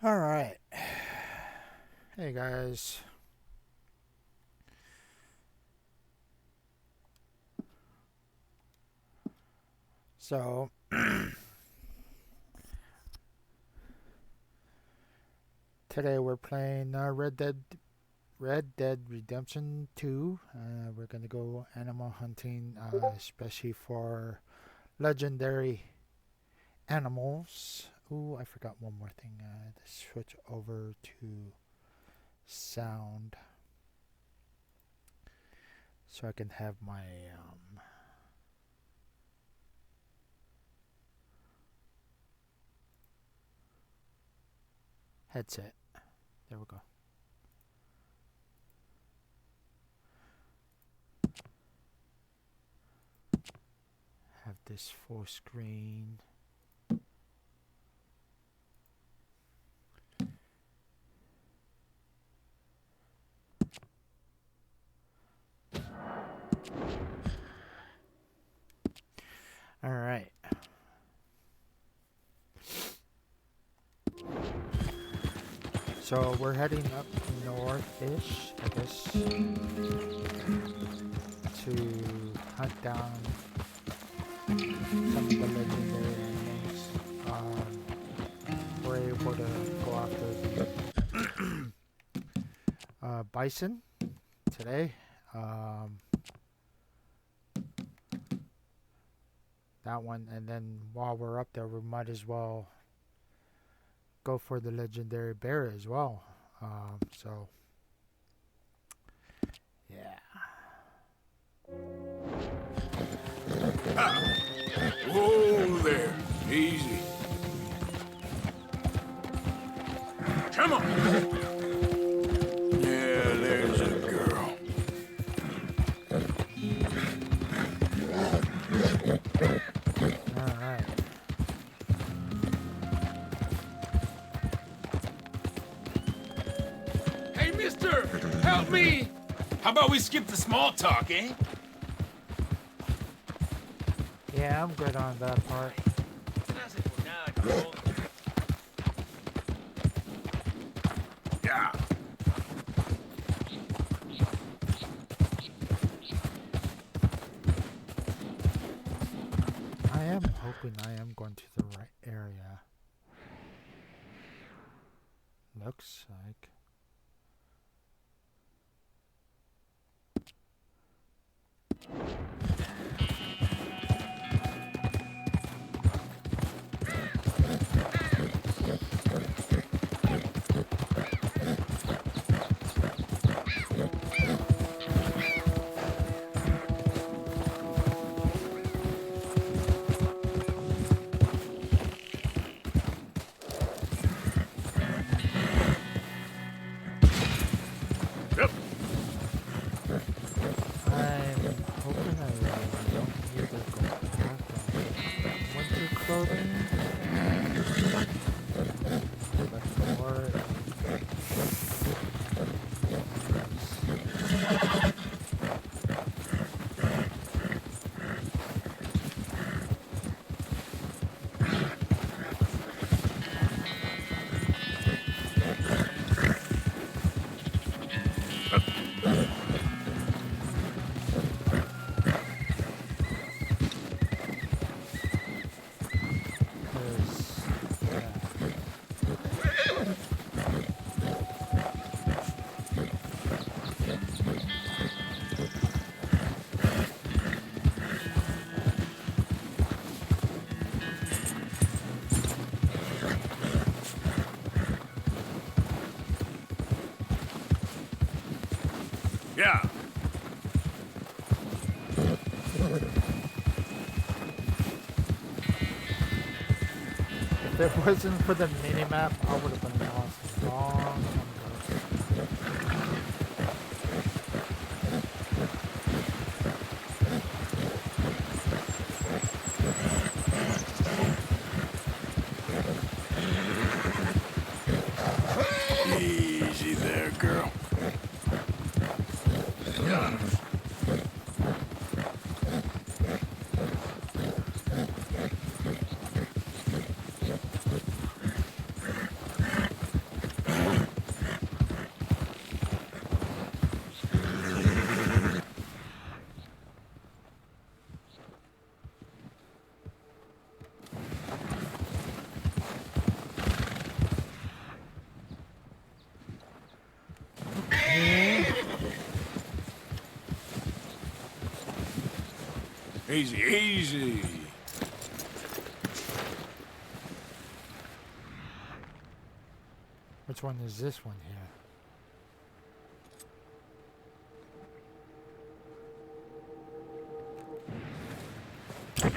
All right. Hey guys. So today we're playing Red Dead Redemption 2. We're gonna go animal hunting, especially for legendary animals. Ooh, I forgot one more thing. Let's switch over to sound so I can have my headset. There we go. Have this full screen. All right. So we're heading up north-ish, I guess, to hunt down some of the legendary animals. We're able to go after the bison today. That one, and then while we're up there, we might as well go for the legendary bear as well. So, yeah. Ah. Whoa there. Easy. Come on. Yeah, there's a girl. All right. Hey, mister, help me. How about we skip the small talk, eh? Yeah, I'm good on that part. Yeah. I am hoping I am going to the right area. Looks like. Yep. I'm hoping I don't need to go back on winter clothing. But more Yeah. If it wasn't for the minimap, I would have been lost a long time ago. Easy there, girl. Yeah. Easy, easy. Which one is this one here?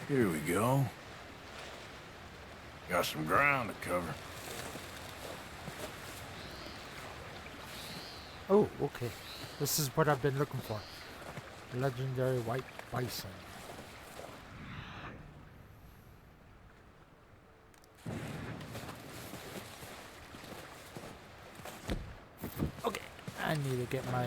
Here we go. Got some ground to cover. Oh, okay. This is what I've been looking for. Legendary white bison. Okay, I need to get my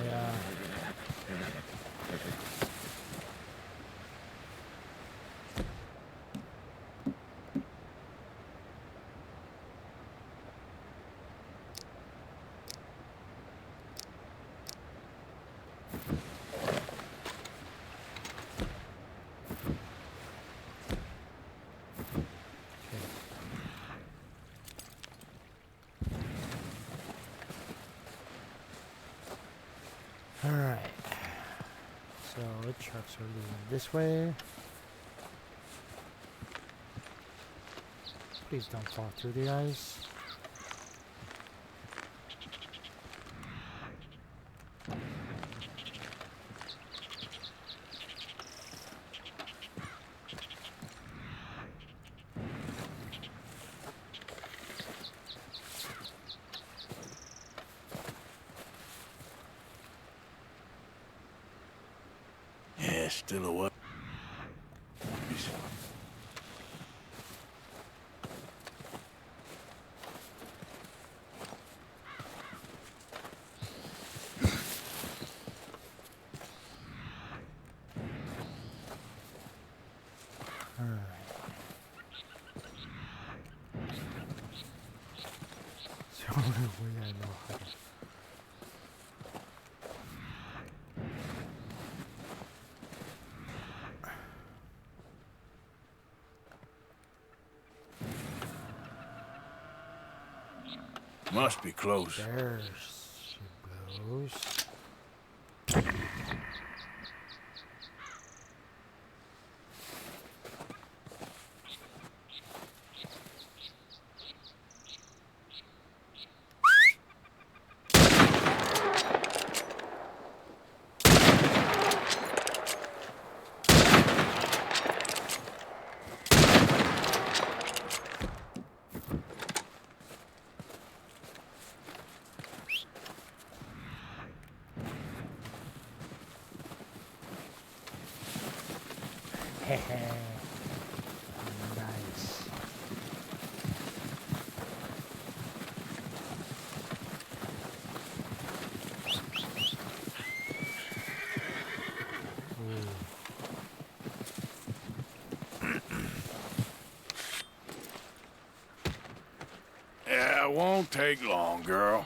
Alright. So the trucks are leaving this way. Please don't fall through the ice. Yeah, still a what? Alright. So we gotta know how to... Must be close. There she blows. Nice. Yeah, it won't take long, girl.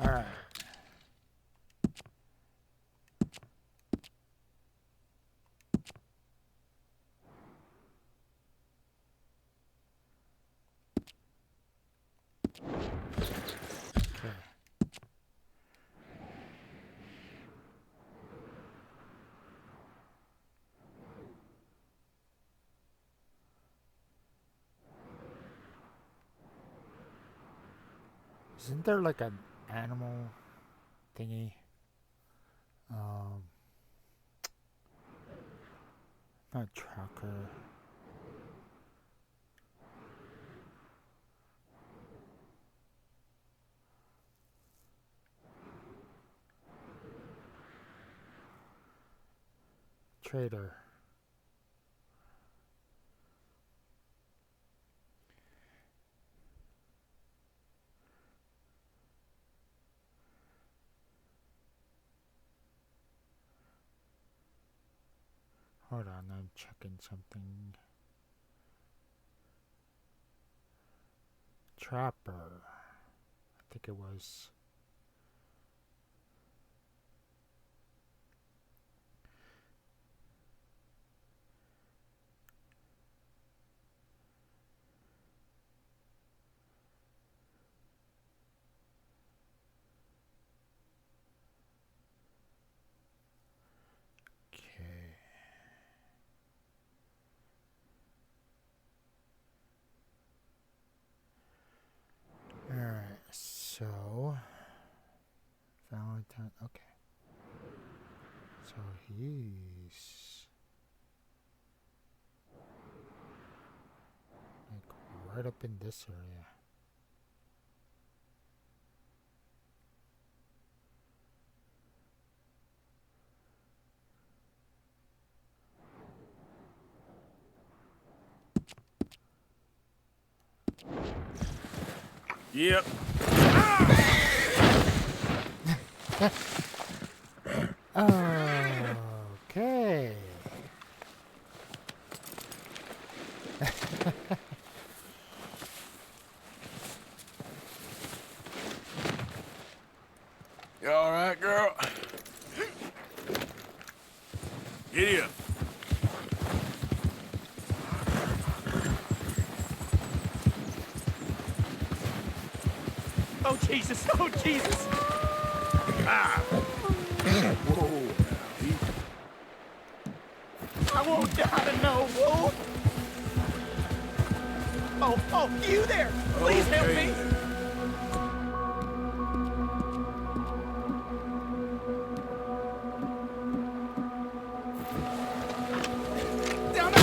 Alright. Okay. Isn't there like an animal thingy? Not tracker. Trader. Hold on, I'm checking something. Trapper. I think it was. Okay. Alright, so Valentine, okay. So he's like right up in this area. Yep. Okay. You all right, girl? Giddy up. Oh, Jesus! Oh, Jesus! Ah. Whoa. I won't die, no, Wolf! Oh, you there! Please help me! Down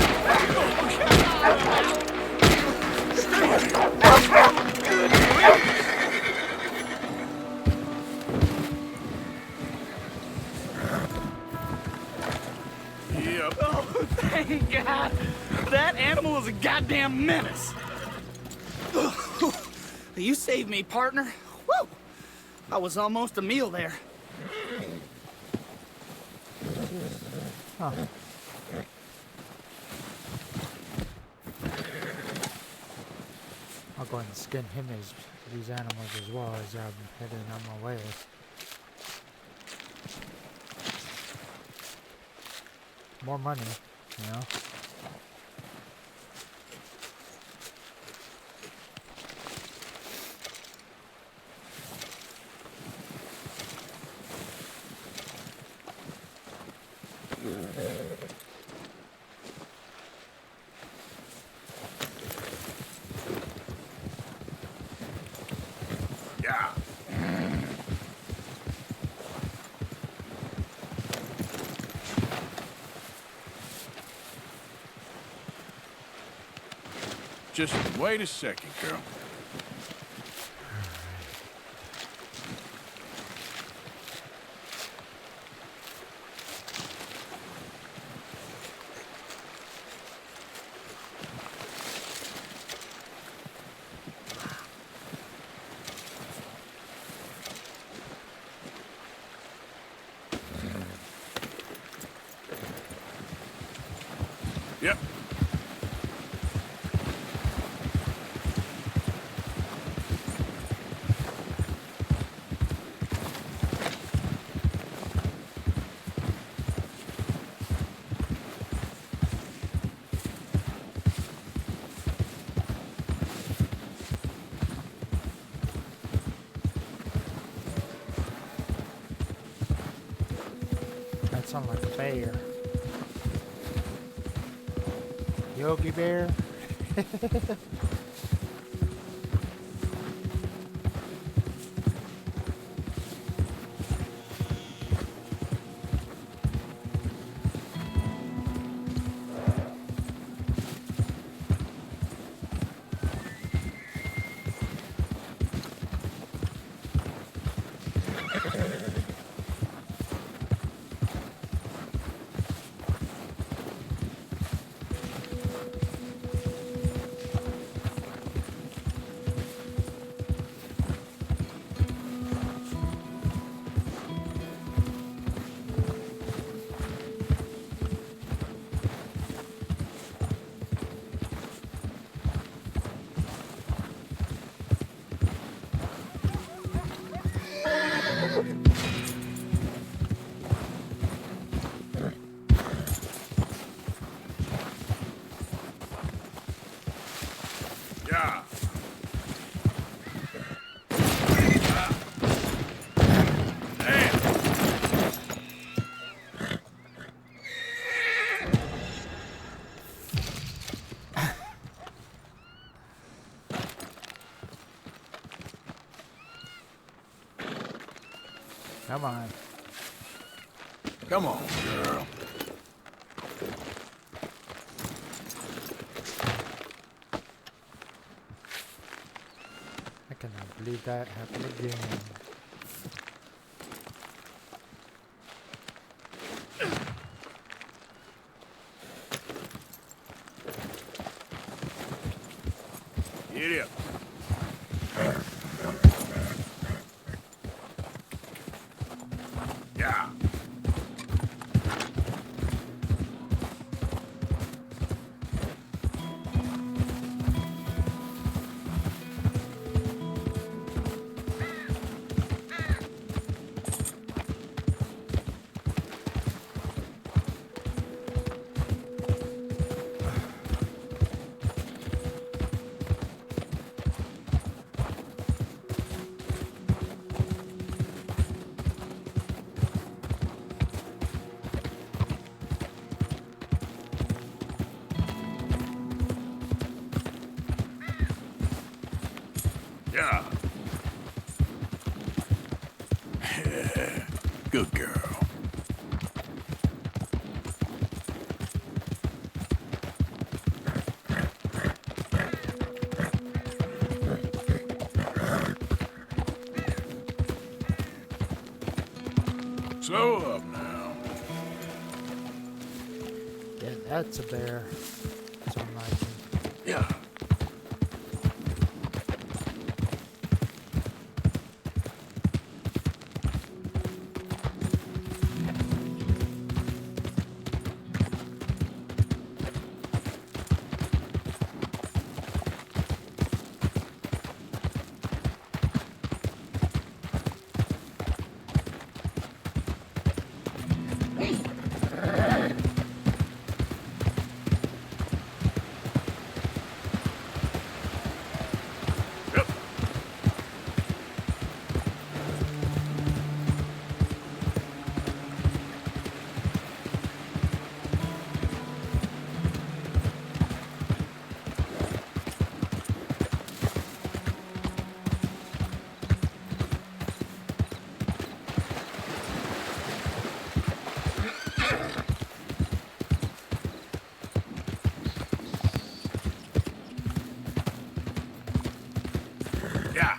Yep. Oh, thank God! That animal is a goddamn menace! You saved me, partner. Woo! I was almost a meal there. Huh. I'll go ahead and skin him as these animals as well as I'm heading on my way. More money, you know. Yeah. Just wait a second, girl. Yep. That sounds like a bear. Yogi Bear. Come on. Come on, girl. I cannot believe that happened again. Get up. Yeah. Yeah. Good girl. Slow up now. Yeah, that's a bear. It's on my team. Yeah. Yep. Yeah.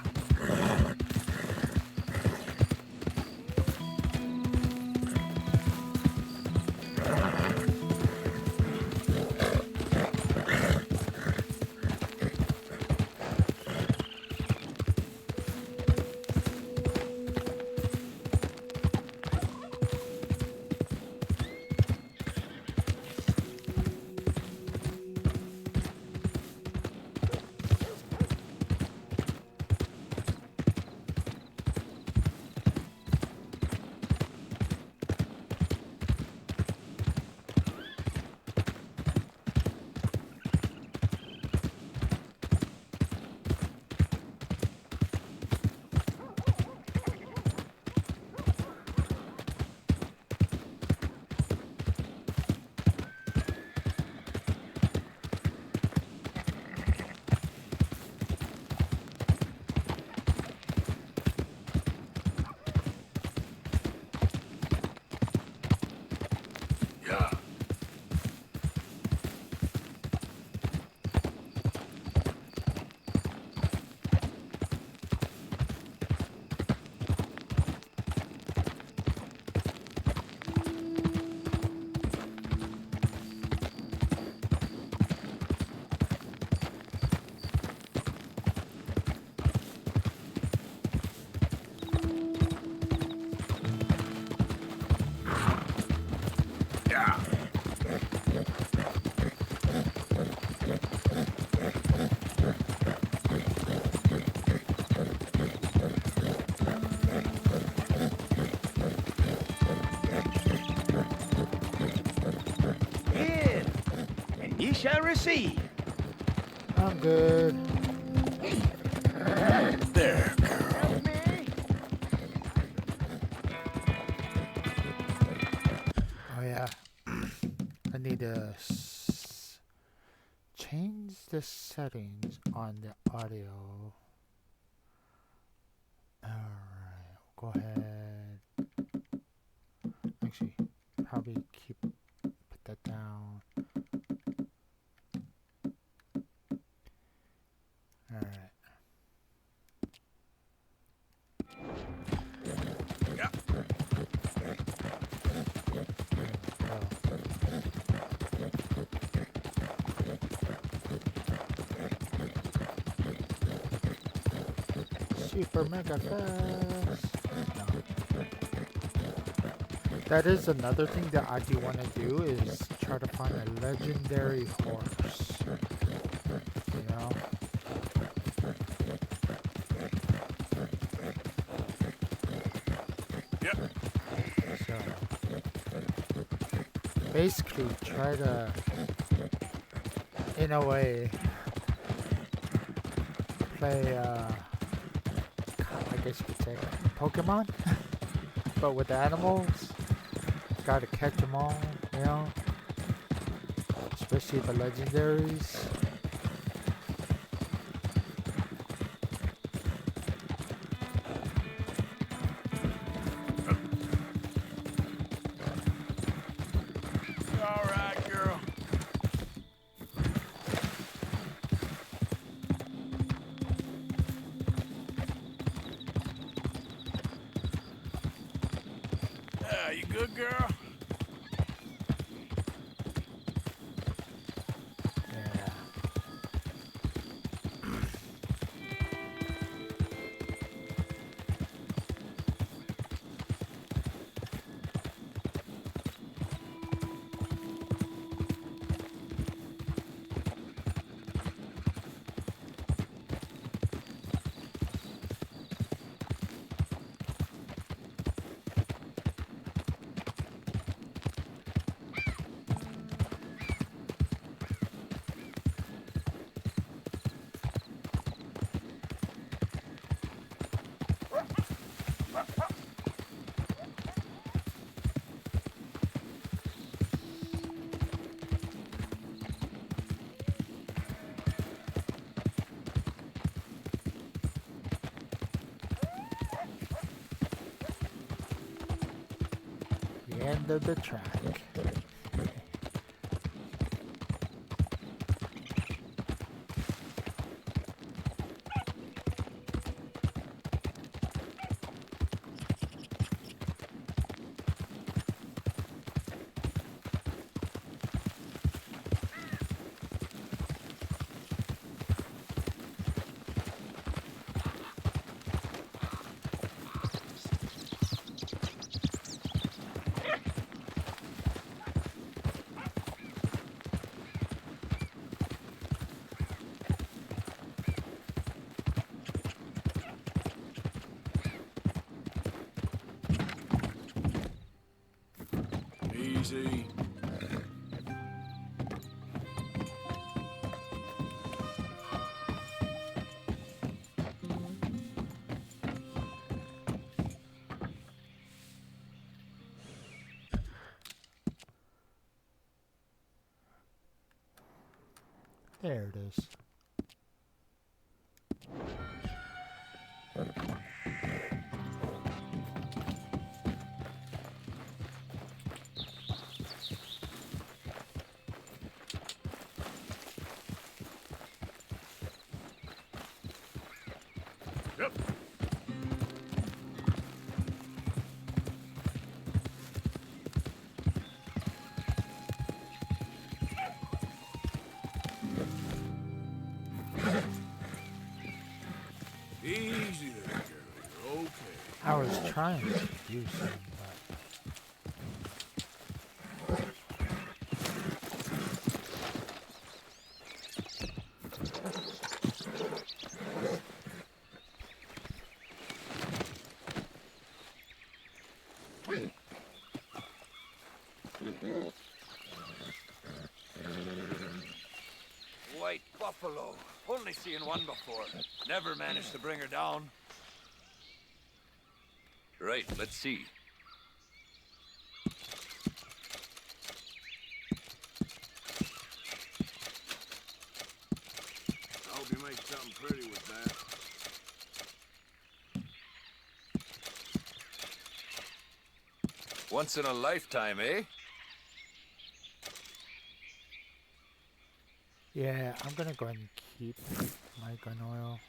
Yeah. Yeah. Give, and ye shall receive. I'm good. There, girl. Help me. Oh yeah. I need to change the settings on the audio. Alright, go ahead. Super mega fast. No. That is another thing that I do want to do is try to find a legendary horse. You know? Yep. So basically try to, in a way, play I guess you could say Pokemon, but with animals. Gotta catch them all, you know? Especially the legendaries. All right, girl. You good, girl? Yeah. The end of the track. Easy. There it is. Yep. Easy there, girl. You're okay. I was trying to use them, but White buffalo. Only seen one before. Never managed to bring her down. Right, let's see. I hope you make something pretty with that. Once in a lifetime, eh? yeah, I'm gonna go ahead and keep my gun oil.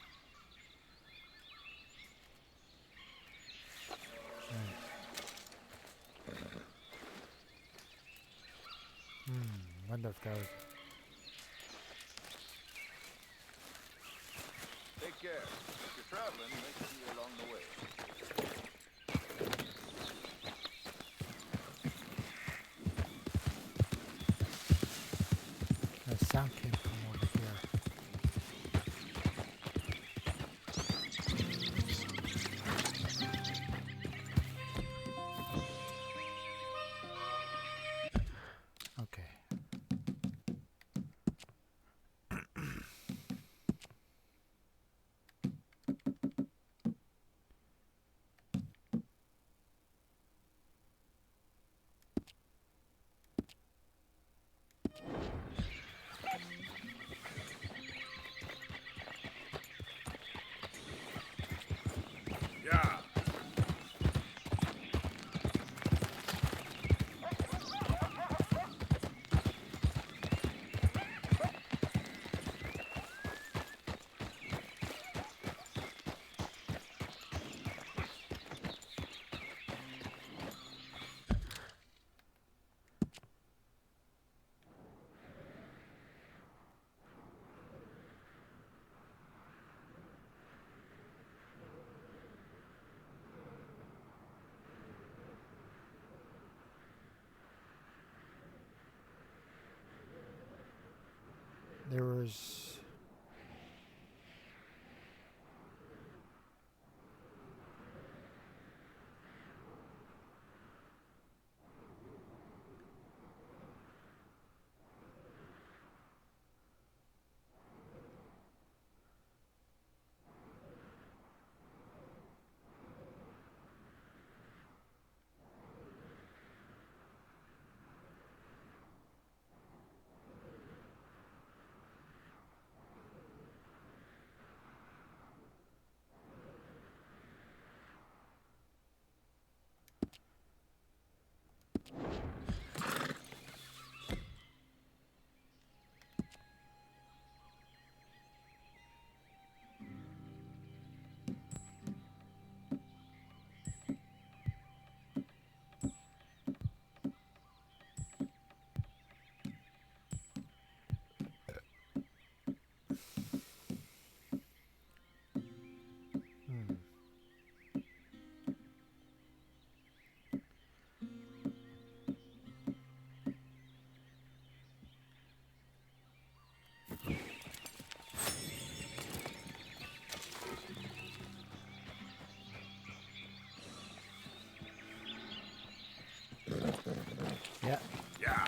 Wonder if that was... They Take care. If you're traveling, make sure you're along the way. The sound came from over here. Okay. Yeah. There was... Yeah. Yeah.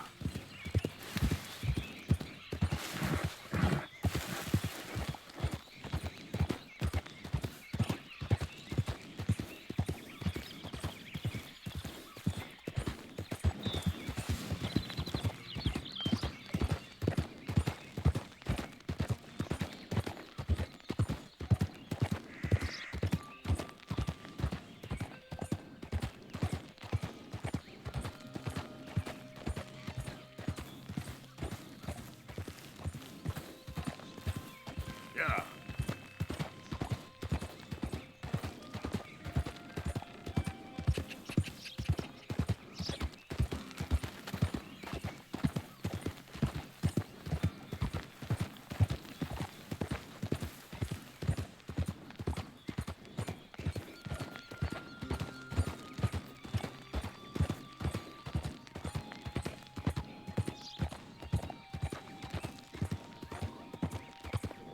Yeah.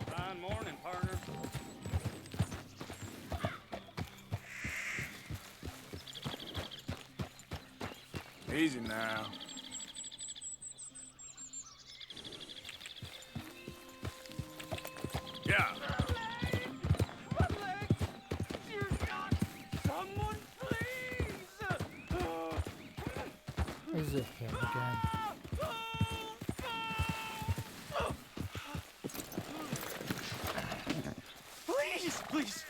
Fine morning, partner. Easy now. Yeah. My leg! Dear God! Someone, please! Is it him again? Please, please!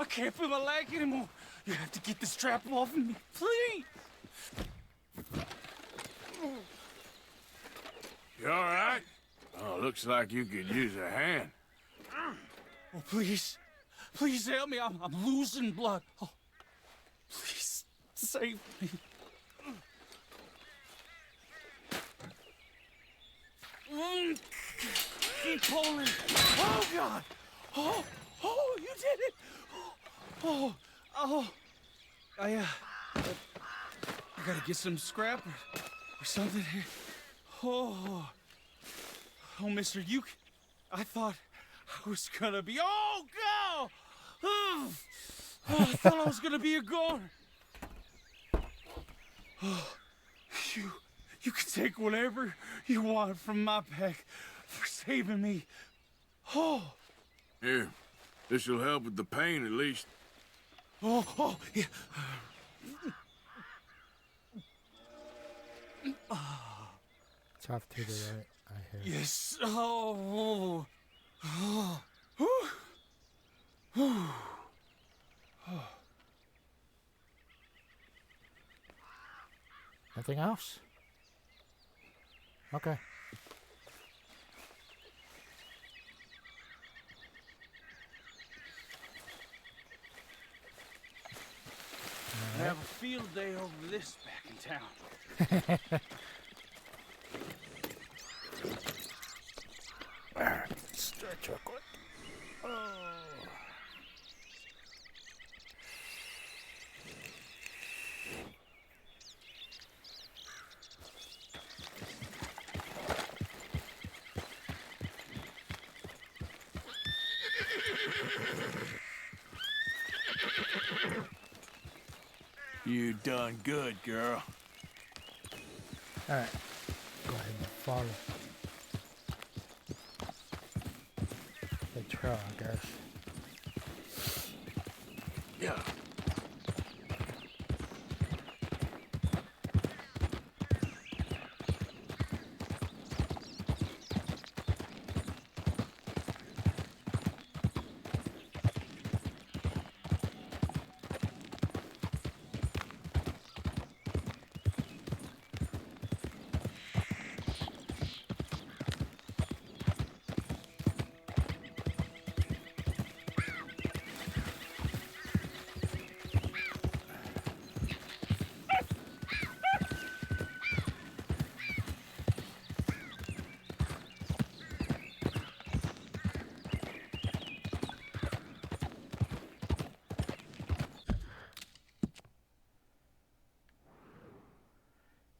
I can't feel my leg anymore. You have to get this strap off of me, please! You all right? Oh, looks like you could use a hand. Oh, please. Please help me. I'm losing blood. Oh, please save me. Keep pulling. Oh, God. Oh, Oh, you did it! Oh, I gotta get some scrap or something here. Oh, mister, I thought I was gonna be, oh, go! Oh, I thought I was gonna be a goner. Oh, you can take whatever you want from my pack for saving me. Oh. Here, this'll help with the pain at least. Oh, yeah. It's off to the right, I hear. Yes. Oh. Nothing else? Okay. I have a field day over this back in town. Stretch real quick. You done good, girl. Alright. Go ahead and follow the trail, I guess. Yeah.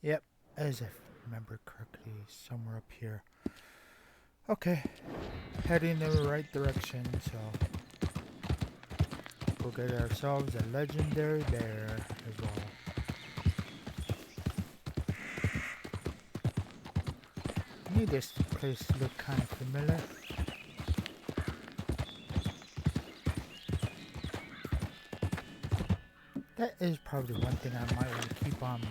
Yep, as I remember correctly, somewhere up here. Okay, heading in the right direction, so we'll get ourselves a legendary bear as well. To me, this place look kind of familiar. That is probably one thing I might want to keep on me.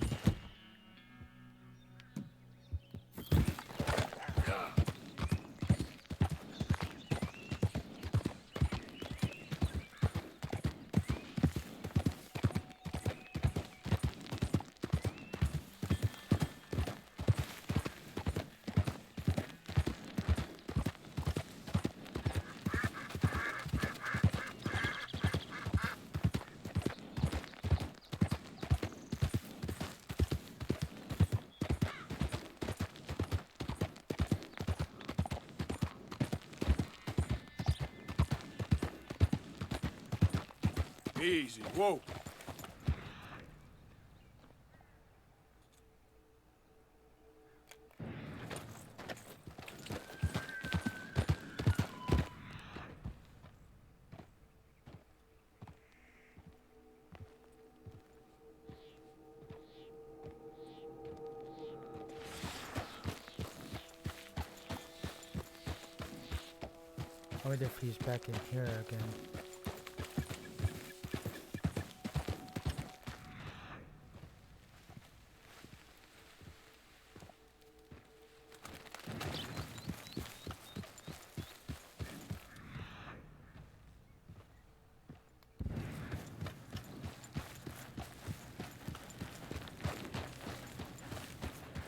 Easy. Whoa. I wonder if he's back in here again.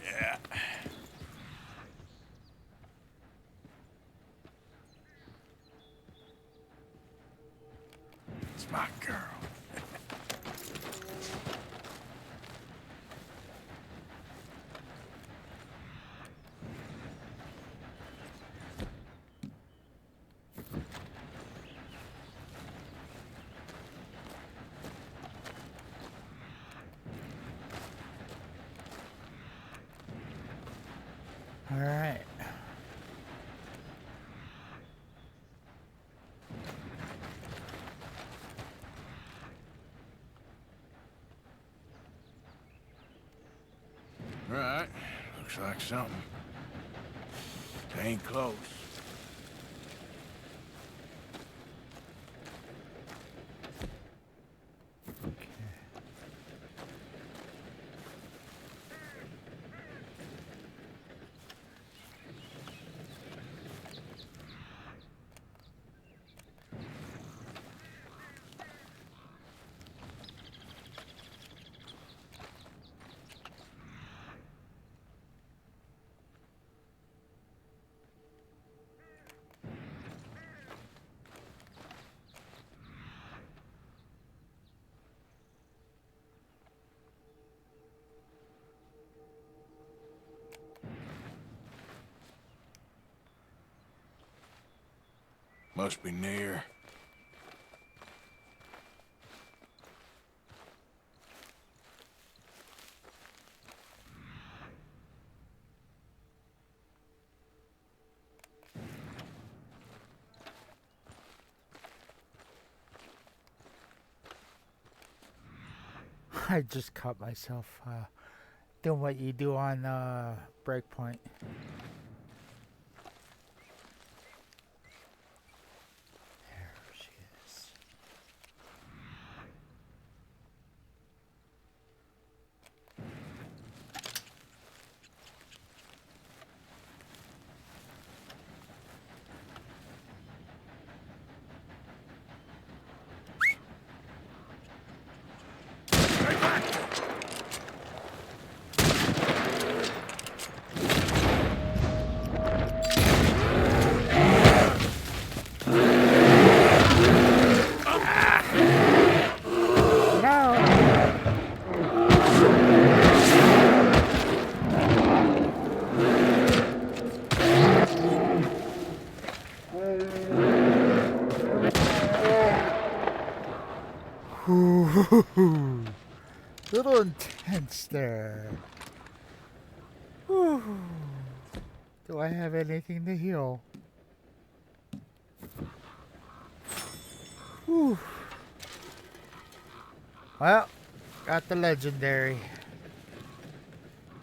Yeah. It's my girl. Looks like something. Ain't close. Must be near. I just caught myself doing what you do on Breakpoint. There she is. Ooh, little intense there. Whew. Do I have anything to heal? Whew. Well, got the legendary.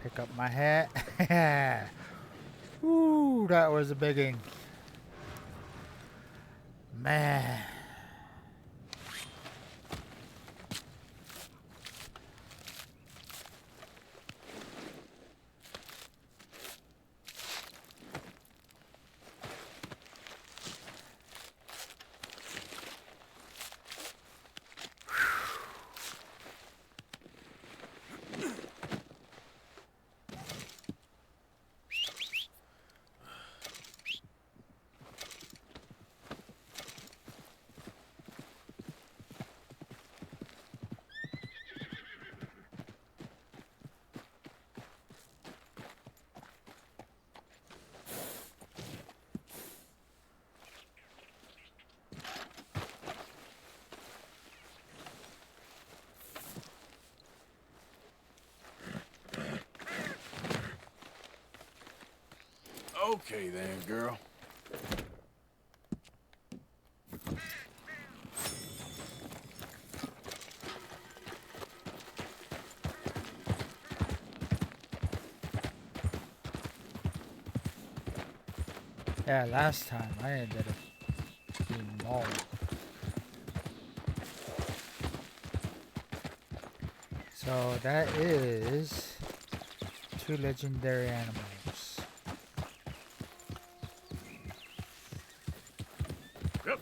Pick up my hat. Ooh, that was a biggin'. Man. Okay then, girl. Yeah, last time I ended up being mauled. So that is 2 legendary animals. Yep.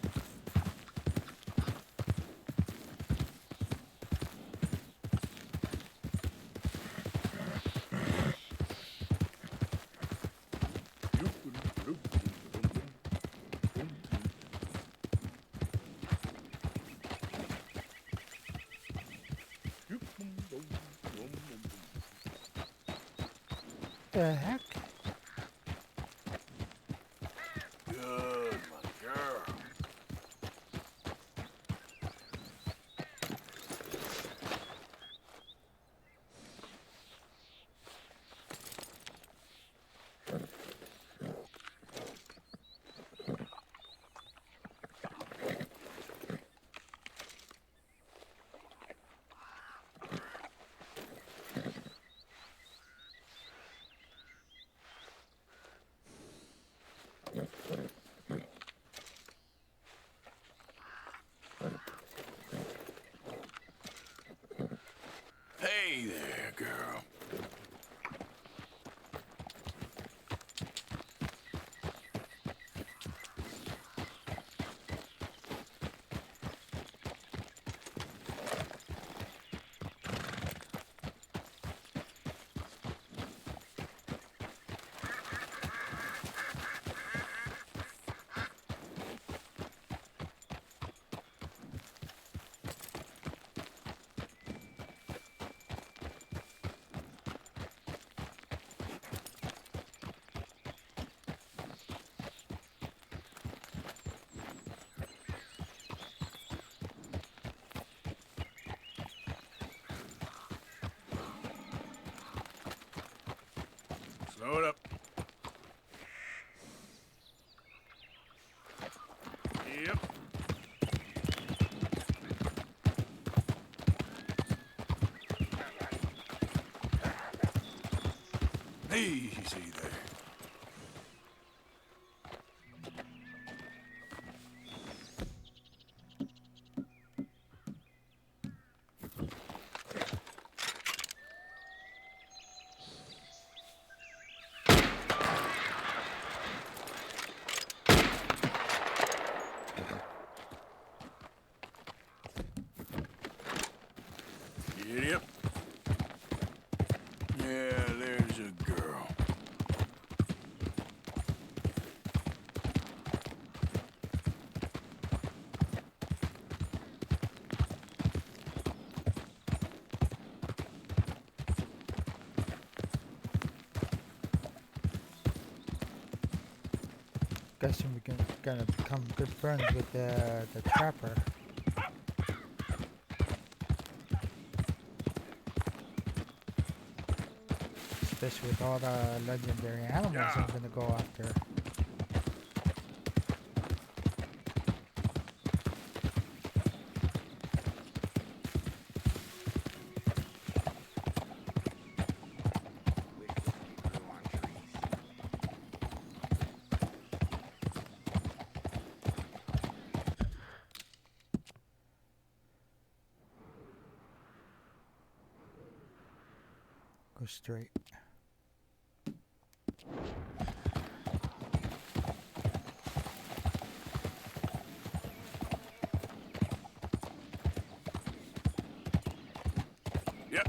The heck? Good, my girl. Easy there. Giddy up. Yeah, there's a girl. Guessing we're gonna become good friends with the trapper. Especially with all the legendary animals I'm gonna go after. Go straight. Yep.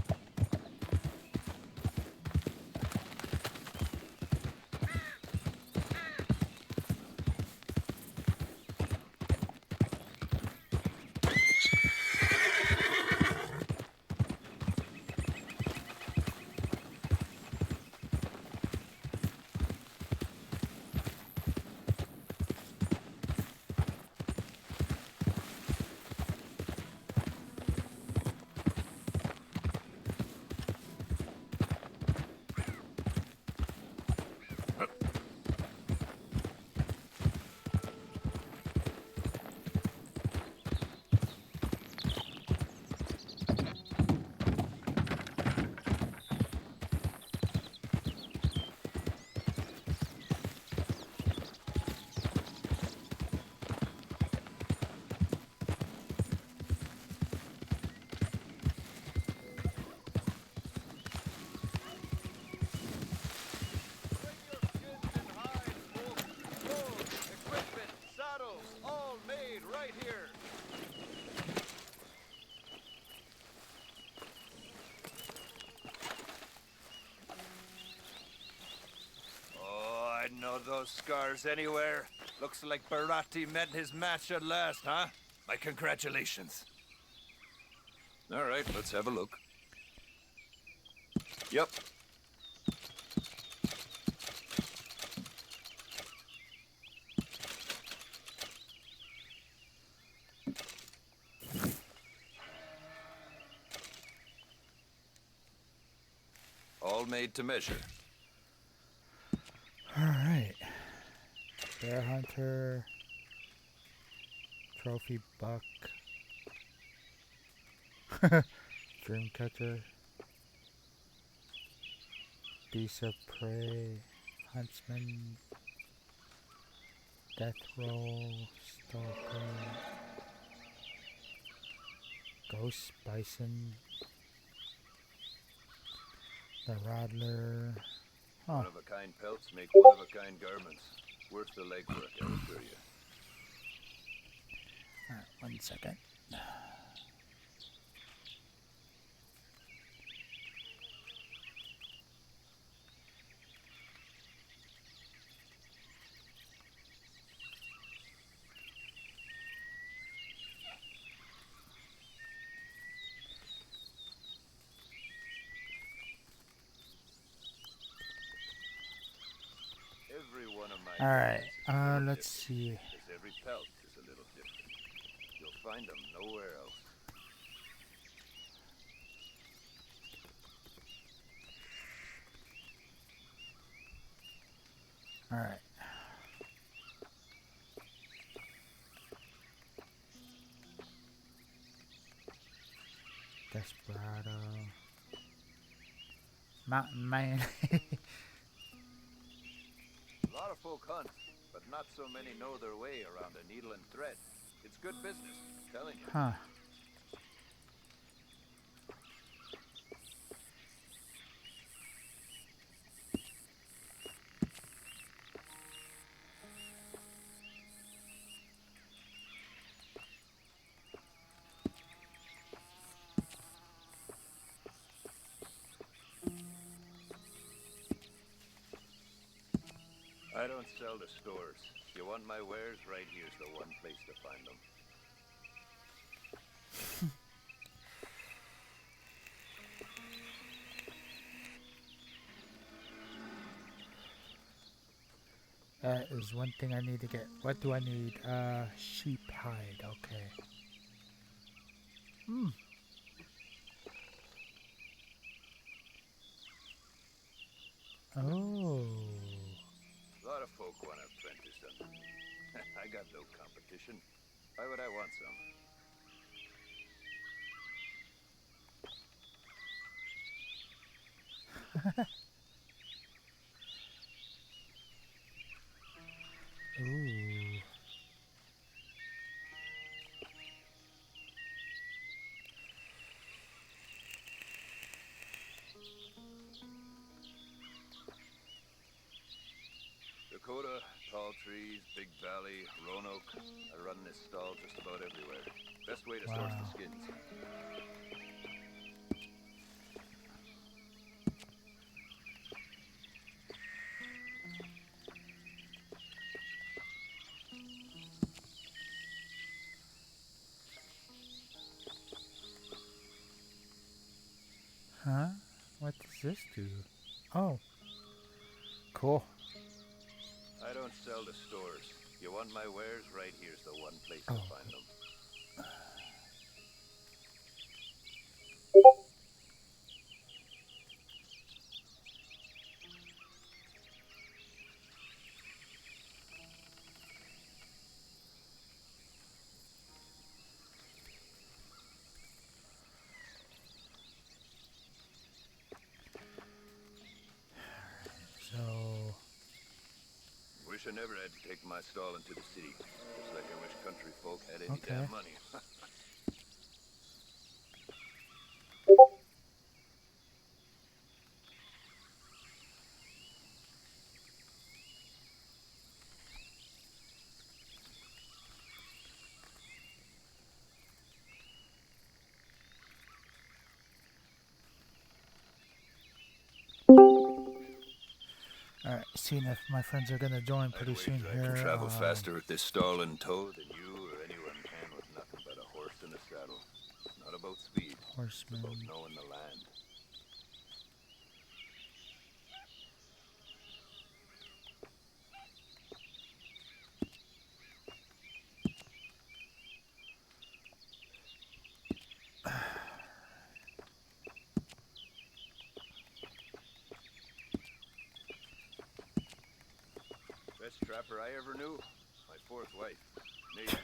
Know those scars anywhere? Looks like Barati met his match at last, huh? My congratulations. All right, let's have a look. Yep. All made to measure. Alright. Bear hunter. Trophy buck. Dream catcher. Beast of prey. Huntsman. Death roll. Stalker. Ghost bison. The Rattler. Huh. One-of-a-kind pelts make one-of-a-kind garments. Worth the legwork, I assure you. Alright, 1 second. Every one of my Alright, pelts is a little let's different, see. as every pelt is a little different. You'll find them nowhere else. Alright. Desperado. Mountain Man. folk hunt, but not so many know their way around a needle and thread. It's good business, I'm telling you. Huh. I don't sell to stores. You want my wares? Right here's the one place to find them. That is one thing I need to get. What do I need? Sheep hide. Okay. Hmm. Oh. A lot of folk want to apprentice under me. I got no competition. Why would I want some? Ooh. Dakota, tall trees, big valley, Roanoke. I run this stall just about everywhere. Best way to source the Wow. skins. Huh? What does this do? Oh. Cool. I don't sell to stores. You want my wares? Right here's the one place to Oh. find them. So. Wish I never had to take my stall into the city. Just like I wish country folk had any Okay. damn money. Alright, seeing if my friends are gonna join pretty I'd soon wager I can here. travel faster with this stall in tow than you or anyone can with nothing but a horse and a saddle. It's not about speed. It's Horseman. about knowing the land. Best trapper I ever knew. My fourth wife, Nate.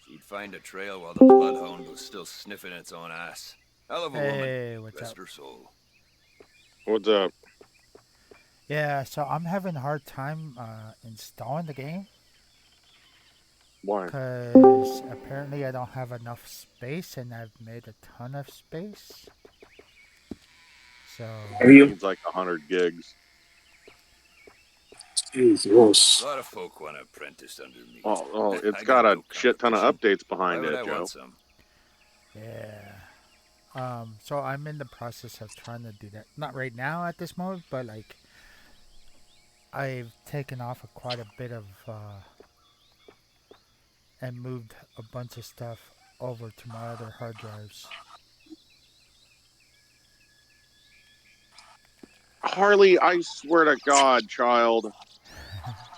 She'd find a trail while the bloodhound was still sniffing its own ass. Hell of a Hey, woman. what's Rest up? her soul. What's up? Yeah, so I'm having a hard time installing the game Why? because apparently I don't have enough space and I've made a ton of space. So, Are you? Needs like 100 gigs. Jesus. A lot of folk want to apprentice under me. Oh, it's I got got a no shit ton of competition. updates Why behind would it, I Joe. want some? yeah. So I'm in the process of trying to do that. Not right now at this moment, but like I've taken off quite a bit of and moved a bunch of stuff over to my other hard drives. Harley, I swear to God, child.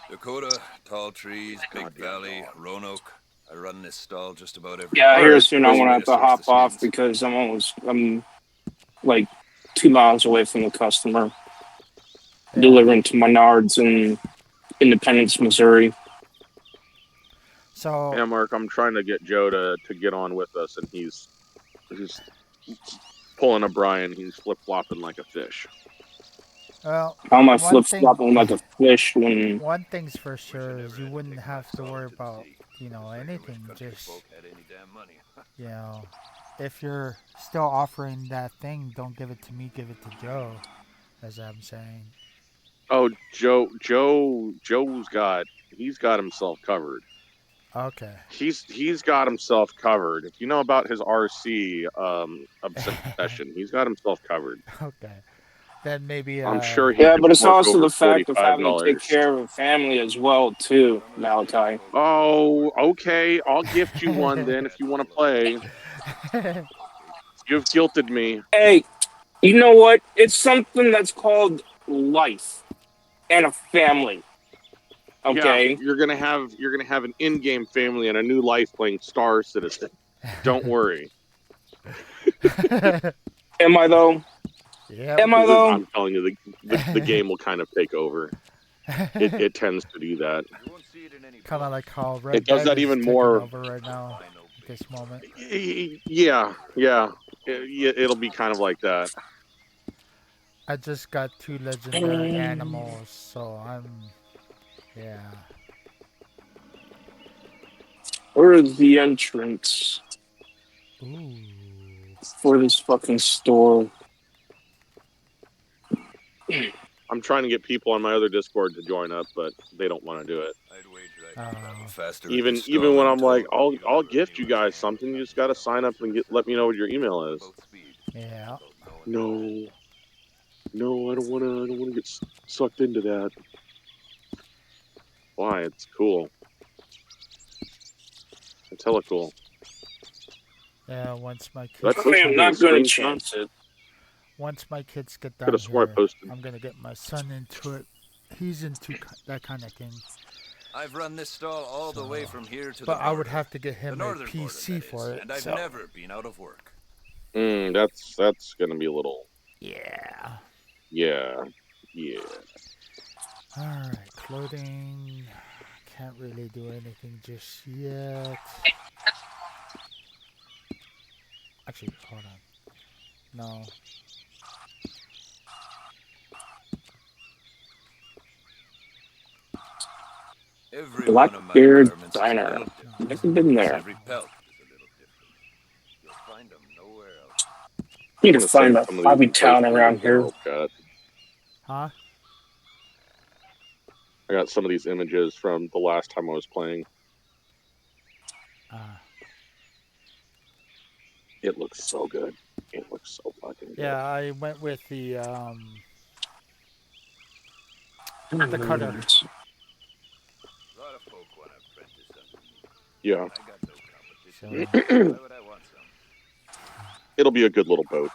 Dakota, tall trees, big Goddamn valley, dog. Roanoke. I run this stall just about Yeah, everywhere. here Alright, soon I'm Best gonna way have to to source the hop off skins. because I'm like 2 miles away from the customer, Yeah. delivering to Menards in Independence, Missouri. So yeah, Mark, I'm trying to get Joe to get on with us, and he's pulling a Brian. He's flip flopping like a fish. Well, How am I one flip thing, flopping like a fish when one thing's for sure is you wouldn't have to worry about, anything. Just, Had any damn money. you know, if you're still offering that thing, don't give it to me, give it to Joe, as I'm saying. Oh, he's got himself covered. Okay. He's got himself covered. If you know about his RC obsession, he's got himself covered. Okay. Then maybe, I'm sure he yeah, can but it's fork also over the fact of having to take $45. care of a family as well, too, Malachi. Oh, okay. I'll gift you one then if you want to play. You've guilted me. Hey, you know what? It's something that's called life and a family. Yeah, Okay, you're gonna have an in-game family and a new life playing Star Citizen. Don't worry. am I though? Yep. Am I though? I'm telling you, the game will kind of take over. It tends to do that. You won't see it in any Kind of books. like how It Red does Dead that is even taking more. over right now at this moment. Yeah. It'll be kind of like that. I just got 2 legendary animals, so yeah. Where is the entrance Ooh. for this fucking store? I'm trying to get people on my other Discord to join up, but they don't want to do it. I'd wager I can travel faster at Even this even stall when than I'm like, Toad. I'll gift you guys something. You just got to sign up and let me know what your email is. Both speed. Yeah. No, no, I don't want to. I don't want to get sucked into that. Why? It's cool. It's hella cool. Yeah, once my Did I kids I post am into the not gonna screenshot? chance it. once my kids get Could done have sworn I here, posted. I'm going to get my son into it. He's into that kind of thing. I've run this stall all the way from here to But the I would border. have to get The him a northern border, PC that is, for it. and I've So never been out of work. That's gonna be a little. yeah. Yeah. All right, clothing. Can't really do anything just yet. Actually, hold on. No. Every one of my Blackbeard garments Diner. is a little different. Never been there. Every pelt is a little different. You'll find them nowhere else. Need I'm to gonna find send a some of these hobby and post town them in the around here. general chat. Huh? I got some of these images from the last time I was playing. It looks so good. It looks so fucking good. Yeah, I went with the cutter. A lot of folk want to apprentice under me. Yeah. I got no So, competition. Why would I want some? It'll be a good little boat.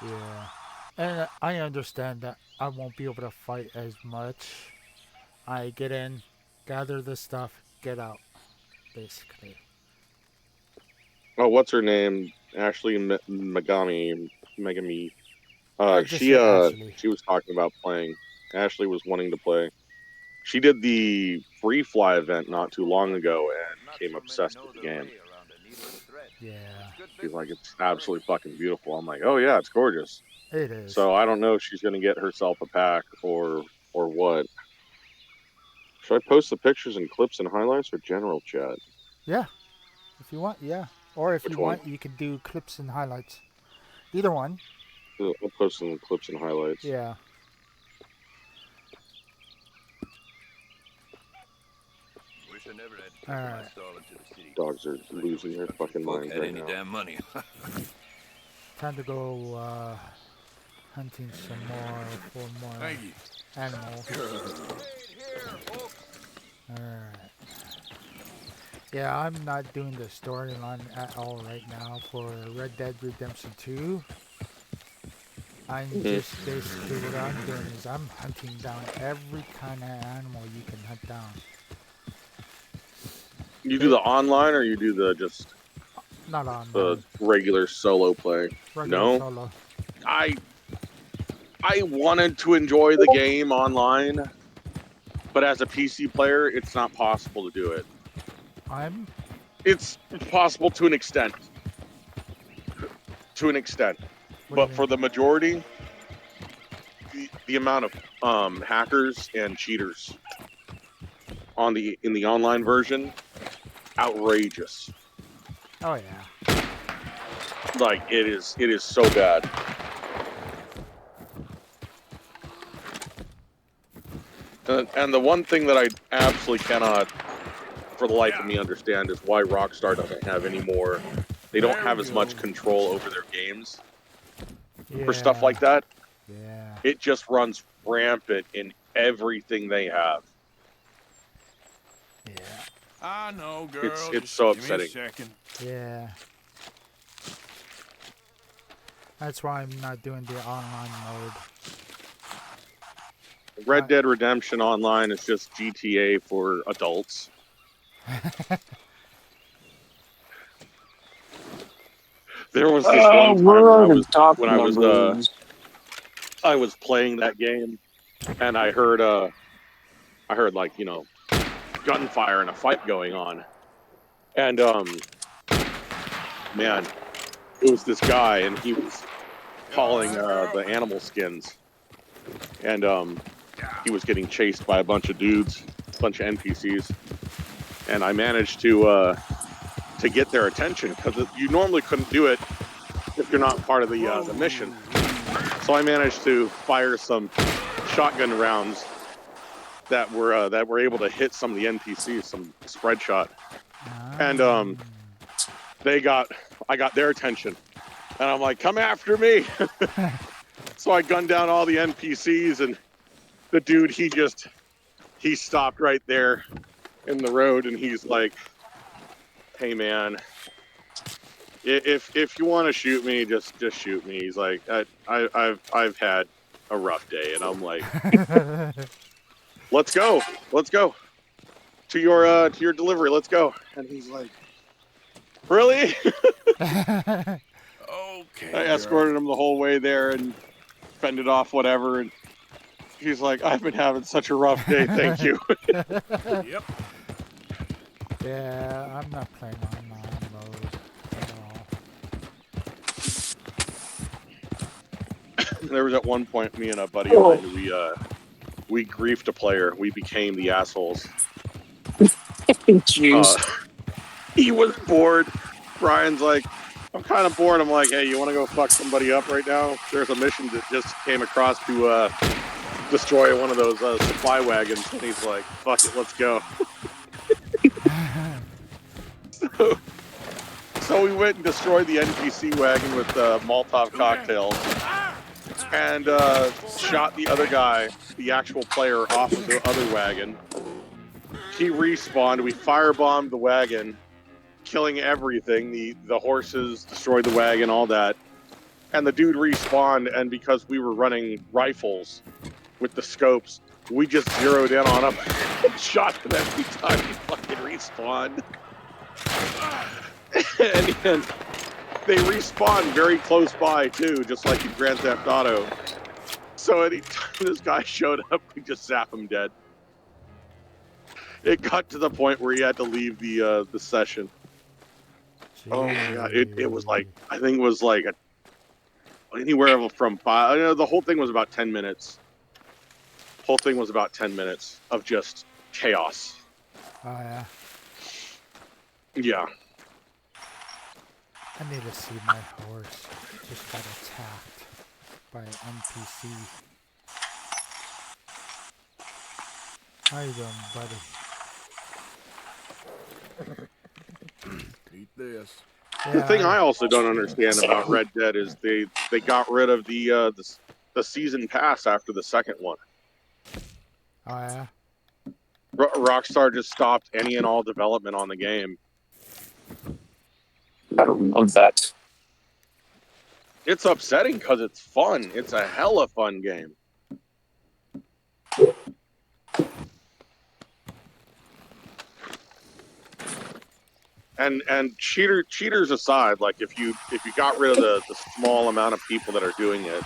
yeah. And I understand that I won't be able to fight as much. I get in, gather the stuff, get out, basically. Oh, what's her name? Ashley Megami. Just say Ashley. She was talking about playing. Ashley was wanting to play. She did the free fly event not too long ago and became obsessed with the game. Yeah, She's like, it's absolutely fucking beautiful. I'm like, oh yeah, it's gorgeous. it is. So I don't know if she's gonna get herself a pack or what. Should I post the pictures and clips and highlights or general chat? Yeah, if you want, yeah. Or if Which you one? want, you can do clips and highlights. Either one. I'll post some clips and highlights. Yeah. Wish I never had to All take my right. stall into the city. Dogs are losing their fucking Folk minds had right any now. damn money. Time to go hunting some more for more animals. Alright. Yeah, I'm not doing the storyline at all right now for Red Dead Redemption 2. I'm just basically what I'm doing is I'm hunting down every kind of animal you can hunt down. You do the online or you do the just Not online. the regular solo play? Regular No, solo. I wanted to enjoy the game online, but as a PC player, it's not possible to do it. It's possible to an extent. But for the majority, the amount of hackers and cheaters in the online version, outrageous. Oh yeah. Like it is so bad. And the one thing that I absolutely cannot, for the life of me, understand is why Rockstar doesn't have any more. They don't have as much control over their games for stuff like that. Yeah. It just runs rampant in everything they have. Yeah. I know, girl. It's Just so give me a upsetting. second. Yeah. That's why I'm not doing the online mode. Red Dead Redemption Online is just GTA for adults. There was this one time Where are the top when numbers? I was playing that game, and I heard like, you know, gunfire and a fight going on, and man, it was this guy, and he was hauling the animal skins, and he was getting chased by a bunch of dudes, a bunch of NPCs, and I managed to get their attention because you normally couldn't do it if you're not part of the mission. So I managed to fire some shotgun rounds that were able to hit some of the NPCs, some spread shot, and I got their attention, and I'm like, come after me. So I gunned down all the NPCs, and the dude, he stopped right there in the road, and he's like, hey man, if you want to shoot me, just shoot me. He's like, I've had a rough day, and I'm like, let's go to your delivery, let's go. And he's like, really? Okay. I escorted him the whole way there and fended off whatever, and he's like, I've been having such a rough day, thank you. Yep. Yeah, I'm not playing online mode at all. There was at one point, me and a buddy of mine, we griefed a player. We became the assholes. Jeez. He was bored. Brian's like, I'm kind of bored. I'm like, hey, you want to go fuck somebody up right now? There's a mission that just came across to destroy one of those supply wagons. And he's like, fuck it, let's go. So we went and destroyed the NPC wagon with Molotov cocktails and shot the other guy, the actual player, off of the other wagon. He respawned. We firebombed the wagon, killing everything. The horses, destroyed the wagon, all that. And the dude respawned, and because we were running rifles with the scopes, we just zeroed in on him and shot him every time he fucking respawned. And they respawn very close by, too, just like in Grand Theft Auto. So anytime this guy showed up, we just zap him dead. It got to the point where he had to leave the session. Oh my god, it was like, I think it was like anywhere from 5, the whole thing was about 10 minutes. Whole thing was about 10 minutes of just chaos. Oh yeah. Yeah. I need to see my horse. Just got attacked by an NPC. How you doing, buddy? Eat this. The thing I also don't understand about Red Dead is they got rid of the season pass after the second one. Oh yeah. Rockstar just stopped any and all development on the game. I don't love that. It's upsetting because it's fun. It's a hella fun game. And cheaters aside, like if you got rid of the small amount of people that are doing it,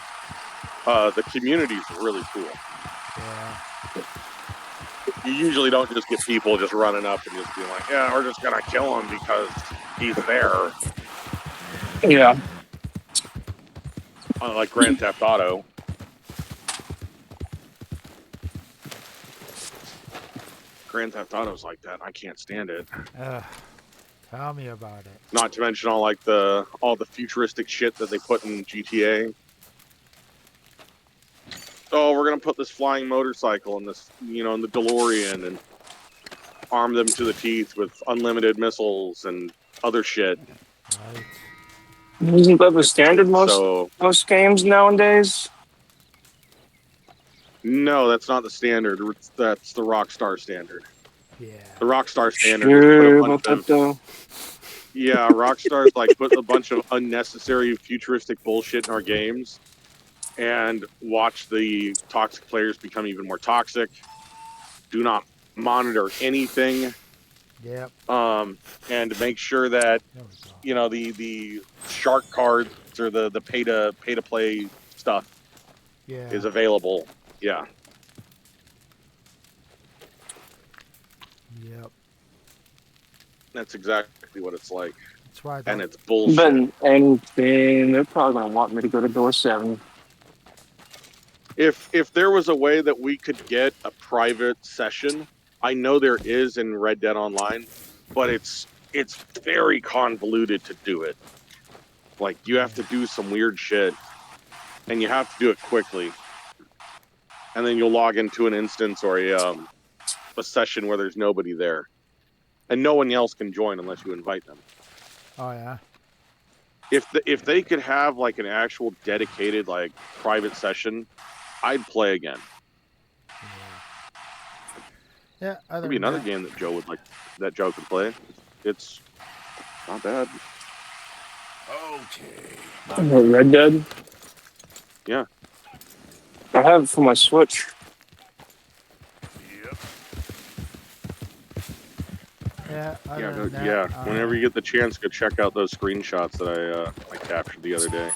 the community's really cool. Yeah. You usually don't just get people just running up and just being like, yeah, we're just gonna kill him because he's there. Yeah. Like Grand Theft Auto. Grand Theft Auto's like that. I can't stand it. Ugh, tell me about it. Not to mention all the futuristic shit that they put in GTA. Oh, we're gonna put this flying motorcycle in this, in the DeLorean and arm them to the teeth with unlimited missiles and other shit. Right. Isn't that the standard So most games nowadays? no, that's not the standard. That's the Rockstar standard. Yeah. The Rockstar standard is put a Sure bunch about that of though. yeah, Rockstar's like put a bunch of unnecessary futuristic bullshit in our games and watch the toxic players become even more toxic. Do not monitor anything. Yep. And make sure that There we go. the shark cards or the pay to play stuff Yeah. is available. Yeah. Yep. That's exactly what it's like. That's why. And it's bullshit. But anything, they're probably gonna want me to go to door 7. If there was a way that we could get a private session, I know there is in Red Dead Online, but it's very convoluted to do it. Like you have to do some weird shit, and you have to do it quickly. And then you'll log into an instance or a session where there's nobody there, and no one else can join unless you invite them. Oh yeah. If they could have like an actual dedicated like private session, I'd play again. Yeah. That'd be another game that Joe could play. It's not bad. Okay. Red Dead? Yeah. I have it for my Switch. Yep. Yeah. Whenever you get the chance, go check out those screenshots that I captured the other day.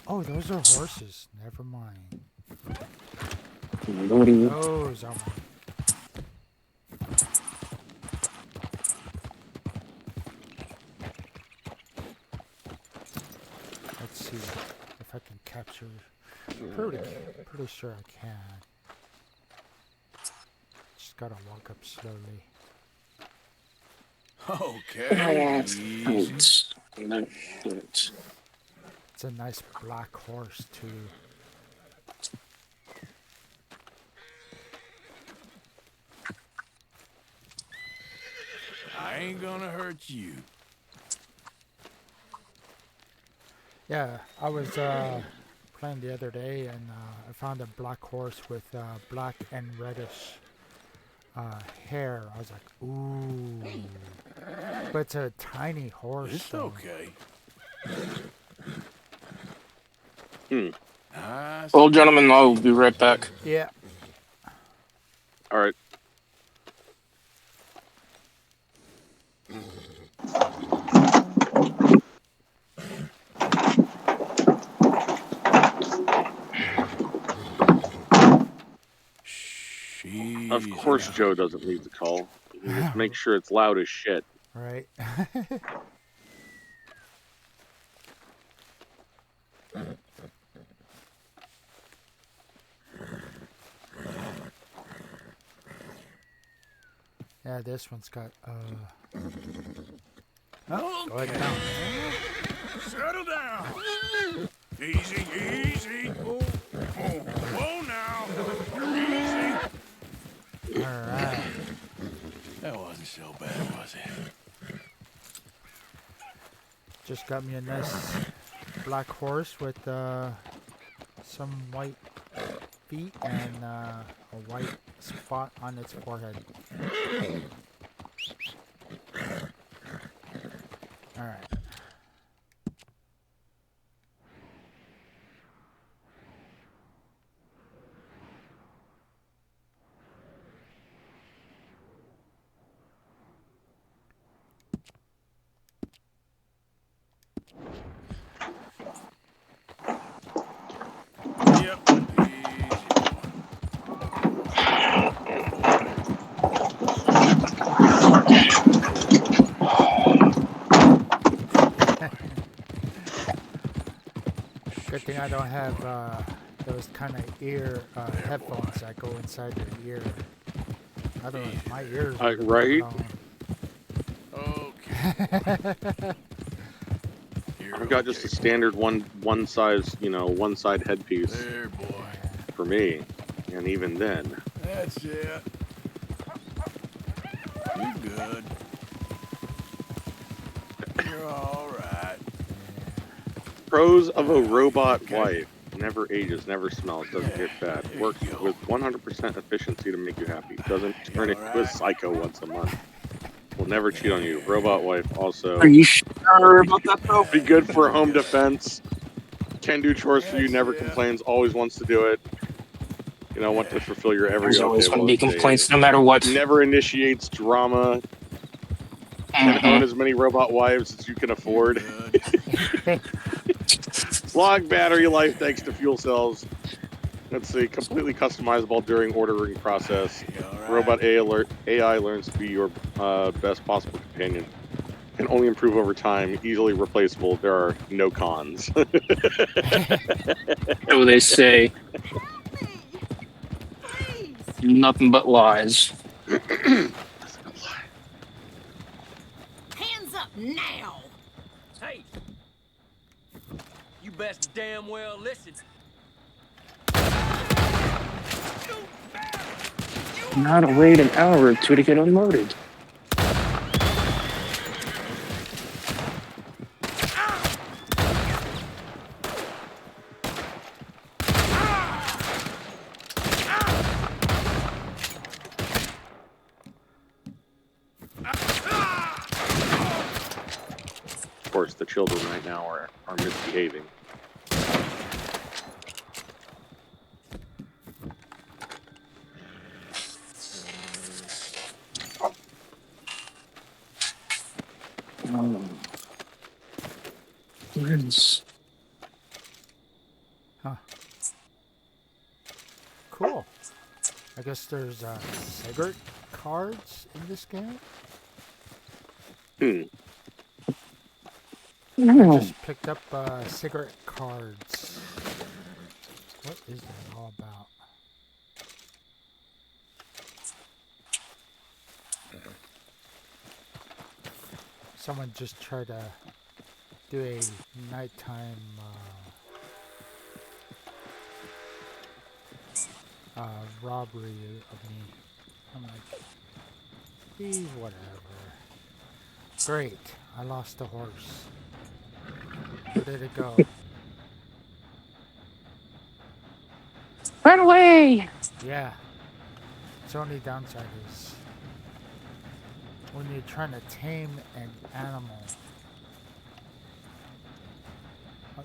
Oh, those are horses. Never mind. What do you? Those are. Let's see if I can capture. Pretty sure I can. Just gotta walk up slowly. Okay. Easy. No shit. It's a nice black horse too. I ain't gonna hurt you. Yeah, I was playing the other day and I found a black horse with black and reddish hair. I was like, ooh. But it's a tiny horse. It's so- okay. Hmm. Well, gentlemen, I'll be right back. Yeah. All right. Of course, Joe doesn't leave the call. You just make sure it's loud as shit. Right. Yeah, this one's got go ahead now. Settle down. Easy, easy. Whoa now. Easy. Alright. That wasn't so bad, was it? Just got me a nice black horse with some white feet and a white spot on its forehead. Alright. Yep. Easy. I don't have those kind of ear headphones that go inside your ear. Otherwise, my ears would have right? blown. Okay. You're I've got just a standard one size, one side headpiece there, boy. for me, and even then, That's it. You're good. You're all right. pros of a robot wife: never ages, never smells, doesn't get fat, works with 100% efficiency to make you happy, doesn't turn into a psycho once a month, will never cheat on you. Robot wife also Are you sure about that though? be good for home defense, can do chores for you, never That's it. complains, always wants to do it. Want to fulfill your every There's always okay, going to well, be complaints no matter what. never initiates drama, can own as many robot wives as you can afford. Good. Long battery life thanks to fuel cells. Let's see, completely customizable during ordering process. You all right? Robot AI learns to be your best possible companion. Can only improve over time. Easily replaceable. There are no cons. So they say. Nothing but lies. Hands up now! Hey! You best damn well listen. Now to wait an hour or two to get unloaded. Of course, the children right now are misbehaving. Where's Huh. Cool. I guess there's cigarette cards in this game. I just picked up cigarette cards. What is that all about? Someone just tried to do a nighttime robbery of me. I'm like, whatever. Great, I lost the horse. Where did it go? run away? Yeah. Its only downside is when you're trying to tame an animal,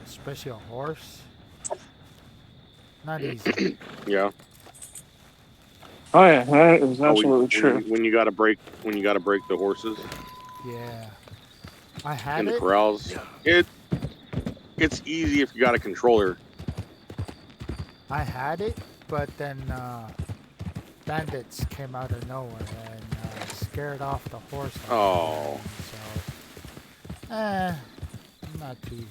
especially a horse, not easy. Yeah. Oh yeah, that is absolutely when true. when you gotta break the horses Yeah. I had in the it. corrals, it's easy if you got a controller. I had it, but then bandits came out of nowhere and scared off the horse. Oh. So, not too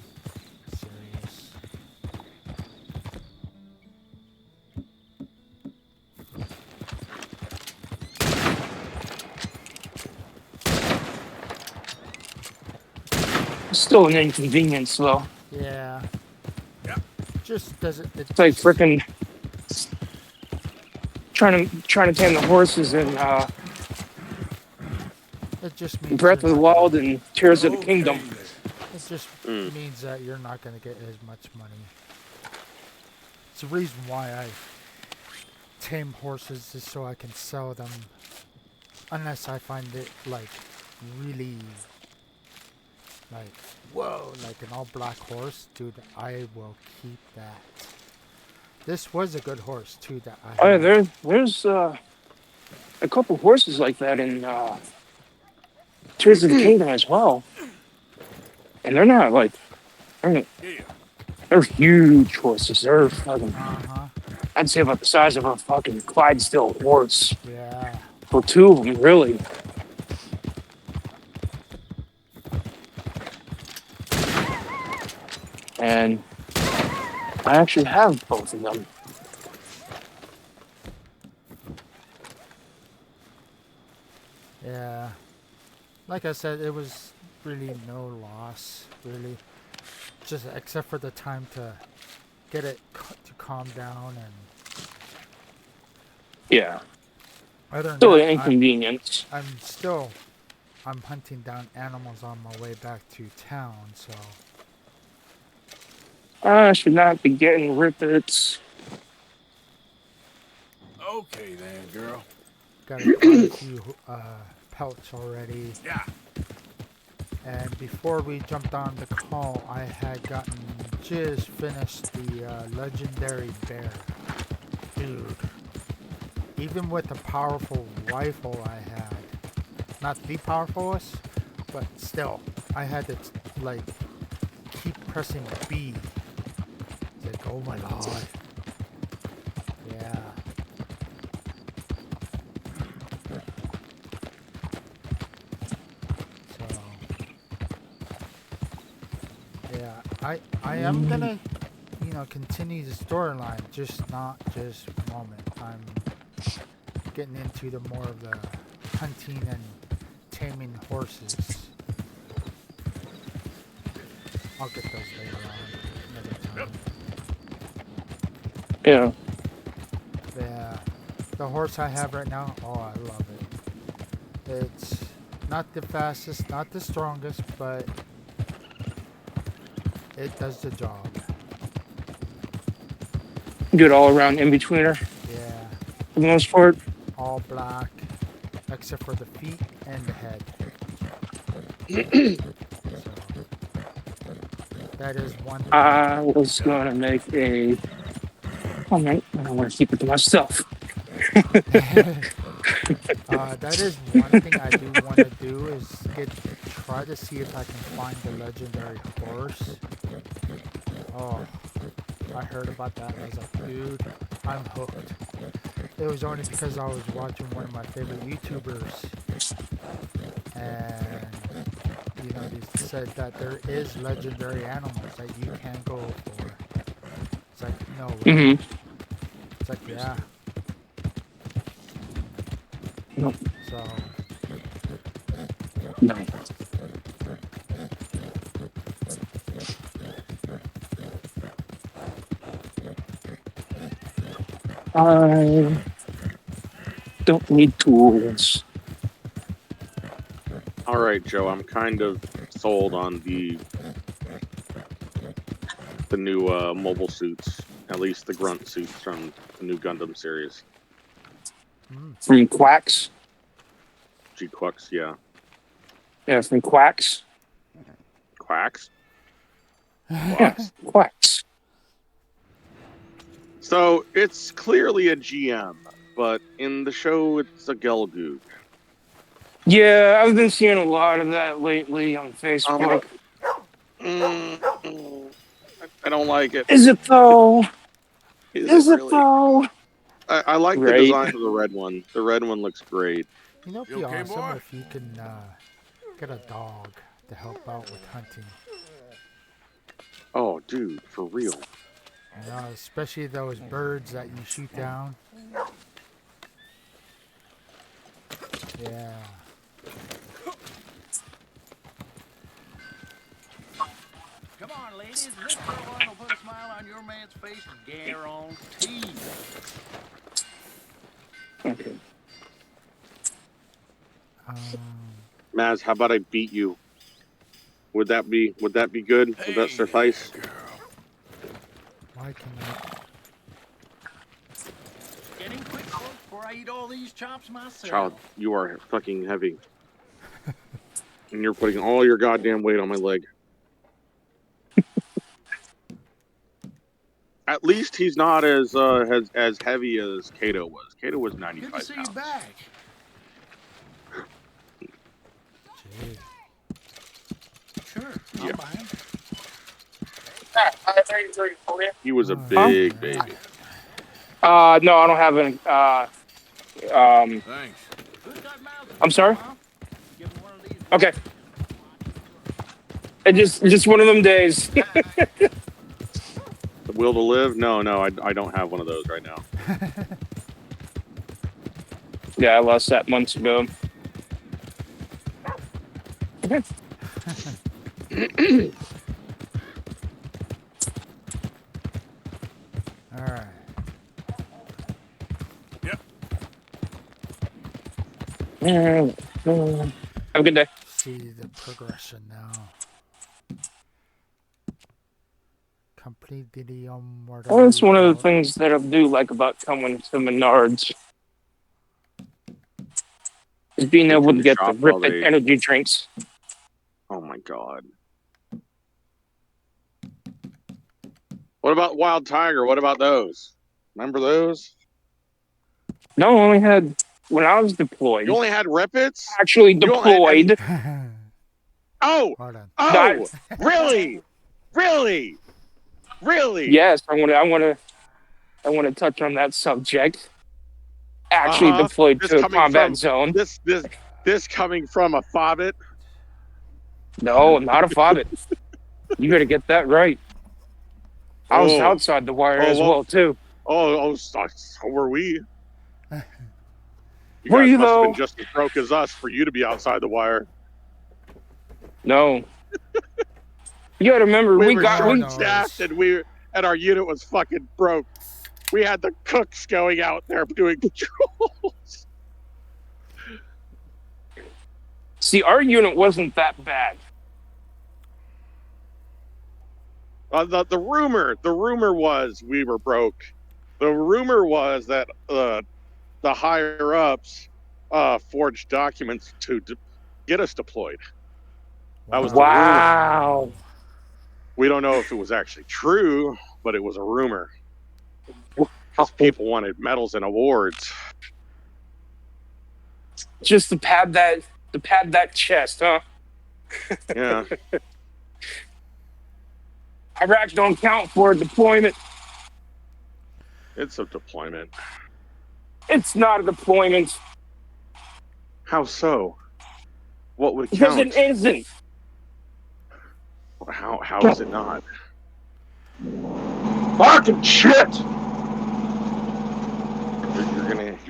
serious. Still an inconvenience though. Yeah. Just doesn't. It's like freaking trying to tame the horses in It just means Breath of you're the not Wild gonna- and Tears of the Kingdom. It just means that you're not going to get as much money. It's the reason why I tame horses is so I can sell them. Unless I find it like really like whoa, like an all black horse, dude, I will keep that. This was a good horse too that I Oh yeah, had. there's a couple horses like that in Tears of the Kingdom as well. And they're not like they're huge horses. They're fucking I'd say about the size of a fucking Clydesdale horse. Yeah. For two of them, really. And I actually have both of them. Yeah. Like I said, it was really no loss, really. Just except for the time to get it to calm down, and Yeah. other than Still that, an inconvenience. I'm hunting down animals on my way back to town, so I should not be getting rippets. Okay then, girl. got quite a few pelts already. Yeah. And before we jumped on the call, I had just finished the legendary bear. Dude, even with the powerful rifle I had, not the powerfulest, but still, I had to like keep pressing B. It's like, oh my god. Yeah. So, yeah, I am gonna, continue the storyline, just not just moment. I'm getting into the more of the hunting and taming horses. I'll get those later on, another time. Yeah. Yeah, the horse I have right now, oh, I love it. It's not the fastest, not the strongest, but it does the job. Good all around in betweener Yeah, for the most part. all black, except for the feet and the head. So that is one thing. I was gonna make a comment. I don't want to keep it to myself. That is one thing I do want to do is try to see if I can find the legendary horse. Oh, I heard about that. I was like, dude, I'm hooked. It was only because I was watching one of my favorite YouTubers, and they said that there is legendary animals that you can go for. It's like, no way. Mm-hmm. It's like, yeah. Nope. So No. I don't need tools. All right, Joe. I'm kind of sold on the new mobile suits, at least the grunt suits from the new Gundam series. From Quacks? G-Quacks, yeah. Yeah, from Quacks. Quacks? Yes, Quacks. So, it's clearly a GM, but in the show, it's a Gelgoog. Yeah, I've been seeing a lot of that lately on Facebook. I don't like it. Is it though? Is it really? Though? I like the Right. design of the red one. The red one looks great. it'd be okay, awesome boy? if you can get a dog to help out with hunting. Oh, dude, for real. Especially those birds that you shoot down. Yeah. Come on, ladies, this one will put a smile on your man's face, guaranteed. Okay. Maz, how about I beat you? Would that be good? Would that suffice? Why can I? Getting quick before I eat all these chops myself. Child, you are fucking heavy. And you're putting all your goddamn weight on my leg. At least he's not as heavy as Kato was. Kato was 95 Good to see pounds. you back. Jeez. Sure, Yeah. I'm buying. He was a big baby. No, I don't have any. Thanks. Who's got mouths? I'm sorry? Huh? Give him one of these. Okay. It just one of them days. The Will to live? No, I don't have one of those right now. Yeah, I lost that months ago. All right. Have a good day. See the progression now. Complete the Well, that's one of the route. things that I do like about coming to Menards is being They able can to get the shop while Rip It they. energy drinks. Oh my god. What about Wild Tiger? What about those? Remember those? No, I only had when I was You deployed. only had Rip-Its? Actually You only and deployed. oh, Hold on. Not oh, really, really, really. yes. I want to touch on that subject. Uh Actually huh. deployed This to a coming combat from zone. this coming from a fobbit. No, not a fobbit. You got to get that right. I was Oh, outside the wire oh, as well, well too. so were we. You Were guys you must have been though? just as broke as us for you to be outside the wire. No. You got to remember We we were got Lord we short-staffed, knows. and our unit was fucking broke. We had the cooks going out there doing patrols. see our unit wasn't that bad. The rumor was we were broke. The rumor was that the higher ups forged documents to get us deployed. That was the rumor. Wow. We don't know if it was actually true, but it was a rumor Wow. because people wanted medals and awards. Just to pad that chest, huh? Yeah, Iraq don't count for a deployment. it's a deployment. It's not a deployment How so? What would because count? it isn't. How is it not? Fucking shit.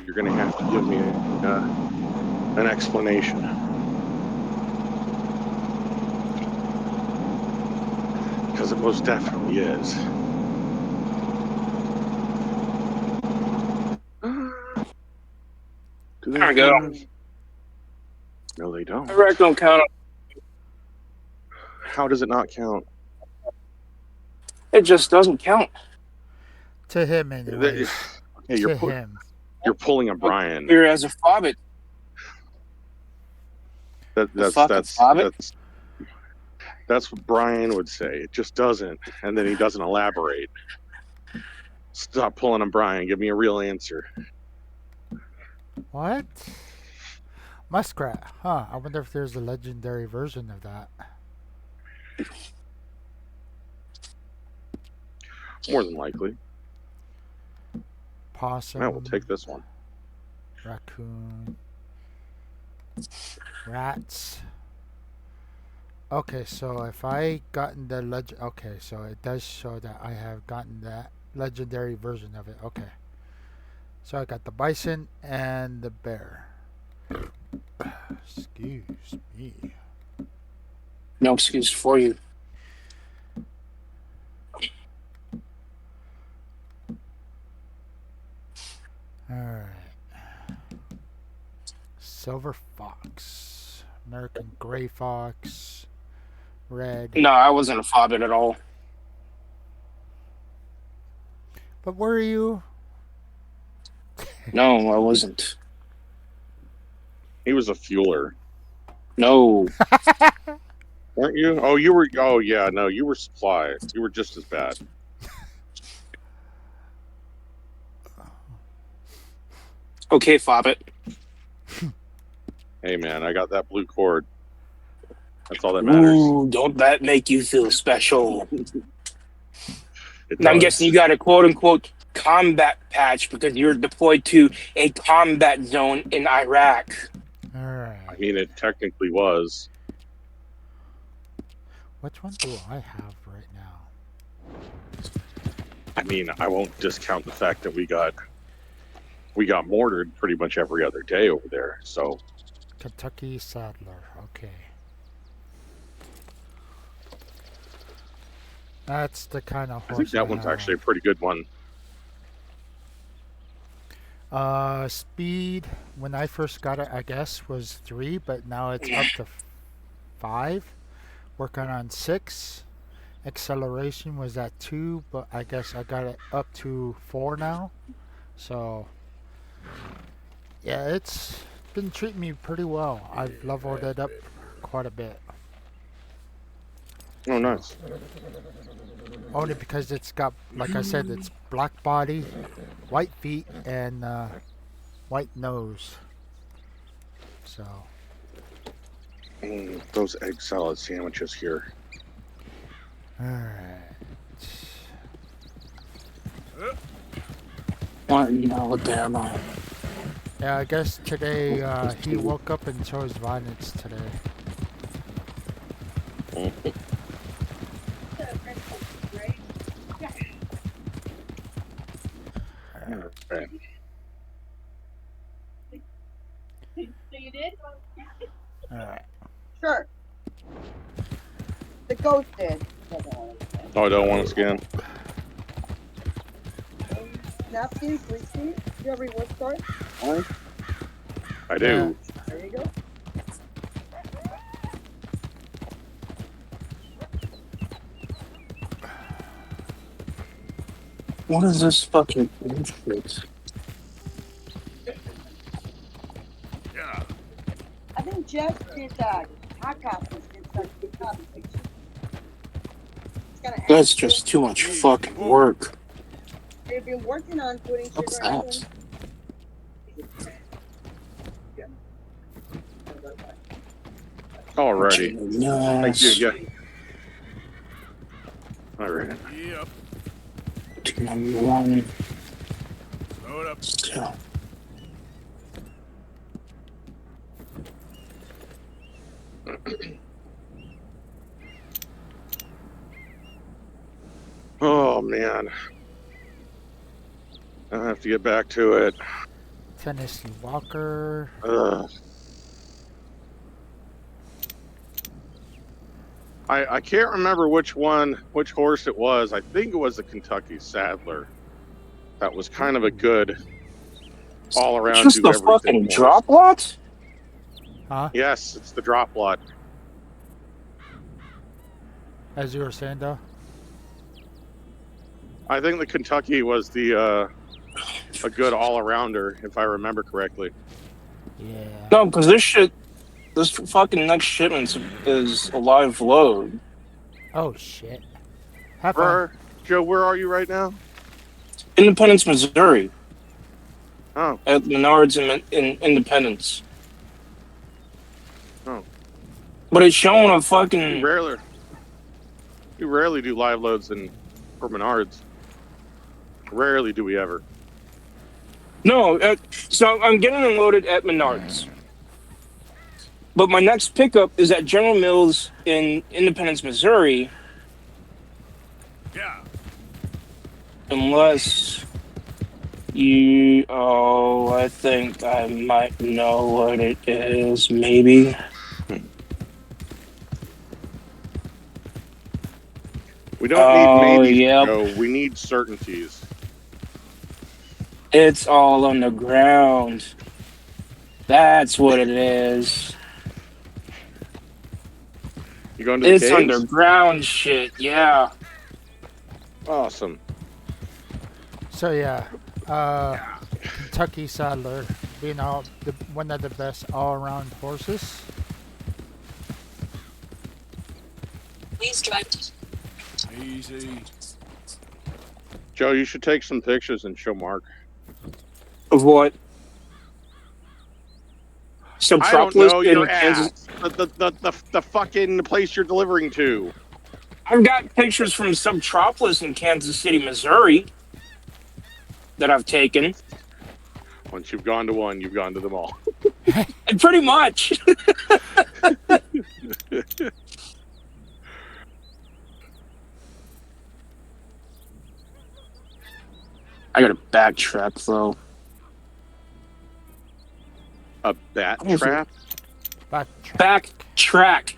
You're gonna have to give me an explanation. Because it most definitely is. Do they There we go. have? No, they don't. Iraq don't count. How does it not count? It just doesn't count. To him, anyways. Okay, To him. you're pulling a Brian. Here as a fobbit. That's what Brian would say. It just doesn't, and then he doesn't elaborate. Stop pulling a Brian. Give me a real answer. What? Muskrat. Huh. I wonder if there's a legendary version of that. More than likely. Possum. I will take this one. Raccoon. Rats. Okay, so if I gotten the okay, so it does show that I have gotten that legendary version of it. Okay. So I got the bison and the bear. Excuse me. No excuse for you. Alright. Silver fox. American gray fox. Red. No, I wasn't a fobbit at all. But were you? No, I wasn't. He was a fueler. No. Weren't you? Oh, you were. Oh, yeah. No, you were supply. You were just as bad. Okay, fobbit. Hey, man, I got that blue cord. That's all that matters. Ooh, don't that make you feel special? It And I'm does. guessing you got a quote-unquote combat patch because you're deployed to a combat zone in Iraq. Alright. I mean, it technically was. Which one do I have right now? I mean, I won't discount the fact that we got mortared pretty much every other day over there. So Kentucky Saddler. Okay. That's the kind of I think horse I that one's have. actually a pretty good one. Speed when I first got it, I guess, was 3, but now it's up to 5. Working on 6. Acceleration was at 2, but I guess I got it up to 4 now. So, yeah, it's been treating me pretty well. I've leveled it up quite a bit. Oh, nice. Only because it's got, like I said, it's black body, white feet, and white nose. So. Those egg salad sandwiches here. Alright. Alabama. Yeah, I guess today he woke up and chose violence today. Right. So you did? Alright. Sure. The ghost did. Oh, I don't want to scan. Napkins, receipt. Do you have reward card? I do. There you go. What is this fucking bullshit? I think Jeff did that. Hot copies did such good copies. That's just too much fucking work. They've been working on putting What's sugar in. that? Alrighty. Thank you. Nice. Yeah. All right. Yep. Number 1. Load up. So, Oh man. I have to get back to it. Tennessee Walker. Ugh. I can't remember which horse it was. I think it was the Kentucky Saddler. That was kind of a good all around. just the fucking drop lot? Huh? Yes, it's the drop lot. As you were saying, though? I think the Kentucky was the a good all arounder, if I remember correctly. Yeah. No, because this fucking next shipment is a live load. Oh, shit. Have fun. Joe, where are you right now? Independence, Missouri. Oh. At Menards in Independence. Oh. But it's showing a fucking... We rarely do live loads for Menards. Rarely do we ever. No, so I'm getting them loaded at Menards. But my next pickup is at General Mills in Independence, Missouri. Yeah. Unless you... Oh, I think I might know what it is, maybe. We don't need maybes, yep. Joe. We need certainties. It's all on the ground. That's what it is. You going to the It's caves? underground shit, yeah. Awesome. So, yeah. Kentucky Saddler being one of the best all-around horses. Please drive. Easy. Joe, you should take some pictures and show Mark. Of what? I don't know in your Kansas. ass. The fucking place you're delivering to. I've got pictures from Subtropolis in Kansas City, Missouri that I've taken. Once you've gone to one, you've gone to them all. Pretty much. I gotta backtrack though. A bat What was it? trap? Backtrack.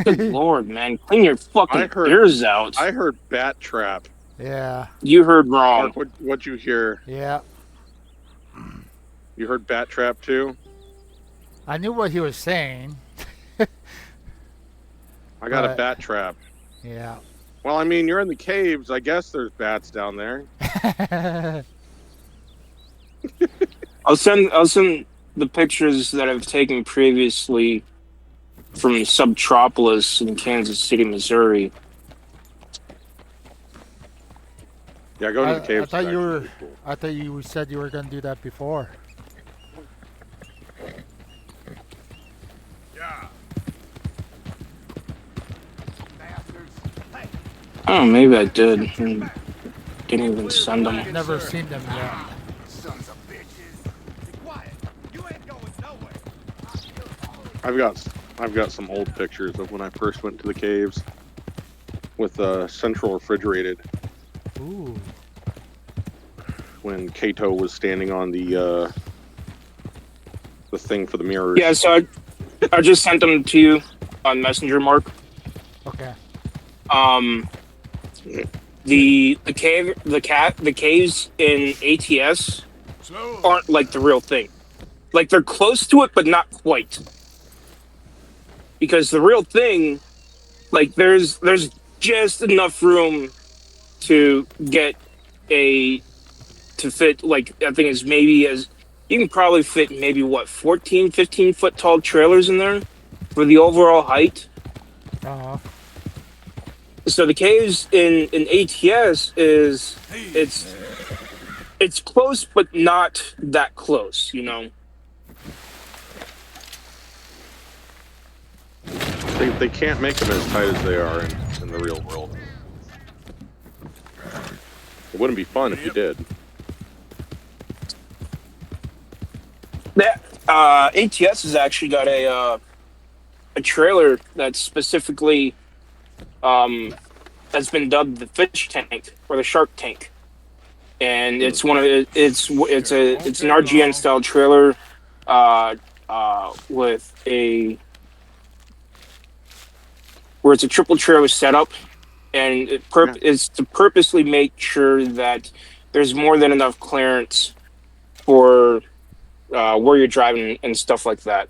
Good lord, man. Clean your I fucking heard. ears out. I heard bat trap. Yeah. You heard wrong. Mark, what'd you hear? Yeah. You heard bat trap too? I knew what he was saying. I got a But- bat trap. Yeah. Well, I mean, you're in the caves. I guess there's bats down there. I'll send the pictures that I've taken previously from Subtropolis in Kansas City, Missouri. Yeah, go to the caves. I thought you were. Actually cool. I thought you said you were gonna do that before. Oh, maybe I did. And didn't even send them. Never seen them yet. Sons of bitches. Be quiet. You ain't going nowhere. I've got some old pictures of when I first went to the caves with central refrigerated. Ooh. When Kato was standing on the thing for the mirrors. Yeah, so I just sent them to you on Messenger, Mark. Okay. The caves in ATS aren't like the real thing. Like they're close to it, but not quite. Because the real thing, like there's just enough room to get to fit, like I think it's maybe as you can probably fit maybe what 14, 15 foot tall trailers in there for the overall height. So the caves in ATS is it's close but not that close, you know. They can't make them as tight as they are in the real world. It wouldn't be fun if you did. That ATS has actually got a trailer that's specifically that's been dubbed the fish tank or the shark tank, and it's one of it's an RGN style trailer with where it's a triple trailer setup, and it's to purposely make sure that there's more than enough clearance for where you're driving and stuff like that.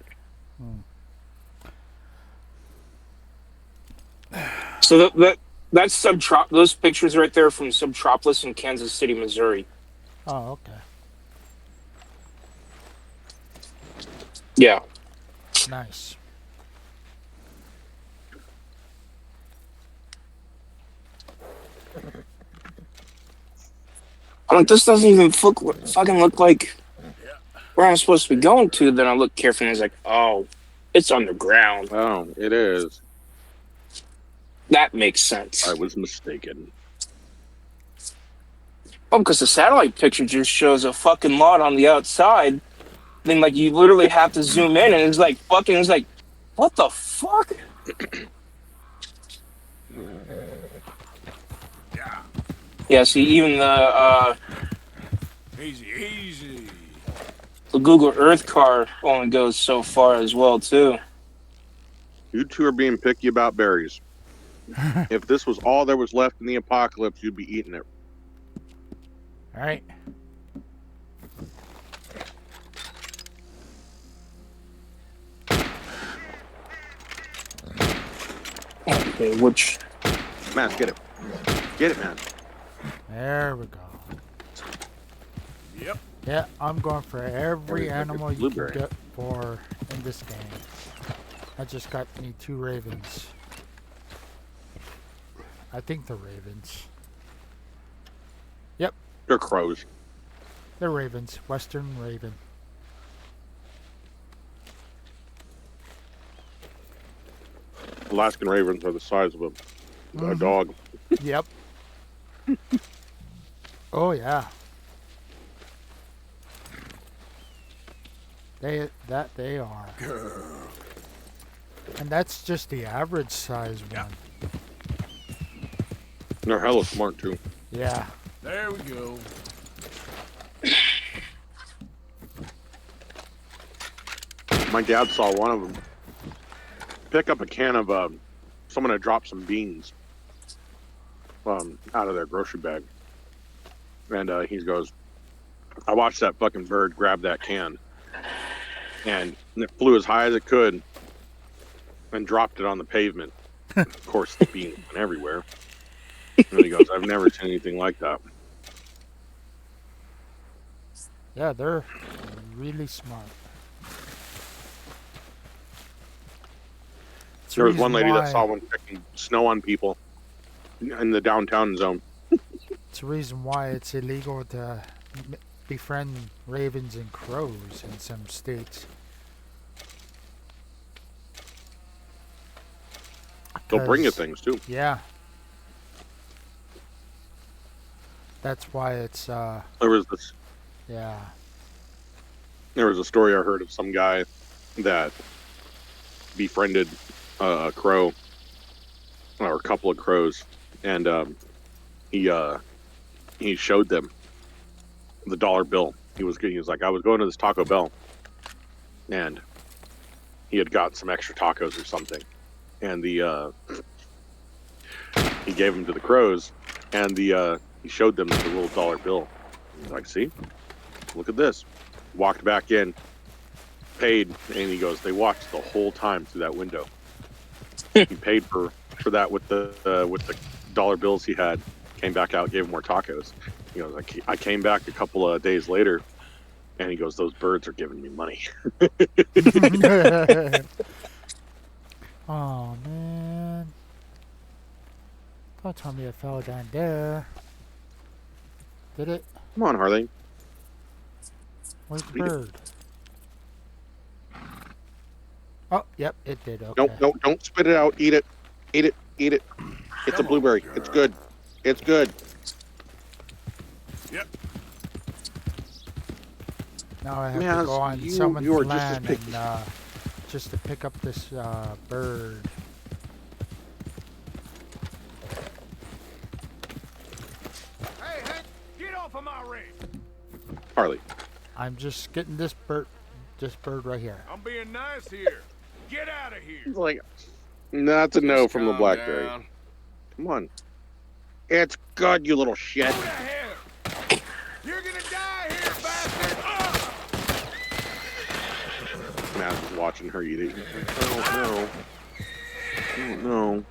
So that's those pictures right there from Subtropolis in Kansas City, Missouri. Oh, okay. Yeah. Nice. I'm like, this doesn't even fucking look like where I'm supposed to be going to. Then I look carefully and it's like, oh, it's underground. Oh, it is. That makes sense. I was mistaken. Oh, because the satellite picture just shows a fucking lot on the outside. Then, like, you literally have to zoom in, and it's like, what the fuck? Yeah, see, even Easy. the Google Earth car only goes so far as well, too. You two are being picky about berries. If this was all there was left in the apocalypse, you'd be eating it. All right. Okay, which... Man, get it. Get it, man. There we go. Yep. Yeah, I'm going for every Like a animal you can blueberry. get for in this game. I just got me 2 ravens. I think they're ravens. Yep, They're crows. they're ravens. Western raven. Alaskan ravens are the size of a dog. Yep. Oh yeah. They are. And that's just the average size one. They're hella smart too. Yeah. There we go. My dad saw one of them pick up a can of someone had dropped some beans out of their grocery bag, and he goes, "I watched that fucking bird grab that can, and it flew as high as it could, and dropped it on the pavement. Of course, the beans went everywhere." And he goes, "I've never seen anything like that." Yeah, they're really smart. It's the There was one reason lady that why- saw one picking snow on people in the downtown zone. It's the reason why it's illegal to befriend ravens and crows in some states. They'll bring you 'Cause- things too. Yeah. That's why it's There was yeah. a story I heard of some guy that befriended a crow or a couple of crows, and he showed them the dollar bill. He was like, "I was going to this Taco Bell, and he had got some extra tacos or something, and he gave them to the crows, and he showed them the little dollar bill. He's like, "See, look at this." Walked back in, paid, and he goes, "They watched the whole time through that window." He paid for that with the dollar bills he had. Came back out, gave him more tacos. He goes, I came back a couple of days later, and he goes, "Those birds are giving me money." Oh man. Don't tell me it fell down there. Did it? Come on, Harley. Where's the Eat it. bird? Oh, yep, it did. Okay. Nope, don't spit it out. Eat it. Eat it. Eat it. It's a blueberry. It's good. It's good. Yep. Now I have Man, to go on you someone's are just as land picky. and just to pick up this bird. Hey, Hank, get off of my ranch. Harley. I'm just getting this bird right here. I'm being nice here. Get out of here. He's like, that's a no Just from the calm blackberry. down. Come on. It's good, you little shit. Who the hell? You're gonna die here, bastard! Matt's just watching her eat it. He's like, I don't know. I don't know.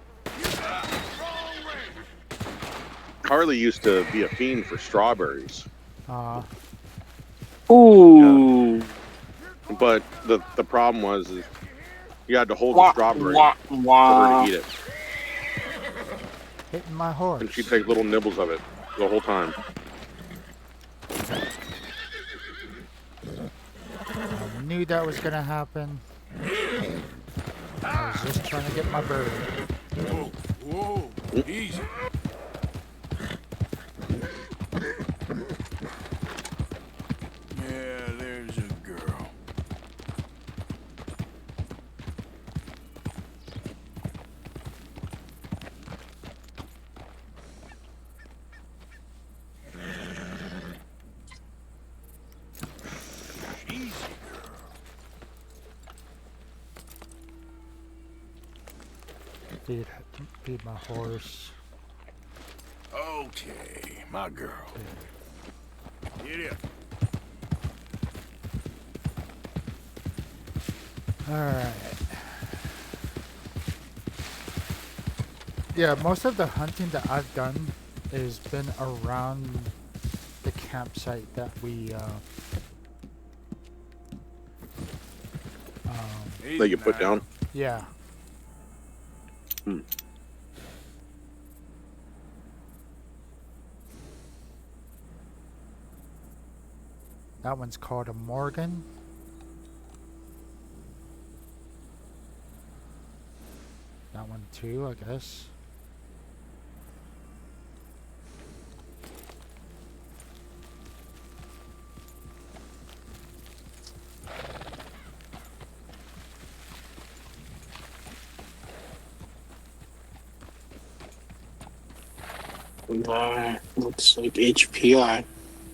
Wrong range. Harley used to be a fiend for strawberries, Ooh. but the problem was is you had to hold the Wah, strawberry wah, for her wah. to eat it, hitting my horse. and she'd take little nibbles of it the whole time. I knew that was gonna happen. I was just trying to get my bird. Whoa, whoa, easy. Yeah, there's a girl. Easy, girl. Feed my horse. Okay, my girl. Get up. Alright. Yeah, most of the hunting that I've done has been around the campsite that we That you put down. yeah. Hmm. That one's called a Morgan. That one too, I guess. Looks like HPI.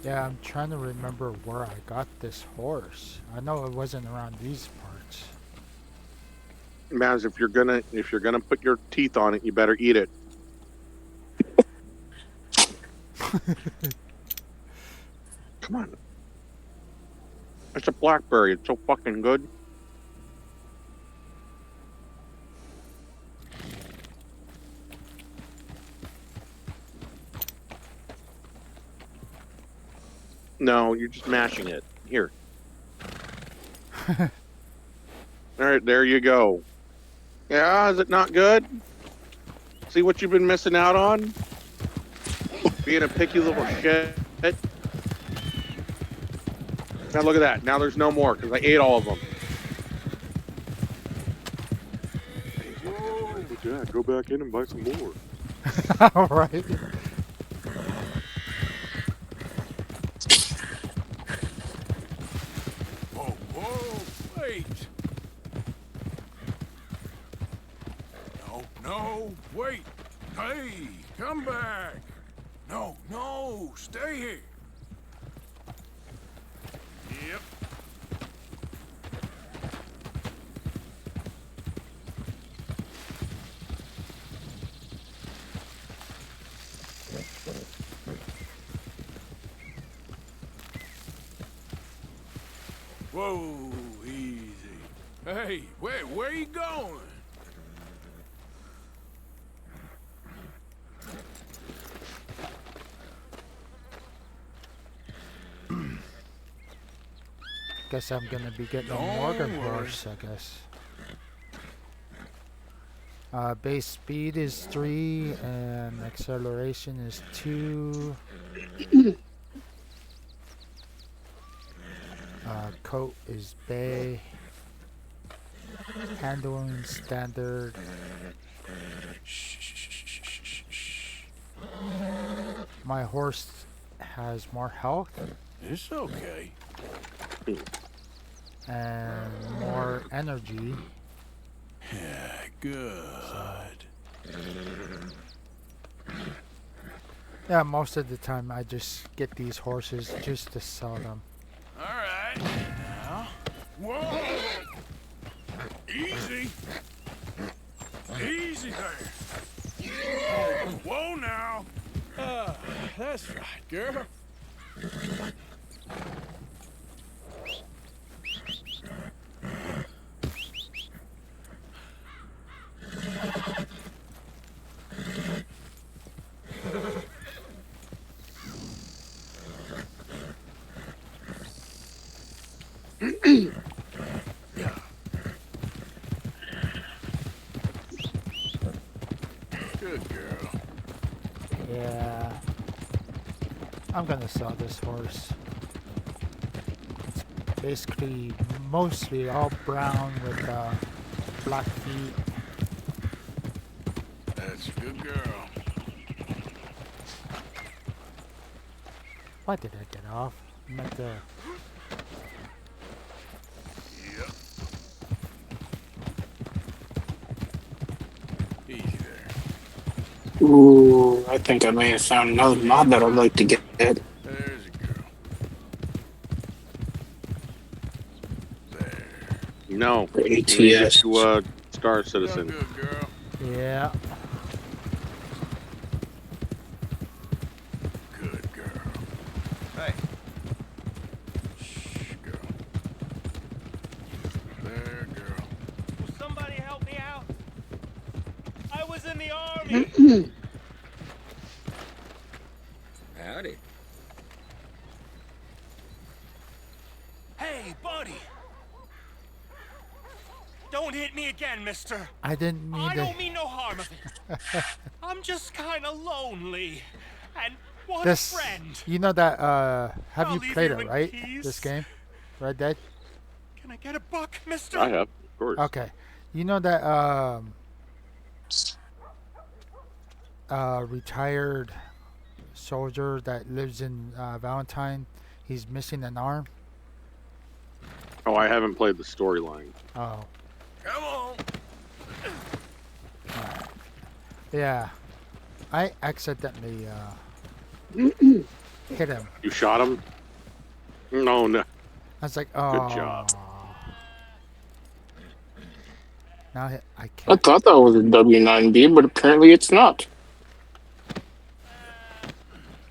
Yeah, I'm trying to remember where I got this horse. I know it wasn't around these parts. Maz, if you're gonna put your teeth on it, you better eat it. Come on. It's a blackberry. It's so fucking good. No, you're just mashing it. Here. All right, there you go. Yeah, is it not good? See what you've been missing out on? Being a picky little shit. Now look at that. Now there's no more because I ate all of them. Whoa. Dad, go back in and buy some more. All right. Whoa, whoa, wait. No, wait. Hey, come back. No, stay here. Yep. Whoa, easy. Hey, where you going? Guess I'm gonna be getting a Don't Morgan worry. horse, I guess. Base speed is 3 and acceleration is 2. Coat is bay. Handling standard. My horse has more health It's okay. and more energy. Yeah, good. Yeah, most of the time I just get these horses just to sell them. All right, now. Whoa! Easy. Easy there. Whoa now. That's right, girl. Good girl. Yeah. I'm gonna sell this horse. It's basically mostly all brown with black feet. That's a good girl. Why did I get off? I'm at the... Yep. Easy there. Ooh, I think I may have found another mod that I'd like to get. There's a girl. There. No. For You need to get ATS. to Star Done Citizen. good, girl. Yeah. Good girl. Hey, Shh, girl. There, girl. Will somebody help me out? I was in the army. Howdy. Hey, buddy. Don't hit me again, mister. I didn't mean I to... don't mean no harm of it. I'm just kind of lonely and want This... a friend. You know that, have I'll you leave played you it, in right? peace. This game? Red Dead? Can I get a buck, mister? I have, of course. Okay. You know that, retired soldier that lives in Valentine? He's missing an arm? Oh, I haven't played the storyline. Oh. Come on. Yeah. I accidentally, hit him. You shot him? No. I was like, oh. job. Now I I can't. thought that was a W9B, but apparently it's not.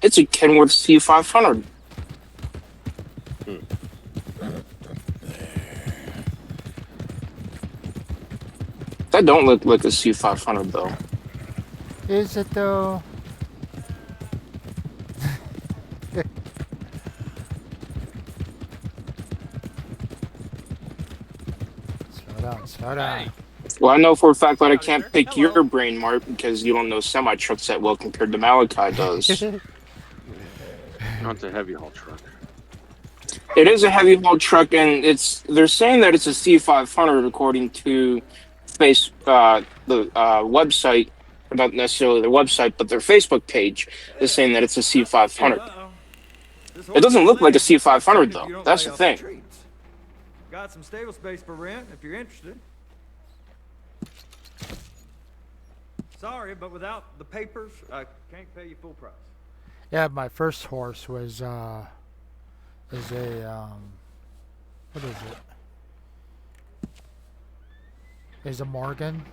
It's a Kenworth C500. Hmm. That don't look like a C500 though. Is it though? Slow down, slow down. Hey. Well, I know for a fact that I Howdy, can't sir. pick Hello. your brain, Mark, because you don't know semi trucks that well compared to Malachi does. No, it's a heavy haul truck. It is a heavy haul truck, and they're saying that it's a C500 according to the website, or not necessarily their website, but their Facebook page is saying that it's a C500. Uh-oh. This It horse doesn't ain't look like a laying for C500 if though. you don't That's lay the off the thing. treats. Got some stable space for rent if you're interested. Sorry, but without the papers, I can't pay you full price. Yeah, my first horse was is a what is it? Is a Morgan,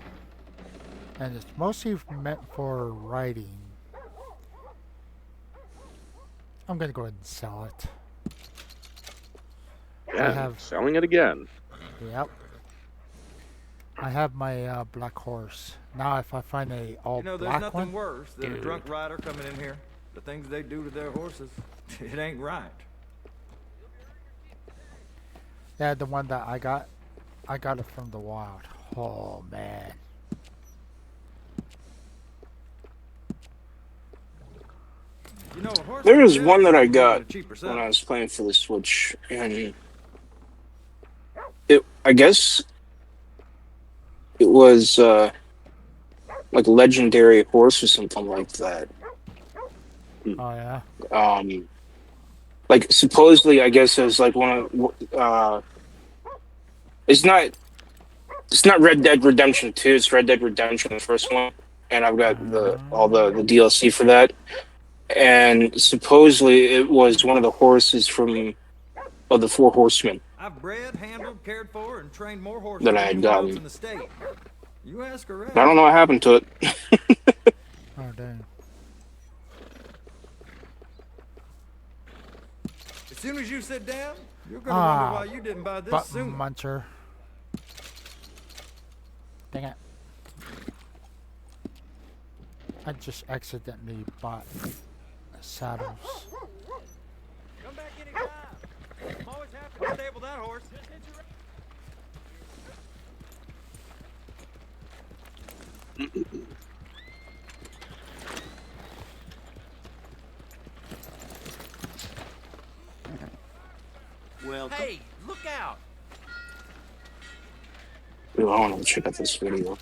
and it's mostly meant for riding. I'm gonna go ahead and sell it. Yeah, selling it again. Yep. I have my black horse. Now if I find a all You know, there's black nothing one, worse than a drunk rider coming in here. The things they do to their horses, it ain't right. yeah, the one that I got it from the wild. Oh man. You know, a horse There like is this one that I can be at got a cheaper when I sale. was playing for the Switch, and I guess it was like a legendary horse or something like that. Oh yeah. Like supposedly, I guess it was like one of it's not Red Dead Redemption 2, it's Red Dead Redemption the first one, and I've got all the DLC for that. And supposedly it was one of the horses from the Four Horsemen I've bred, handled, cared for, and trained more horses that I than had anyone else gotten. in the state. You ask her I don't know what happened to it. Oh dang. As soon as you sit down, you're gonna wonder Ah, why you didn't buy this butt sooner. muncher. Dang it. I just accidentally bought saddles. Come back anytime. I'm always happy to stable that horse. Well, Hey, look out! Ooh, I want to check out this video.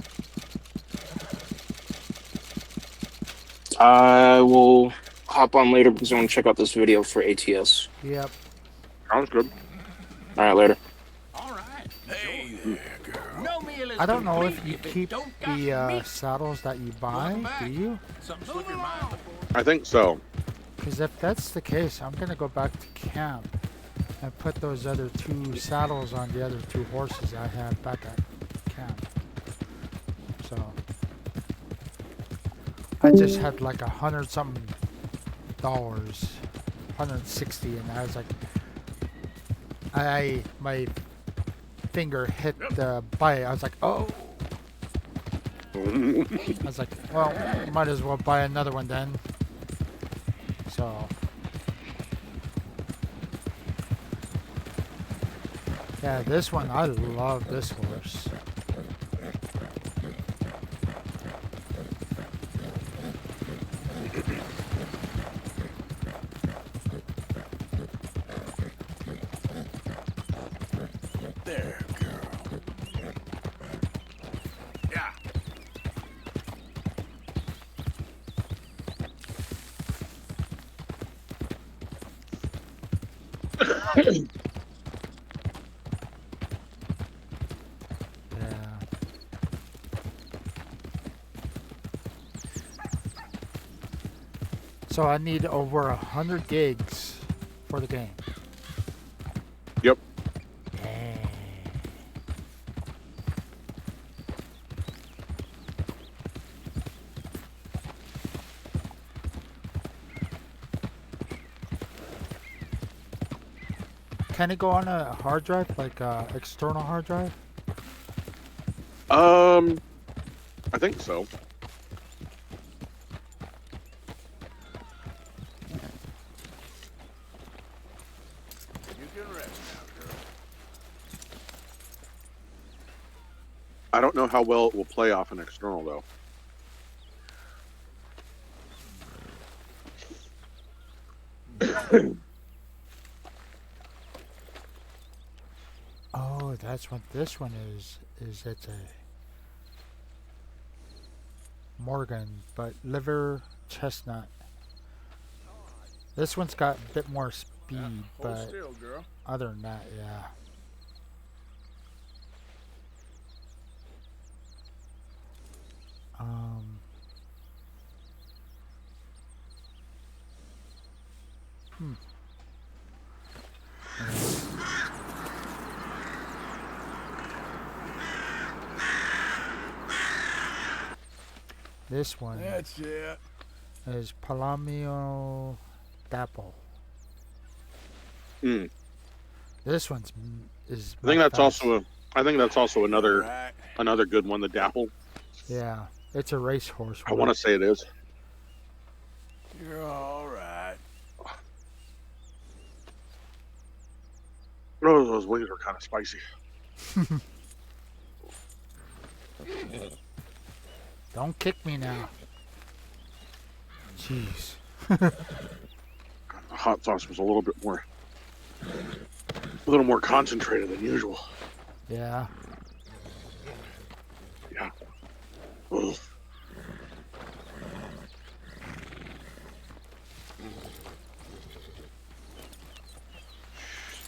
I will hop on later because I want to check out this video for ATS. Yep. Sounds good. All right, later. all right. Hey there, girl. No meal is I don't know complete if you it keep don't got the meat. saddles that you buy, do you? Something slip your mind before. I think so. Because if that's the case, I'm gonna go back to camp and put those other two saddles on the other two horses I had back at camp. So I just had like $100-something, 160, and I was like, my finger hit the bite. I was like, oh. I was like, well, might as well buy another one then. So yeah, this one, I love this horse. There, girl. Yeah. Yeah. So I need over 100 gigs for the game. Yep. Dang. Can it go on a hard drive, like external hard drive? I think so. You can rest now, girl. I don't know how well it will play off an external though. Oh, that's what this one is. Is it's a Morgan, but liver chestnut. This one's got a bit more speed, Hold but still, girl. other than that, yeah. Um. Hmm. This one That's it. is Palamio Dapple. Hmm. This one's is. I think that's fast. also another Right. another good one, the Dapple. Yeah, it's a racehorse. I want to say it is. You're all right. Oh, those wings are kind of spicy. Don't kick me now. Jeez. The hot sauce was a little more concentrated than usual. Yeah. Yeah. Ugh.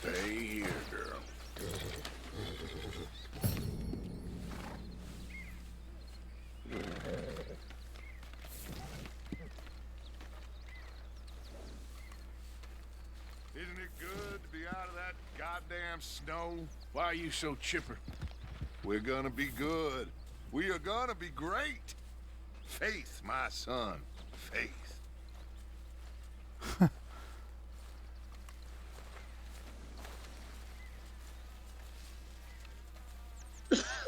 Stay here, girl. Isn't it good to be out of that goddamn snow? Why are you so chipper? We're gonna be good. We are gonna be great. Faith, my son. Faith.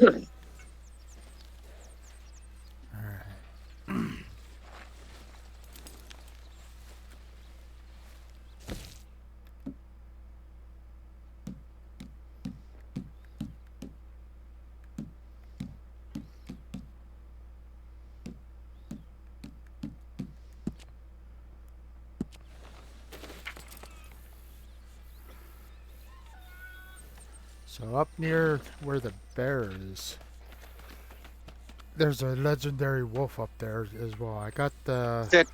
All right. So up near where the bear is, there's a legendary wolf up there as well. I got the...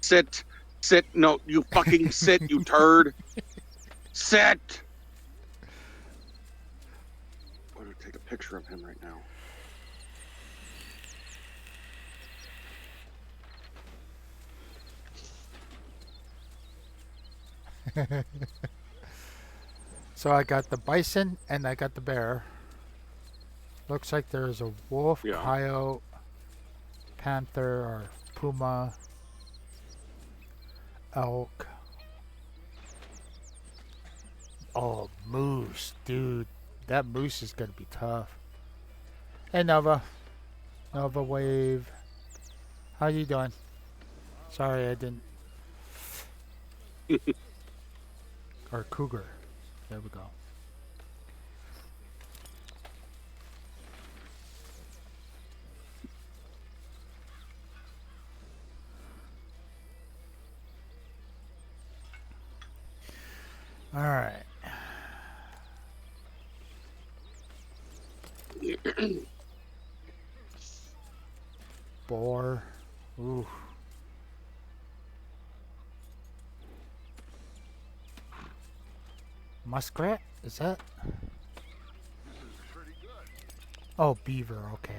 Sit. No, you fucking sit, you turd. Sit. I'm gonna take a picture of him right now. So I got the bison and I got the bear. Looks like there's a wolf, Yeah. coyote, panther, or puma, elk. Oh, moose, dude. That moose is gonna be tough. Hey, Nova. Nova Wave. How you doing? Sorry, I didn't. Or cougar. There we go. All right. Boar. Ooh. Muskrat? Is that? Oh, beaver. Okay.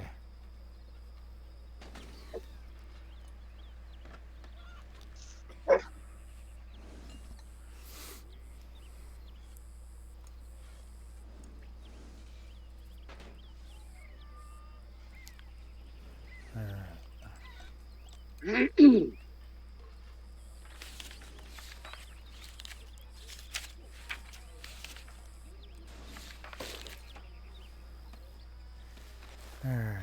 All right. Alright.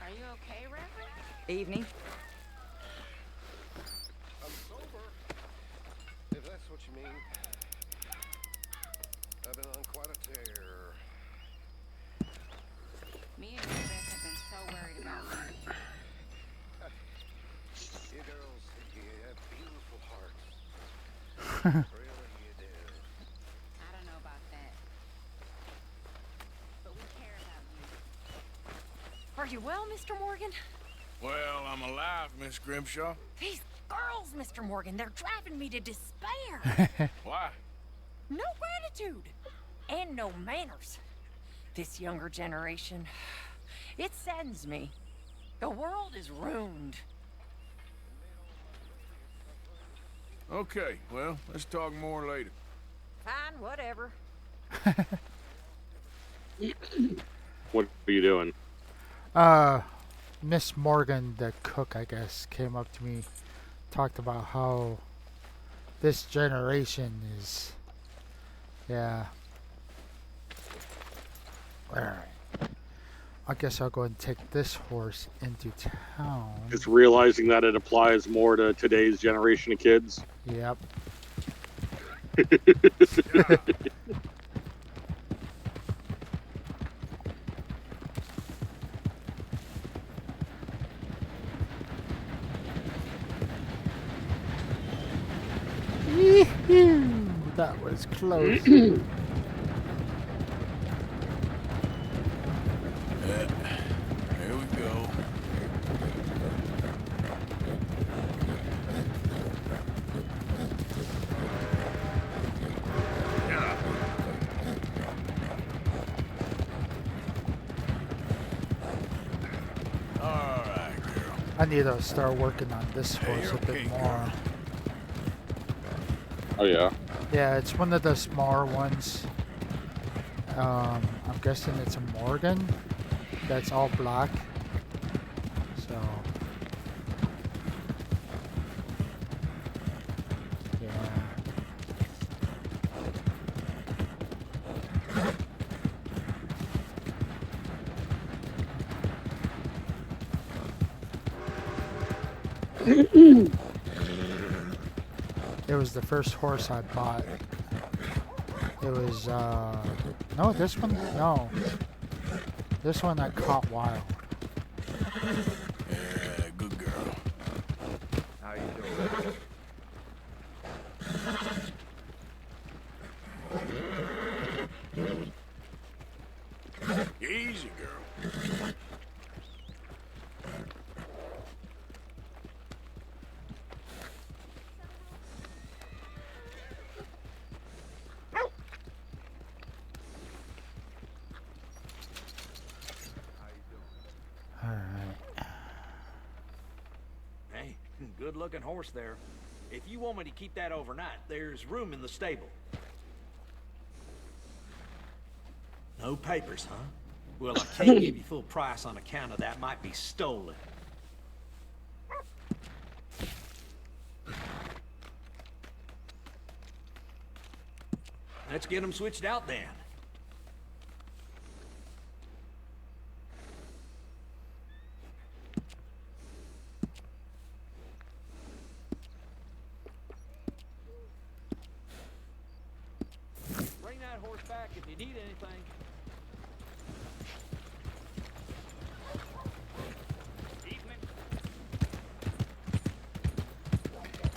Are you okay, Reverend? Evening. I'm sober, if that's what you mean. I've been on quite a tear. Me and Beth have been so worried about you. You girls, you have beautiful hearts. Really, you do. I don't know about that. But we care about you. Are you well, Mr. Morgan? Well, I'm alive, Miss Grimshaw. These girls, Mr. Morgan, they're driving me to despair. Why? No gratitude. And no manners. This younger generation, it saddens me. The world is ruined. Okay, well, let's talk more later. Fine, whatever. What are you doing? Miss Morgan, the cook, I guess, came up to me, talked about how this generation is, yeah. Alright. I guess I'll go and take this horse into town. Just realizing that it applies more to today's generation of kids. Yep. That was close. Here we go. All right, girl. I need to start working on this horse you're a bit okay, more. girl. Oh yeah. Yeah, it's one of the smaller ones. I'm guessing it's a Morgan. That's all black. So, yeah. It was the first horse I bought. It was, no, this one, no. This one I caught wild. Yeah, good girl. How you doing? Easy, girl. Alright. Hey, good-looking horse there. If you want me to keep that overnight, there's room in the stable. No papers, huh? Well, I can't give you full price on account of that might be stolen. Let's get them switched out then. Bring that horse back if you need anything.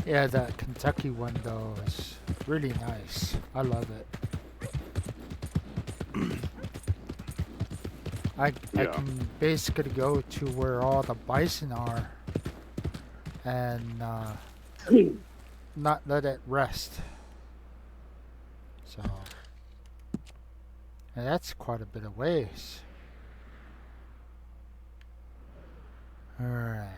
Yeah, that Kentucky one though is really nice. I love it. I Yeah. can basically go to where all the bison are and not let it rest. So, and that's quite a bit of ways. Alright.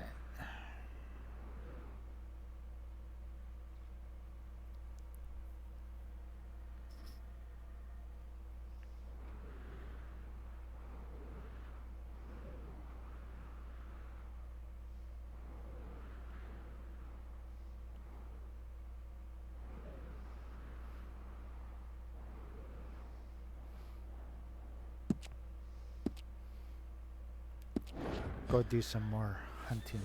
go do some more hunting.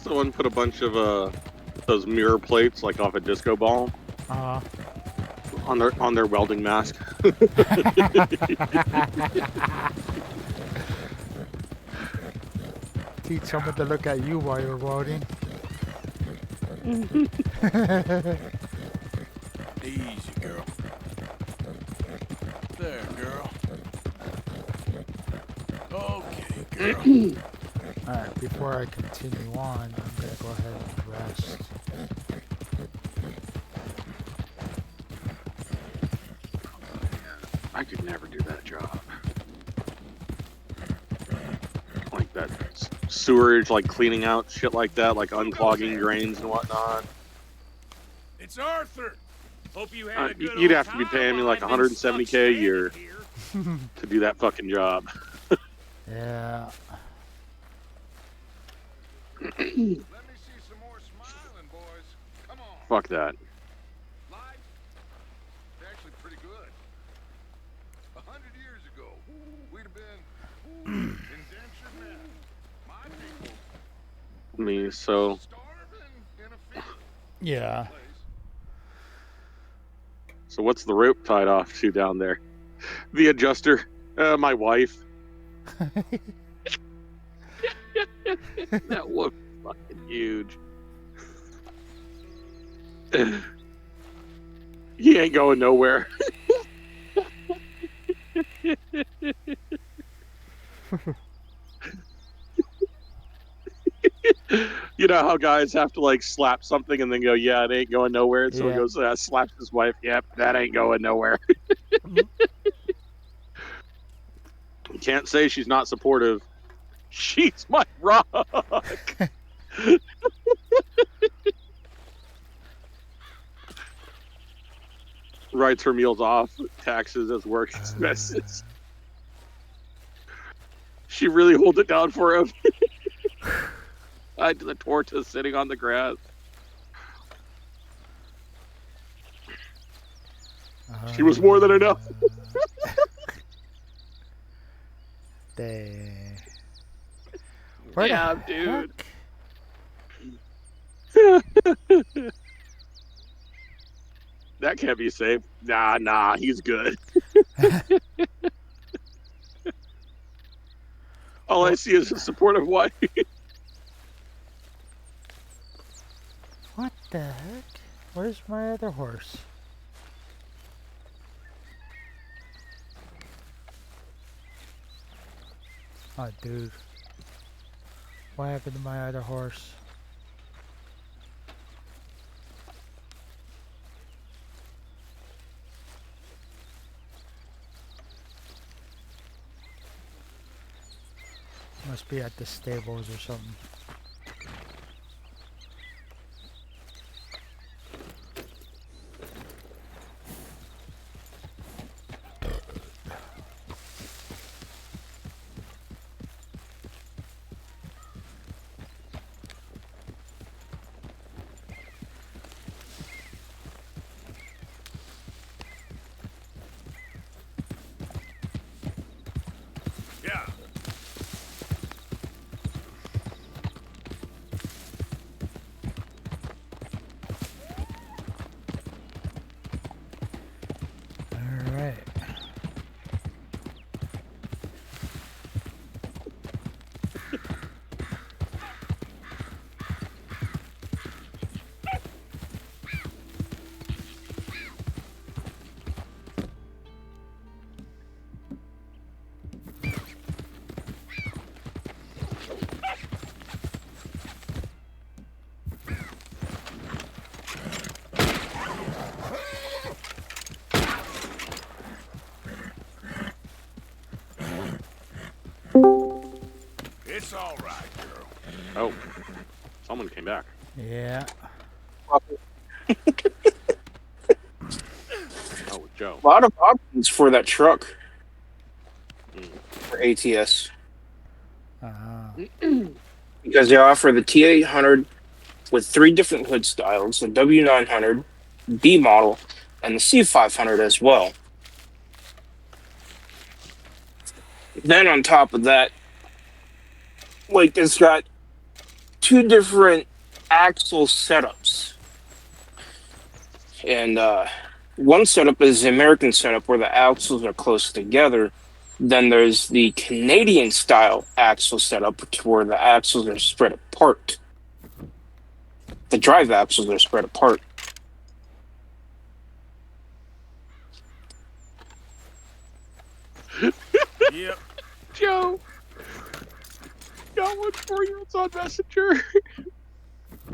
Someone put a bunch of those mirror plates, like off a disco ball, Uh, on their welding mask. Teach someone to look at you while you're welding. Easy, girl. There, girl. Okay, girl. Alright, before I continue on, I'm gonna go ahead and rest. I could never do that job. Like that sewerage, like cleaning out shit like that, like unclogging drains and whatnot. It's Arthur. Hope you had a good You'd old have to be time paying me while like I've been stuck 170K a standing year here. to do that fucking job. Yeah. Let me see some more smiling, boys. Come on. Fuck that. Life? It's actually pretty good. 100 years ago, we'd have been indentured men. My people Me, so starving in a field. Yeah. so what's the rope tied off to down there? The adjuster. My wife. That looks fucking huge. He ain't going nowhere. You know how guys have to like slap something and then go, yeah, it ain't going nowhere. So he Yeah. goes, slaps his wife. Yep, that ain't going nowhere. You can't say she's not supportive. She's my rock. Writes her meals off, taxes as work expenses. She really holds it down for him. The tortoise sitting on the grass. She was more than enough. Dang. Yeah, dude. That can't be safe. Nah, he's good. All I see is a supportive wife. What the heck? Where's my other horse? Oh, dude. What happened to my other horse? Must be at the stables or something. It's all right, girl. Oh, someone came back. Yeah. Oh, Joe. A lot of options for that truck Mm. for ATS Uh-huh. because they offer the T800 with 3 different hood styles, the W900, B model, and the C500 as well. Then on top of that, like it's got 2 different axle setups. And one setup is the American setup where the axles are close together. Then there's the Canadian style axle setup to where the axles are spread apart. The drive axles are spread apart. Yep. Joe, got one for you. It's on Messenger.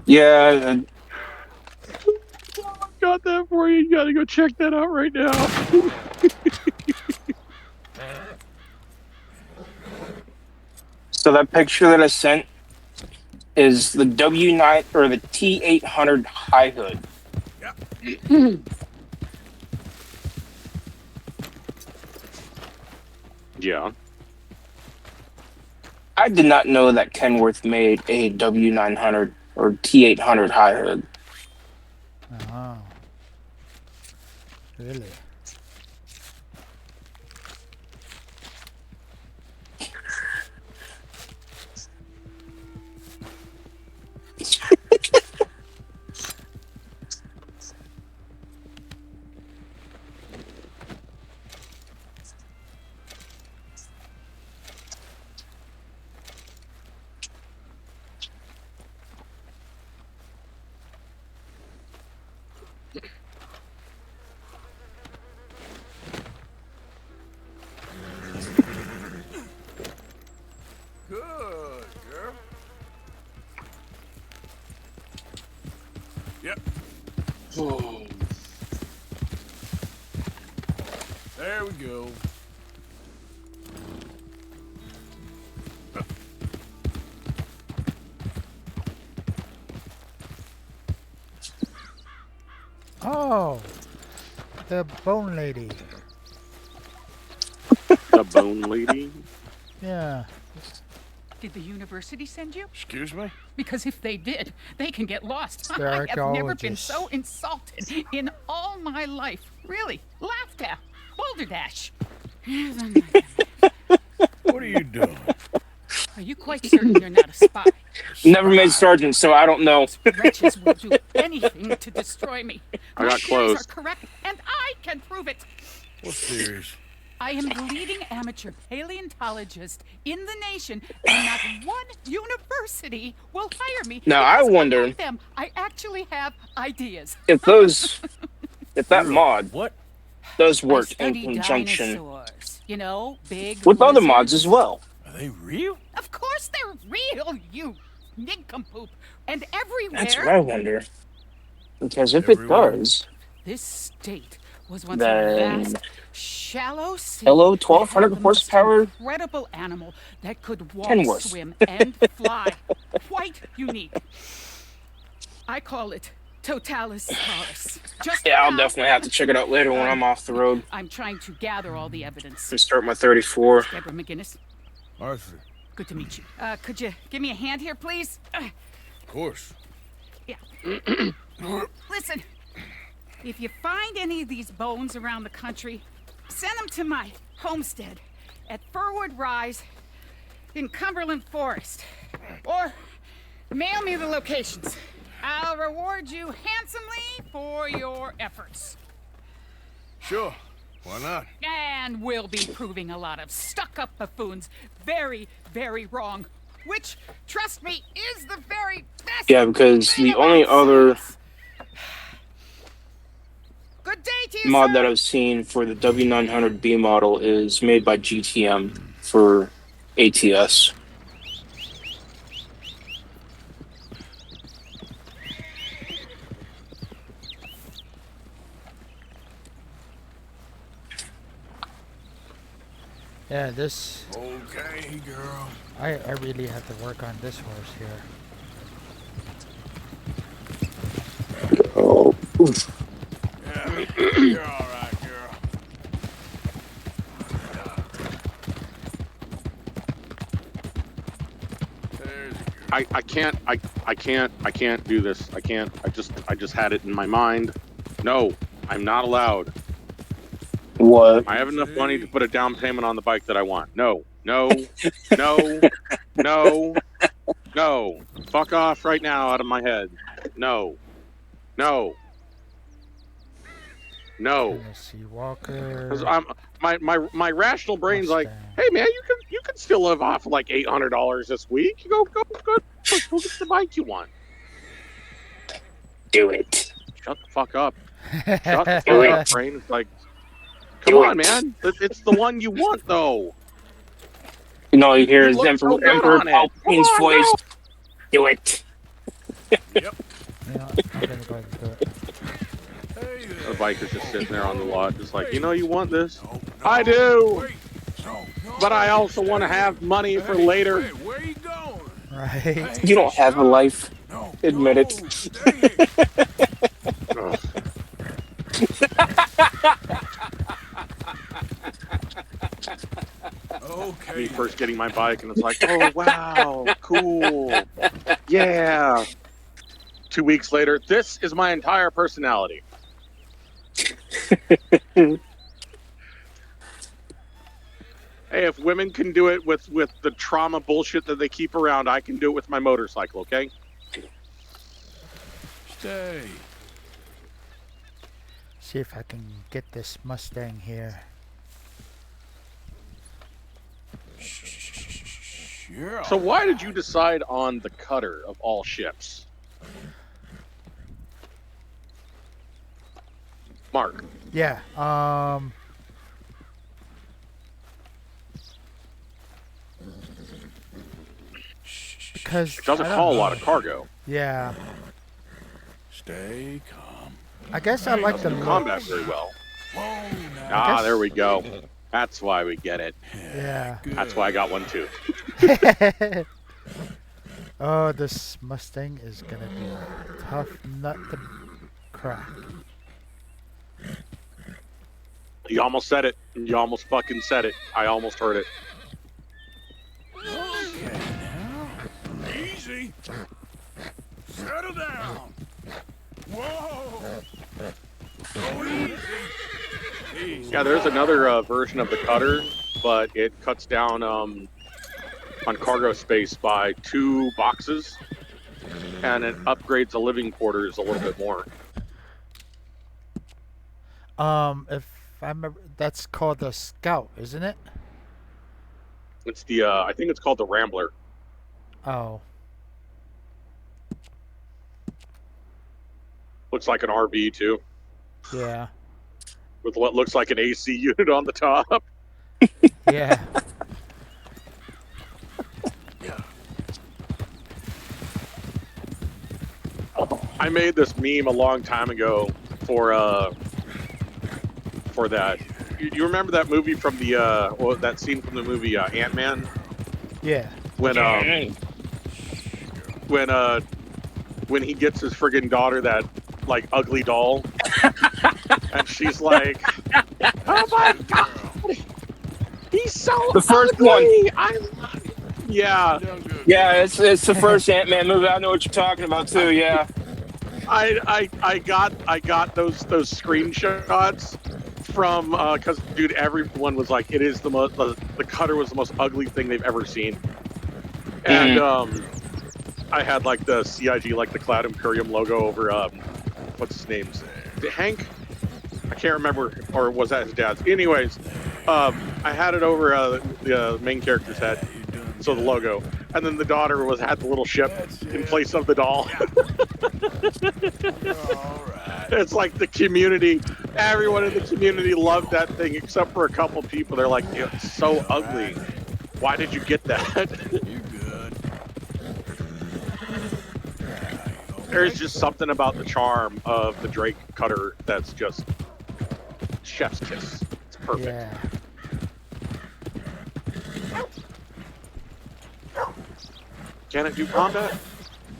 Yeah, Got that for you. You gotta go check that out right now. so that picture that I sent is the W9 or the T800 high hood. Yeah. I did not know that Kenworth made a W900 or T800 high hood. Oh. Really? Good, girl. Yep. There we go. Oh, the bone lady. The bone lady. Yeah. Did the university send you? Excuse me? Because if they did, they can get lost. The I have never been archaeologist. so insulted in all my life. Really. Laughed at. Balderdash. What are you doing? Are you quite certain you're not a spy? Never made sergeant, so I don't know. Wretches will do anything to destroy me. I My got theories close. are correct, and I can prove it. What theories? I am the leading amateur paleontologist in the nation, and not one university will hire me. Now, I because wonder- unlike them, I actually have ideas. If that mod What? does I work in study conjunction dinosaurs. You know, big with other mods lizards. as well. Are they real? Of course they're real, you nincompoop. And everywhere. That's what I wonder. Because if Everywhere. it does, This state was once Then- a vast, shallow sea. hello, that had 1200 the most horsepower incredible animal that could walk, Kenworth. swim, and fly. Quite unique. I call it Totalisaurus. Just yeah, I'll now, definitely have to check it out later when I'm off the road I'm trying to gather all the evidence. and start my 34. Deborah McGinnis, Arthur. good to meet you. Could you give me a hand here, please? Of course. Yeah. Listen, if you find any of these bones around the country, send them to my homestead at Furwood Rise in Cumberland Forest. Or mail me the locations. I'll reward you handsomely for your efforts. Sure. Why not? And we'll be proving a lot of stuck-up buffoons very, very wrong. Which, trust me, is the very best. Yeah, because thing the only about other science. Good day to you, mod sir. that I've seen for the W900B model is made by GTM for ATS. Yeah, this. Okay, girl. I really have to work on this horse here. Oh. Yeah, you're all right, girl. There's I can't do this. I just had it in my mind. No, I'm not allowed. What? I have enough money to put a down payment on the bike that I want. No, no, no, no, no. Fuck off right now out of my head. No, no, no. Tennessee Walker. Because my rational brain's like, Mustang. hey man, you can still live off like $800 this week. You go get the bike you want. Do it. Shut the fuck up. Shut the Do fuck it. up, brain. It's like, come Do on, it. man. It's the one you want though. You know, you hear You his look so good Emperor on it. Come Palpatine's on, voice. no. Do it. You know, I'm gonna go ahead and do it. Hey there. The bike is just sitting there on the lot, just like, you know, you want this? No, I do, wait. No, but I also want to have money for later. Hey, where you going? Right. You don't have a life. No, Admit it. no, stay here. Ugh. Okay. Me first getting my bike, and it's like, oh wow, cool, yeah. 2 weeks later, this is my entire personality. Hey, if women can do it with the trauma bullshit that they keep around, I can do it with my motorcycle, okay? Stay. See if I can get this Mustang here. Sure. So why did you decide on the Cutter of all ships? Mark. Yeah. Because It doesn't I don't haul a know. lot of cargo. Yeah. Stay calm. I guess I like the Doesn't look. combat very well. Whoa, now. Ah, guess- there we go. That's why we get it. Yeah. Good. That's why I got one too. Oh, this Mustang is gonna be a tough nut to crack. You almost said it. You almost fucking said it. I almost heard it. Okay, now. Easy. Settle down. Whoa. Go easy. Easy. Yeah, there's another version of the Cutter, but it cuts down on cargo space by 2 boxes, and it upgrades the living quarters a little bit more. If I remember, that's called the Scout, isn't it? It's the I think it's called the Rambler. Oh. Looks like an RV too, Yeah. with what looks like an AC unit on the top. Yeah. I made this meme a long time ago for that. You remember that movie from the that scene from the movie Ant-Man Yeah. when when he gets his friggin' daughter that like ugly doll, and she's like, "Oh my god, he's so The first ugly. one. I love it." Yeah, Yeah, it's the first Ant-Man movie. I know what you're talking about too. Yeah. I got those screenshots from because dude, everyone was like, it is the most the Cutter was the most ugly thing they've ever seen, and I had like the CIG, like the Cloud Imperium logo over what's his name? Is it Hank? I can't remember, or was that his dad's? Anyways, I had it over the main character's head, so the logo, and then the daughter had the little ship in place of the doll. All right. It's like the community, everyone in the community loved that thing except for a couple people. They're like, it's so ugly. Why did you get that? You good? There's just something about the charm of the Drake Cutter that's just chef's kiss. It's perfect. Yeah. Can it do combat?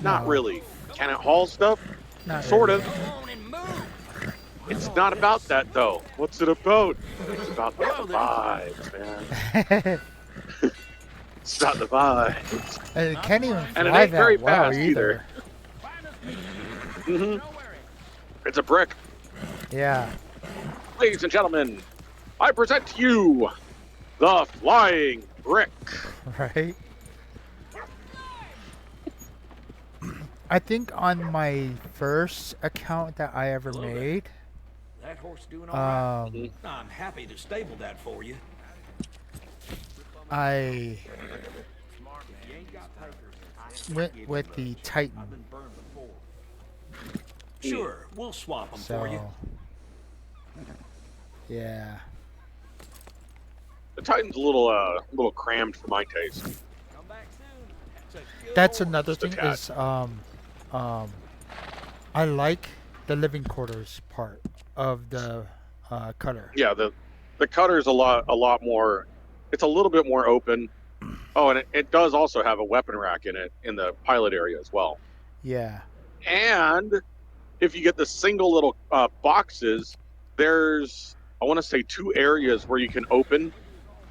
Not No. really. Can it haul stuff? Not Sort really. of. It's not about that though. What's it about? It's about the vibes, man. It's about the vibes. And it can't even And it fly ain't very that well fast either. Mm-hmm. It's a brick. Yeah. Ladies and gentlemen, I present to you the flying brick. Right? I think on my first account that I ever made, That horse doing all right? I'm happy to stable that for you. I went with the Titan. Sure, we'll swap them for you. Yeah. The Titan's a little crammed for my taste. That's another Just a thing tad. is I like the living quarters part of the cutter. Yeah, the cutter's a lot more. It's a little bit more open. Oh, and it does also have a weapon rack in it in the pilot area as well. Yeah. And if you get the single little boxes, there's, I want to say, 2 areas where you can open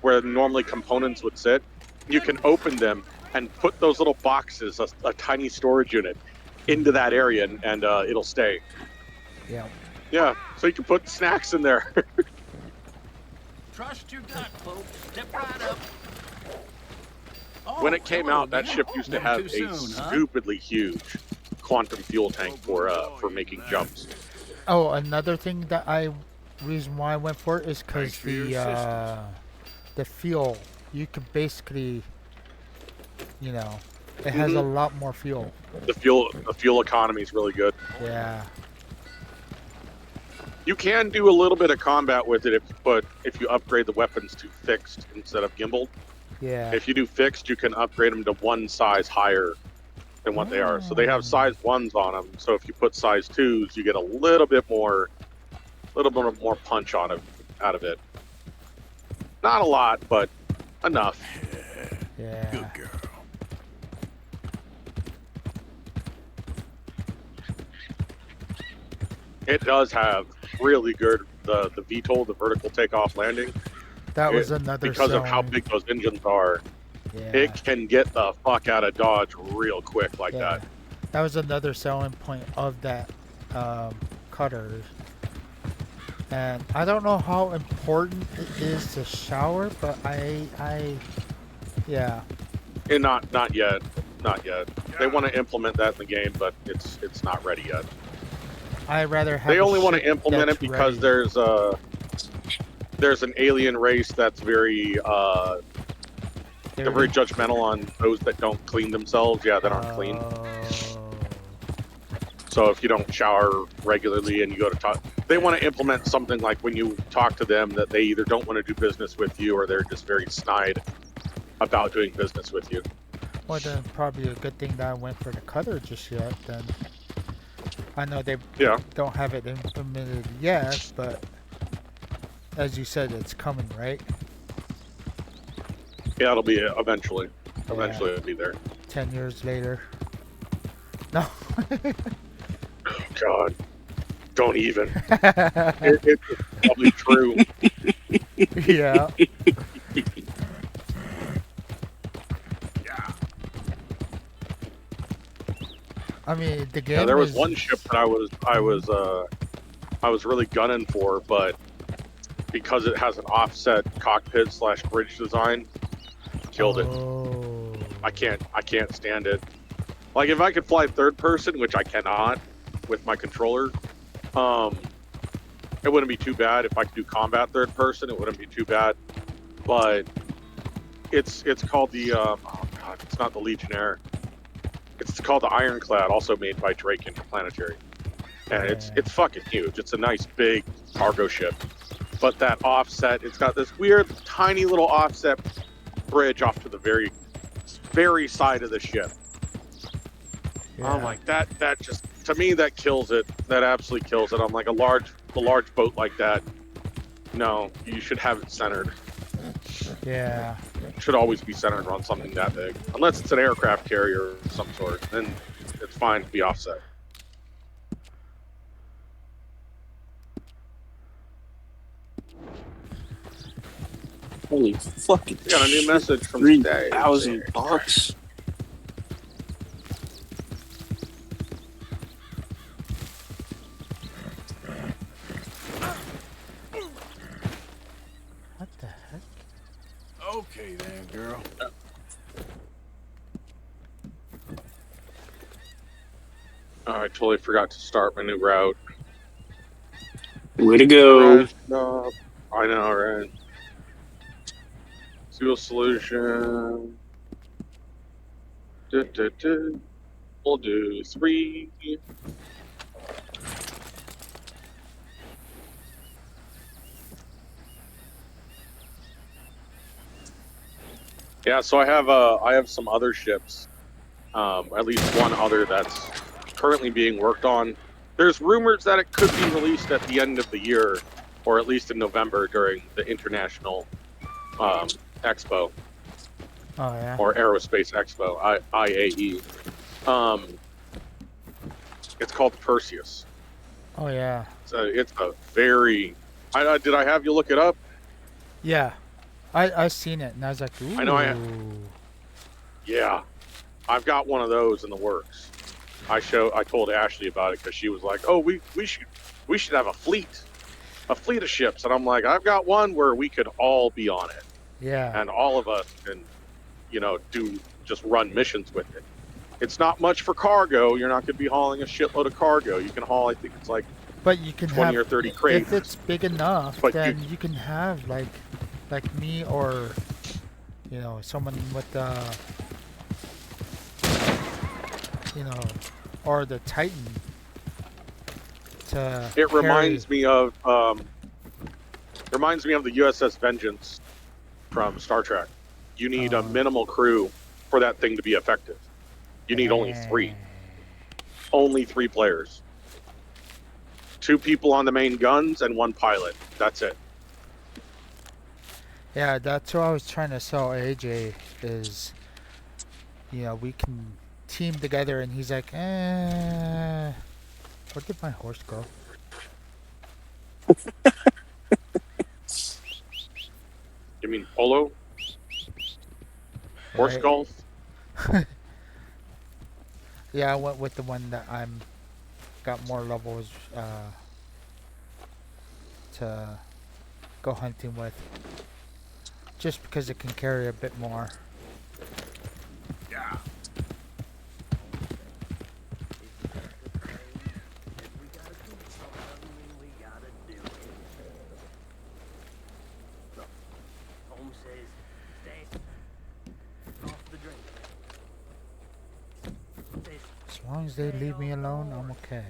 where normally components would sit. You can open them and put those little boxes, a tiny storage unit, into that area, and it'll stay. Yeah. Yeah, so you can put snacks in there. Trust your gut, folks. Step right up. When it came out, that ship used to have Never too a soon, huh? stupidly huge quantum fuel tank for making jumps. Oh, another thing that reason why I went for it is because Thanks for your the fuel, you could basically, it has a lot more fuel. The fuel economy is really good. Yeah. You can do a little bit of combat with it if you upgrade the weapons to fixed instead of gimbal. Yeah. If you do fixed, you can upgrade them to one size higher than what they are. So they have size 1s on them. So if you put size 2s, you get a little bit more punch out of it. Not a lot, but enough. Yeah. Good girl. It does have really good the VTOL, the vertical takeoff landing. That was another because of how selling- big those engines are. Yeah. It can get the fuck out of Dodge real quick like Yeah. that. That was another selling point of that cutter. And I don't know how important it is to shower, but yeah. And not yet. They want to implement that in the game, but it's not ready yet. I rather have. They a only want to ship implement it that's because ready. there's an alien race that's very they're very judgmental on those that don't clean themselves. Yeah, that aren't clean. So if you don't shower regularly and you go to talk, they want to implement something like when you talk to them that they either don't want to do business with you or they're just very snide about doing business with you. Well, then probably a good thing that I went for the cutter just yet. Then I know they don't have it implemented yet, but as you said, it's coming, right? Yeah, it'll be eventually. Eventually, it'll be there. 10 years later. No. God, don't even. It's probably true. Yeah. I mean, the game. Yeah, there was is... one ship that I was really gunning for, but because it has an offset cockpit / bridge design, killed it. I can't stand it. Like if I could fly third person, which I cannot with my controller, it wouldn't be too bad. If I could do combat third person, it wouldn't be too bad. But it's called the oh god, it's not the Legionnaire. It's called the Ironclad, also made by Drake Interplanetary, and it's fucking huge. It's a nice big cargo ship, but that offset, it's got this weird tiny little offset bridge off to the very side of the ship. Yeah. I'm like that just, to me, that kills it. That absolutely kills it. I'm like, a large boat like that, no, you should have it centered. Yeah. Should always be centered on something that big, unless it's an aircraft carrier of some sort. Then it's fine to be offset. Holy fucking We got a new message from $3,000. What the heck? Okay then, girl. Oh, I totally forgot to start my new route. Way to go. No, I know, right? Fuel solution. We'll do 3. Yeah, so I have some other ships, at least one other that's currently being worked on. There's rumors that it could be released at the end of the year, or at least in November during the International Expo. Oh yeah. Or Aerospace Expo, IAE. It's called Perseus. Oh yeah. So it's a very. Did I have you look it up? Yeah. I seen it and I was like, ooh. I know Yeah, I've got one of those in the works. I told Ashley about it because she was like, "Oh, we should have a fleet of ships," and I'm like, "I've got one where we could all be on it, Yeah. and all of us can, just run missions with it. It's not much for cargo. You're not going to be hauling a shitload of cargo. You can haul, I think it's like, But you can 20 have, or 30 crates. if it's big enough, But then you can have like me or someone with or the Titan to It carry. reminds me of the USS Vengeance from Star Trek. You need a minimal crew for that thing to be effective. You need only 3. Only 3 players. 2 people on the main guns and 1 pilot. That's it. Yeah, that's what I was trying to sell AJ is, we can team together, and he's like, where did my horse go? You mean polo? Horse Right. golf? Yeah, I went with the one that got more levels to go hunting with. Just because it can carry a bit more. Yeah. As long as they leave me alone, I'm okay.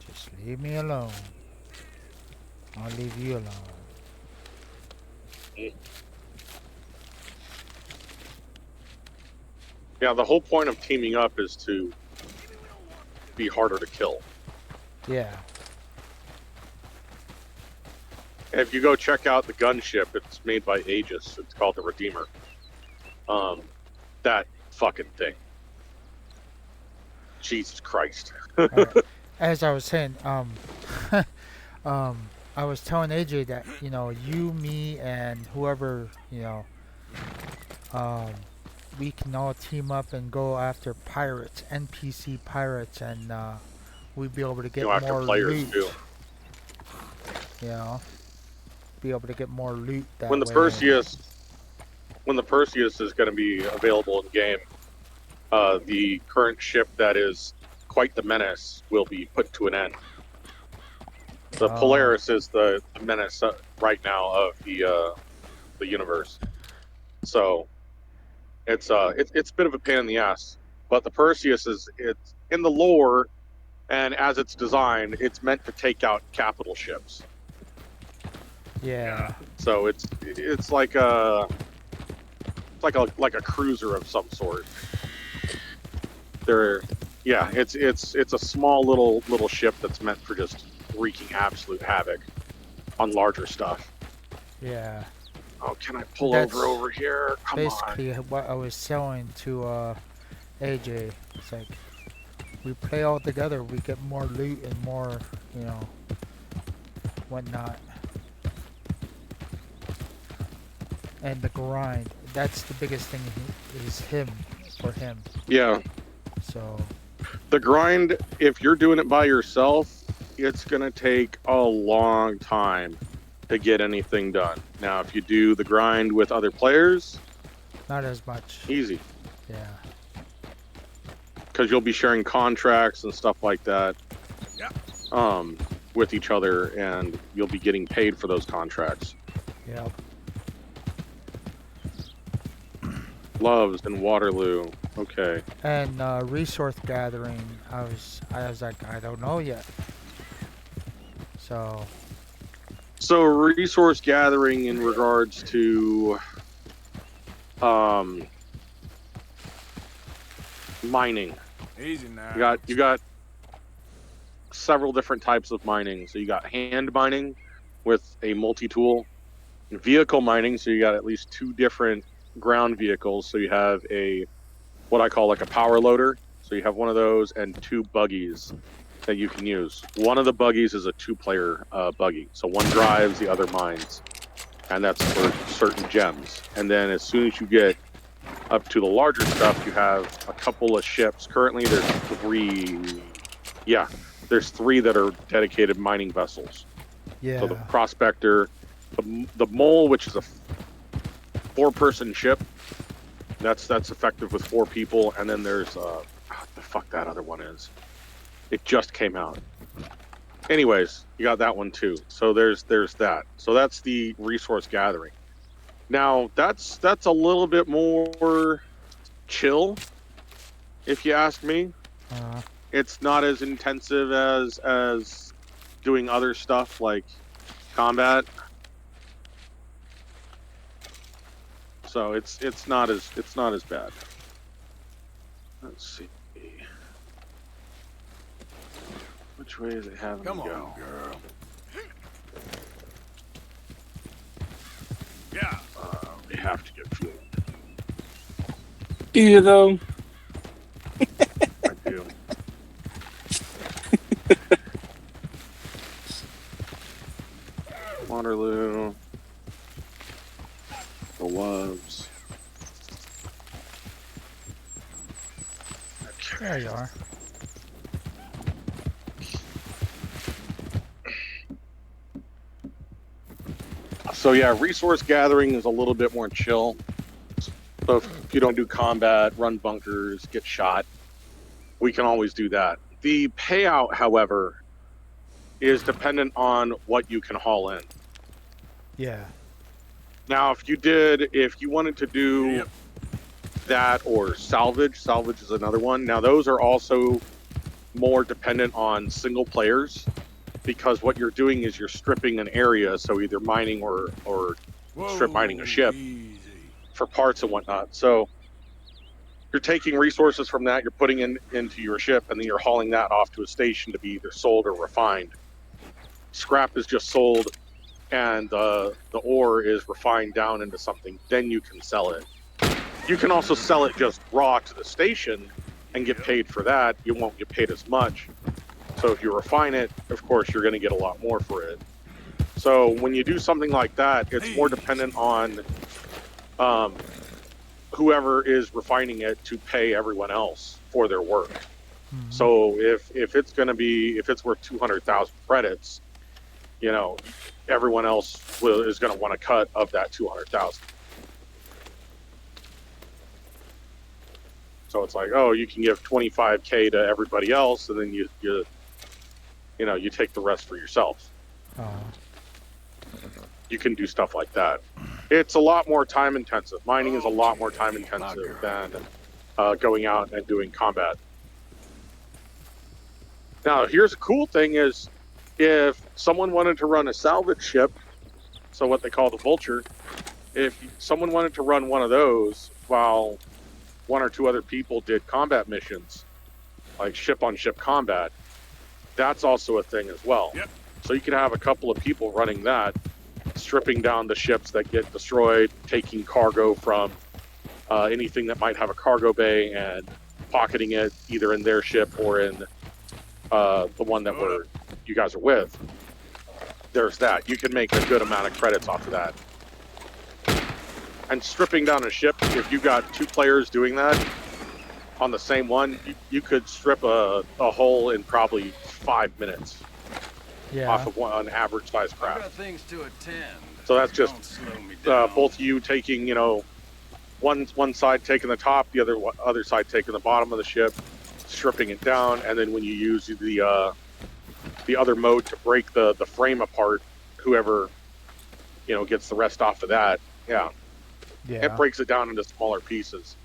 Just leave me alone. I'll leave you alone. Yeah, the whole point of teaming up is to be harder to kill. Yeah. If you go check out the gunship, it's made by Aegis. It's called the Redeemer. That fucking thing. Jesus Christ. As I was saying, I was telling AJ that, you, me, and whoever, we can all team up and go after pirates, NPC pirates, and we'd be able to get Go after more players loot. too. Be able to get more loot that When the way. Perseus is going to be available in game, the current ship that is quite the menace will be put to an end. The Polaris is the menace right now of the universe. So it's a bit of a pain in the ass. But the Perseus it's in the lore, and as it's designed, it's meant to take out capital ships. Yeah. So it's like a cruiser of some sort. It's a small little ship that's meant for just wreaking absolute havoc. on larger stuff. Yeah. Oh, can I pull That's over here? Come on. basically what I was selling to AJ. It's like we play all together, we get more loot and more, you know, whatnot. And the grind. That's the biggest thing is him for him. Yeah. So The grind, if you're doing it by yourself, it's going to take a long time to get anything done. Now, if you do the grind with other players, not as much. easy. Yeah. Because you'll be sharing contracts and stuff like that with each other, and you'll be getting paid for those contracts. Yep. Loves and Waterloo. Okay. And resource gathering, I was like, I don't know yet. So resource gathering in regards to mining. Easy now. You got several different types of mining. So you got hand mining with a multi-tool, vehicle mining. So you got at least 2 different ground vehicles. So you have what I call like a power loader. So you have one of those and 2 buggies that you can use. One of the buggies is a 2-player buggy. So one drives, the other mines. And that's for certain gems. And then as soon as you get up to the larger stuff, you have a couple of ships. Currently there's 3. Yeah, there's 3 that are dedicated mining vessels. yeah. So the Prospector, the Mole, which is a 4-person ship. That's effective with 4 people. And then there's what the fuck that other one is. It just came out. Anyways, you got that one too. So there's that. So that's the resource gathering. Now that's a little bit more chill, if you ask me. It's not as intensive as doing other stuff like combat. So it's not as bad. Let's see. Which way is it having Come to on, go? girl. Yeah. We have to get fuel. Do you though? I do. Waterloo. The Loves. Okay. There you are. So yeah, resource gathering is a little bit more chill. So if you don't do combat, run bunkers, get shot, we can always do that. The payout, however, is dependent on what you can haul in. Yeah. Now, if you wanted to do that or salvage is another one. Now, those are also more dependent on single players, because what you're doing is you're stripping an area, so either mining or strip mining a ship for parts and whatnot. So you're taking resources from that, you're putting into your ship, and then you're hauling that off to a station to be either sold or refined. Scrap is just sold, and the ore is refined down into something. Then you can sell it. You can also sell it just raw to the station and get paid for that. You won't get paid as much. So if you refine it, of course, you're going to get a lot more for it. So when you do something like that, it's more dependent on whoever is refining it to pay everyone else for their work. Mm-hmm. So if it's worth 200,000 credits, you know, everyone else is going to want a cut of that 200,000. So it's like, oh, you can give 25K to everybody else, and then you take the rest for yourself. You can do stuff like that. It's a lot more time intensive. Mining is a lot more time intensive than going out and doing combat. Now, here's a cool thing is, if someone wanted to run a salvage ship, so what they call the Vulture, if someone wanted to run one of those while 1 or 2 other people did combat missions, like ship-on-ship combat, that's also a thing as well. Yep. So you could have a couple of people running that, stripping down the ships that get destroyed, taking cargo from anything that might have a cargo bay and pocketing it either in their ship or in the one that you guys are with. There's that. You can make a good amount of credits off of that. And stripping down a ship, if you got 2 players doing that on the same one, you could strip a hole in probably 5 minutes off of an average size craft. I got things to attend. So that's just Don't slow me down. both you taking, one side taking the top, the other side taking the bottom of the ship, stripping it down, and then when you use the other mode to break the frame apart, whoever gets the rest off of that, it breaks it down into smaller pieces.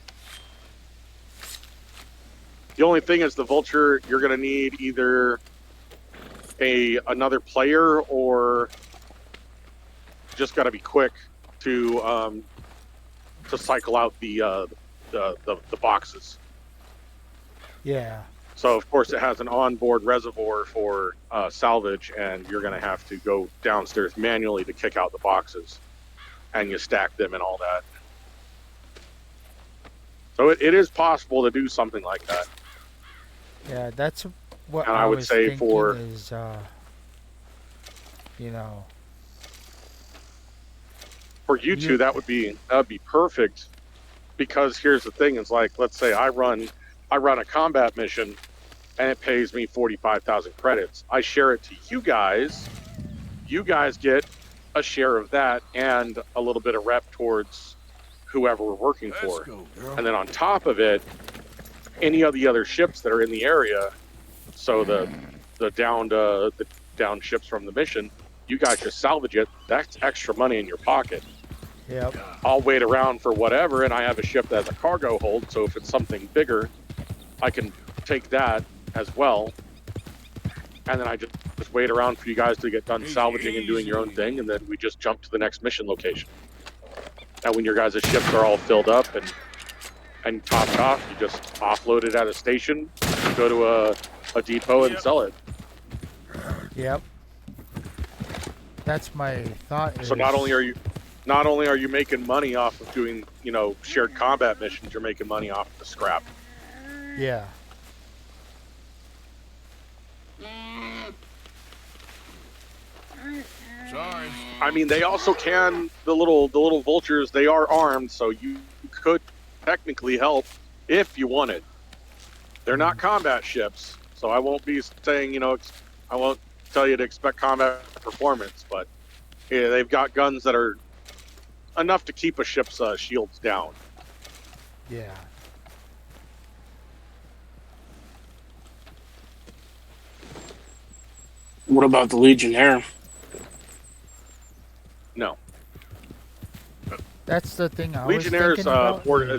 The only thing is the Vulture, you're going to need either another player or just got to be quick to cycle out the boxes. Yeah. So of course it has an onboard reservoir for salvage, and you're going to have to go downstairs manually to kick out the boxes, and you stack them and all that. So it is possible to do something like that. Yeah, that's what and I would was say thinking for is, for you two, that would be perfect, because here's the thing: is like, let's say I run a combat mission, and it pays me 45,000 credits. I share it to you guys. You guys get a share of that and a little bit of rep towards whoever we're working for. And then on top of it, any of the other ships that are in the area, so the downed ships from the mission, you guys just salvage it. That's extra money in your pocket. Yep. I'll wait around for whatever, and I have a ship that has a cargo hold, so if it's something bigger, I can take that as well. And then I just wait around for you guys to get done salvaging and doing your own thing, and then we just jump to the next mission location. And when your guys' ships are all filled up and topped off, you just offload it at a station, go to a depot and sell it. Yep. That's my thought. So not only are you making money off of doing, shared combat missions, you're making money off of the scrap. Yeah. Sorry. I mean, they also can, the little vultures, they are armed, so you could technically help if you wanted. They're not combat ships, so I won't be saying, I won't tell you to expect combat performance, but yeah, they've got guns that are enough to keep a ship's shields down. Yeah. What about the Legionnaire? No. That's the thing I Legionnaire's was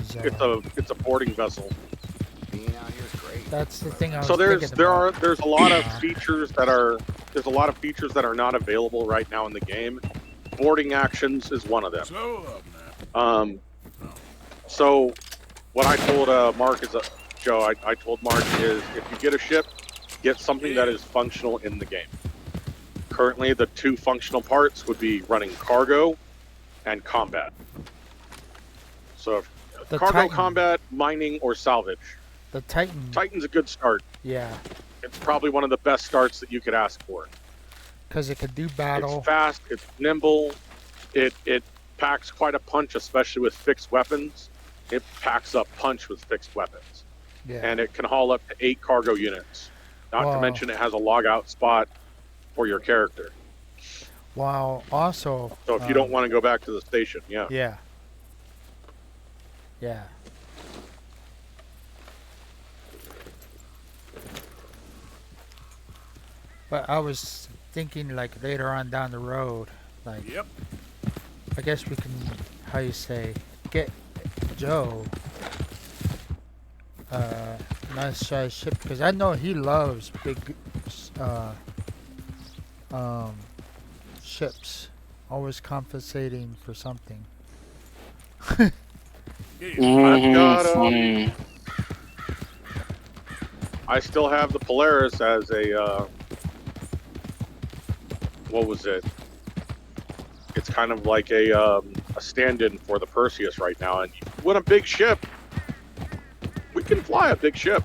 thinking about. it's a boarding vessel. Being out here is great. That's the thing I was So thinking about. there's a lot of features that are not available right now in the game. Boarding actions is one of them. So what I told Mark is Joe, I told Mark is if you get a ship, get something that is functional in the game. Currently, the 2 functional parts would be running cargo and combat. So if cargo, Titan. combat, mining, or salvage. The Titan. Titan's a good start. Yeah. It's probably one of the best starts that you could ask for. Because it could do battle. It's fast, it's nimble, it packs quite a punch, especially with fixed weapons. It packs up punch with fixed weapons. Yeah. And it can haul up to 8 cargo units. Not to mention it has a logout spot for your character. Wow, also... So if you don't want to go back to the station, yeah. Yeah. Yeah. But I was thinking, like, later on down the road, like... Yep. I guess we can, how you say, get Joe nice size ship, because I know he loves big ships, always compensating for something. I've got I still have the Polaris as a what was it? It's kind of like a stand-in for the Perseus right now, and you want a big ship. We can fly a big ship.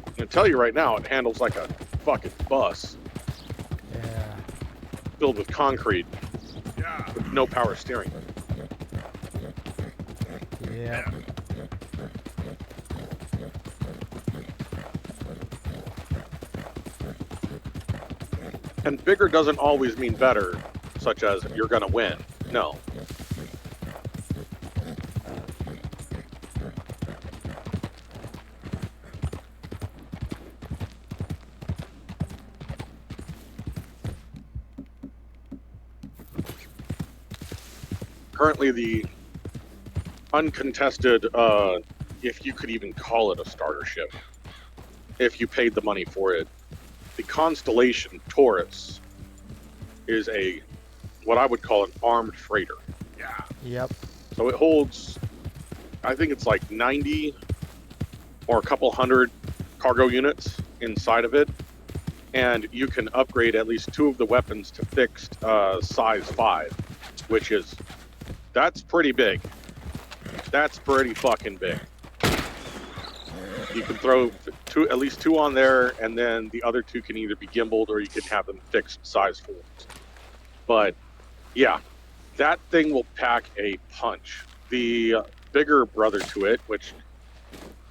I'm gonna tell you right now, it handles like a fucking bus. Yeah. Filled with concrete. With no power steering. Yeah. And bigger doesn't always mean better, such as you're gonna win. No. Currently the uncontested, if you could even call it a starter ship, if you paid the money for it, the Constellation Taurus is what I would call an armed freighter. Yeah. Yep. So it holds, I think it's like 90 or a couple hundred cargo units inside of it, and you can upgrade at least 2 of the weapons to fixed size 5, which is, that's pretty big. That's pretty fucking big. You can throw at least 2 on there, and then the other 2 can either be gimbaled or you can have them fixed size 4s. But yeah, that thing will pack a punch. The bigger brother to it, which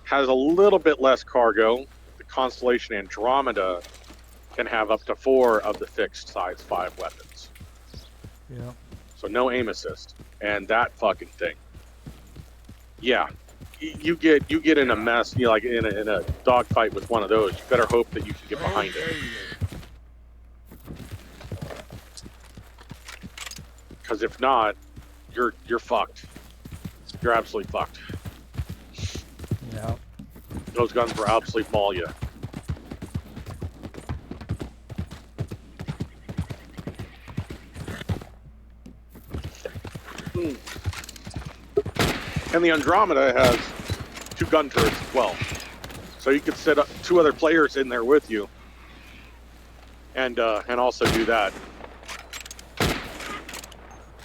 has a little bit less cargo, the Constellation Andromeda, can have up to 4 of the fixed size 5 weapons. Yep. So no aim assist. And that fucking thing. Yeah. You get in a mess, like in a dogfight with one of those, you better hope that you can get behind it. Because if not, you're fucked. You're absolutely fucked. Yep. Those guns will absolutely maul you. And the Andromeda has 2 gun turrets as well. So you could set up 2 other players in there with you. And also do that.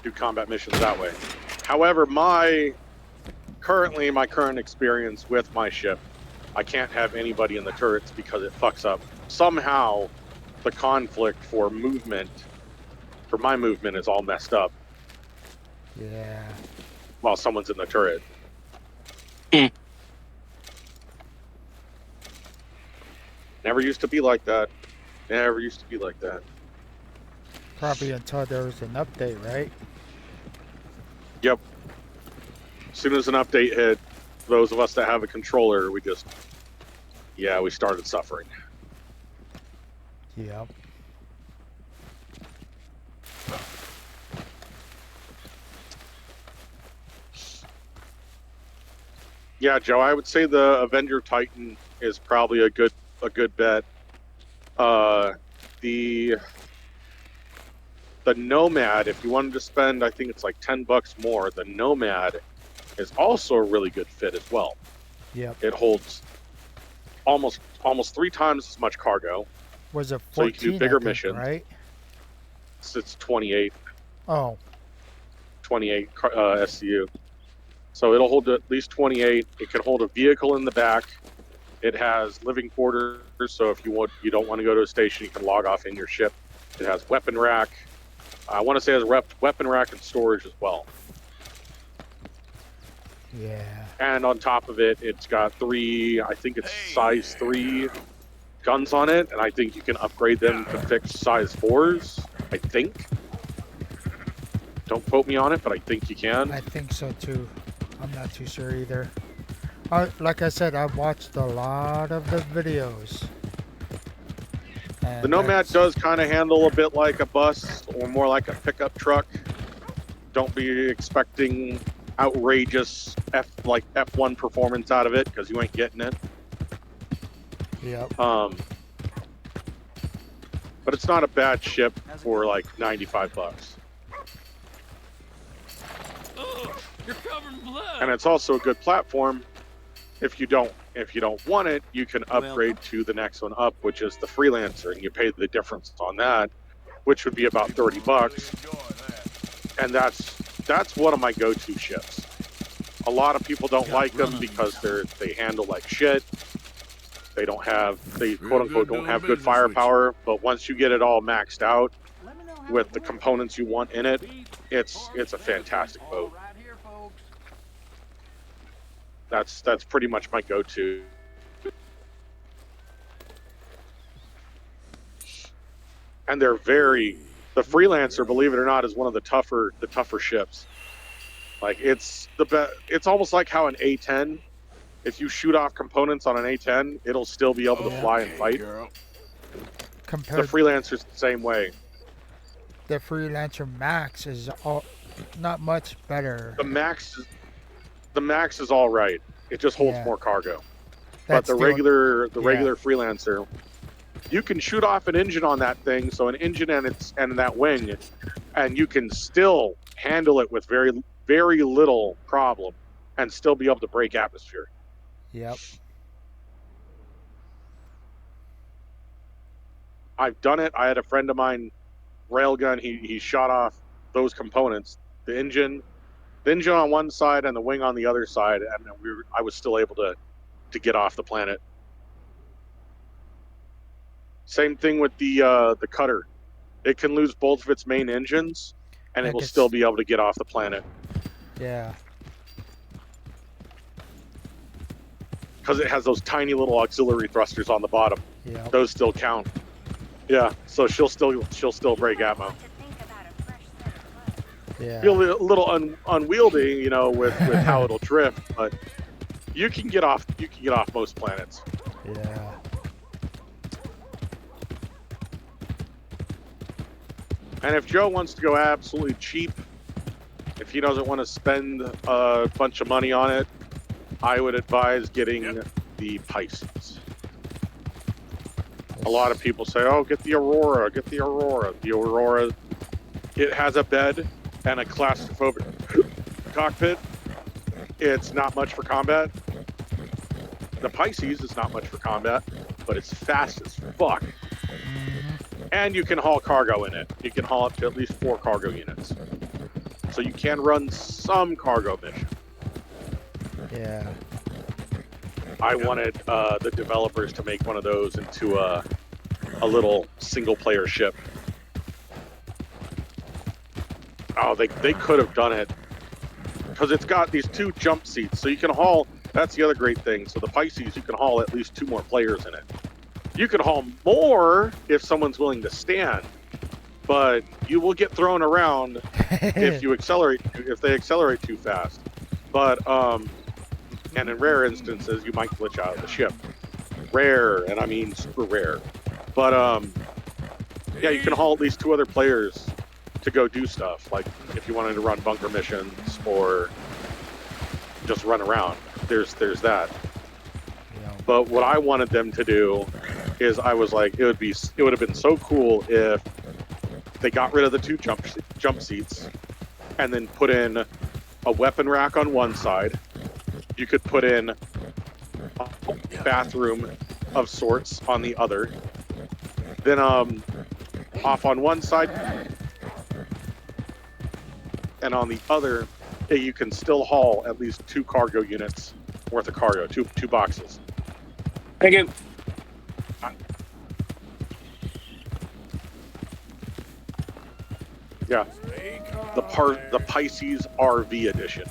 Do combat missions that way. However, my current experience with my ship, I can't have anybody in the turrets because it fucks up. Somehow, the conflict for my movement is all messed up. Yeah. While someone's in the turret. Never used to be like that. Never used to be like that. Probably until there was an update, right? Yep. As soon as an update hit, those of us that have a controller, we started suffering. Yep. Yeah, Joe, I would say the Avenger Titan is probably a good bet. The Nomad, if you wanted to spend, I think it's like $10 more, the Nomad is also a really good fit as well. Yep. It holds almost 3 times as much cargo. Was it 14, so you can do bigger missions, right? It's 28. Oh. 28 SCU. So it'll hold at least 28. It can hold a vehicle in the back. It has living quarters, so if you don't want to go to a station, you can log off in your ship. It has weapon rack. I want to say it has weapon rack and storage as well. Yeah. And on top of it, it's got 3, I think it's size 3 guns on it, and I think you can upgrade them to fixed size 4s, I think. Don't quote me on it, but I think you can. I think so too. I'm not too sure either. Like I said, I've watched a lot of the videos. The Nomad does kind of handle a bit like a bus, or more like a pickup truck. Don't be expecting outrageous F1 performance out of it, because you ain't getting it. Yep. But it's not a bad ship for like $95. Ugh, you're covered in blood. And it's also a good platform if you don't If you don't want it, you can upgrade to the next one up, which is the Freelancer, and you pay the difference on that, which would be about $30. And that's one of my go-to ships. A lot of people don't like them because they handle like shit. They quote unquote don't have good firepower, but once you get it all maxed out with the components you want in it, it's a fantastic boat. That's pretty much my go-to. And they're the Freelancer, believe it or not, is one of the tougher ships. Like it's almost like how an A10, if you shoot off components on an A10, it'll still be able to fly and fight. The Freelancer's the same way. The Freelancer Max is not much better. The Max is all right. It just holds more cargo. But the regular Freelancer, you can shoot off an engine on that thing, so an engine and that wing, and you can still handle it with very, very little problem and still be able to break atmosphere. Yep. I've done it. I had a friend of mine, railgun, he shot off those components, the engine on one side and the wing on the other side, and I was still able to get off the planet. Same thing with the cutter. It can lose both of its main engines, and it will still be able to get off the planet. Yeah. Because it has those tiny little auxiliary thrusters on the bottom. Yeah. Those still count. Yeah. So she'll still break ammo. Yeah. Feel a little unwieldy, you know, with how it'll drift, but you can get off most planets. Yeah. And if Joe wants to go absolutely cheap, if he doesn't want to spend a bunch of money on it, I would advise getting the Pisces. A lot of people say, oh, get the Aurora, get the Aurora. The Aurora, it has a bed and a claustrophobic cockpit. It's not much for combat. The Pisces is not much for combat, but it's fast as fuck. And you can haul cargo in it. You can haul up to at least 4 cargo units. So you can run some cargo mission. Yeah. I wanted the developers to make one of those into a little single-player ship. Oh, they could have done it. Because it's got these 2 jump seats, so you can haul... That's the other great thing. So the Pisces, you can haul at least 2 more players in it. You can haul more if someone's willing to stand, but you will get thrown around if they accelerate too fast. But and in rare instances, you might glitch out of the ship. Rare, and I mean super rare. But yeah, you can haul at least 2 other players to go do stuff. Like if you wanted to run bunker missions or just run around, there's that. But what I wanted them to do is I was like, it would have been so cool if they got rid of the 2 jump seats and then put in a weapon rack on one side. You could put in a bathroom of sorts on the other. Then off on one side and on the other, you can still haul at least 2 cargo units worth of cargo, two boxes. Thank you. Yeah, the Pisces RV edition.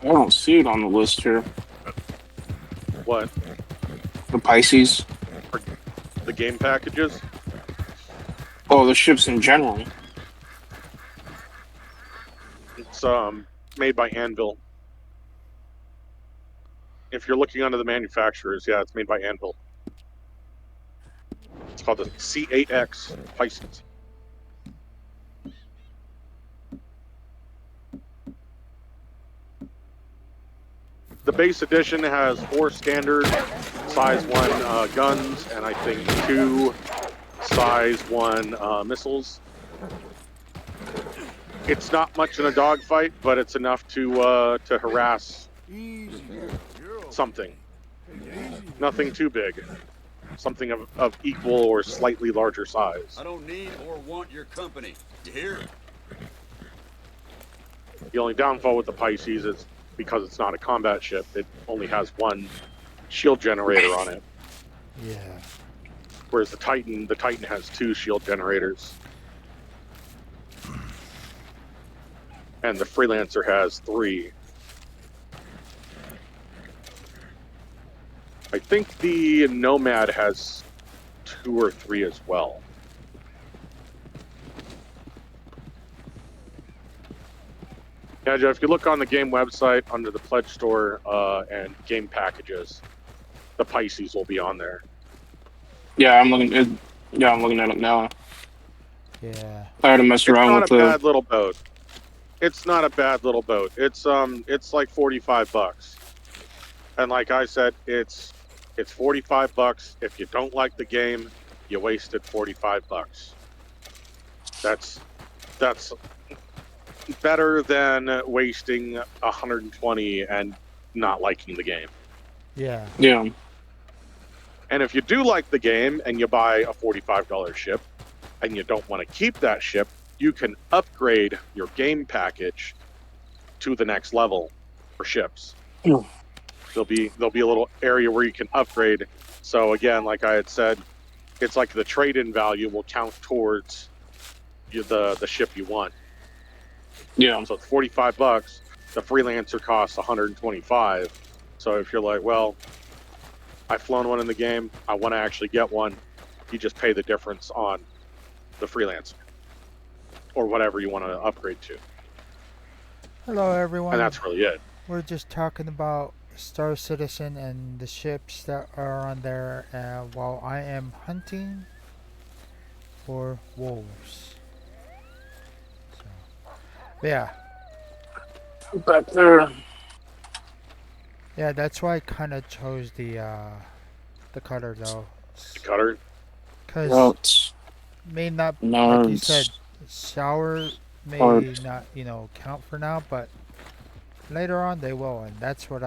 I don't see it on the list here. What? The Pisces. The game packages? Oh, the ships in general. It's made by Anvil. If you're looking under the manufacturers, yeah, it's made by Anvil. It's called the C8X Pisces. The base edition has 4 standard size 1 guns and I think 2 size 1 missiles. It's not much in a dogfight, but it's enough to harass Easy. You're okay. something. Easy. Nothing too big. Something of equal or slightly larger size. I don't need or want your company. You hear? The only downfall with the Pisces is because it's not a combat ship, it only has one shield generator on it. Yeah. Whereas the Titan has 2 shield generators. And the Freelancer has 3. I think the Nomad has 2 or 3 as well. Yeah, Joe, if you look on the game website under the pledge store and game packages, the Pisces will be on there. Yeah, I'm looking at it now. Yeah. I had to mess around with It's not a bad little boat. It's not a bad little boat. It's like $45. And like I said, it's $45. If you don't like the game, you wasted $45. That's better than wasting $120 and not liking the game. Yeah. Yeah. And if you do like the game and you buy a $45 ship and you don't want to keep that ship, you can upgrade your game package to the next level for ships. Yeah. There'll be a little area where you can upgrade. So again, like I had said, it's like the trade-in value will count towards the ship you want. Yeah. So it's $45. The Freelancer costs $125. So if you're like, well, I've flown one in the game, I want to actually get one, you just pay the difference on the Freelancer or whatever you want to upgrade to. Hello, everyone. And that's really it. We're just talking about Star Citizen and the ships that are on there while I am hunting for wolves. So, yeah. Back there. Yeah, that's why I kind of chose the cutter though. The cutter? Because may not, like you said, shower may not, count for now, but later on they will, and that's what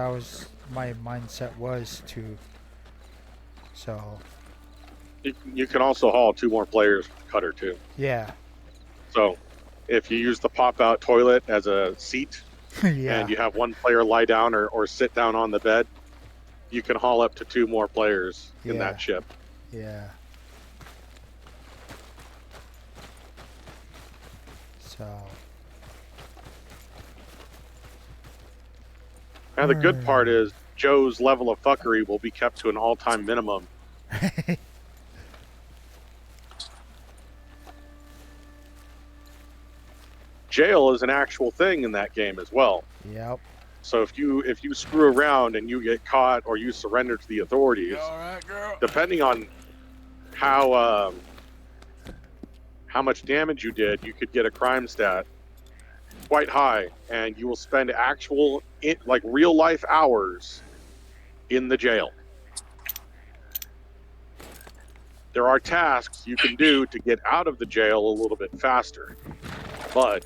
my mindset was to. So. You can also haul 2 more players with the cutter too. Yeah. So, if you use the pop-out toilet as a seat, yeah. and you have one player lie down or sit down on the bed, you can haul up to 2 more players in that ship. Yeah. So. And the good part is Joe's level of fuckery will be kept to an all-time minimum. Jail is an actual thing in that game as well. Yep. So if you screw around and you get caught or you surrender to the authorities, depending on how much damage you did, you could get a crime stat quite high, and you will spend actual real life hours in the jail. There are tasks you can do to get out of the jail a little bit faster, but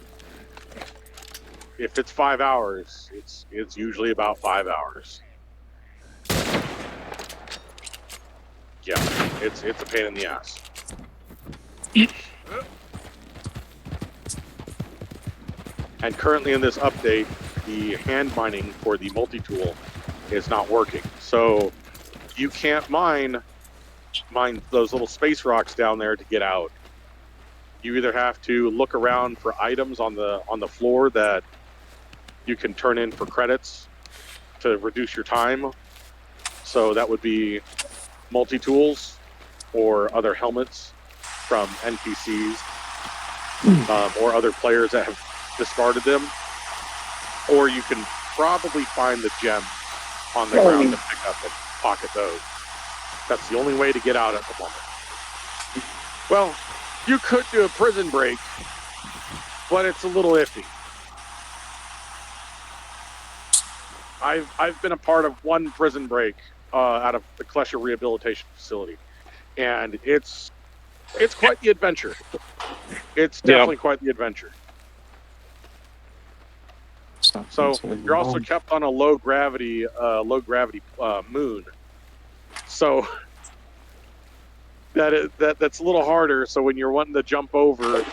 if it's 5 hours, it's usually about 5 hours. Yeah, it's a pain in the ass. And currently in this update, the hand mining for the multi-tool is not working. So you can't mine those little space rocks down there to get out. You either have to look around for items on the floor that you can turn in for credits to reduce your time. So that would be multi-tools or other helmets from NPCs or other players that have discarded them. Or you can probably find the gem on the ground to pick up and pocket those. That's the only way to get out at the moment. Well, you could do a prison break, but it's a little iffy. I've been a part of one prison break out of the Klesher Rehabilitation Facility, and it's quite the adventure. It's definitely quite the adventure. So you're also kept on a low gravity moon. So that's a little harder. So when you're wanting to jump over,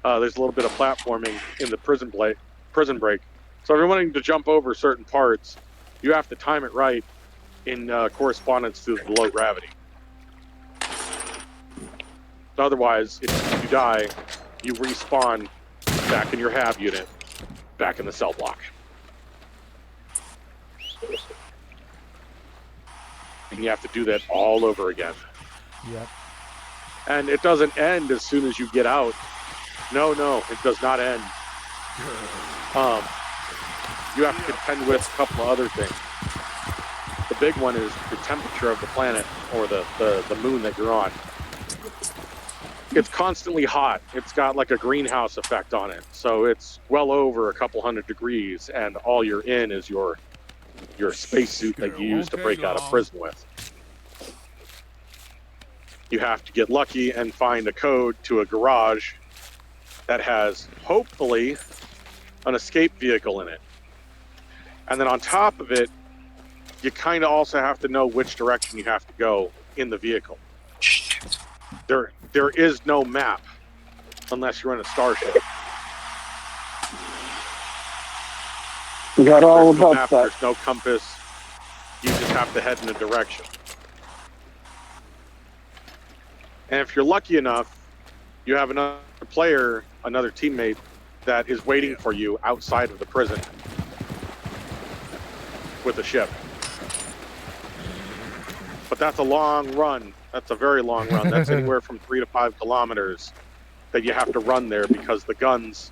there's a little bit of platforming in the prison break. So if you're wanting to jump over certain parts, you have to time it right in correspondence to the low gravity. Otherwise, if you die, you respawn back in your HAB unit, back in the cell block. And you have to do that all over again. Yep. And it doesn't end as soon as you get out. No, it does not end. You have to contend with a couple of other things. The big one is the temperature of the planet, or the moon that you're on. It's constantly hot. It's got like a greenhouse effect on it. So it's well over a couple hundred degrees, and all you're in is your spacesuit that you use to break out of prison with. You have to get lucky and find a code to a garage that has, hopefully, an escape vehicle in it. And then on top of it, you kind of also have to know which direction you have to go in the vehicle. There is no map unless you're in a starship. We got all There's no about map, that. there's no compass. You just have to head in a direction. And if you're lucky enough, you have another player, another teammate, that is waiting for you outside of the prison with a ship. But that's a long run. That's a very long run. That's anywhere from 3 to 5 kilometers that you have to run there, because the guns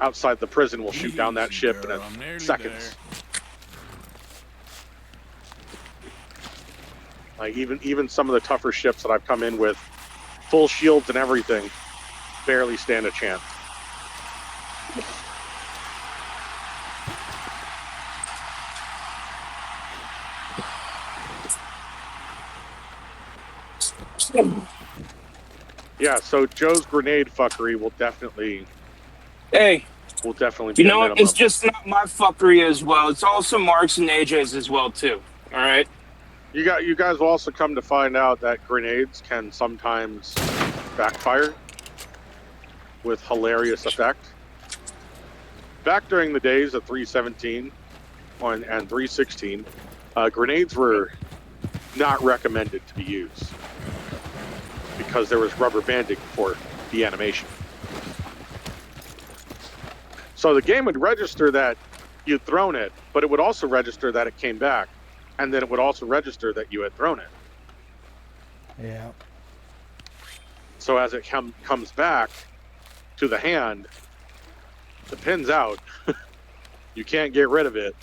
outside the prison will shoot down that ship in seconds. Like even some of the tougher ships that I've come in with, full shields and everything, barely stand a chance. Yeah, so Joe's grenade fuckery will definitely Hey, be you a know what? minimum. It's just not my fuckery as well. It's also Mark's and AJ's as well too. All right. You guys will also come to find out that grenades can sometimes backfire with hilarious effect. Back during the days of 317 and 316, grenades were not recommended to be used because there was rubber banding for the animation. So the game would register that you'd thrown it, but it would also register that it came back, and then it would also register that you had thrown it. Yeah. So as it comes back to the hand, the pin's out. You can't get rid of it.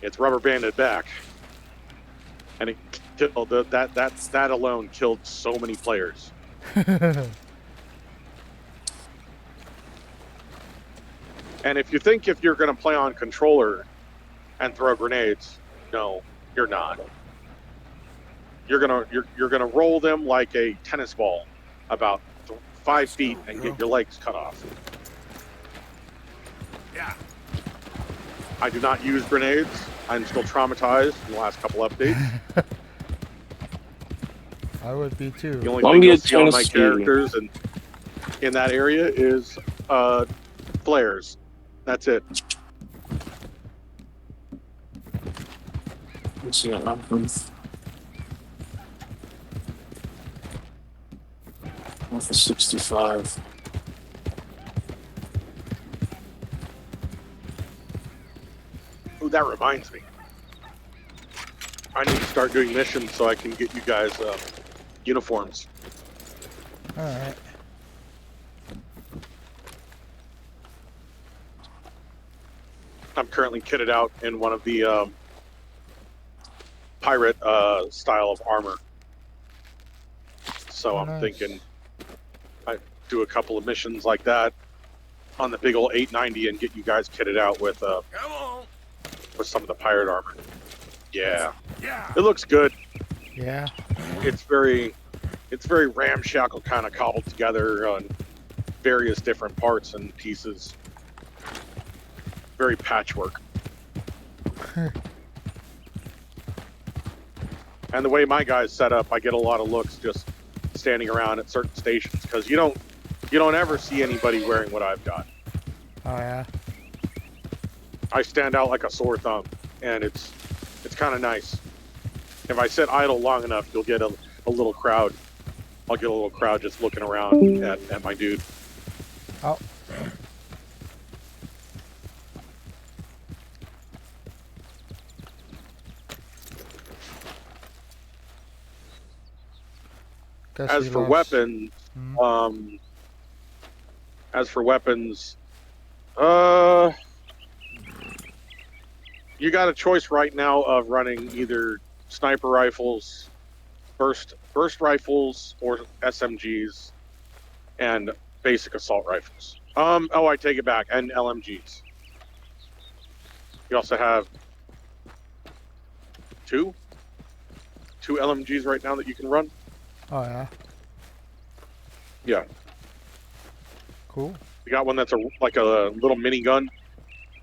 It's rubber banded back, and it killed that alone killed so many players. And if you think if you're going to play on controller and throw grenades, no, you're not. You're gonna roll them like a tennis ball, about 5 feet, and get your legs cut off. Yeah. I do not use grenades. I'm still traumatized from the last couple updates. I would be too. The only thing you'll see on my characters and in that area is flares. That's it. Let's see what happens. One for 65. Oh, that reminds me. I need to start doing missions so I can get you guys uniforms. All right. I'm currently kitted out in one of the pirate style of armor. So I'm thinking I do a couple of missions like that on the big old 890 and get you guys kitted out with some of the pirate armor. Yeah. It looks good. Yeah. It's very ramshackle, kind of cobbled together on various different parts and pieces. very patchwork. And the way my guy's set up, I get a lot of looks just standing around at certain stations because you don't ever see anybody wearing what I've got. Oh yeah. I stand out like a sore thumb, and it's kind of nice. If I sit idle long enough, you'll get a little crowd. I'll get a little crowd just looking around at my dude. Oh. As for weapons, you got a choice right now of running either sniper rifles, burst rifles, or SMGs, and basic assault rifles. Oh, I take it back, and LMGs. You also have two LMGs right now that you can run. Oh yeah. Yeah. Cool. You got one that's like a little minigun,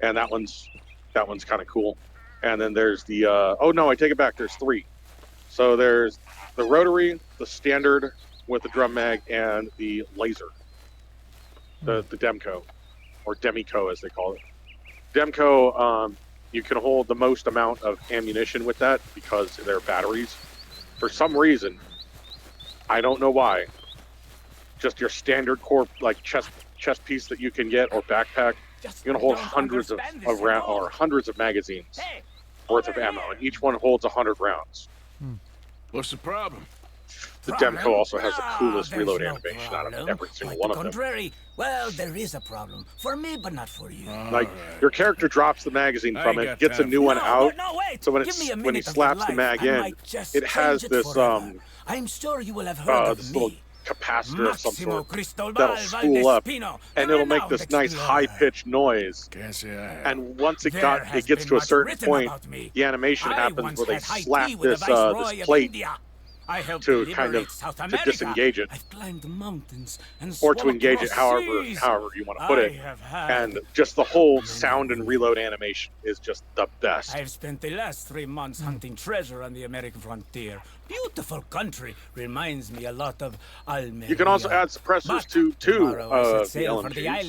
and that one's kind of cool. And then there's the oh no, I take it back. There's three. So there's the rotary, the standard with the drum mag, and the laser. The Demco, or Demico as they call it. Demco, you can hold the most amount of ammunition with that because they're batteries. For some reason, I don't know why. Just your standard core, like chest piece that you can get, or backpack, you're gonna hold hundreds of rounds or hundreds of magazines worth of ammo, and each one holds 100 rounds. What's the problem? The Demco also has the coolest reload animation out of every single one of them. Contrary, well, there is a problem for me, but not for you. Like your character drops the magazine from it, gets a new one out. So when he slaps the mag in, it has this I'm sure you will have heard this of little me. capacitor of some sort that'll spool up, and it'll make this nice high-pitched noise. And once it gets to a certain point, the animation happens where they slap this plate to kind of to disengage it, or to engage it, however you want to put it. And just the whole sound and reload animation is just the best. I've spent the last 3 months hunting treasure on the American frontier. Beautiful country, reminds me a lot of Almeria. You can also add suppressors to the LMGs.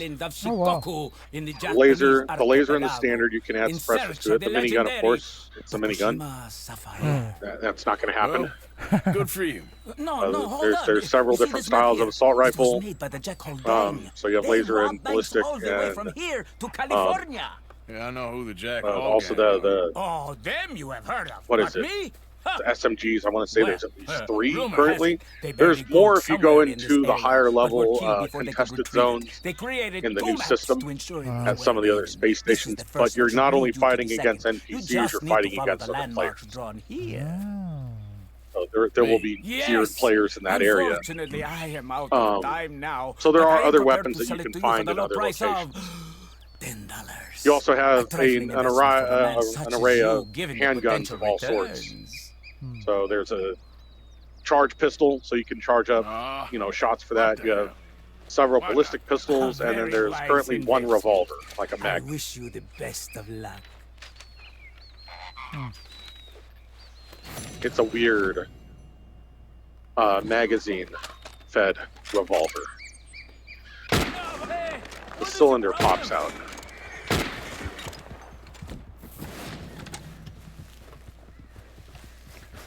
The laser and the standard, you can add suppressors to it. The minigun, of course, it's a minigun. That's not going to happen. Good for you. There's several different styles of assault rifle. So you have laser and ballistic, and yeah, I know who the Jack. Also them you have heard of. What is it? The SMGs. I want to say there's at least 3 currently. There's more if you go into the higher level contested zones in the new system at some of the other space stations. But you're not only fighting against NPCs, you're fighting against other players. So there will be tiered players in that area. So there are other weapons that you can find in other locations. You also have an array of handguns of all sorts. So there's a charge pistol, so you can charge up, shots for that. You have several ballistic pistols, and then there's currently one revolver, like a mag. I wish you the best of luck. It's a weird magazine-fed revolver. The cylinder pops out.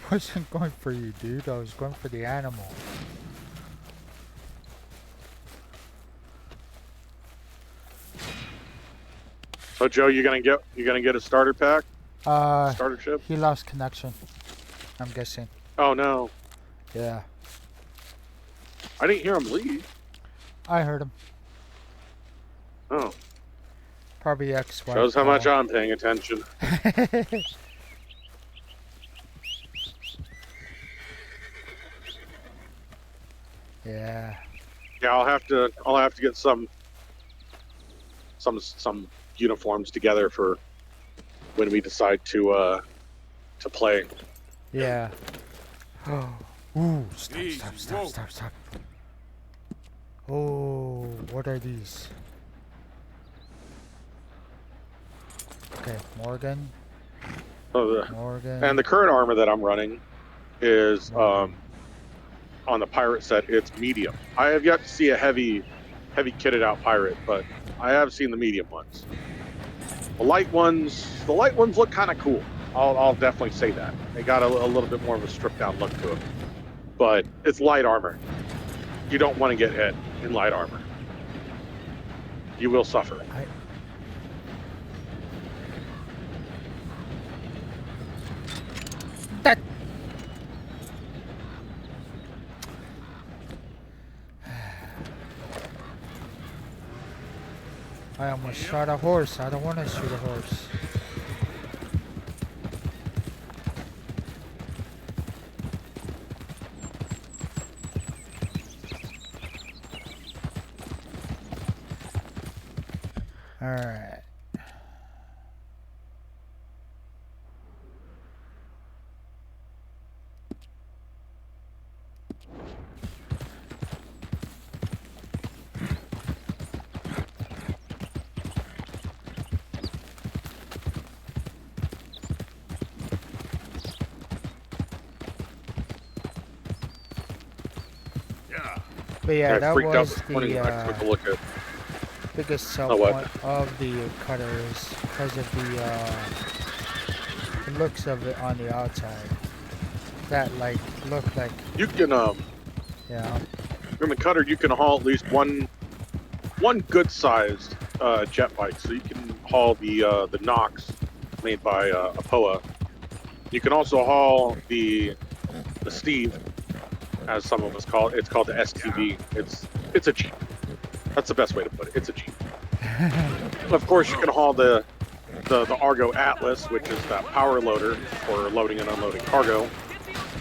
I wasn't going for you, dude. I was going for the animal. So Joe, you gonna get a starter pack? Starter ship? He lost connection, I'm guessing. Oh no. Yeah. I didn't hear him leave. I heard him. Oh. Probably ex-wife. Shows how much I'm paying attention. Yeah. Yeah, I'll have to get some uniforms together for when we decide to play. Yeah. Ooh, stop. Oh, what are these? Okay, Morgan. Morgan. And the current armor that I'm running is on the pirate set. It's medium. I have yet to see a heavy kitted out pirate, but I have seen the medium ones. The light ones look kind of cool. I'll definitely say that. They got a little bit more of a stripped down look to it, but it's light armor. You don't want to get hit in light armor. You will suffer. That. I almost shot a horse. I don't want to shoot a horse. All right. But yeah, that was the biggest sell point of the cutters because of the looks of it on the outside. That like looked like you can yeah. From a cutter, you can haul at least one good sized jet bike. So you can haul the Nox made by Apoa. You can also haul the Steve, as some of us call it. It's called the STV. It's a Jeep. That's the best way to put it. It's a Jeep. Of course, you can haul the Argo Atlas, which is that power loader for loading and unloading cargo,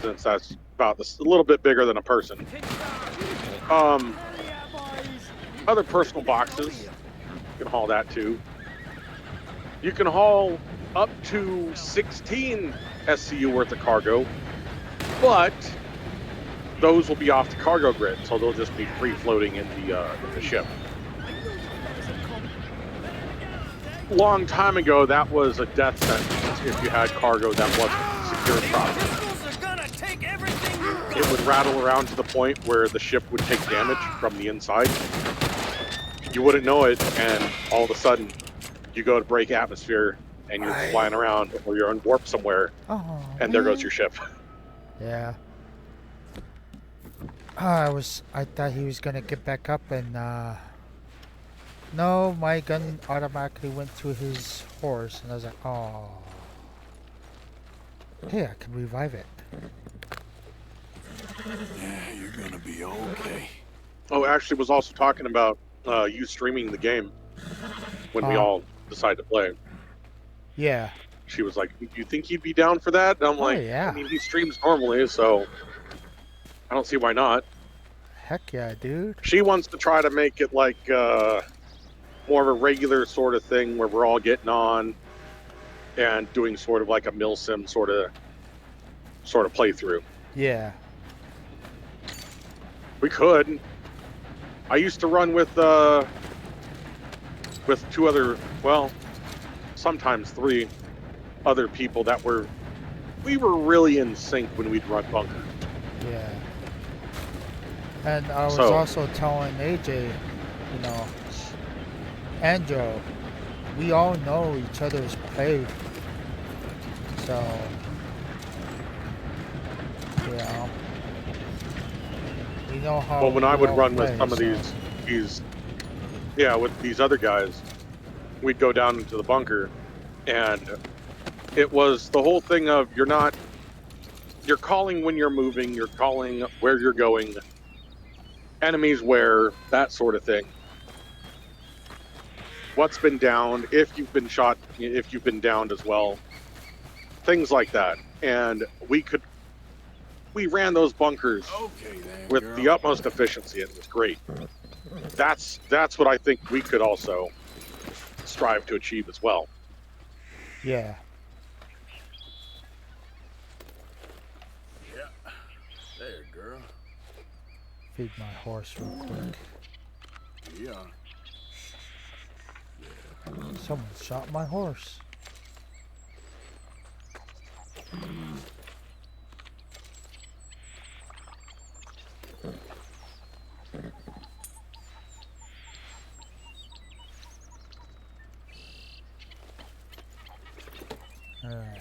since that's about a little bit bigger than a person. Other personal boxes, you can haul that too. You can haul up to 16 SCU worth of cargo, but those will be off the cargo grid, so they'll just be free floating in the ship. Long time ago, that was a death sentence if you had cargo that wasn't secured properly. It would rattle around to the point where the ship would take damage from the inside. You wouldn't know it, and all of a sudden, you go to break atmosphere, and you're flying around, or you're on warp somewhere, and there goes your ship. Yeah. I thought he was gonna get back up, and no, my gun automatically went to his horse, and I was like, oh. Hey, I can revive it. Yeah, you're gonna be okay. Oh, Ashley was also talking about you streaming the game when we all decide to play. Yeah. She was like, "Do you think he'd be down for that?" And I'm like, yeah. I mean, he streams normally, so I don't see why not. Heck yeah, dude. She wants to try to make it like more of a regular sort of thing where we're all getting on and doing sort of like a milsim sort of playthrough. Yeah. We could. I used to run with two other, well, sometimes three other people that we were really in sync when we'd run bunker. Yeah. And I was also telling AJ, you know, and Joe, we all know each other's play. So, you know, we know how. Well, when I would run play, with some of these, yeah, with these other guys, we'd go down into the bunker, and it was the whole thing of you're calling when you're moving, you're calling where you're going, enemies where, that sort of thing. What's been downed, if you've been shot, if you've been downed as well, things like that. And we ran those bunkers with the utmost efficiency, and it was great. That's what I think we could also strive to achieve as well. Yeah. Yeah. There, girl. Feed my horse real quick. Yeah. Someone shot my horse. Alright.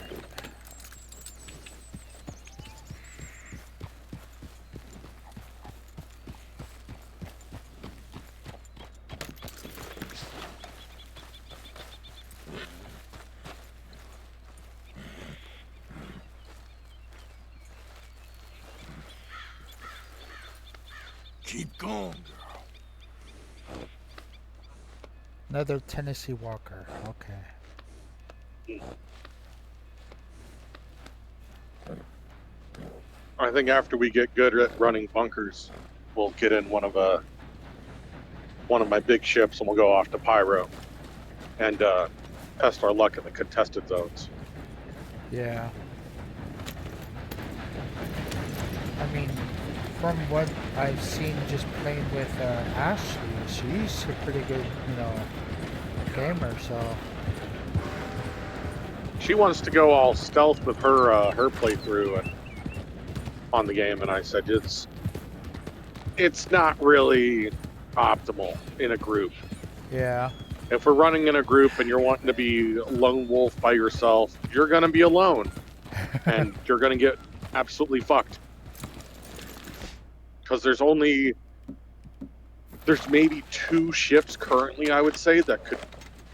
Keep going, girl. Another Tennessee Walker. Okay. I think after we get good at running bunkers, we'll get in one of my big ships and we'll go off to Pyro and test our luck in the contested zones. Yeah. I mean, from what I've seen just playing with Ashley, she's a pretty good, gamer, so... She wants to go all stealth with her playthrough and on the game, and I said it's not really optimal in a group. Yeah. If we're running in a group and you're wanting to be lone wolf by yourself, you're gonna be alone, and you're gonna get absolutely fucked. Because there's maybe 2 ships currently, I would say, that could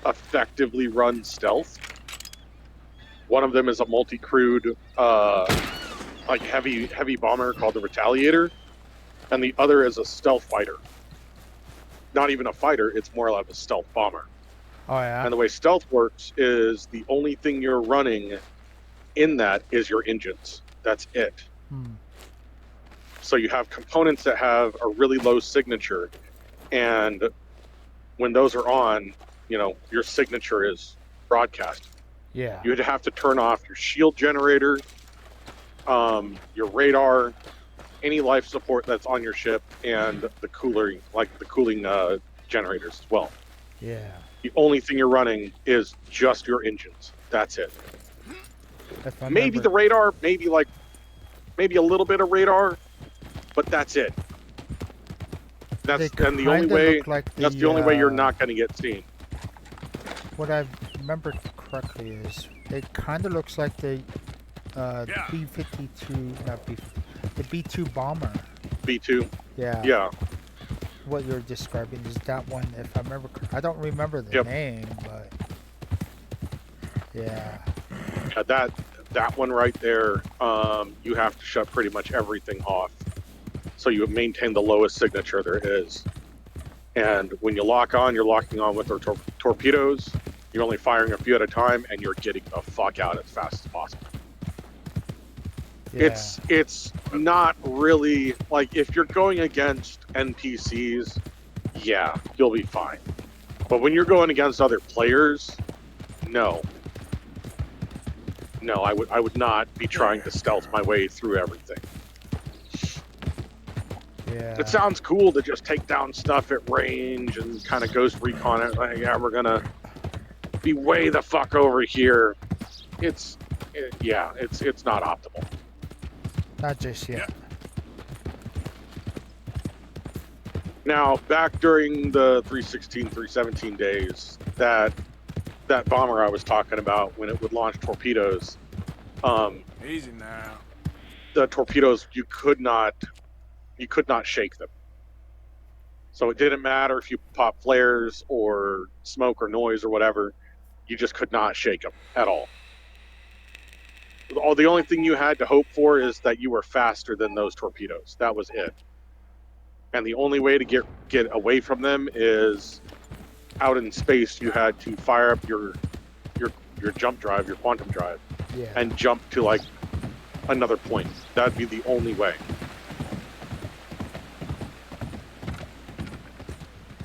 effectively run stealth. One of them is a multi-crewed, like heavy bomber called the Retaliator, and the other is a stealth fighter. Not even a fighter; it's more like a stealth bomber. Oh yeah. And the way stealth works is the only thing you're running in that is your engines. That's it. So you have components that have a really low signature, and when those are on, your signature is broadcast. Yeah. You'd have to turn off your shield generator, your radar, any life support that's on your ship, and the cooling generators as well. Yeah. The only thing you're running is just your engines. That's it. Maybe the radar, maybe a little bit of radar, but that's it. That's the only way. That's the only way you're not going to get seen. What I remember correctly is it kind of looks like the B-52, not B-52, the B-2 bomber. B-2. Yeah. Yeah. What you're describing is that one, if I remember. I don't remember the name, but yeah. Yeah, that one right there. You have to shut pretty much everything off, so you maintain the lowest signature there is. And when you lock on, you're locking on with their torpedoes. You're only firing a few at a time, and you're getting the fuck out as fast as possible. Yeah. It's not really like if you're going against NPCs, yeah, you'll be fine. But when you're going against other players, no, I would not be trying to stealth my way through everything. Yeah. It sounds cool to just take down stuff at range and kind of ghost recon it. Like, yeah, we're gonna be way the fuck over here. It's not optimal. Not just yet. Now, back during the 316, 317 days, that bomber I was talking about, when it would launch torpedoes, Easy now. the torpedoes, you could not shake them. So it didn't matter if you pop flares or smoke or noise or whatever, you just could not shake them at all. The only thing you had to hope for is that you were faster than those torpedoes. That was it. And the only way to get away from them is out in space. You had to fire up your jump drive, your quantum drive, and jump to like another point. That'd be the only way.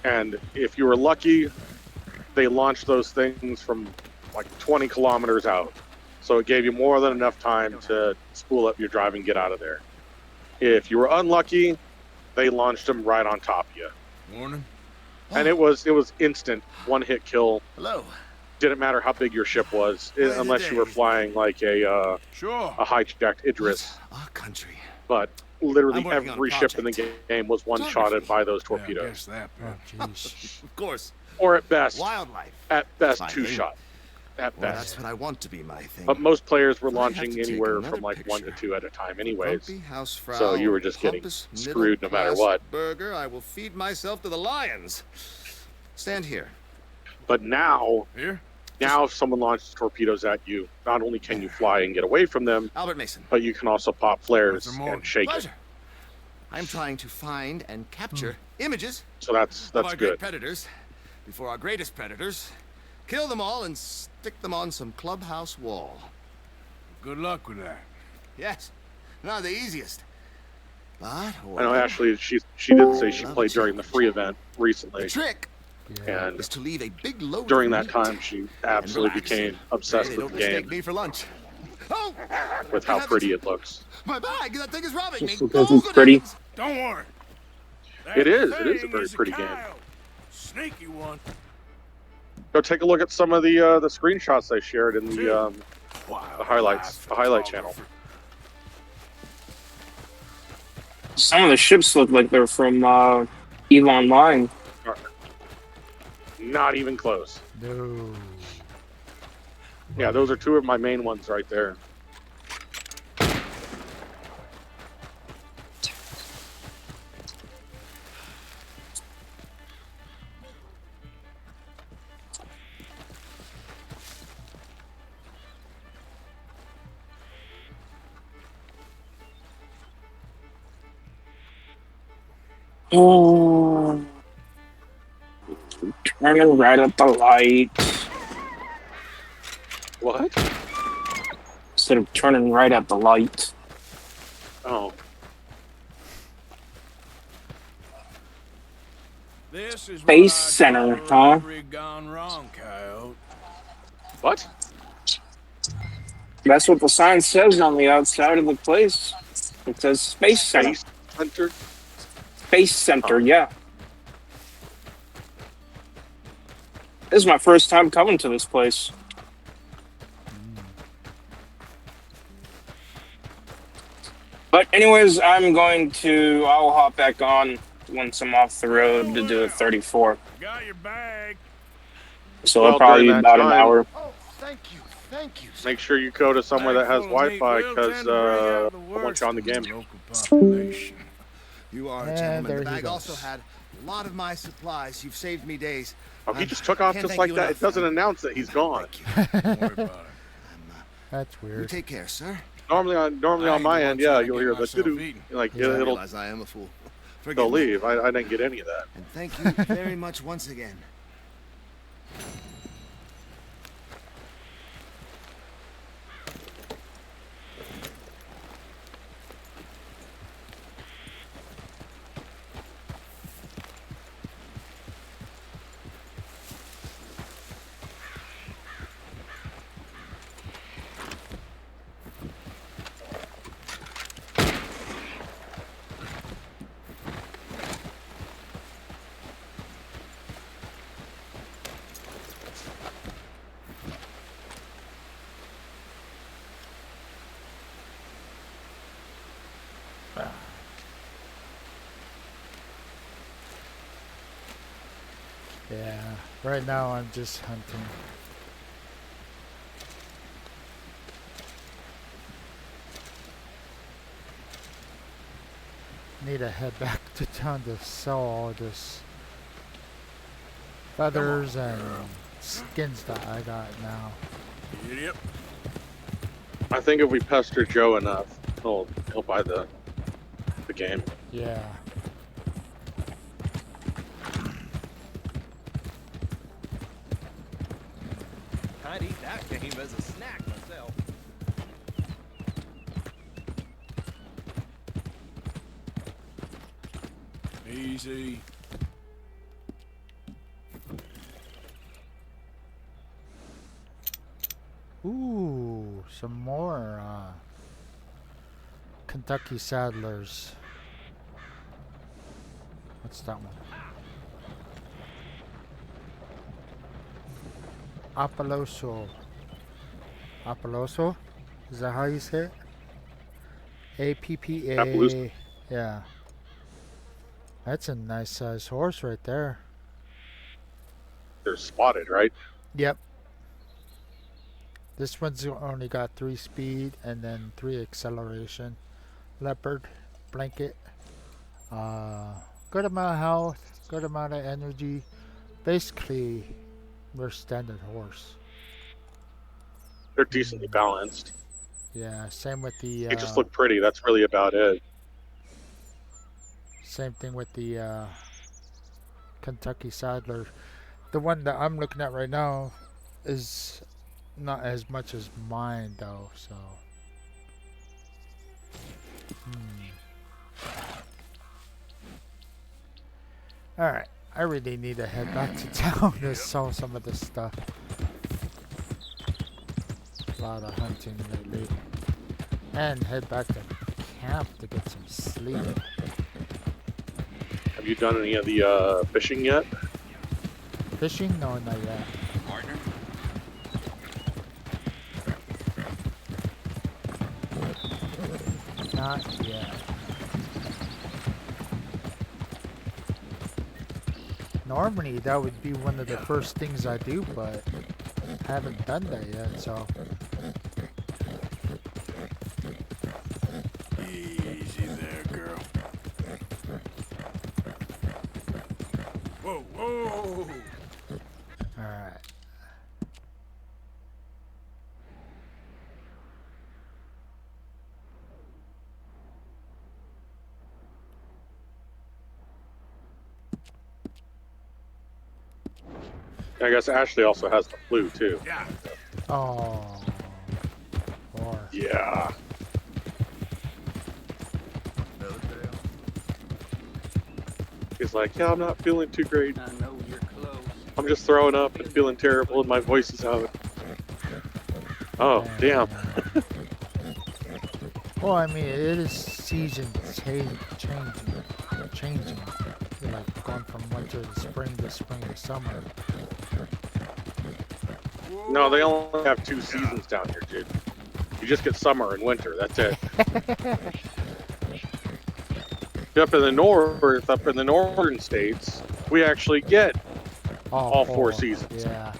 And if you were lucky, they launched those things from like 20 kilometers out. So it gave you more than enough time to spool up your drive and get out of there. If you were unlucky, they launched them right on top of you. Morning. And it was instant, one hit kill. Hello. Didn't matter how big your ship was, unless you were flying like a hijacked Idris. Our country. But literally every ship in the game was one-shotted by those torpedoes. Of course. Or at best, Wildlife. At best, 2 shot. at Well, best. that's what I want to be my thing. But most players were If I have launching to take anywhere another from like 1 to picture, 2 at a time, anyways. Grumpy Hausfrau, So you were just getting pompous screwed no matter middle-class what. burger, I will feed myself to the lions. Stand here. But now, Here? if someone launches torpedoes at you, not only can you fly and get away from them, Albert Mason. but you can also pop flares Arthur Morgan. and shake it. Pleasure. I'm trying to find and capture images So that's of our great good. predators before our greatest predators. Kill them all and stick them on some clubhouse wall. Good luck with that. Yes, not the easiest. But I know Ashley, she did say she played during the free event recently. the trick And is to leave a big load during of that meat time, she absolutely relax. became obsessed They with don't the game, mistake me for lunch. Oh, with how pretty it looks. my bag! That thing is robbing me. Just because it's pretty. Don't worry. It is a thing very is pretty game. coyote. Sneaky one. Go take a look at some of the screenshots I shared in the highlight channel. Some of the ships look like they're from EVE Online. Not even close. No. Yeah, those are two of my main ones right there. Oh, turning right at the light. What? Instead of turning right at the light. Oh. This is Space what Center, I'd call a huh? robbery gone wrong, coyote. What? That's what the sign says on the outside of the place. It says Space Center. Space Center? Space Center, yeah. This is my first time coming to this place. But anyways, I'll hop back on once I'm off the road to do a 34. Got your bag. So Well, it'll probably be during that about an time- hour. Oh, thank you. Make sure you go to somewhere that has Wi-Fi, because I want you on the game. Local population. You are a And gentleman. there The he bag goes. also had a lot of my supplies. You've saved me days. Oh, he just took off can't just thank like you that. enough. It doesn't announce that he's gone. Don't worry about it. That's You weird. take care, sir. Normally I on ain't my the end, one yeah, trying to you'll get hear the myself doo-doo. eaten. Like Yeah, I it'll realize I am a fool. Forgive they'll me. leave. I didn't get any of that. And thank you very much once again. Yeah. Right now I'm just hunting. Need to head back to town to sell all this feathers and skins that I got now. Yep. I think if we pester Joe enough, he'll buy the game. Yeah. I'd eat that game as a snack myself. Easy. Ooh, some more Kentucky Saddlers. What's that one? Appeloso. Appeloso? Is that how you say it? A-P-P-A. Appaloosa. Yeah. That's a nice size horse right there. They're spotted, right? Yep. This one's only got 3 speed and then 3 acceleration. Leopard, blanket, good amount of health, good amount of energy. Basically, we're standard horse. They're decently balanced. Yeah, same with the. They just look pretty. That's really about it. Same thing with the Kentucky Saddler. The one that I'm looking at right now is not as much as mine, though. So. Alright, I really need to head back to town to sell some of this stuff. A lot of hunting lately. And head back to camp to get some sleep. Have you done any of the fishing yet? Fishing? No, not yet. Partner? Not yet. Normally that would be one of the first things I do, but I haven't done that yet, so. Easy there, girl. Whoa, whoa! Alright. I guess Ashley also has the flu too. Yeah. Oh. Poor. Yeah. He's like, yeah, I'm not feeling too great. I know you're close. I'm just throwing up and feeling terrible and my voice is out. Oh, damn. Well, I mean, it is season changing. You're like going from winter to spring to summer. No, they only have 2 seasons down here, dude. You just get summer and winter, that's it. Up in the north, up in the northern states, we actually get all 4 seasons. Yeah.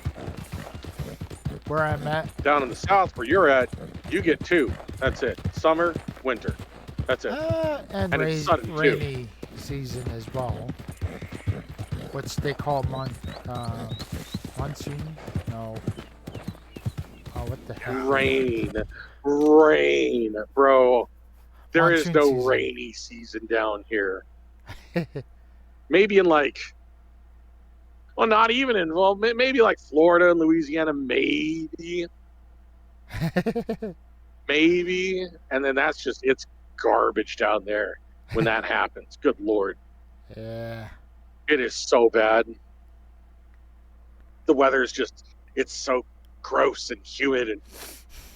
Where I'm at. Down in the south, where you're at, you get 2. That's it. Summer, winter. That's it. And it's sudden too. rainy season as well. What's they call monsoon? No. Oh, what the heck? Rain, bro. There is Monsoon no season. rainy season down here. Maybe in like, well, not even in, well, maybe like Florida and Louisiana, maybe. Maybe. And then that's just, it's garbage down there when that happens. Good Lord. Yeah. It is so bad. The weather is just, it's so gross and humid, and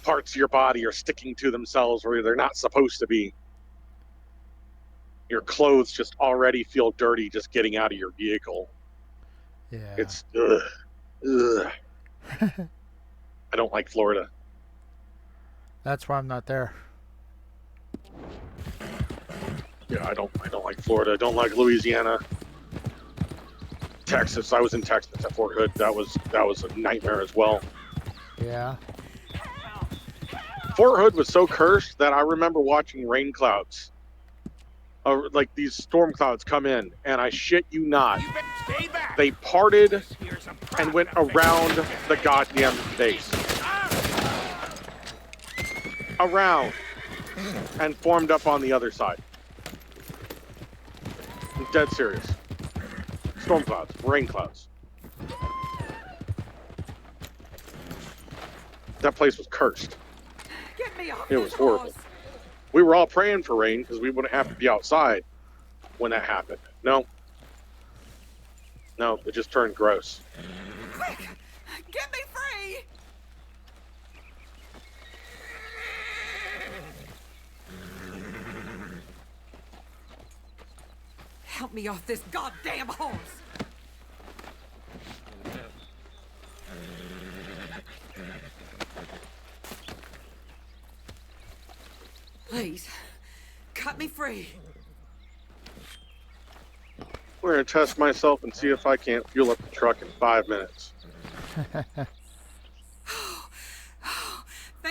parts of your body are sticking to themselves where they're not supposed to be. Your clothes just already feel dirty just getting out of your vehicle. Yeah. It's, ugh. I don't like Florida. That's why I'm not there. Yeah, I don't like Florida. I don't like Louisiana. Texas. I was in Texas at Fort Hood. That was a nightmare as well. Yeah. Fort Hood was so cursed that I remember watching rain clouds. Like these storm clouds come in, and I shit you not, they parted and went around the goddamn base. Around. And formed up on the other side. I'm dead serious. Storm clouds, rain clouds. That place was cursed. Get me off It was horrible. We were all praying for rain because we wouldn't have to be outside when that happened. No, it just turned gross. Quick! Get me free! Help me off this goddamn horse! Please, cut me free. We're gonna test myself and see if I can't fuel up the truck in 5 minutes.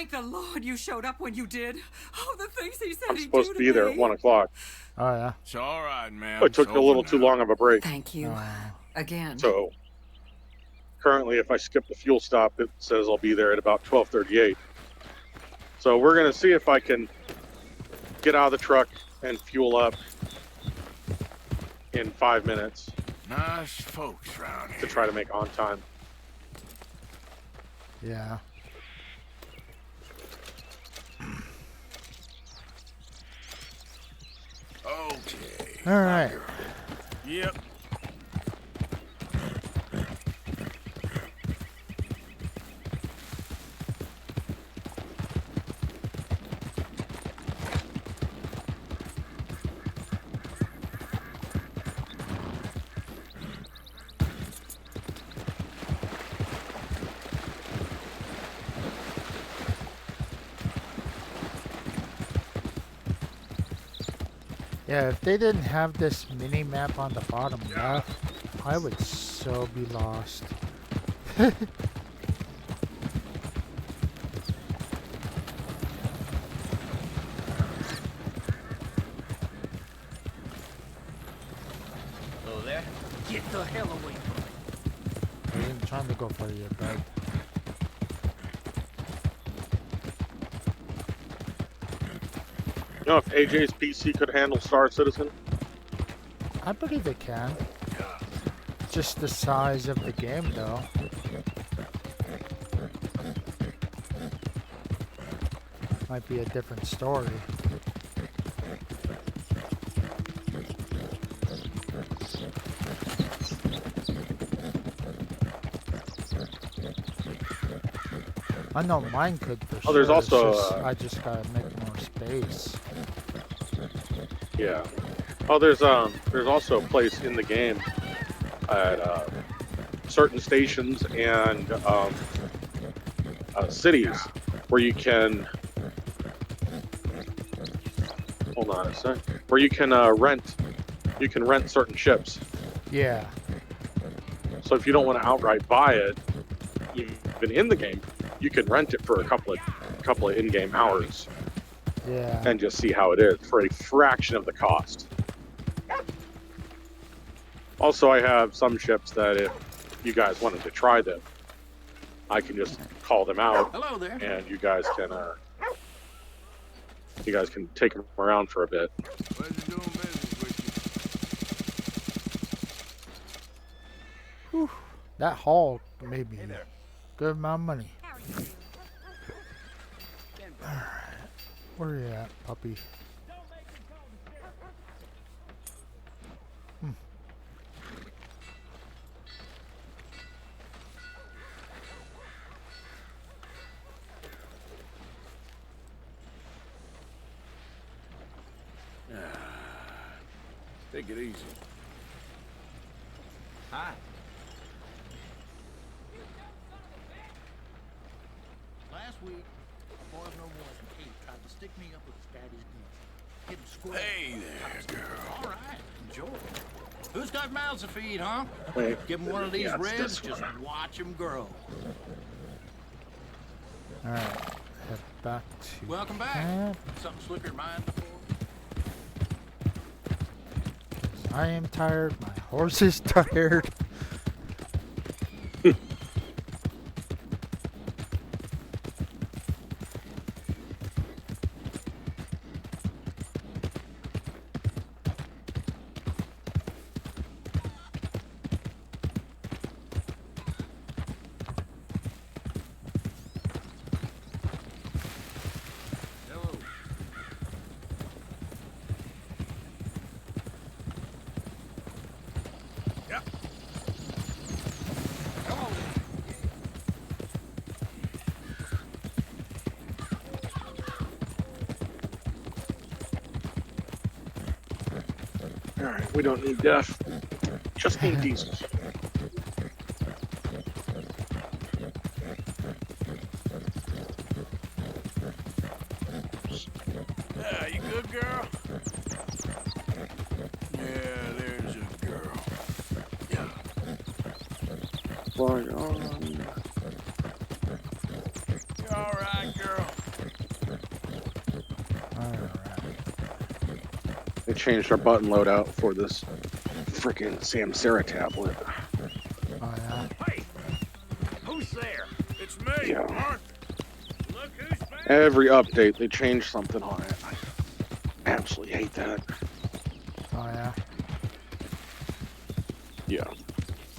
Thank the Lord you showed up when you did. Oh, the things he said I'm he'd supposed do to be there at me. 1 o'clock. Oh yeah. It's all right, man. I took a little too long of a break. Thank you. Again. So currently, if I skip the fuel stop, it says I'll be there at about 12:38. So we're gonna see if I can get out of the truck and fuel up in 5 minutes Nice folks round here. to try to make on time. Yeah. Okay. All right. Yep. Yeah, if they didn't have this mini map on the bottom left, I would so be lost. Hello there. Get the hell away from me. I ain't trying to go for your bed. You know, if AJ's PC could handle Star Citizen, I believe it can. Just the size of the game, though. Might be a different story. I know mine could for sure. there's it's also, just, I just gotta make more space. yeah. Oh, there's also a place in the game at certain stations and cities where you can hold on a sec. Where you can rent certain ships. Yeah. So if you don't want to outright buy it, even in the game, you can rent it for a couple of in-game hours. Yeah. And just see how it is for a fraction of the cost. Also, I have some ships that if you guys wanted to try them, I can just call them out. Hello there. And you guys can take them around for a bit. Pleasure doing business with Whew. That haul made me good amount of money. Alright. Where are you at, puppy? Take it easy. Hi. Last week, a boy no more than 8 tried to stick me up with his daddy's gun. Hit him square. Hey there, girl. All right, enjoy. Who's got mouths to feed, huh? Wait. Give him one of these Yeah, it's ribs, this just watch him grow. Alright. Head back to Welcome back. camp. Something slicker in mind before? I am tired. My horse is tired. Alright, we don't need death. Just need diesel. Yeah, you good, girl? Yeah, there's a girl. Yeah. Flying on. You all right, girl? They changed our button loadout for this freaking Samsara tablet. Oh yeah. Hey, who's there? It's me, Yeah. Arthur. Look who's back. Every update, they change something on it. I absolutely hate that. Oh yeah. Yeah.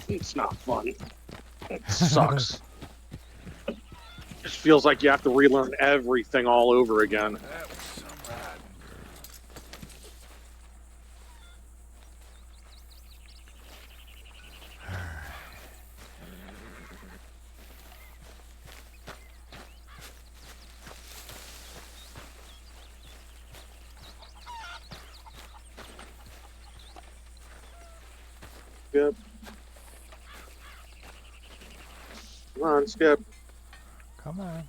It's not fun. It sucks. Just feels like you have to relearn everything all over again. That was some riding, girl. Skip. Come on, Skip. Come on.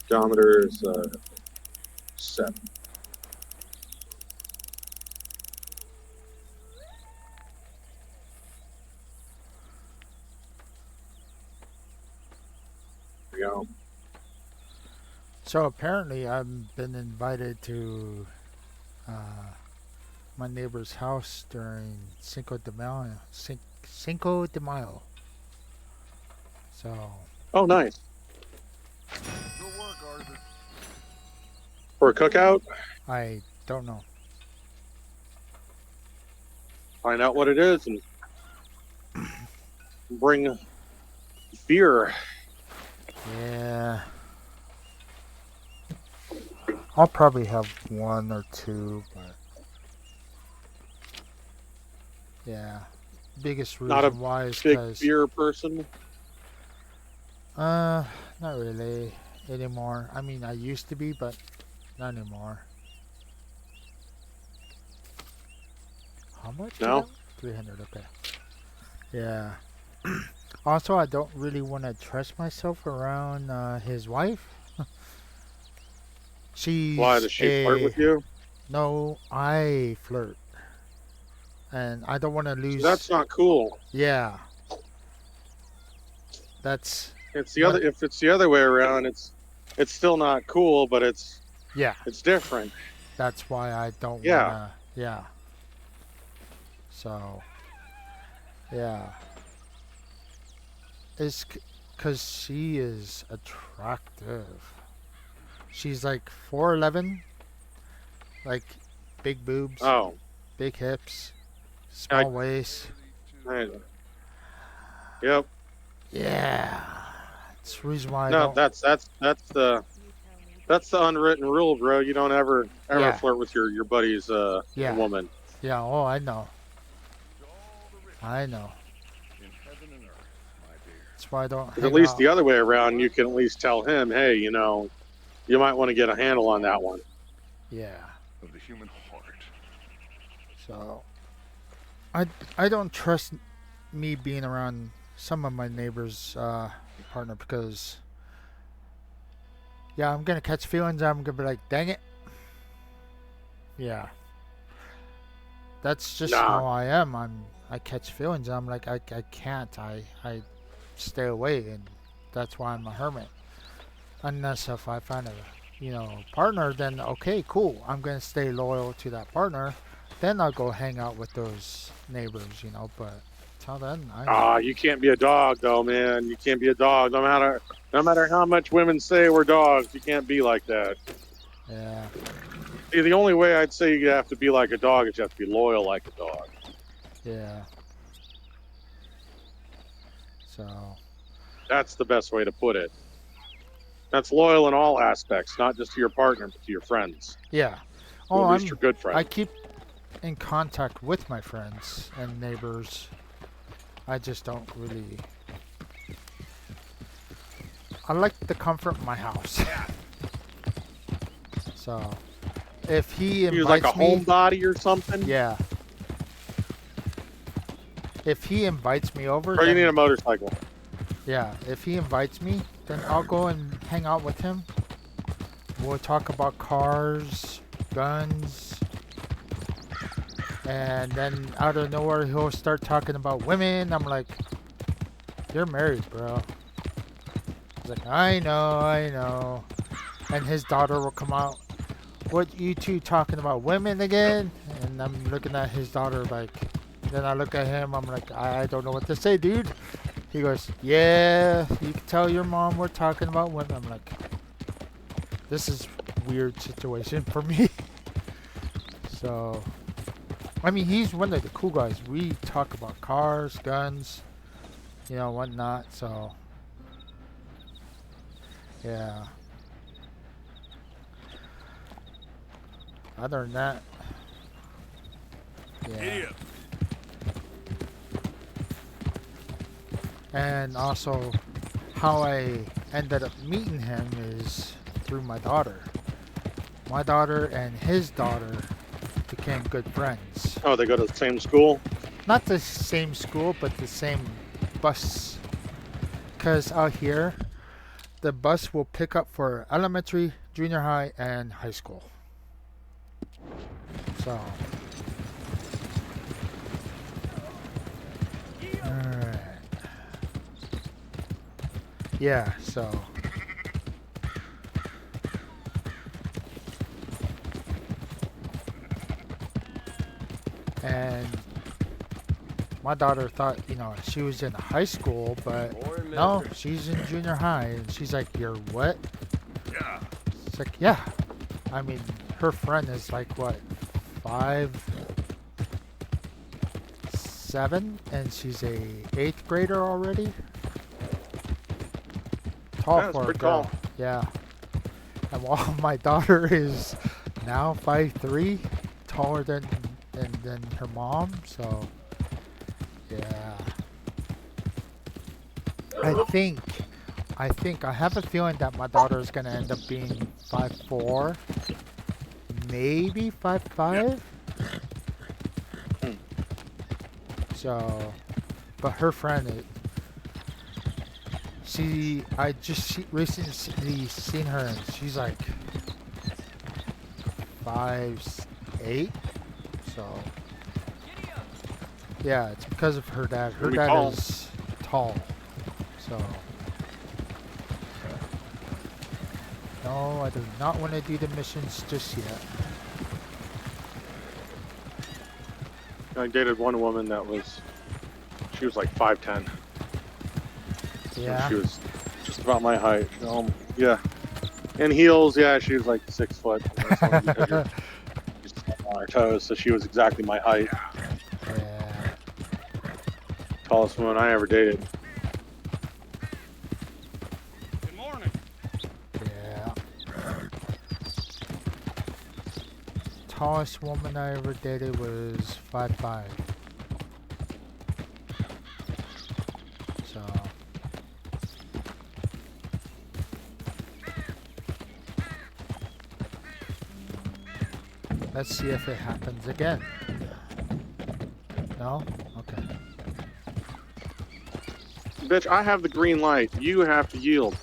Odometer is 7. There we go. So apparently I've been invited to my neighbor's house during Cinco de Mayo. Cinco de Mayo. So. Oh, nice. Good work, Arthur. For a cookout? I don't know. Find out what it is and bring beer. Yeah. I'll probably have 1 or 2, but yeah. Biggest reason Not a why is big because beer person. not really anymore. I mean, I used to be, but not anymore. How much? No. 300. Okay. Yeah. Also, I don't really want to trust myself around his wife. She's Why does she flirt with you? No, I flirt, and I don't want to lose. That's not cool. Yeah. That's. It's the other. If it's the other way around, it's still not cool, but it's different. That's why I don't Yeah. wanna. Yeah. So. Yeah. It's because she is attractive. She's like 4'11", like big boobs, big hips, small waist. Yep. Yeah, it's the reason why. I No, don't, that's the unwritten rule, bro. You don't ever Yeah. flirt with your buddy's woman. Yeah. Oh, I know. I know. That's why I don't. 'Cause hang at least out. the other way around, you can at least tell him, hey, you know, you might want to get a handle on that one. Yeah. Of the human heart. So. I don't trust me being around some of my neighbors' partner because. Yeah, I'm gonna catch feelings. I'm gonna be like, dang it. Yeah. That's just how I am. I catch feelings. I'm like, I can't. I stay away, and that's why I'm a hermit. Unless if I find a partner, then okay, cool. I'm gonna stay loyal to that partner. Then I'll go hang out with those neighbors, But till then, You can't be a dog, though, man. You can't be a dog. No matter how much women say we're dogs, you can't be like that. Yeah. See, the only way I'd say you have to be like a dog is you have to be loyal like a dog. Yeah. So. That's the best way to put it. That's loyal in all aspects, not just to your partner, but to your friends. Yeah. Or at least your good friends. I keep in contact with my friends and neighbors. I just don't really. I like the comfort of my house. So, if he invites You're like a me, homebody or something? Yeah. If he invites me over, Or you then- need a motorcycle. Yeah, if he invites me, then I'll go and hang out with him. We'll talk about cars, guns, and then out of nowhere he'll start talking about women. I'm like, you're married, bro. He's like, I know. And his daughter will come out. What you two talking about women again? And I'm looking at his daughter like, then I look at him, I'm like, I don't know what to say, dude. He goes, yeah, you can tell your mom we're talking about women. I'm like, this is a weird situation for me. So, I mean, he's one of the cool guys. We talk about cars, guns, you know, whatnot, so, yeah. Other than that, yeah. And also, how I ended up meeting him is through my daughter. My daughter and his daughter became good friends. Oh, they go to the same school? Not the same school, but the same bus. Because out here, the bus will pick up for elementary, junior high, and high school. So. Alright. Yeah, so. And my daughter thought, you know, she was in high school, but no, she's in junior high. And she's like, you're what? Yeah. It's like, yeah. I mean, her friend is like, what, 5'7", and she's a 8th grader already. Tall Yeah, for a pretty girl. tall. Yeah. And while my daughter is now 5'3", taller than her mom, so yeah. I have a feeling that my daughter is gonna end up being 5'4", maybe 5'5". So, but her friend, I just recently seen her, and she's like 5'8". So, yeah, it's because of her dad. Her dad is tall. So, no, I do not want to do the missions just yet. I dated one woman that she was like 5'10". Yeah. She was just about my height. Yeah. In heels, yeah, she was like 6 foot. Just on her toes, so she was exactly my height. Yeah. Tallest woman I ever dated. Good morning. Yeah. Tallest woman I ever dated was 5'5". So. Let's see if it happens again. No? Okay. Bitch, I have the green light. You have to yield.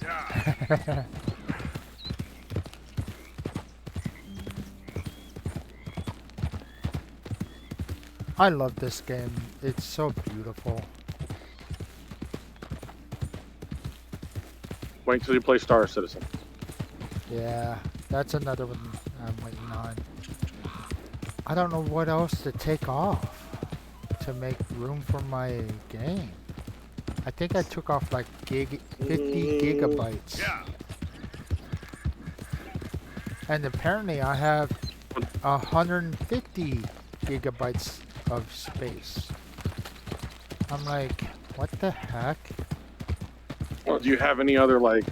I love this game. It's so beautiful. Wait till you play Star Citizen. Yeah, that's another one I'm waiting on. I don't know what else to take off to make room for my game. I think I took off like 50 gigabytes. Yeah. And apparently I have 150 gigabytes of space. I'm like, what the heck? Well, do you have any other like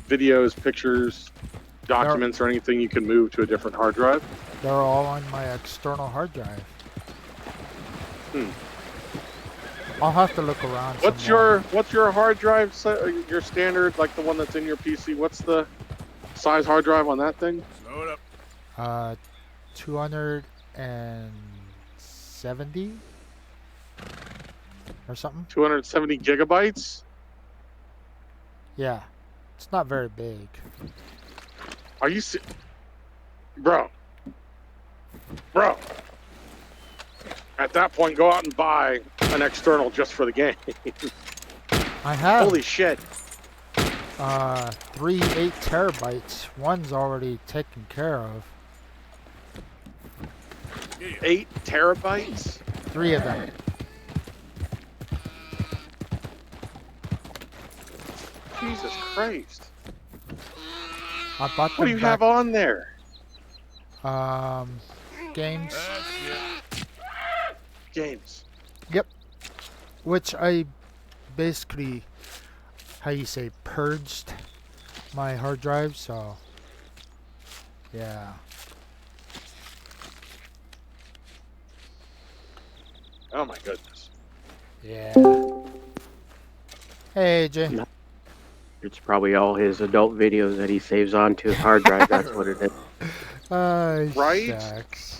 videos, pictures, documents, or anything you can move to a different hard drive? They're all on my external hard drive. I'll have to look around. What's your hard drive? Your standard, like the one that's in your PC. What's the size hard drive on that thing? Slow it up. 270 or something. 270 gigabytes. Yeah, it's not very big. Are you bro? At that point, go out and buy an external just for the game. I have. Holy shit! 3 8 terabytes. One's already taken care of. 8 terabytes? 3 of them. Jesus Christ. I bought them What do you have on there? Games. Games. Yep. Which I basically, how you say, purged my hard drive, so yeah. Oh my goodness. Yeah. Hey, AJ. It's probably all his adult videos that he saves onto his hard drive. That's what it is. Right? Shucks.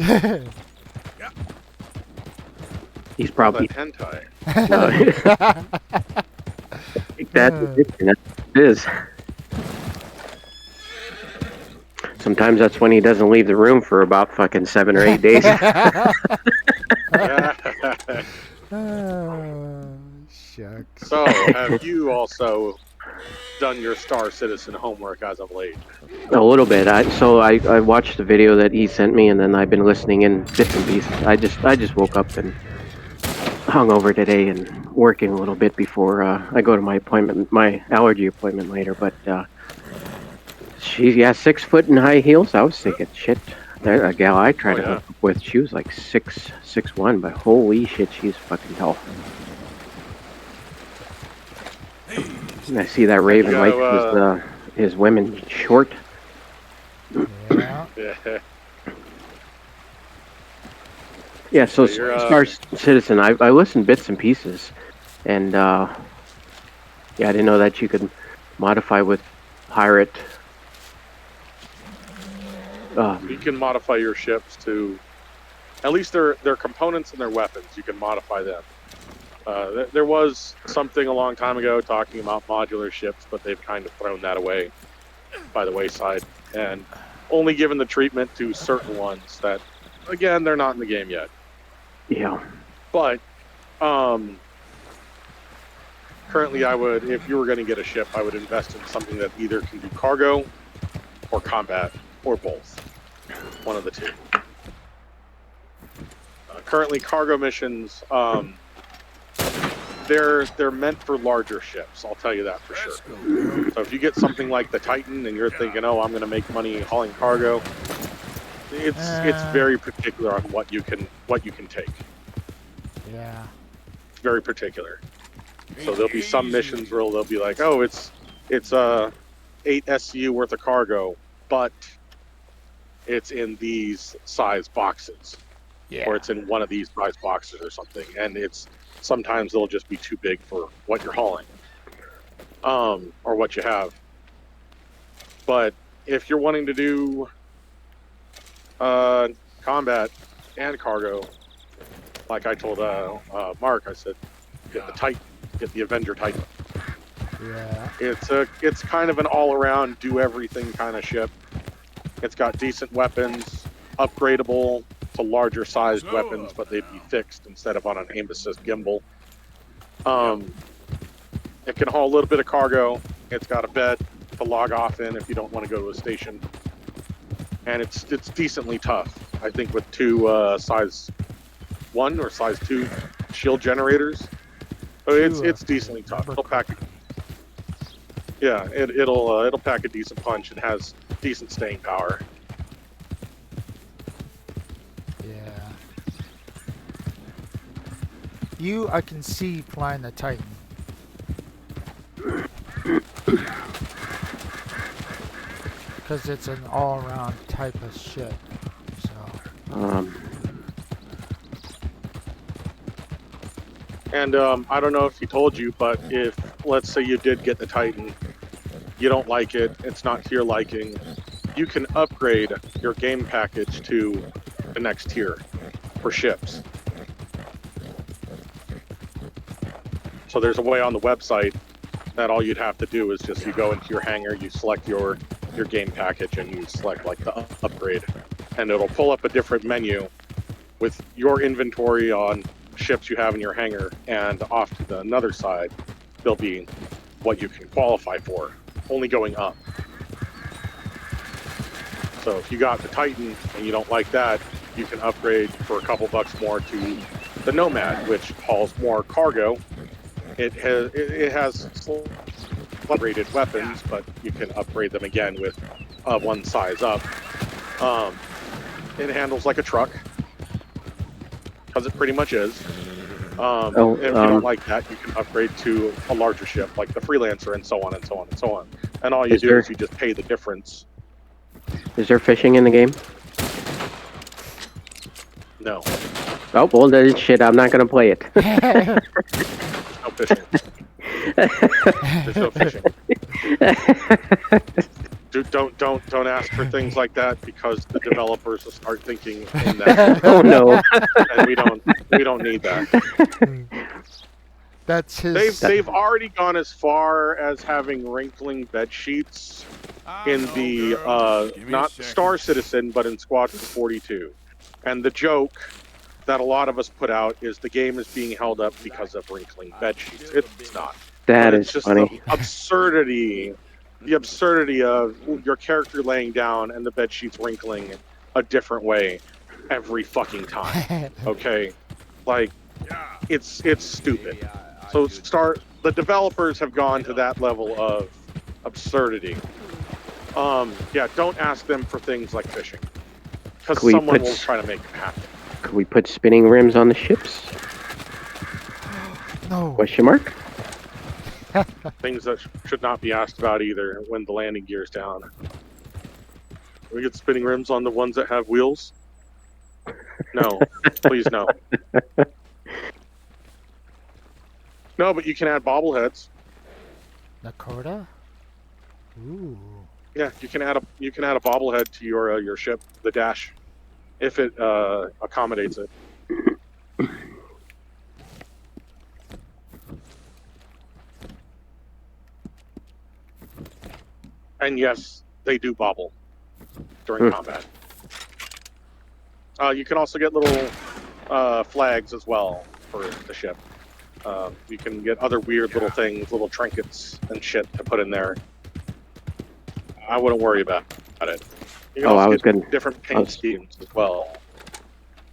He's probably hentai. That's addiction. That's what it is. Sometimes that's when he doesn't leave the room for about fucking 7 or 8 days. Shucks. So, have you also done your Star Citizen homework as of late? A little bit. I watched the video that he sent me, and then I've been listening in bits and pieces. I just woke up and hung over today and working a little bit before I go to my appointment, my allergy appointment later. But she's 6 foot in high heels. I was thinking, shit, that gal I tried to hook up with, she was like 6'1", but holy shit, she's fucking tall. And I see that Raven likes his women short. Yeah. Yeah, so Star Citizen, I listened bits and pieces, and yeah, I didn't know that you could modify with pirate. You can modify your ships to, at least their components and their weapons. You can modify them. There was something a long time ago talking about modular ships, but they've kind of thrown that away by the wayside and only given the treatment to certain ones that, again, they're not in the game yet. Yeah. But currently, I would, if you were going to get a ship, I would invest in something that either can do cargo or combat or both. One of the two. Currently, cargo missions, they're meant for larger ships. I'll tell you that for sure. So if you get something like the Titan and you're thinking, oh, I'm going to make money hauling cargo, it's very particular on what you can take. Yeah. It's very particular. So there'll be some missions where they'll be like, oh, it's 8 SCU worth of cargo, but it's in these size boxes. Yeah. Or it's in one of these size boxes or something, and sometimes they'll just be too big for what you're hauling, or what you have. But if you're wanting to do combat and cargo, like I told Mark, I said, get the Titan, get the Avenger Titan. Yeah. It's kind of an all-around, do everything kind of ship. It's got decent weapons, upgradable to larger sized weapons, but they'd be fixed instead of on an aim assist gimbal. It can haul a little bit of cargo. It's got a bed to log off in if you don't want to go to a station, and it's decently tough. I think with 2 size 1 or size 2 shield generators, so it's decently tough. It'll pack. Yeah, it'll pack a decent punch and has decent staying power. I can see flying the Titan. Because it's an all-around type of ship. So. And I don't know if he told you, but if, let's say you did get the Titan, you don't like it, it's not to your liking, you can upgrade your game package to the next tier for ships. So there's a way on the website that all you'd have to do is just you go into your hangar, you select your game package, and you select like the upgrade, and it'll pull up a different menu with your inventory on ships you have in your hangar, and off to the another side there'll be what you can qualify for. only going up. So if you got the Titan and you don't like that, you can upgrade for a couple bucks more to the Nomad, which hauls more cargo. It has rated weapons, but you can upgrade them again with one size up. It handles like a truck, because it pretty much is. If you don't like that, you can upgrade to a larger ship, like the Freelancer, and so on and so on and so on. And all you do is you just pay the difference. Is there fishing in the game? No. Oh, well, then shit, I'm not gonna play it. No fishing. There's no fishing. Dude, don't ask for things like that, because the developers will start thinking in that. Oh no. And we don't need that. That's his. They've already gone as far as having wrinkling bed sheets in the not Star Citizen, but in Squadron 42. And the joke that a lot of us put out is the game is being held up because of wrinkling bed sheets. It's not. That it's is just funny. The absurdity of your character laying down and the bed sheets wrinkling a different way every fucking time. Okay, like it's stupid. So the developers have gone to that level of absurdity. Yeah, don't ask them for things like fishing, because someone will try to make it happen. Could we put spinning rims on the ships? No. Question mark? Things that should not be asked about either when the landing gear's down. Can we get spinning rims on the ones that have wheels? No, please no. No, but you can add bobbleheads. Nakota? Ooh. Yeah, you can add a bobblehead to your ship, the Dash, if it accommodates it. And yes, they do bobble during combat. You can also get little flags as well for the ship. You can get other weird little things, little trinkets and shit to put in there. I wouldn't worry about it. You can also get different paint schemes as well.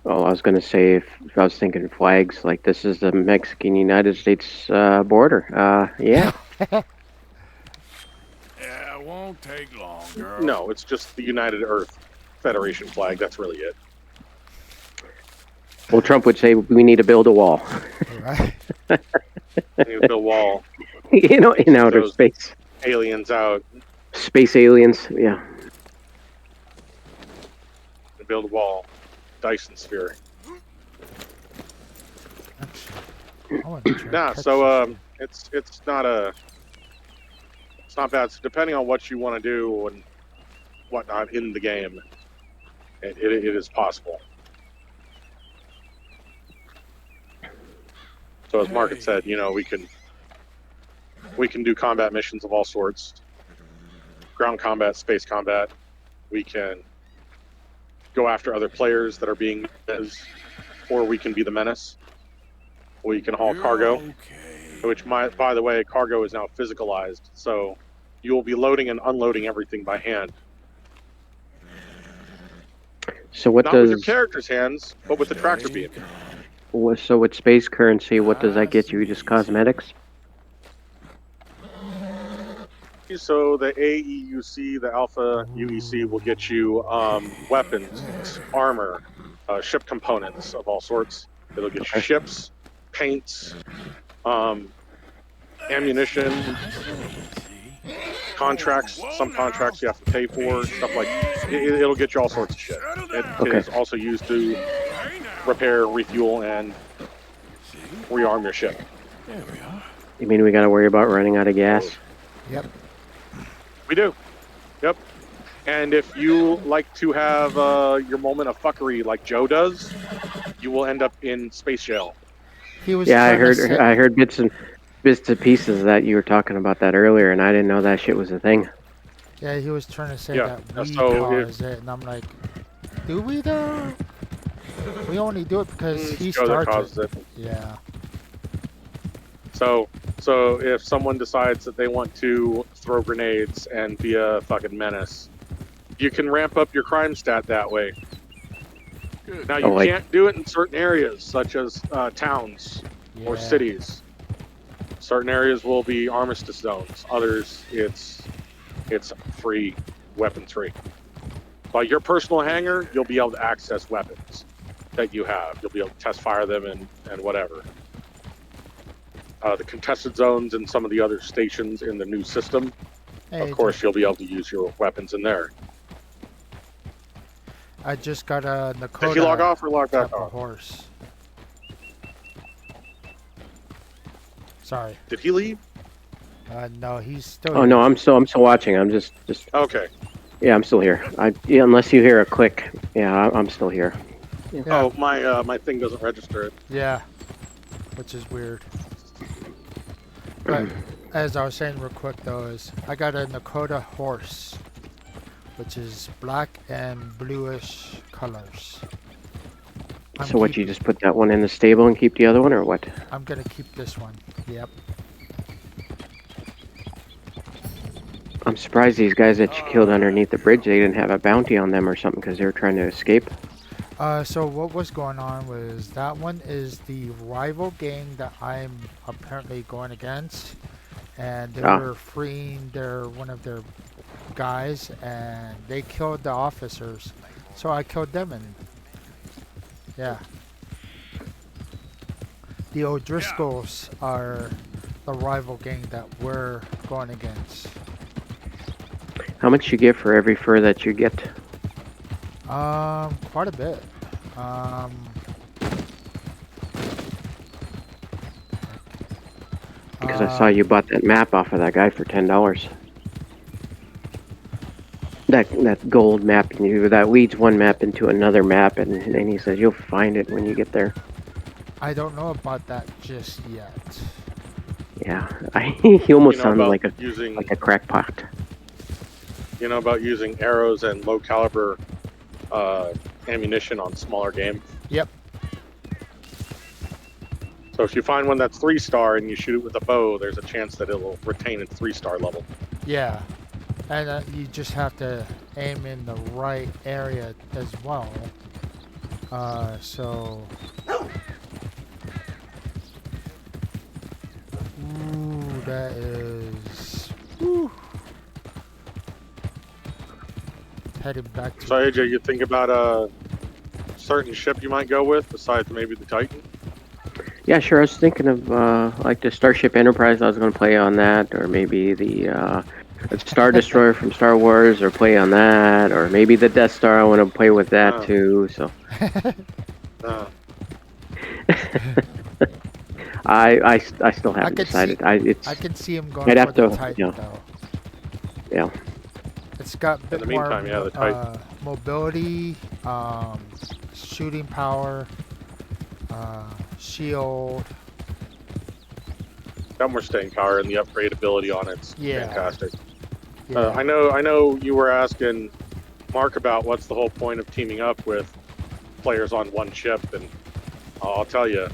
Oh, I was gonna say, if I was thinking flags, like this is the Mexican-United States border. Yeah. Yeah, it won't take long, girl. No, it's just the United Earth Federation flag. That's really it. Well, Trump would say we need to build a wall. Right. You need to build a wall. You know, in outer space. Aliens out. Space aliens, yeah. Build a wall. Dyson sphere. Nah, so it's not bad. So depending on what you want to do and whatnot in the game, it is possible. So as Mark had said, you know, we can do combat missions of all sorts. Ground combat, space combat. We can go after other players that are being menace, or we can be the menace. We can haul cargo, which by the way, cargo is now physicalized, so you will be loading and unloading everything by hand. So what Not does with your character's hands, but with the tractor beam. So with space currency, what does that get you? Just cosmetics? So the AEUC, the Alpha UEC, will get you weapons, armor, ship components of all sorts. It'll get you ships, paints, ammunition, contracts. Some contracts you have to pay for, stuff like it'll get you all sorts of shit. It is also used to repair, refuel, and rearm your ship. There we are. You mean we gotta worry about running out of gas? Yep. We do. Yep. And if you like to have your moment of fuckery like Joe does, you will end up in space jail. Yeah, I heard bits and pieces that you were talking about that earlier, and I didn't know that shit was a thing. Yeah, he was trying to say Yeah, that we so caused it, and I'm like, do we though? We only do it because he Joe that started. caused it. Yeah. So if someone decides that they want to throw grenades and be a fucking menace, you can ramp up your crime stat that way. Good. Now, you like- can't do it in certain areas, such as towns or Yeah. cities. Certain areas will be armistice zones. Others, it's free, weapons free. By your personal hangar, you'll be able to access weapons that you have. You'll be able to test fire them and whatever. The contested zones and some of the other stations in the new system, Hey, of course, you'll be able to use your weapons in there. I just got a Nakota. Did he log off or log back type of on? horse. Sorry. Did he leave? No, he's still. Oh here. no, I'm still watching. I'm just. Okay. Yeah, I'm still here. Yeah, unless you hear a click. Yeah, I'm still here. Yeah. Oh, my thing doesn't register it. Yeah, which is weird. But as I was saying real quick though, is I got a Nakota horse, which is black and bluish colors. So what? You just put that one in the stable and keep the other one, or what? I'm gonna keep this one. Yep. I'm surprised these guys that you killed underneath the bridge, they didn't have a bounty on them or something because they were trying to escape. So what was going on was that one is the rival gang that I'm apparently going against, and they were freeing one of their guys, and they killed the officers. So I killed them, and yeah. The O'Driscolls are the rival gang that we're going against. How much you get for every fur that you get? Quite a bit. Because I saw you bought that map off of that guy for $10. That gold map, that leads one map into another map, and he says you'll find it when you get there. I don't know about that just yet. Yeah, he almost sounded like using, a crackpot. You know about using arrows and low caliber ammunition on smaller game? Yep. So if you find one that's 3-star and you shoot it with a bow, there's a chance that it will retain its 3-star level. Yeah, and you just have to aim in the right area as well. So. Ooh, that is. Whew. Headed back to. So AJ, you think about a certain ship you might go with besides maybe the Titan? Yeah, sure. I was thinking of like the Starship Enterprise. I was going to play on that, or maybe the Star Destroyer from Star Wars, or play on that, or maybe the Death Star. I want to play with that too. So. I still haven't decided. I can see him going I'd for have the to, Titan though. Yeah. It's got a bit In the meantime, more yeah, the Titan. mobility, shooting power, shield. Got more staying power, and the upgrade ability on it's fantastic. Yeah. I know you were asking Mark about what's the whole point of teaming up with players on one ship, and I'll tell you,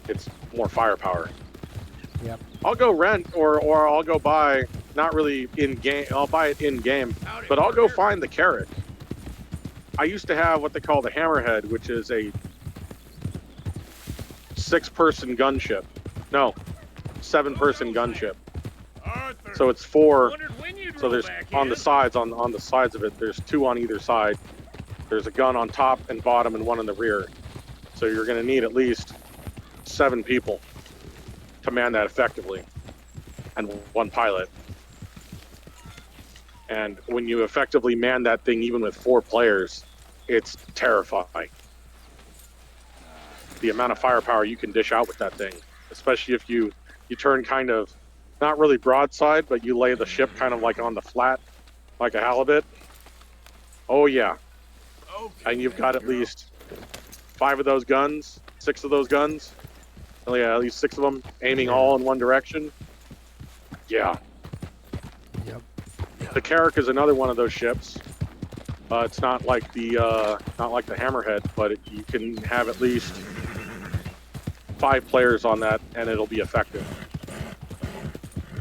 it's more firepower. Yep. I'll go rent or I'll go buy, not really in game, I'll buy it in game, but I'll go find the Carrack. I used to have what they call the Hammerhead, which is a 6-person gunship. No, 7-person gunship. So it's 4. So there's on the sides, on the sides of it, there's 2 on either side. There's a gun on top and bottom and 1 in the rear. So you're going to need at least 7 people to man that effectively, and 1 pilot. And when you effectively man that thing, even with 4 players, it's terrifying. The amount of firepower you can dish out with that thing, especially if you turn kind of, not really broadside, but you lay the ship kind of like on the flat, like a halibut. Oh yeah. And you've got at least 5 of those guns, 6 of those guns. Oh yeah, at least 6 of them aiming all in one direction. Yeah. Yep. The Carrack is another one of those ships. It's not like the Hammerhead, but you can have at least 5 players on that, and it'll be effective.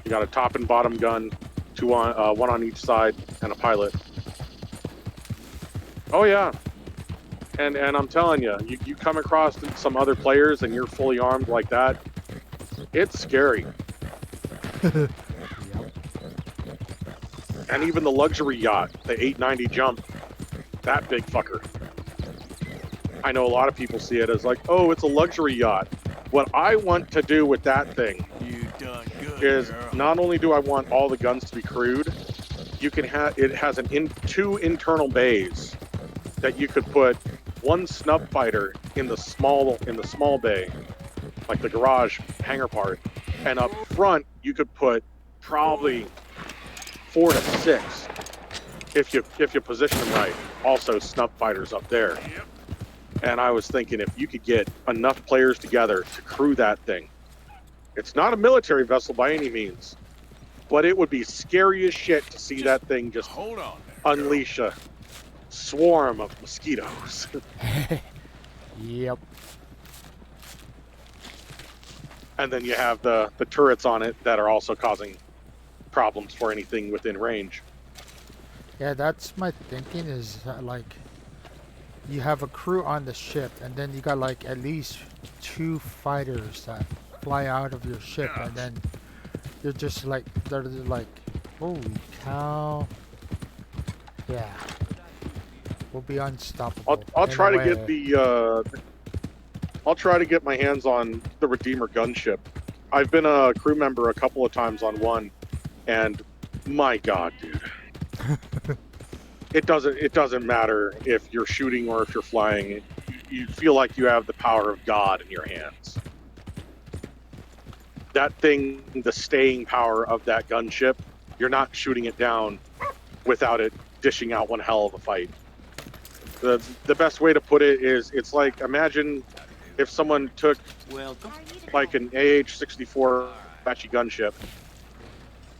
You got a top and bottom gun, one on each side, and a pilot. Oh yeah, and I'm telling you, you come across some other players and you're fully armed like that, it's scary. Yep. And even the luxury yacht, the 890 Jump, that big fucker. I know a lot of people see it as like, oh, it's a luxury yacht. What I want to do with that thing is not only do I want all the guns to be crewed, you can have it has two internal bays that you could put one snub fighter in the small bay, like the garage hangar part, and up front you could put probably 4 to 6 if you position them right. Also snub fighters up there. And I was thinking if you could get enough players together to crew that thing. It's not a military vessel by any means, but it would be scary as shit to see that thing just unleash a swarm of mosquitoes. Yep. And then you have the turrets on it that are also causing problems for anything within range. Yeah, that's my thinking is like you have a crew on the ship and then you got like at least 2 fighters that fly out of your ship and then you're just like they're like holy cow. Yeah. We'll be unstoppable. I'll try to get I'll try to get my hands on the Redeemer gunship. I've been a crew member a couple of times on one, and my God, dude, it doesn't matter if you're shooting or if you're flying. You feel like you have the power of God in your hands. That thing, the staying power of that gunship, you're not shooting it down without it dishing out one hell of a fight. The best way to put it is it's like, imagine if someone took like an AH-64 Apache gunship,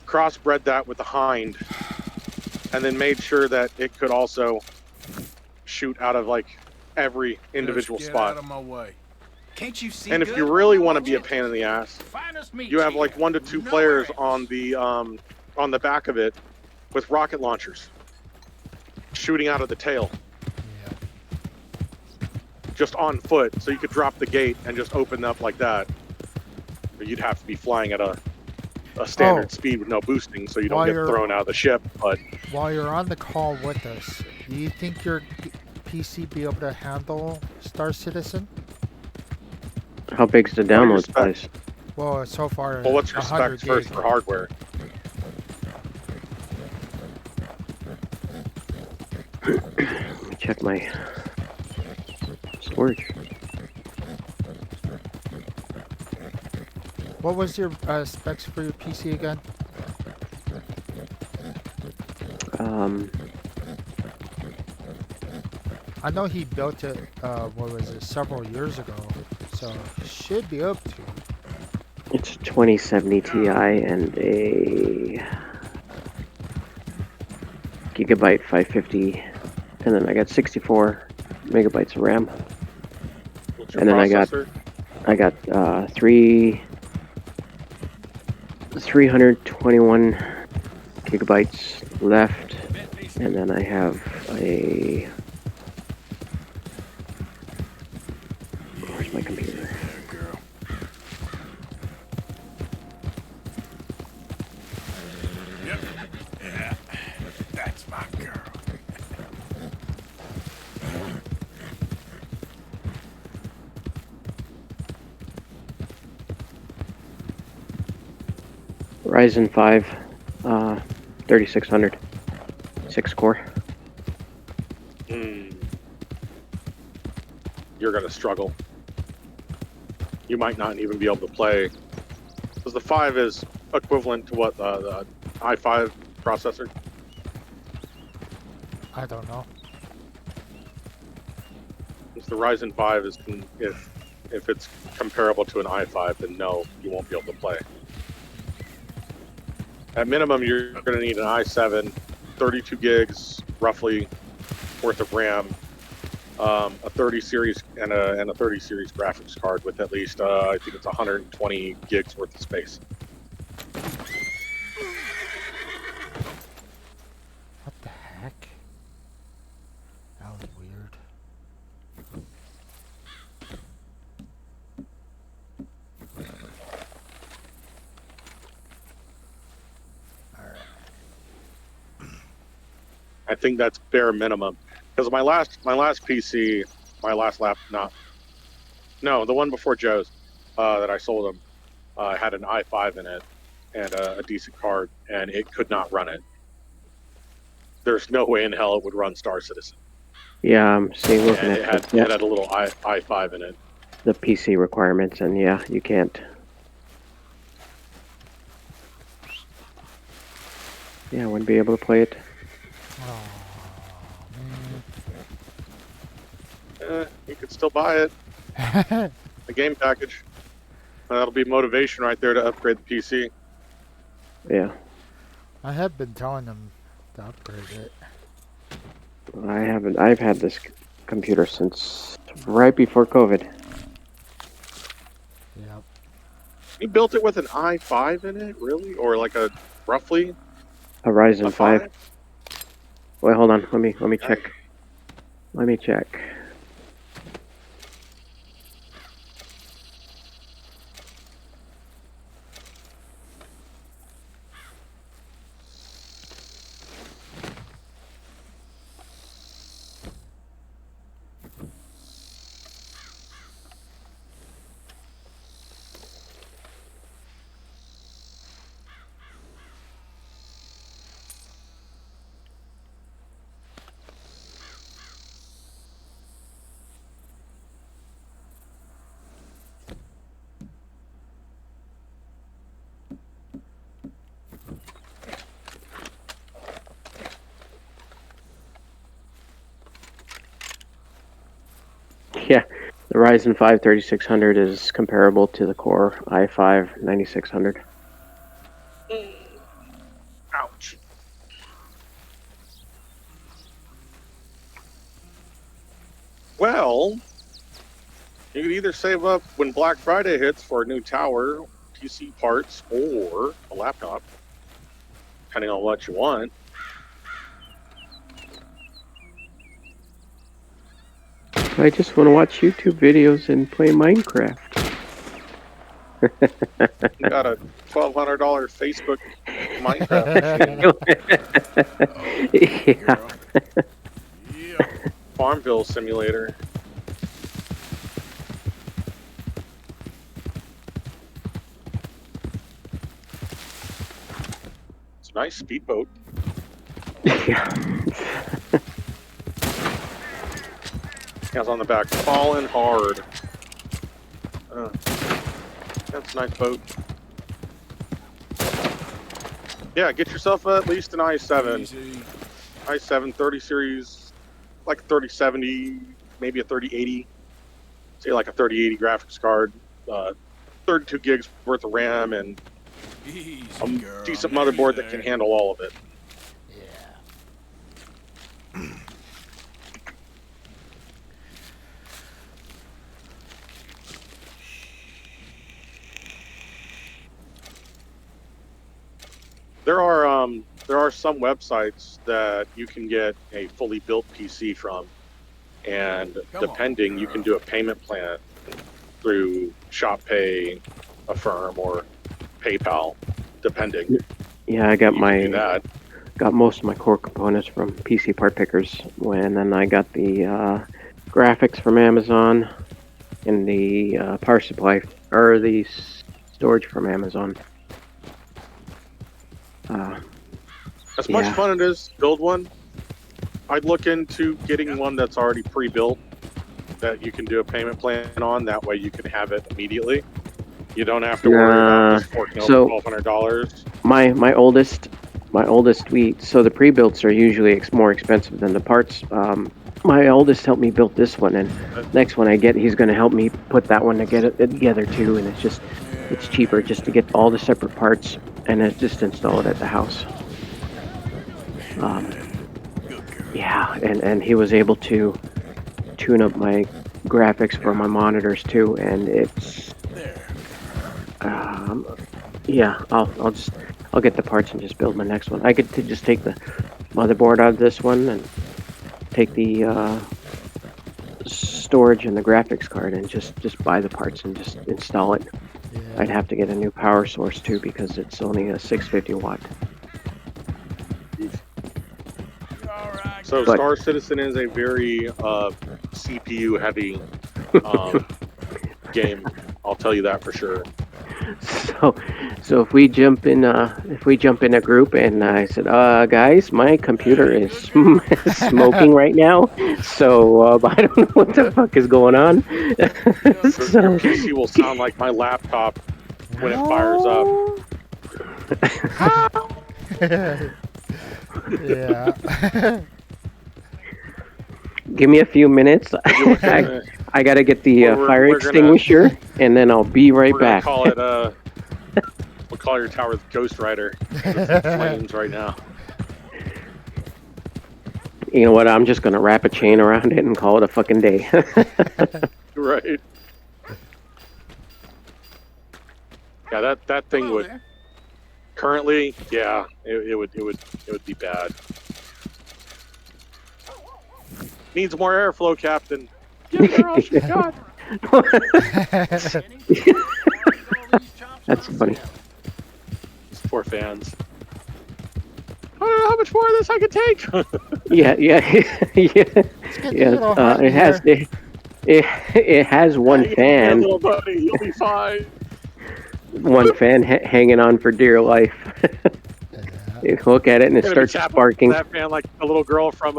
crossbred that with a Hind, and then made sure that it could also shoot out of like every individual spot. Out of my way. Can't you see? And if you really want to be a pain in the ass, you have like 1 to 2 players on the back of it with rocket launchers shooting out of the tail. Just on foot, so you could drop the gate and just open up like that. But you'd have to be flying at a standard speed with no boosting, so you don't get thrown out of the ship. But while you're on the call with us, do you think your PC be able to handle Star Citizen? How big's the download size? Well, so far. Well, what's your specs first for hardware? Let me check my storage. What was your specs for your PC again? I know he built it, what was it, several years ago, so should be up to. It's a 2070 Ti and a gigabyte 550, and then I got 64 megabytes of RAM. And then processor? I got 321 gigabytes left, and then I have a, where's my computer? Yep. Yeah. That's my girl. Ryzen 5, 3600, 6 core. You're gonna struggle. You might not even be able to play, because the 5 is equivalent to what the i5 processor. I don't know. If the Ryzen 5 is, if it's comparable to an i5, then no, you won't be able to play. At minimum, you're going to need an i7, 32 gigs roughly worth of RAM, a 30 series and a 30 series graphics card with at least I think it's 120 gigs worth of space. I think that's bare minimum. Because my last PC, my last lap, no, the one before Joe's, that I sold him, had an i5 in it and a decent card, and it could not run it. There's no way in hell it would run Star Citizen. Yeah, I'm seeing looking And at it had a little i5 in it. the PC requirements, and yeah, you can't. Yeah, I wouldn't be able to play it. You could still buy it. The game package. That'll be motivation right there to upgrade the PC. Yeah. I have been telling them to upgrade it. I haven't. I've had this computer since right before COVID. Yep. You built it with an i5 in it, really, or like a roughly A Ryzen 5. Wait, hold on. Let me check. Let me check. Yeah, the Ryzen 5 3600 is comparable to the Core i5 9600. Ouch. Well, you could either save up when Black Friday hits for a new tower, PC parts, or a laptop, depending on what you want. I just want to watch YouTube videos and play Minecraft. You got a $1,200 Facebook Minecraft machine. Yeah. Farmville Simulator. It's a nice speedboat. Yeah. Guys on the back, falling hard. That's a nice boat. Yeah, get yourself at least an i7. i7 30 series, like a 3070, maybe a 3080. Say like a 3080 graphics card, 32 gigs worth of RAM, and a decent motherboard that can handle all of it. There are some websites that you can get a fully built PC from, and depending, you can do a payment plan through ShopPay, Affirm, or PayPal, depending. Yeah, I got that. got most of my core components from PC Part Pickers, and then I got the graphics from Amazon, and the power supply or the storage from Amazon. As much fun it is to build one, I'd look into getting one that's already pre-built that you can do a payment plan on. That way you can have it immediately. You don't have to worry about just forking over $1,200. My oldest, so the pre-builts are usually more expensive than the parts. My oldest helped me build this one, and next one I get, he's going to help me put that one together too. And it's cheaper just to get all the separate parts and then just install it at the house. Yeah, and he was able to tune up my graphics for my monitors too, and it's yeah, I'll get the parts and just build my next one. I could just take the motherboard out of this one and take the storage and the graphics card and just buy the parts and just install it. Yeah. I'd have to get a new power source too because it's only a 650 watt. So But- Star Citizen is a very CPU heavy game. I'll tell you that for sure. So if we jump in a group and I said, guys, my computer is smoking right now, so I don't know what the fuck is going on. Your PC will sound like my laptop when it fires up. Yeah. Give me a few minutes. I gotta get the fire we're extinguisher, and then I'll be right We're gonna back. call it we'll call your tower Ghost Rider. It's in flames right now. You know what? I'm just gonna wrap a chain around it and call it a fucking day. Right. Yeah, that thing would currently, yeah, it would be bad. Needs more airflow, Captain. Give her all she got. That's funny. These poor fans. I don't know how much more of this I can take. Yeah. It has one fan. Little buddy, you'll be fine. One fan hanging on for dear life. You look at it and it starts sparking. That fan like a little girl from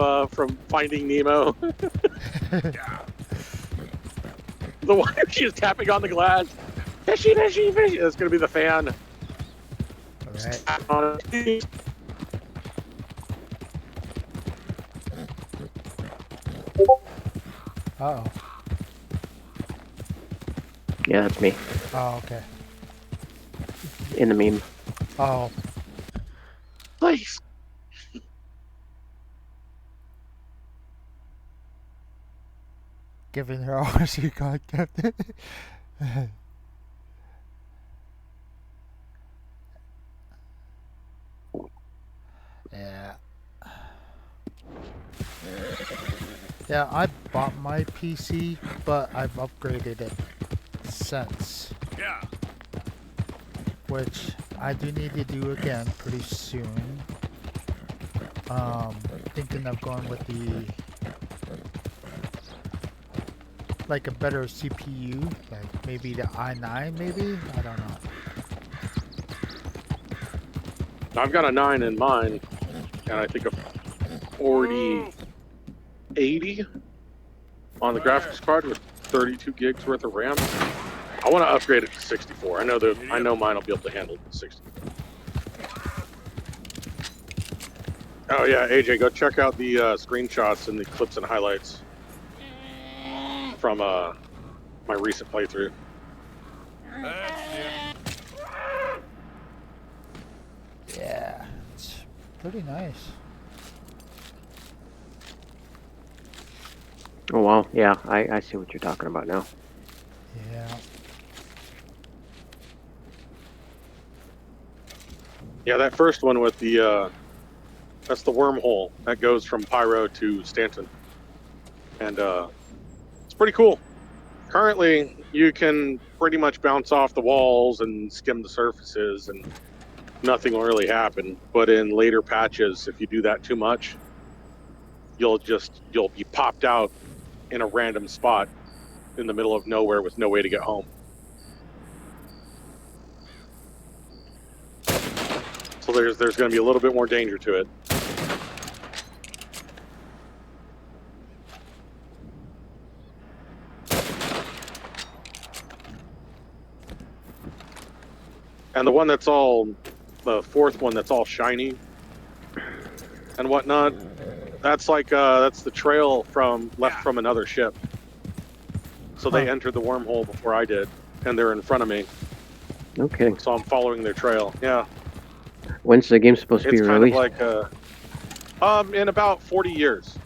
Finding Nemo. The one where she's tapping on the glass. Fishy, fishy, fishy. That's gonna be the fan. All right. Uh-oh. Yeah, that's me. Oh, okay. In the meme. Oh. Please. Giving her all she got, Captain. Yeah. Yeah, I bought my PC, but I've upgraded it since. Yeah. Which I do need to do again pretty soon. Thinking of going with like a better CPU, like maybe the i9 maybe? I don't know. I've got a 9 in mine, and I think a 4080 on the graphics card with 32 gigs worth of RAM. I want to upgrade it to 64. I know mine will be able to handle the 64. Oh yeah, AJ, go check out the screenshots and the clips and highlights from my recent playthrough. Yeah, it's pretty nice. Oh wow, yeah, I see what you're talking about now. Yeah. Yeah, that first one with the that's the wormhole that goes from Pyro to Stanton, and it's pretty cool. Currently, you can pretty much bounce off the walls and skim the surfaces, and nothing will really happen. But in later patches, if you do that too much, you'll be popped out in a random spot in the middle of nowhere with no way to get home. So there's going to be a little bit more danger to it. And the one the fourth one that's all shiny and whatnot, that's like that's the trail left from another ship. So they entered the wormhole before I did, and they're in front of me. Okay. So I'm following their trail. Yeah. When's the game supposed to be released? It's kind of like in about 40 years.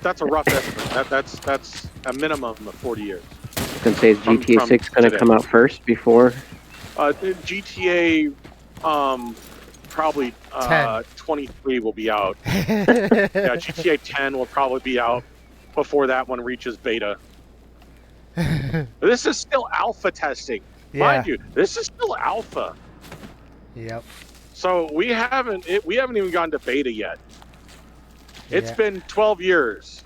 That's a rough estimate. That's a minimum of 40 years. Can say is GTA 6 going to come out first before? GTA probably 23 will be out. Yeah, GTA 10 will probably be out before that one reaches beta. This is still alpha testing. Yeah. Mind you, this is still alpha. Yep. So we haven't even gone to beta yet. It's Yeah. been 12 years.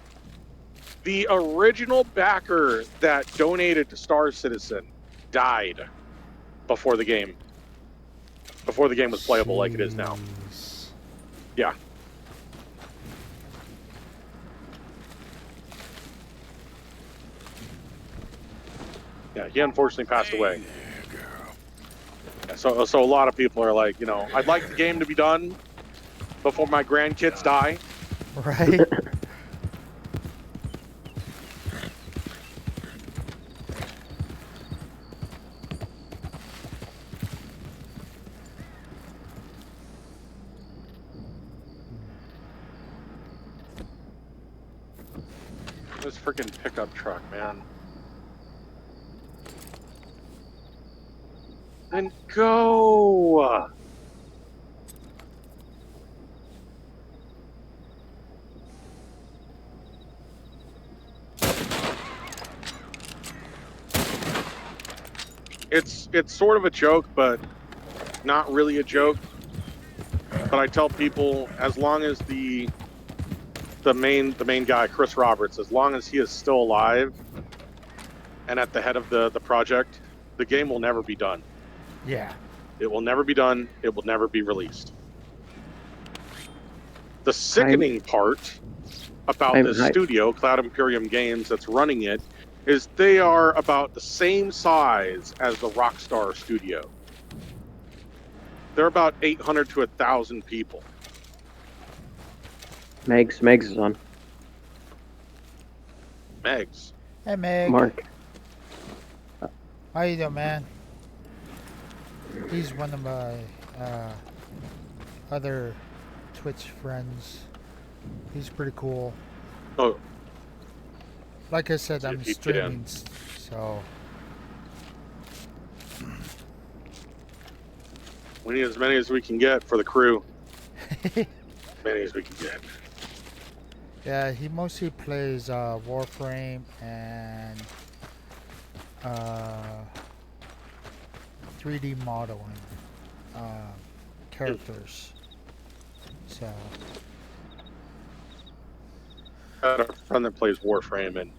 The original backer that donated to Star Citizen died before the game was playable like it is now. Jeez. Yeah. Yeah, he unfortunately passed away. Yeah, so a lot of people are like, I'd like the game to be done before my grandkids die. Right? This freaking pickup truck, man. Then go! It's sort of a joke, but not really a joke. But I tell people, as long as the main guy, Chris Roberts, as long as he is still alive and at the head of the project, the game will never be done. Yeah. It will never be done. It will never be released. The sickening part about this studio, Cloud Imperium Games, that's running it, is they are about the same size as the Rockstar studio. They're about 800 to 1,000 people. Megs is on. Megs. Hey, Meg. Mark. How you doing, man? He's one of my other Twitch friends. He's pretty cool. Oh. Like I said, I'm streaming, so... We need as many as we can get for the crew. Many as we can get. Yeah, he mostly plays Warframe and 3D modeling characters. So I have a friend that plays Warframe, and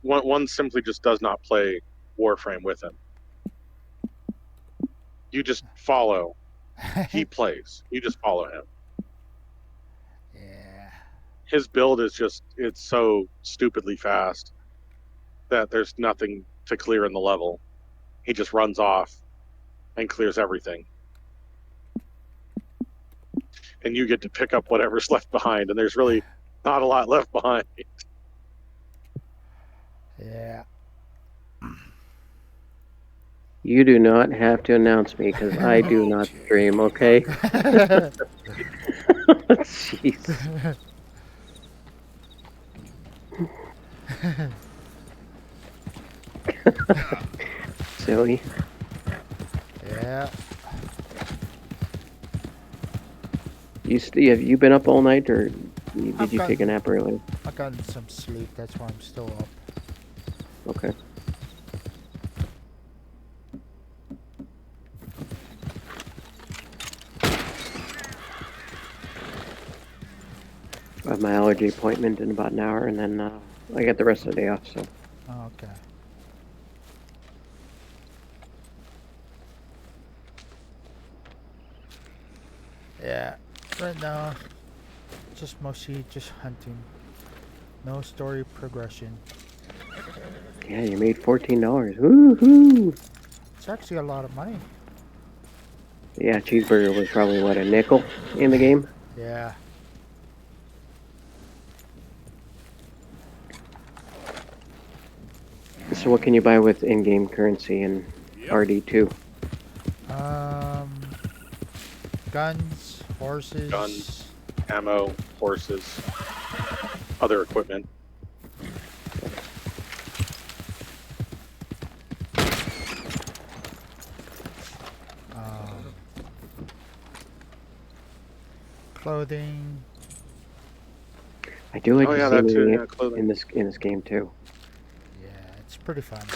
one simply just does not play Warframe with him. You just follow. He plays. You just follow him. Yeah. His build is it's so stupidly fast that there's nothing to clear in the level. He just runs off and clears everything. And you get to pick up whatever's left behind, and there's really not a lot left behind. Yeah. You do not have to announce me because I do not stream, okay? Jeez. Silly. Yeah. Have you been up all night, or did you take a nap early? I've gotten some sleep. That's why I'm still up. Okay. I have my allergy appointment in about an hour, and then I get the rest of the day off, so. Oh, okay. Yeah, right now, just mostly just hunting. No story progression. Yeah, you made $14. Woohoo! It's actually a lot of money. Yeah, cheeseburger was probably, what, a nickel in the game? Yeah. So what can you buy with in-game currency in RD2? Guns, horses. Guns, ammo, horses, other equipment. Clothing. I do like the scenery clothing. in this game too. Yeah, it's pretty fun.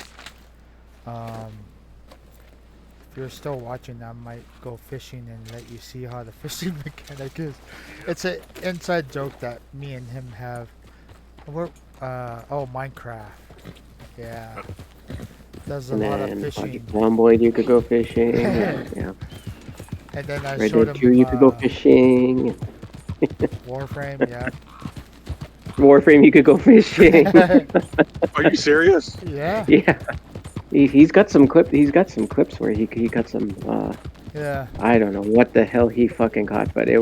you're still watching, I might go fishing and let you see how the fishing mechanic is. It's an inside joke that me and him have. We're, oh, Minecraft. Yeah. Does a And lot of then fishing. Project Zomboid, you could go fishing. Yeah. And then I Red showed Dead him 2, you could go fishing. Warframe, yeah. Warframe, you could go fishing. Are you serious? Yeah. Yeah. He's got some clip. He's got some clips where he got some. Yeah. I don't know what the hell he fucking caught, but he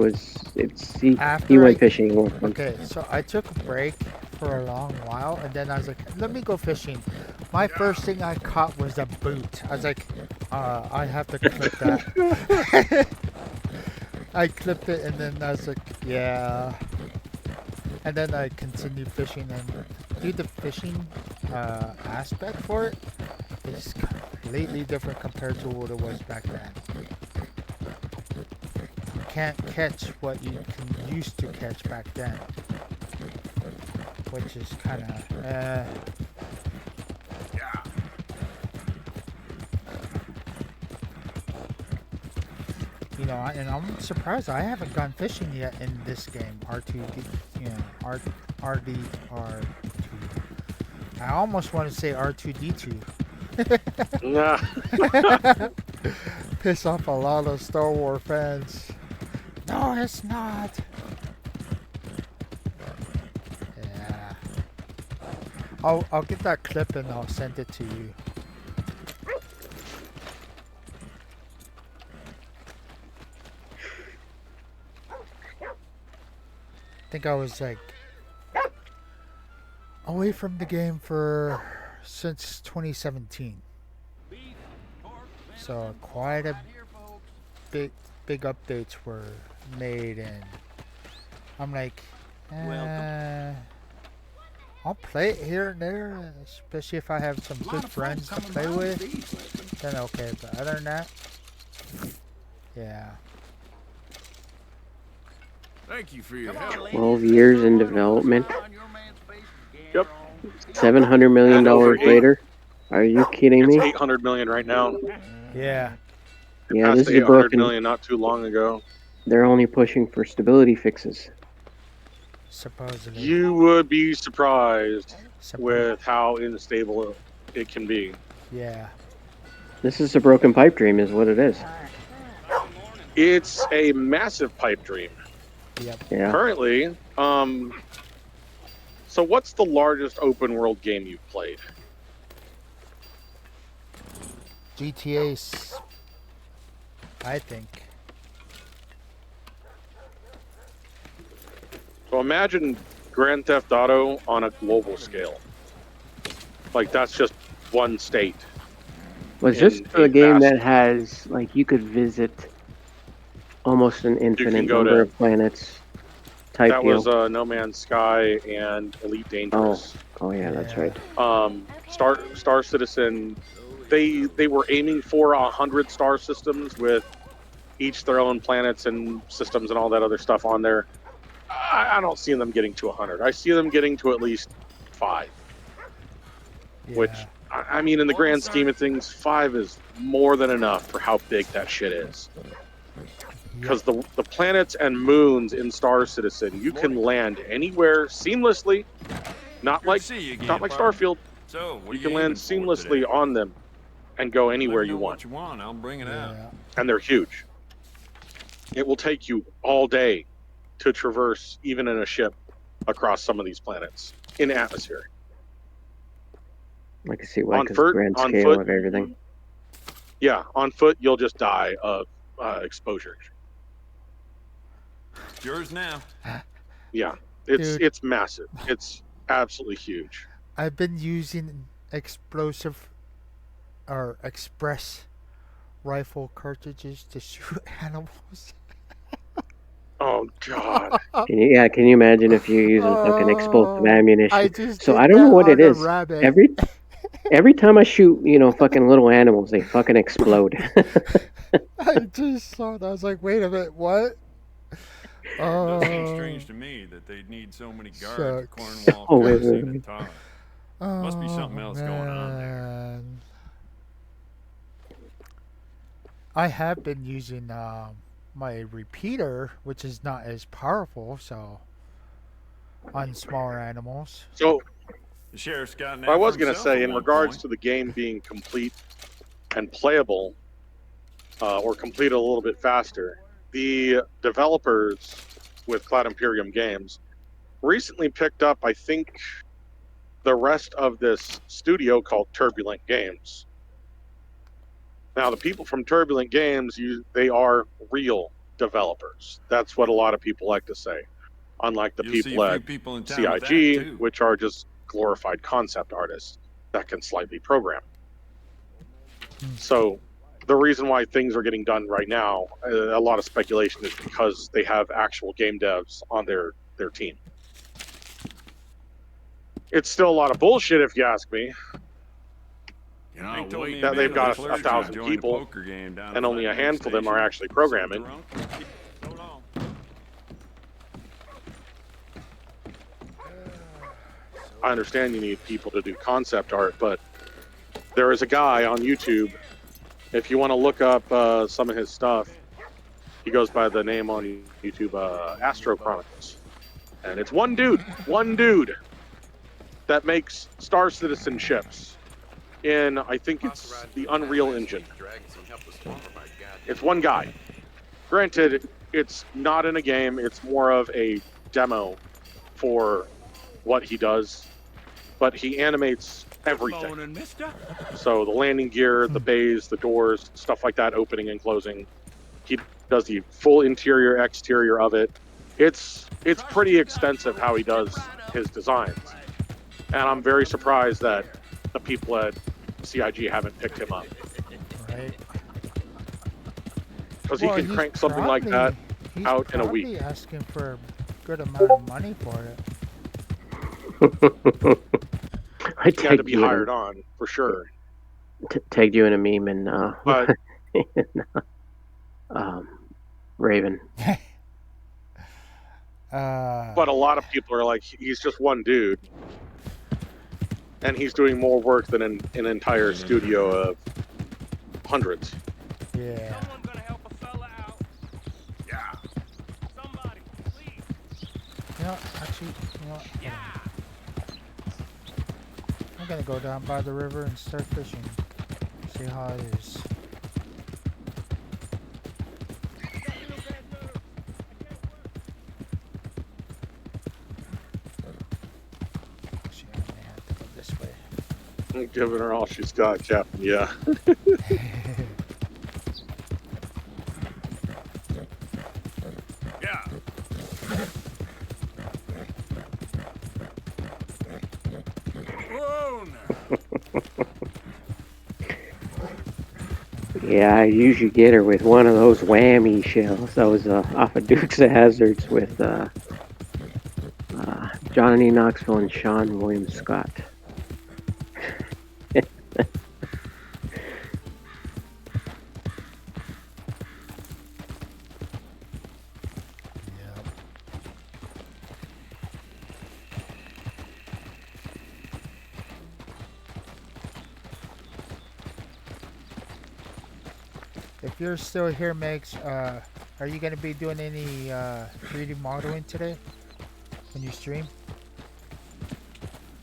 After went fishing once. Okay, so I took a break for a long while, and then I was like, let me go fishing. My first thing I caught was a boot. I was like, I have to clip that. I clipped it, and then I was like, yeah. And then I continued fishing, and do the fishing aspect for it is completely different compared to what it was back then. You can't catch what you used to catch back then, which is kind of you know, and I'm surprised I haven't gone fishing yet in this game. R2D, you know, RDR2. I almost want to say R2D2. Nah. Piss off a lot of Star Wars fans. No, it's not. Yeah. I'll get that clip and I'll send it to you. I think I was like away from the game for since 2017. So quite a big updates were made, and I'm like, I'll play it here and there, especially if I have some good friends to play with. Then okay, but other than that, yeah. Thank you for your help. 12 years in development. Yep. $700 million later. Are you kidding me? It's 800 million right now. Yeah. It Yeah, passed this the is a 800 broken. million not too long ago. They're only pushing for stability fixes. Supposedly. You would be surprised with how unstable it can be. Yeah. This is a broken pipe dream, is what it is. It's a massive pipe dream. Yep. Yeah. Currently, so what's the largest open world game you've played? GTA's, I think. So imagine Grand Theft Auto on a global scale. Like, that's just one state. Was this a game that has, like, you could visit almost an infinite number of planets type that deal? was No Man's Sky and Elite Dangerous. Oh yeah, that's right. Star Citizen, they were aiming for 100 star systems with each their own planets and systems and all that other stuff on there. I don't see them getting to 100. I see them getting to at least 5. Yeah. Which, I mean, in the grand scheme of things, 5 is more than enough for how big that shit is. Because the planets and moons in Star Citizen, you can land anywhere seamlessly, not like Starfield. So, You can land seamlessly on them and go anywhere you want. What you want, I'll bring it out. And they're huge. It will take you all day to traverse, even in a ship, across some of these planets in atmosphere. I can see why, because grand scale of everything. Yeah, on foot, you'll just die of exposure. It's yours now. Yeah, it's massive. It's absolutely huge. I've been using explosive or express rifle cartridges to shoot animals. Oh God! Can you imagine if you're using fucking explosive ammunition? I just So did I don't know that what on it a is. rabbit. Every time I shoot, fucking little animals, they fucking explode. I just saw that. I was like, wait a minute, what? It does seem strange to me that they'd need so many guards at Cornwall Crossing and Tower. Must be something else going on there. I have been using my repeater, which is not as powerful, so on smaller animals. So The sheriff's got an I ad for was going to himself say, at in one regards point. to the game being complete and playable, or completed a little bit faster, the developers with Cloud Imperium Games recently picked up, I think, the rest of this studio called Turbulent Games. Now, the people from Turbulent Games, they are real developers. That's what a lot of people like to say. Unlike the You'll see a people few at people in town with that, CIG, too. which are just glorified concept artists that can slightly program. So the reason why things are getting done right now, a lot of speculation, is because they have actual game devs on their team. It's still a lot of bullshit, if you ask me. Hank told me a That man they've with a got clergy 1,000 joined a people, poker game down and at only a Flatbed handful of them are Station. actually Some programming. drunk. So long. I understand you need people to do concept art, but there is a guy on YouTube. If you want to look up some of his stuff, he goes by the name on YouTube, Astro Chronicles. And it's one dude that makes Star Citizen ships in, I think it's the Unreal Engine. It's one guy. Granted, it's not in a game, it's more of a demo for what he does, but he animates everything. Morning, mister. So the landing gear, the bays, the doors, stuff like that, opening and closing. He does the full interior, exterior of it. It's pretty extensive how he does his designs. And I'm very surprised that the people at CIG haven't picked him up. Right. Because he can crank something like that out in a week. He's probably asking for a good amount of money for it. I He had to tagged be you hired on, for sure. tagged you in a meme and But Raven. But a lot of people are like, he's just one dude. And he's doing more work than an entire studio of hundreds. Yeah. You know, actually, you know what? I'm gonna go down by the river and start fishing. See how it is. Actually, I may have to go this way. I'm giving her all she's got, Captain. Yeah. Yeah. Whoa, Yeah, I usually get her with one of those whammy shells. That was off of Dukes of Hazzards with Johnny Knoxville and Sean William Scott. If you're still here, Megs, are you gonna be doing any 3D modeling today when you stream?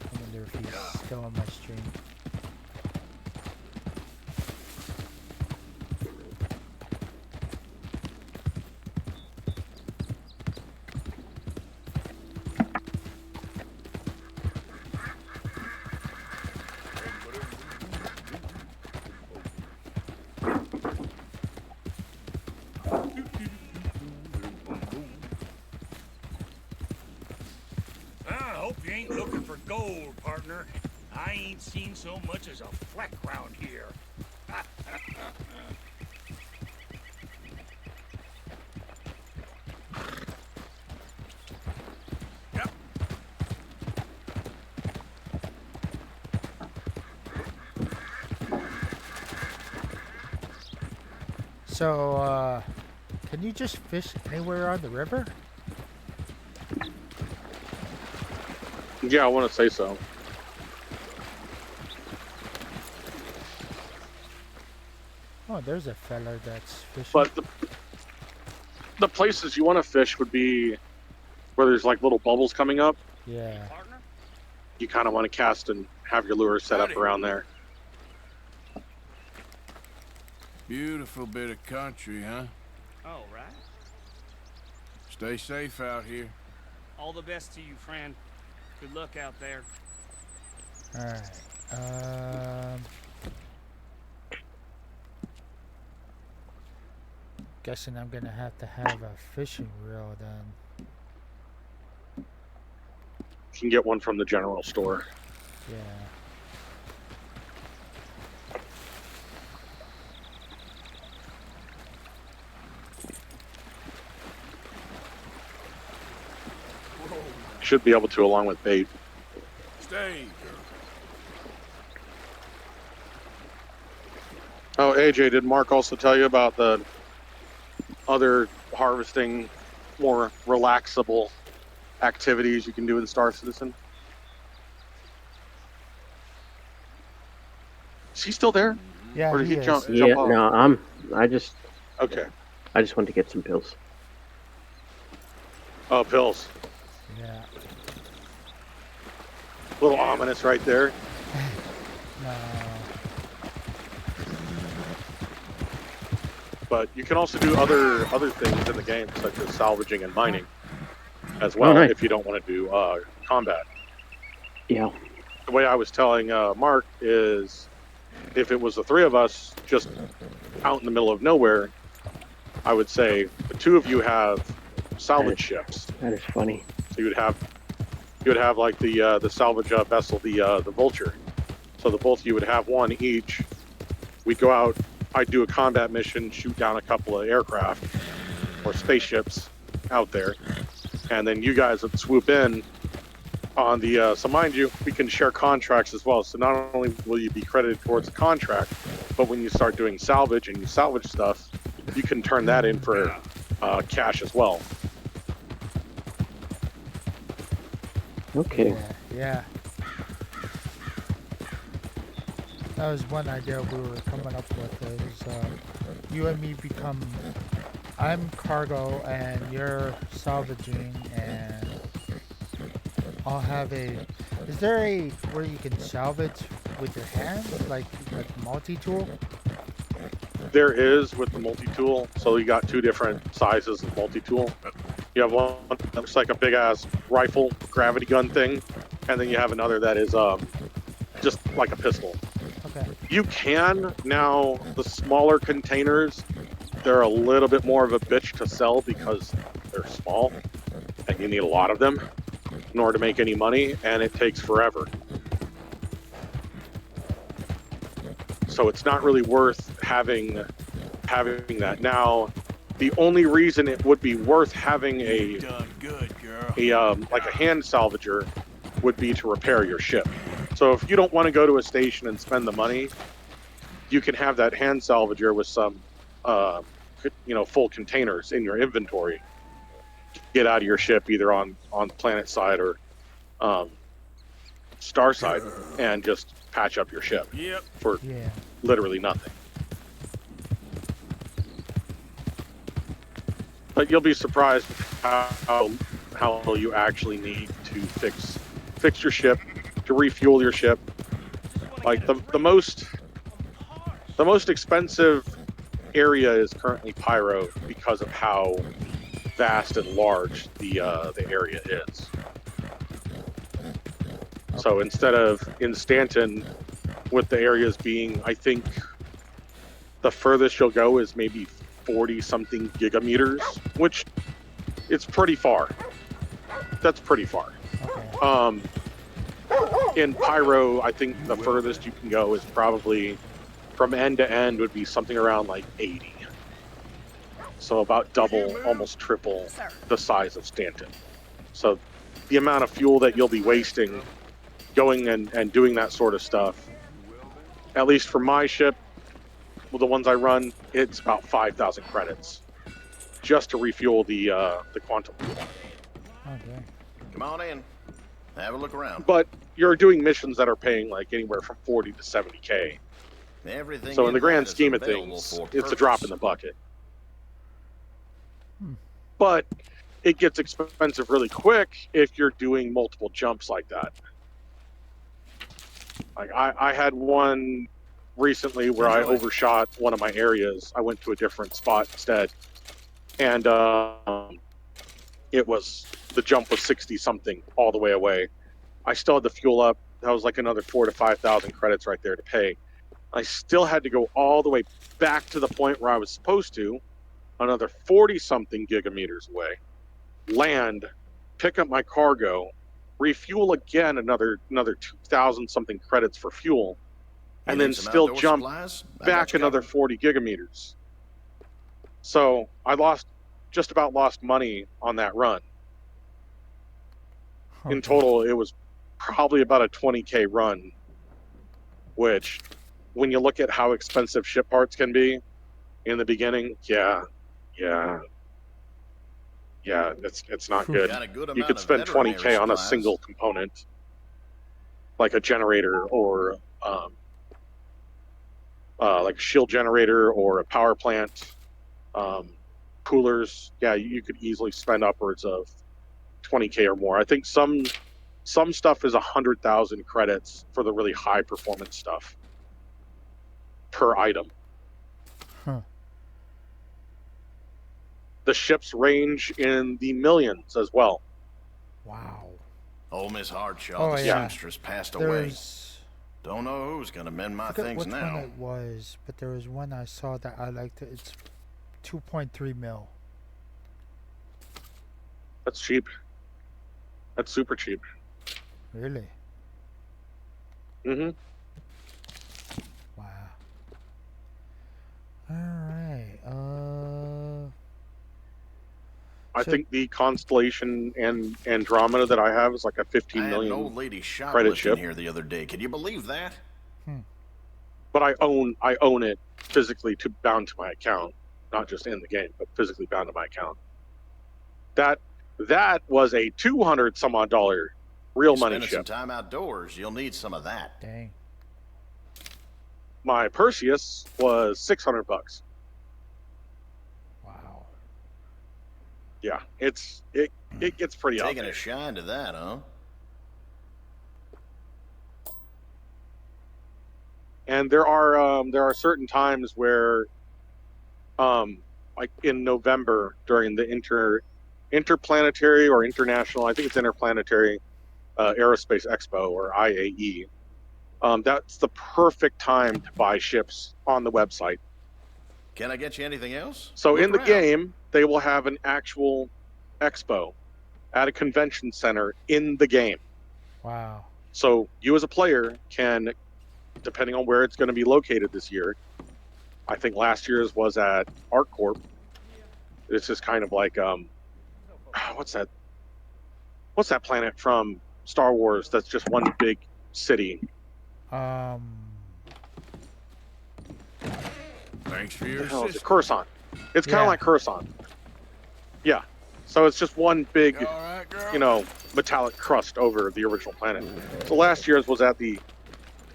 I wonder if he's still on my stream. I hope you ain't looking for gold, partner. I ain't seen so much as a fleck round here. So, can you just fish anywhere on the river? Yeah, I want to say so. Oh, there's a fella that's fishing. But the places you want to fish would be where there's like little bubbles coming up. Yeah. You kind of want to cast and have your lure set up around there. Beautiful bit of country, huh? All right. Stay safe out here. All the best to you, friend. Good luck out there. All right. Guessing I'm gonna have to have a fishing reel then. You can get one from the general store. Yeah. Should be able to along with bait. Stay. Oh, AJ, did Mark also tell you about the other harvesting, more relaxable activities you can do in Star Citizen? Is he still there? Yeah, or did he jump Yeah, off? no, Okay. I just want to get some pills. Oh, pills. Yeah. A little ominous right there. No. But you can also do other things in the game, such as salvaging and mining, as well, nice. if you don't want to do combat. Yeah. The way I was telling Mark is, if it was the three of us just out in the middle of nowhere, I would say the two of you have salvage ships. That is funny. So you would have like the salvage vessel, the Vulture. So the both of you would have one each. We'd go out. I'd do a combat mission, shoot down a couple of aircraft or spaceships out there, and then you guys would swoop in on the. So mind you, we can share contracts as well. So not only will you be credited towards the contract, but when you start doing salvage and you salvage stuff, you can turn that in for cash as well. Okay. Yeah. That was one idea we were coming up with, is you and me become, I'm cargo and you're salvaging, and I'll have is there a, where you can salvage with your hands, like multi-tool? There is with the multi-tool. So you got two different sizes of multi-tool. You have one that looks like a big-ass rifle, gravity gun thing, and then you have another that is just like a pistol. Okay. You can now, the smaller containers, they're a little bit more of a bitch to sell because they're small and you need a lot of them in order to make any money, and it takes forever. So it's not really worth having that. Now, the only reason it would be worth having a like a hand salvager would be to repair your ship. So if you don't want to go to a station and spend the money, you can have that hand salvager with some, full containers in your inventory. Get out of your ship either on planet side or star side, and just patch up your ship for literally nothing. But you'll be surprised how you actually need to fix your ship, to refuel your ship. Like the most expensive area is currently Pyro because of how vast and large the area is. So instead of in Stanton, with the areas being, I think the furthest you'll go is maybe 40 something gigameters, which it's pretty far. That's pretty far. In Pyro, I think the furthest you can go is probably from end to end would be something around like 80. So about double, almost triple the size of Stanton. So the amount of fuel that you'll be wasting going and doing that sort of stuff, at least for my ship, well, the ones I run, it's about 5,000 credits just to refuel the quantum fuel. Okay. Come on in. Have a look around. But you're doing missions that are paying like anywhere from 40 to 70K Everything So in the that grand is scheme of available things, for it's a drop purpose. in the bucket. But it gets expensive really quick if you're doing multiple jumps like that. Like I had one recently where I Enjoy. overshot one of my areas. I went to a different spot instead, and the jump was 60 something all the way away. I still had the fuel up. That was like another 4,000 to 5,000 credits right there to pay. I still had to go all the way back to the point where I was supposed to, another 40 something gigameters away, land, pick up my cargo, refuel again another 2,000 something credits for fuel, and You then need some still outdoor jump supplies? I got back you another covered. 40 gigameters. So I just about lost money on that run. In total, it was probably about a 20K run, which when you look at how expensive ship parts can be in the beginning, yeah, it's not good. Got a good You amount could of spend veterinary 20K on a supplies. single component, like a generator or like a shield generator or a power plant, coolers. Yeah, you could easily spend upwards of 20K or more. I think some stuff is 100,000 credits for the really high performance stuff per item. Huh. The ships range in the millions as well. Wow. Old Miss Hardshaw, Oh, the yeah. seamstress, passed away. There's... Don't know who's gonna mend my I forget things which now. one it was, but there was one I saw that I liked. It's 2.3 mil. That's cheap. That's super cheap. Really? Mm-hmm. Wow. Alright, I think the Constellation and Andromeda that I have is like a 15 I had an million old lady credit shoplifting ship. here the other day. Can you believe that? But I own it physically bound to my account, not just in the game, but physically bound to my account. That was a $200 some odd real money Spending some ship. time outdoors, you'll need some of that. Dang. My Perseus was $600. Wow. Yeah, it gets pretty out Taking there. a shine to that, huh? And there are certain times where, like in November during the interplanetary or international, I think it's interplanetary aerospace expo or IAE. That's the perfect time to buy ships on the website. Can I get you anything else? So Look in the around. game, they will have an actual expo at a convention center in the game. Wow. So you as a player can, depending on where it's going to be located this year, I think last year's was at ArcCorp. It's just kind of like what's that planet from Star Wars that's just one big city? Thanks for your What the hell is it? assistance. Coruscant. It's kind of Yeah. like Coruscant. Yeah. So it's just one big, metallic crust over the original planet. So last year's was at the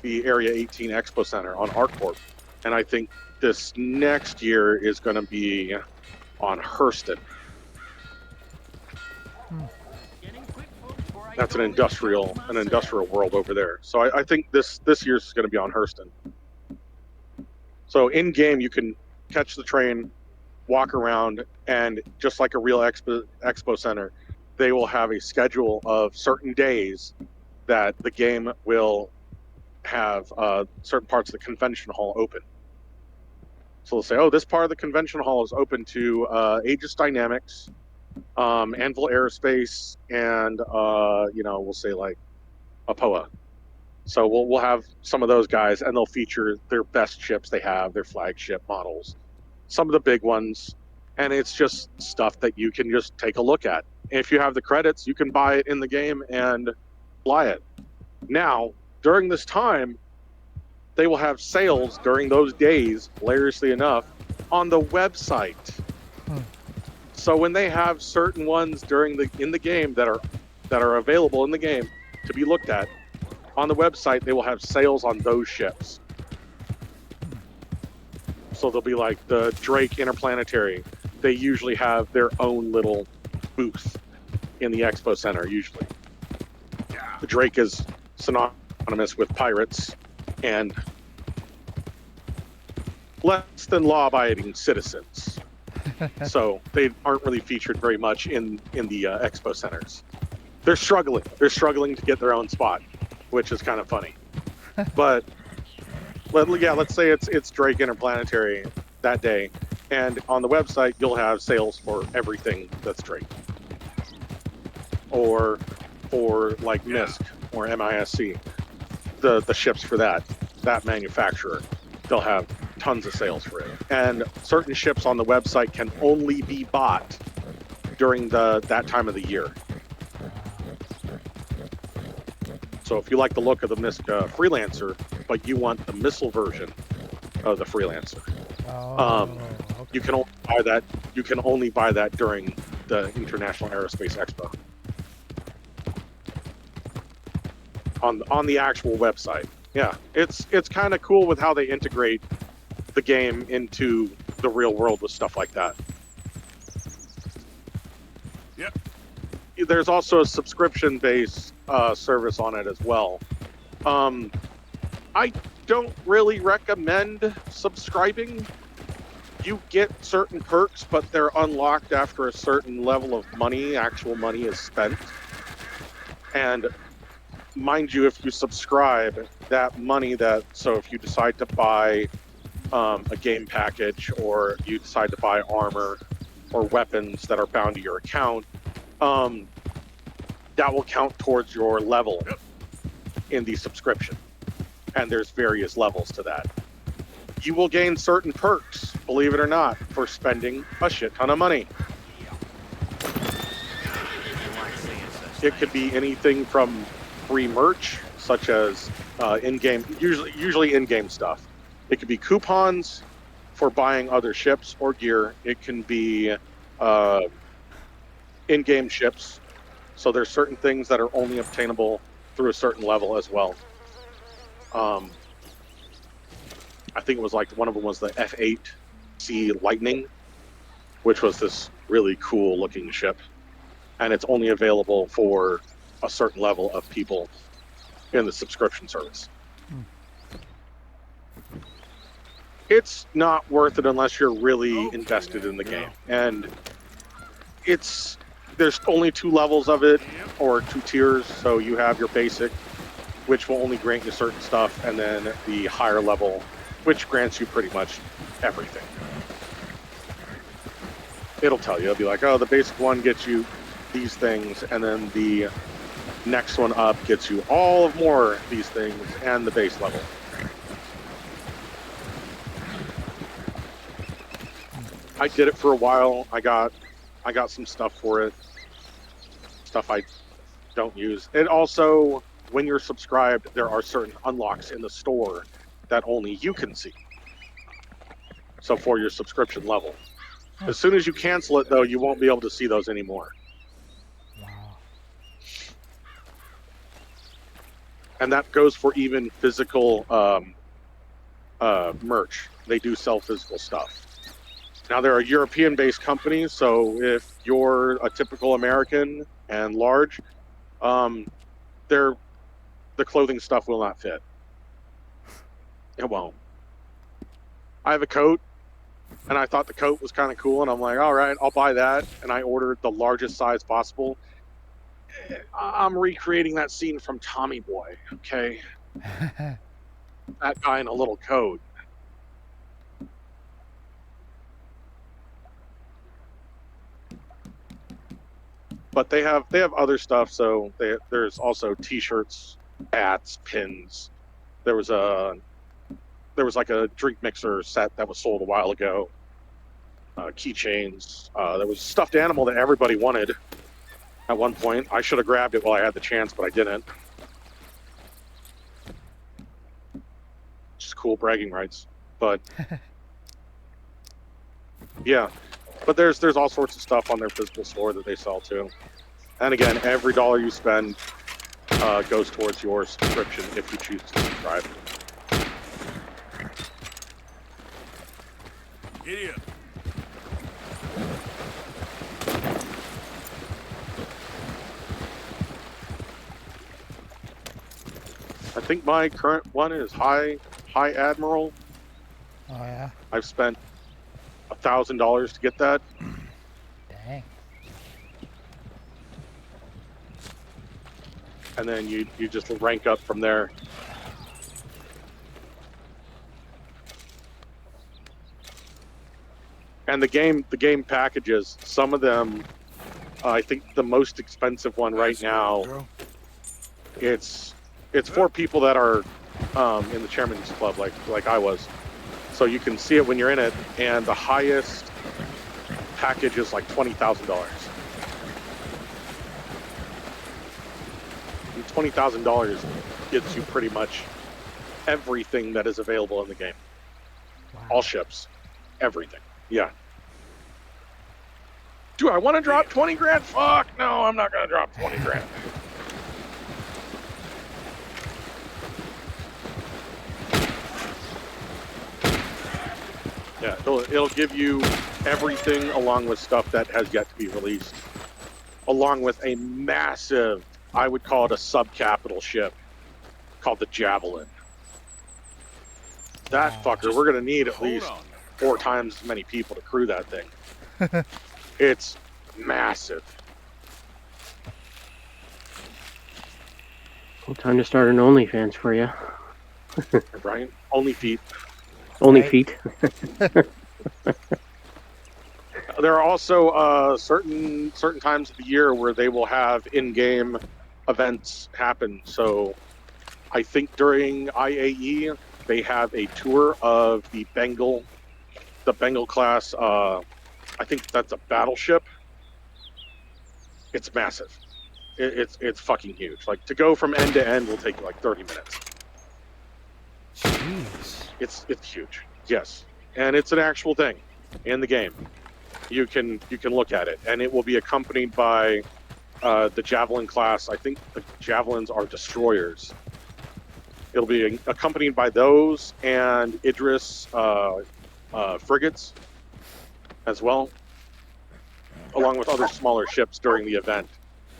Area 18 Expo Center on ArcCorp, and I think this next year is going to be on Hurston. That's an industrial world over there. So I think this year's is going to be on Hurston. So in game you can catch the train, walk around, and just like a real expo center, they will have a schedule of certain days that the game will have certain parts of the convention hall open. So they'll say, oh, this part of the convention hall is open to Aegis Dynamics, Anvil Aerospace, and we'll say like APOA. So we'll have some of those guys, and they'll feature their best ships they have, their flagship models, some of the big ones, and it's just stuff that you can just take a look at. If you have the credits, you can buy it in the game and fly it. Now, during this time, they will have sales during those days, hilariously enough, on the website. So when they have certain ones in the game that are available in the game to be looked at, on the website they will have sales on those ships. So they'll be like the Drake Interplanetary. They usually have their own little booth in the expo center, usually. The Drake is synonymous with pirates and less than law-abiding citizens. So they aren't really featured very much in the expo centers. They're struggling. They're struggling to get their own spot, which is kind of funny. But let's say it's Drake Interplanetary that day, and on the website you'll have sales for everything that's Drake, or for like MISC or MISC, the ships for that manufacturer. They'll have tons of sales for it, and certain ships on the website can only be bought during that time of the year. So if you like the look of the MISC Freelancer, but you want the missile version of the Freelancer, you can only buy that. You can only buy that during the International Aerospace Expo on the actual website. Yeah, it's kind of cool with how they integrate the game into the real world with stuff like that. Yep. There's also a subscription-based service on it as well. I don't really recommend subscribing. You get certain perks, but they're unlocked after a certain level of money, actual money is spent. And mind you, if you subscribe, that money so if you decide to buy a game package, or you decide to buy armor or weapons that are bound to your account, that will count towards your level in the subscription. And there's various levels to that. You will gain certain perks, believe it or not, for spending a shit ton of money. It could be anything from free merch, such as in-game, usually in-game stuff. It could be coupons for buying other ships or gear. It can be in-game ships. So there's certain things that are only obtainable through a certain level as well. I think it was like one of them was the F8C Lightning, which was this really cool looking ship. And it's only available for a certain level of people in the subscription service. It's not worth it unless you're really invested in the game. And there's only 2 levels of it, or 2 tiers. So you have your basic, which will only grant you certain stuff, and then the higher level, which grants you pretty much everything. It'll tell you, it'll be like, oh, the basic one gets you these things, and then the next one up gets you all of more of these things and the base level. I did it for a while. I got some stuff for it. Stuff I don't use. And also, when you're subscribed, there are certain unlocks in the store that only you can see. So for your subscription level. As soon as you cancel it, though, you won't be able to see those anymore. Wow. And that goes for even physical merch. They do sell physical stuff. Now, they're a European-based company, so if you're a typical American and large, the clothing stuff will not fit. It won't. I have a coat, and I thought the coat was kind of cool, and I'm like, all right, I'll buy that. And I ordered the largest size possible. I'm recreating that scene from Tommy Boy, okay? That guy in a little coat. But they have other stuff. So there's also T-shirts, hats, pins. There was like a drink mixer set that was sold a while ago. Keychains. There was a stuffed animal that everybody wanted at one point. I should have grabbed it while I had the chance, but I didn't. Just cool bragging rights. But yeah. But there's all sorts of stuff on their physical store that they sell too. And again, every dollar you spend goes towards your subscription if you choose to subscribe. Giddy up. I think my current one is High Admiral. Oh yeah. I've spent $1,000 to get that. Dang. And then you just rank up from there. And the game packages, some of them, I think the most expensive one right now, it's for people that are in the Chairman's Club, like I was. So you can see it when you're in it, and the highest package is like $20,000. And $20,000 gives you pretty much everything that is available in the game. Wow. All ships, everything. Yeah. Do I want to drop 20 grand? Fuck no, I'm not going to drop 20 grand. Yeah, it'll give you everything along with stuff that has yet to be released. Along with a massive, I would call it a sub-capital ship called the Javelin. That fucker, we're going to need at least 4 times as many people to crew that thing. It's massive. Well, time to start an OnlyFans for you. Brian, only feet. Only feet. There are also certain times of the year where they will have in-game events happen. So I think during IAE, they have a tour of the Bengal class. I think that's a battleship. It's massive. It's fucking huge. Like, to go from end to end will take you like 30 minutes. Jeez. It's huge. Yes. And it's an actual thing in the game. You can look at it, and it will be accompanied by the Javelin class. I think the Javelins are destroyers. It'll be accompanied by those and Idris frigates as well, along with other smaller ships during the event.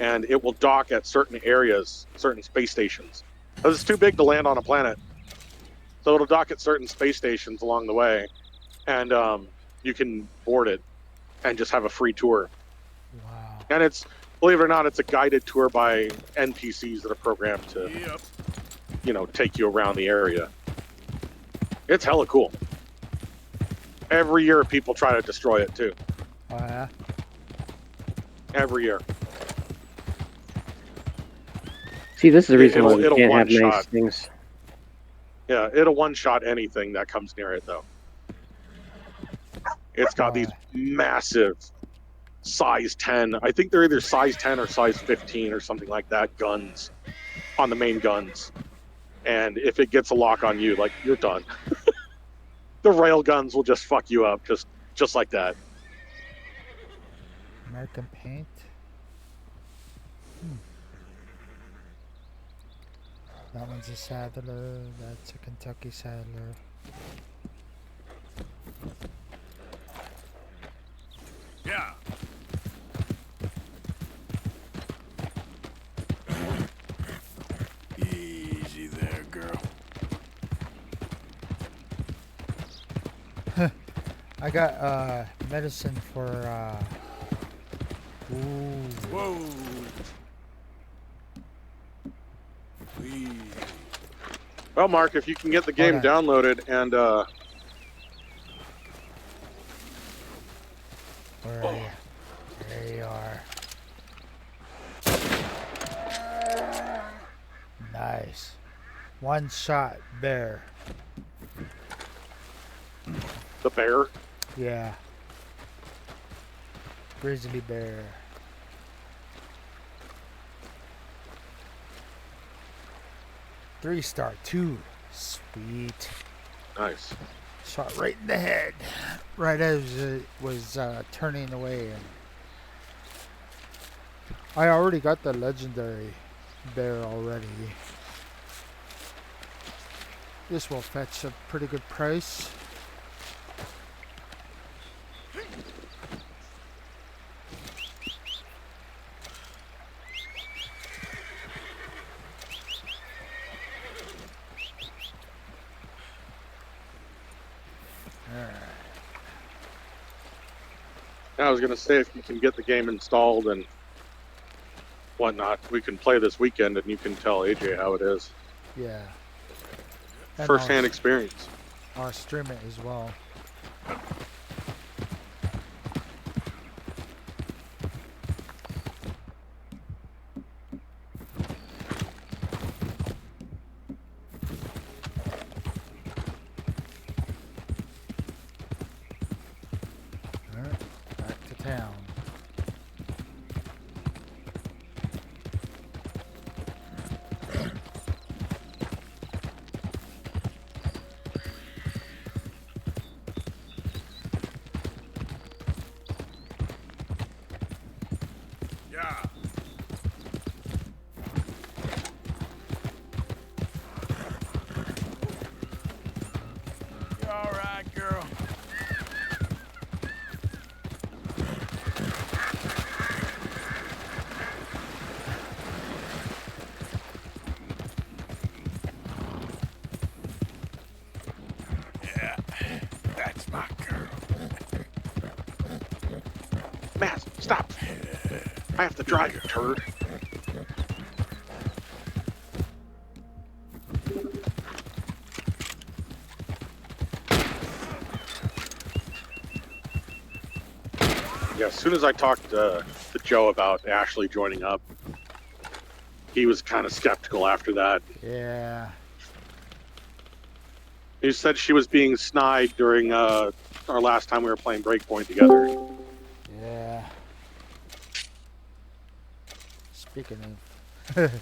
And it will dock at certain areas, certain space stations. Because it's too big to land on a planet. So it'll dock at certain space stations along the way, and you can board it and just have a free tour. Wow. And it's, believe it or not, it's a guided tour by NPCs that are programmed to, take you around the area. It's hella cool. Every year people try to destroy it too. Oh yeah. Every year. See, this is the reason why we It'll can't have nice one-shot. things. Yeah, it'll one-shot anything that comes near it, though. It's got these massive size 10. I think they're either size 10 or size 15 or something like that guns on the main guns. And if it gets a lock on you, like, you're done. The rail guns will just fuck you up, just like that. American paint. That one's a Saddler. That's a Kentucky Saddler. Yeah. Easy there, girl. I got medicine for Whoa. Well, Mark, if you can get the game downloaded and Where are you? There you are. Nice. One shot bear. the bear. Yeah. Grizzly bear. Three-star, 2. Sweet. Nice. Shot right in the head. Right as it was turning away. And I already got the legendary bear already. This will fetch a pretty good price. I was gonna say, if you can get the game installed and whatnot, we can play this weekend, and you can tell AJ how it is. Yeah. And First-hand experience. I'll stream it as well. Alright, back to town. Yeah. You all right, girl? Yeah. That's my girl. Matt, stop! I have to drive, you turd. Yeah, as soon as I talked to Joe about Ashley joining up, he was kind of skeptical after that. Yeah. He said she was being snide during our last time we were playing Breakpoint together. Yeah. Speaking of...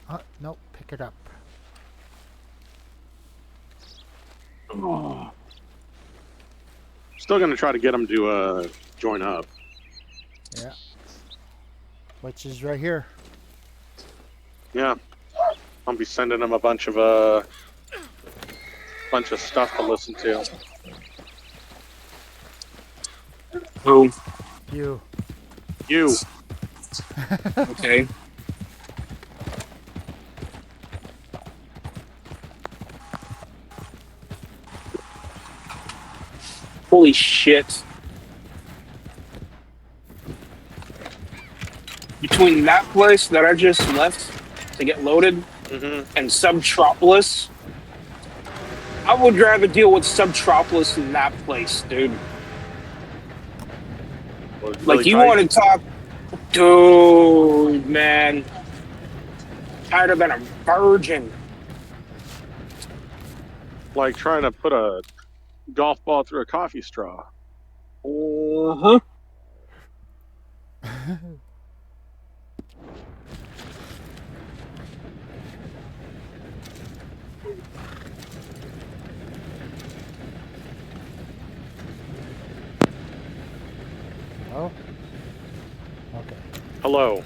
oh, nope, pick it up. Oh. Still gonna try to get him to join up. Yeah. Which is right here. Yeah. I'll be sending him a bunch of stuff to listen to. Who? You. You. Okay. Holy shit. Between that place that I just left to get loaded and Subtropolis, I would rather deal with Subtropolis than that place, dude. Like, you want to talk... Dude, man. Tighter than a virgin. Like trying to put a golf ball through a coffee straw. Uh-huh. Oh? Okay. Hello.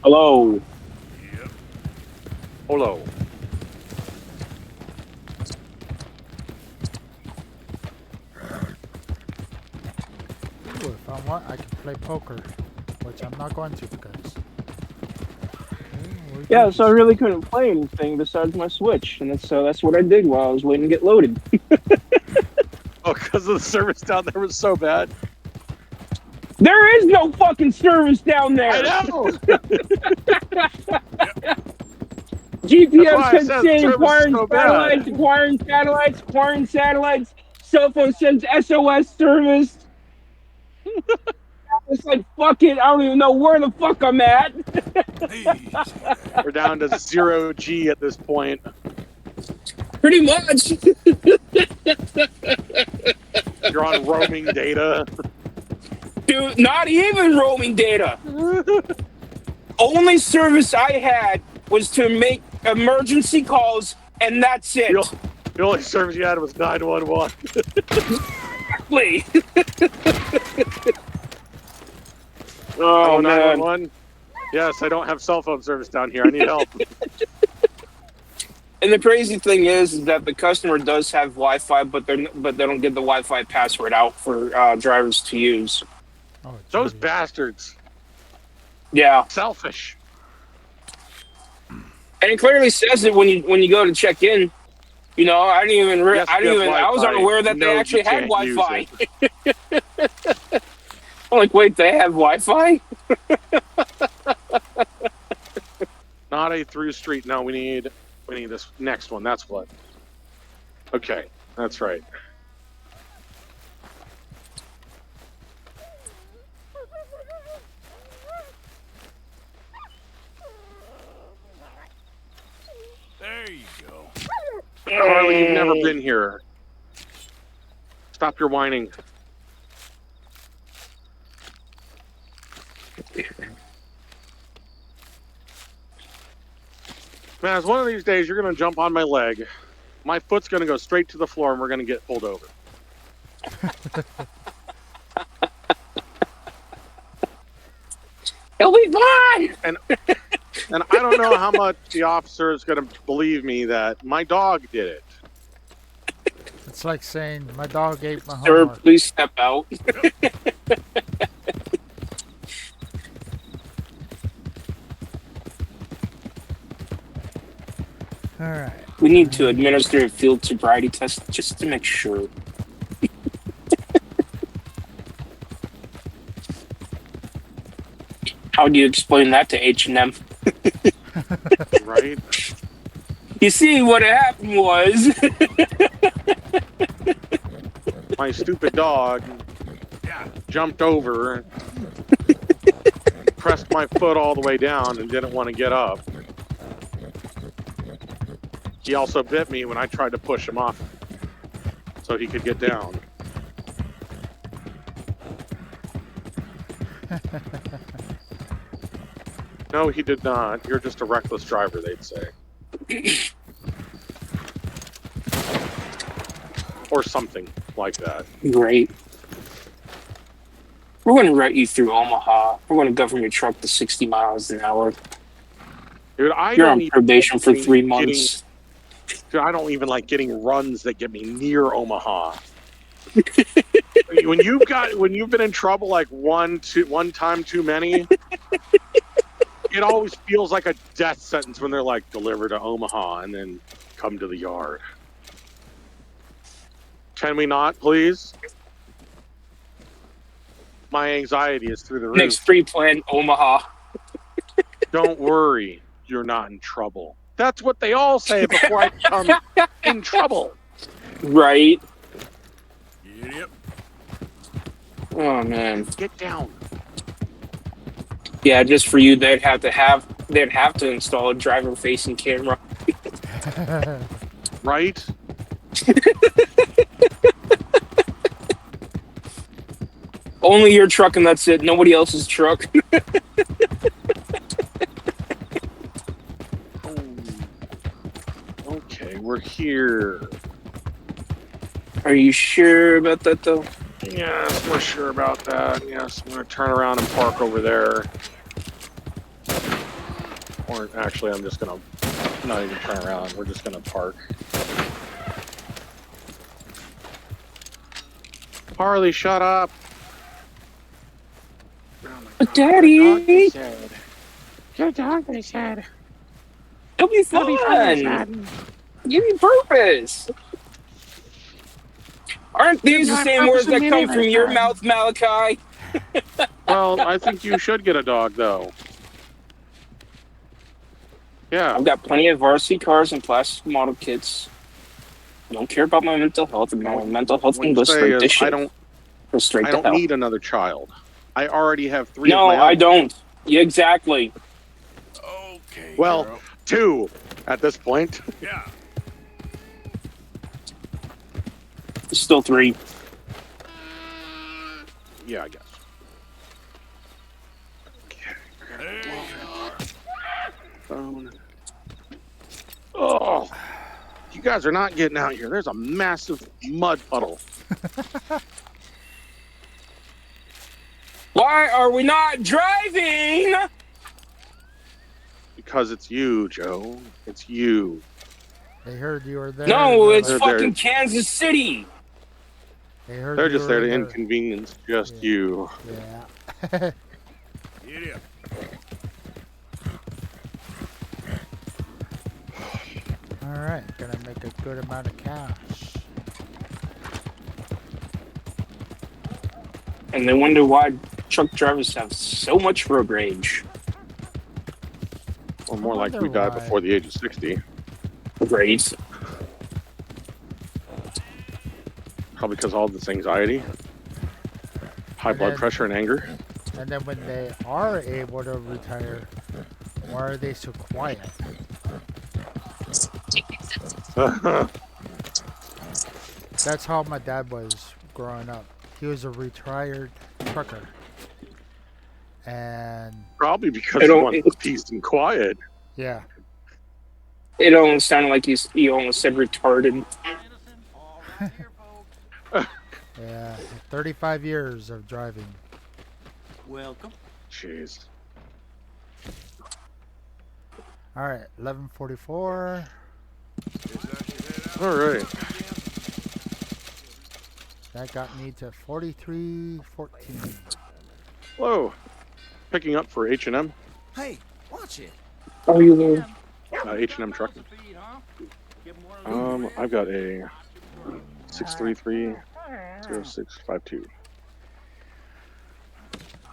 Hello. Yep. Hello. Ooh, if I want, I can play poker. Which I'm not going to because... Yeah, so I really couldn't play anything besides my Switch, and that's what I did while I was waiting to get loaded. Oh, because the service down there was so bad. There is no fucking service down there. I know. GPS kept saying acquiring acquiring satellites. Cell phone sends SOS service. It's like, fuck it, I don't even know where the fuck I'm at. We're down to 0G at this point. Pretty much. You're on roaming data. Dude, not even roaming data. Only service I had was to make emergency calls, and that's it. The only service you had was 911. Exactly. Oh, 911? Yes, I don't have cell phone service down here. I need help. And the crazy thing is that the customer does have Wi-Fi, but they don't get the Wi-Fi password out for drivers to use. Oh, those bastards. Yeah. Selfish. And it clearly says it when you go to check in. You know, I didn't even. Yes, I we didn't have even. I was Wi-Fi. unaware that they No, you actually had can't use Wi-Fi. it. I'm like, wait, they have Wi-Fi? Not a through street. No, we need this next one. That's what. Okay, that's right. There you go. Harley, you've never been here. Stop your whining. Man, it's one of these days you're going to jump on my leg. My foot's going to go straight to the floor and we're going to get pulled over. It'll be fine! And I don't know how much the officer is going to believe me that my dog did it. It's like saying my dog ate my Sir, homework. please step out. All right. We need to administer a field sobriety test just to make sure. How do you explain that to H&M? Right? You see, what happened was... My stupid dog jumped over, pressed my foot all the way down and didn't want to get up. He also bit me when I tried to push him off so he could get down. No, he did not. You're just a reckless driver, they'd say. Or something like that. Great. We're going to route you through Omaha. We're going to govern your truck to 60 miles an hour. Dude, You're on probation for 3 months. Dude, I don't even like getting runs that get me near Omaha. when you've been in trouble like one time too many, it always feels like a death sentence when they're like, deliver to Omaha and then come to the yard. Can we not, please? My anxiety is through the roof. Next pre-plan, Omaha. Don't worry, you're not in trouble. That's what they all say before I become in trouble. Right. Yep. Oh, man. Get down. Yeah, just for you, they'd have to install a driver-facing camera. Right? Only your truck and that's it. Nobody else's truck. Okay, we're here. Are you sure about that, though? Yes, we're sure about that. Yes, I'm going to turn around and park over there. Or actually, I'm just going to not even turn around. We're just going to park. Harley, shut up. But Daddy! Your dog, they said. It'll be fun! Give me purpose! Aren't these the same words that come from your mouth, Malachi? Well, I think you should get a dog, though. Yeah. I've got plenty of RC cars and plastic model kits. Don't care about my mental health. My mental health can go straight to shit. I don't need another child. I already have 3 No, of my own. I don't. Yeah, exactly. Okay. Well, girl. 2 at this point. Yeah. Still 3. Yeah, I guess. There you are. Phone. Oh, you guys are not getting out here. There's a massive mud puddle. Why are we not driving? Because it's you, Joe. It's you. They heard you were there. No, it's They're fucking there. Kansas City. They're just there to inconvenience just you. Yeah. Idiot. All Alright, gonna make a good amount of cash. And they wonder why truck drivers have so much road rage. Or more like we died before the age of 60. Great. Probably because of all this anxiety, high blood pressure, and anger. And then when they are able to retire, why are they so quiet? That's how my dad was growing up. He was a retired trucker. And probably because he wanted peace and quiet. Yeah. It almost sounded like he almost said retarded. Yeah, 35 years of driving. Welcome. Jeez. All right, 11:44. All right. That got me to 43:14. Hello. Picking up for H&M. Hey, watch it. Oh, you there? H&M trucking. I've got a 633-0652.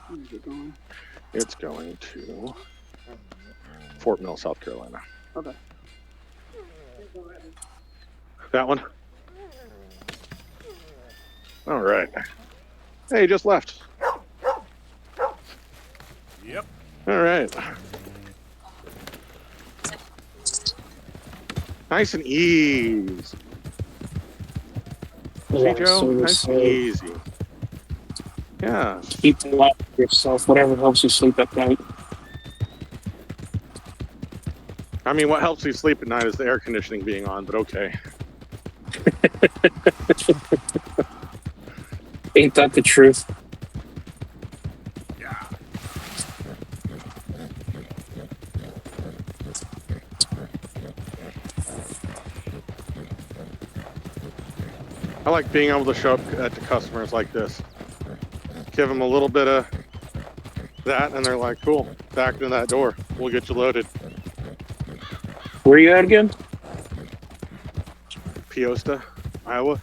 Where's it going? It's going to Fort Mill, South Carolina. Okay. That one? All right. Hey, just left. Yep. All right. Nice and easy. See, Joe? Nice and easy. Yeah. Keep life to yourself, whatever helps you sleep at night. I mean, what helps you sleep at night is the air conditioning being on, but okay. Ain't that the truth? I like being able to show up at the customers like this. Give them a little bit of that, and they're like, cool, back in that door. We'll get you loaded. Where you at again? Peosta, Iowa.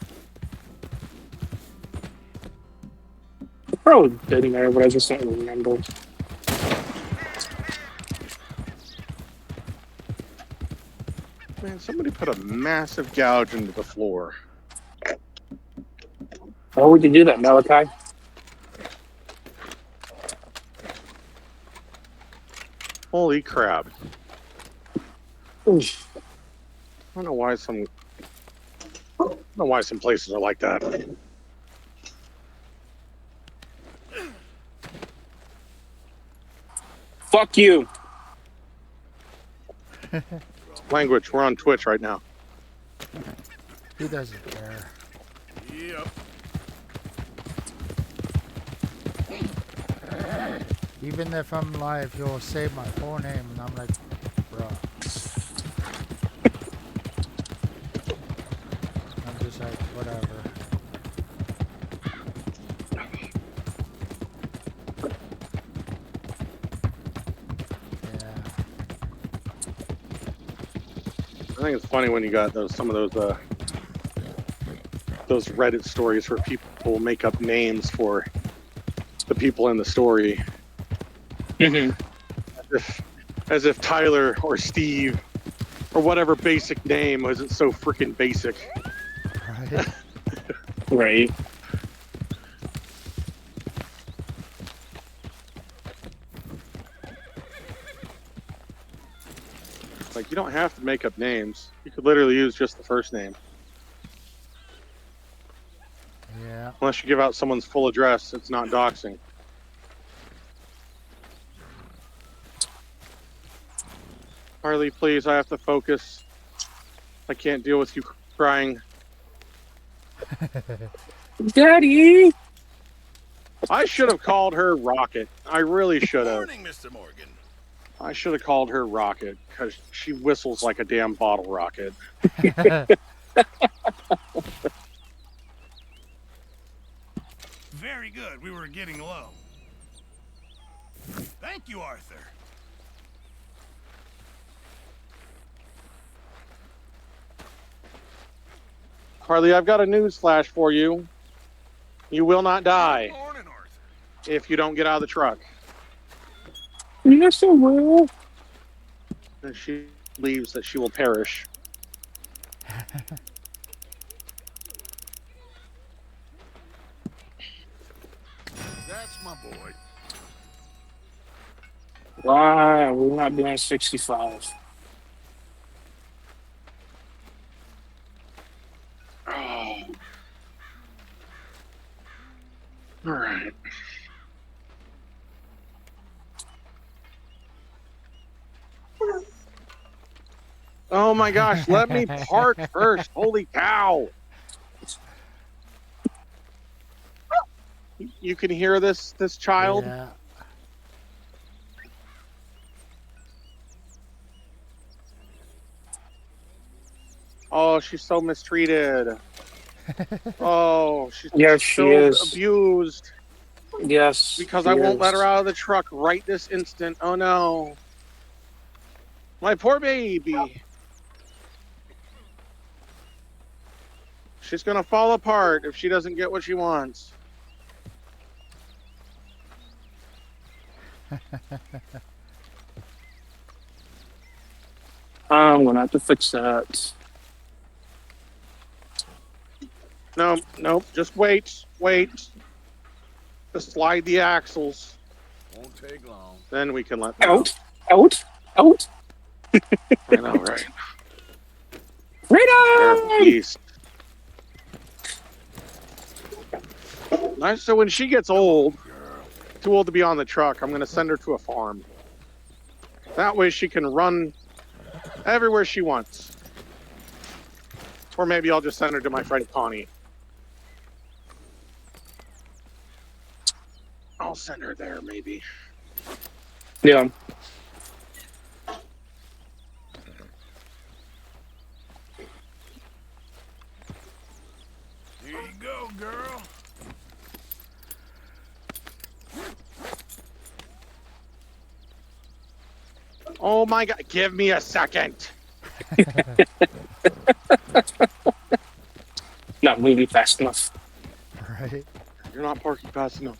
Probably been there, but I just don't remember. Man, somebody put a massive gouge into the floor. Why would you do that, Malachi? Holy crap. Oof. I don't know why some places are like that. Fuck you. Language, we're on Twitch right now. He doesn't care. Yep. Even if I'm live, he'll say my full name, and I'm like, bro. I'm just like, whatever. I think it's funny when you got some of those Reddit stories where people make up names for the people in the story. Mm-hmm. As if Tyler or Steve or whatever basic name wasn't so freaking basic. Right. Right. Like, you don't have to make up names. You could literally use just the first name. Yeah. Unless you give out someone's full address, it's not doxing. Harley, please, I have to focus. I can't deal with you crying. Daddy! I should have called her Rocket. I really should have. Morning, Mr. Morgan. I should have called her Rocket, because she whistles like a damn bottle rocket. Very good. We were getting low. Thank you, Arthur. Harley, I've got a news flash for you. You will not die if you don't get out of the truck. Yes, I will. And she believes that she will perish. That's my boy. Why are we not doing 65? Oh. All right. Oh my gosh, let me park first. Holy cow. You can hear this child? Yeah. Oh, she's so mistreated. Oh, she's Yes, she so is. abused. Yes, Because she I won't let her is. out of the truck right this instant. Oh no. My poor baby. She's gonna fall apart if she doesn't get what she wants. I'm gonna have to fix that. No, nope, just wait. Just slide the axles. Won't take long. Then we can let them out. Out. I know, right? Freedom! Beast. Nice. So when she gets old, too old to be on the truck, I'm going to send her to a farm. That way she can run everywhere she wants. Or maybe I'll just send her to my friend Connie. I'll send her there, maybe. Yeah. Here you go, girl. Oh my God, give me a second. Not moving fast enough. Right. You're not parking fast enough.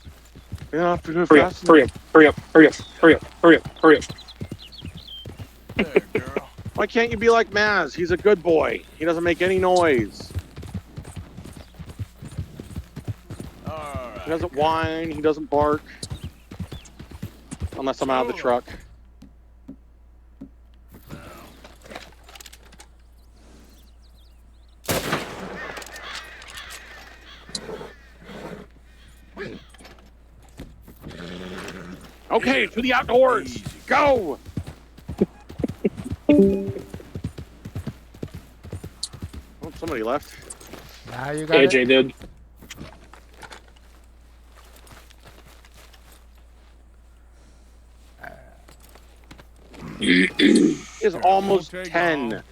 You're not doing Hurry fast up, enough. hurry up. There, girl. Why can't you be like Maz? He's a good boy. He doesn't make any noise. All right. He doesn't whine. He doesn't bark. Unless I'm out of the truck. Okay, to the outdoors. Go. Oh, somebody left. Now you got AJ it. did. Is almost 10.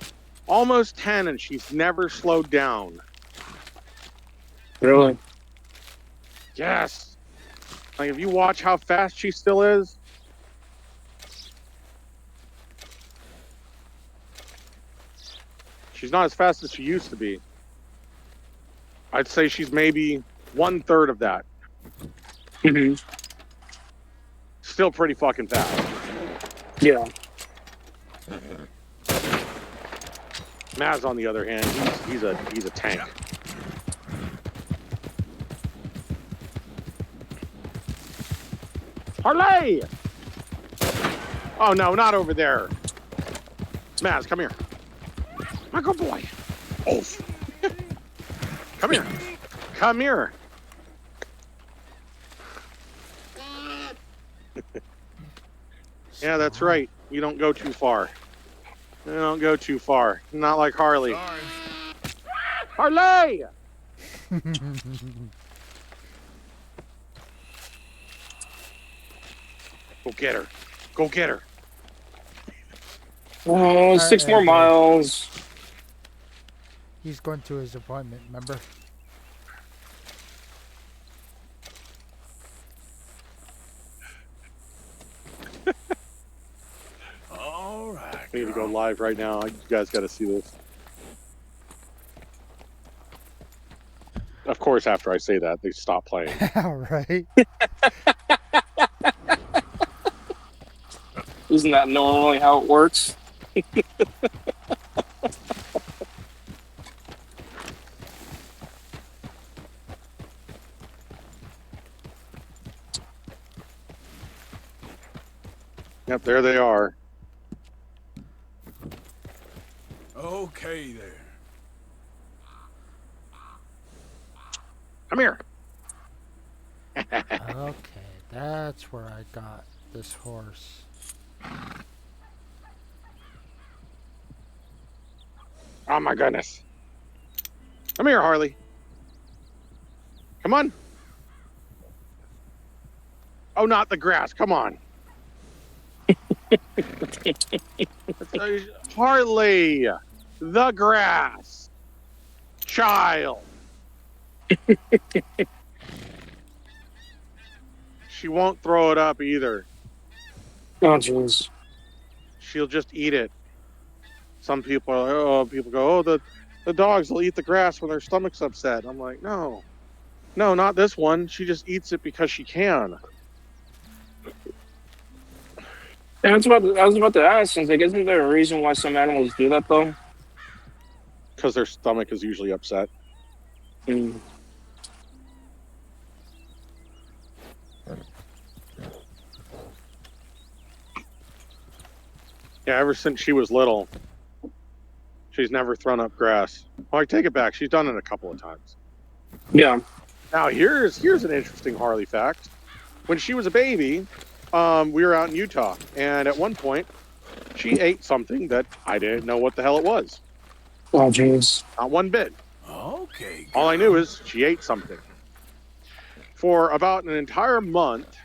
Almost 10, and she's never slowed down. Really? Yes. Like, if you watch how fast she still is. She's not as fast as she used to be. I'd say she's maybe 1/3 of that. Mm-hmm. Still pretty fucking fast. Yeah. Maz, on the other hand, he's a tank. Harley! Oh no, not over there. Maz, come here. My good boy. Oh. Come here. Come here. Yeah, that's right. You don't go too far. You don't go too far. Not like Harley. Sorry. Harley! Go get her. Go get her. Oh, 6 more miles. He's going to his appointment, remember? All right. I need to go live right now. You guys got to see this. course, after I say that, they stop playing. Right? Isn't that normally how it works? Yep, there they are. Okay, there. Come here. Okay, that's where I got this horse. Oh my goodness. Come here, Harley. Come on. Oh, not the grass. Come on. Harley. The grass. Child. She won't throw it up either. Oh, jeez. She'll just eat it. Some people are like, oh, people go, oh, the dogs will eat the grass when their stomach's upset. I'm like, no, not this one. She just eats it because she can. I was about to ask, since like, isn't there a reason why some animals do that though? Because their stomach is usually upset. Mm. Yeah, ever since she was little, she's never thrown up grass. Well, I take it back. She's done it a couple of times. Yeah. Now, here's an interesting Harley fact. When she was a baby, we were out in Utah, and at one point, she ate something that I didn't know what the hell it was. Oh, jeez. Not one bit. Okay. All I knew is she ate something. For about an entire month,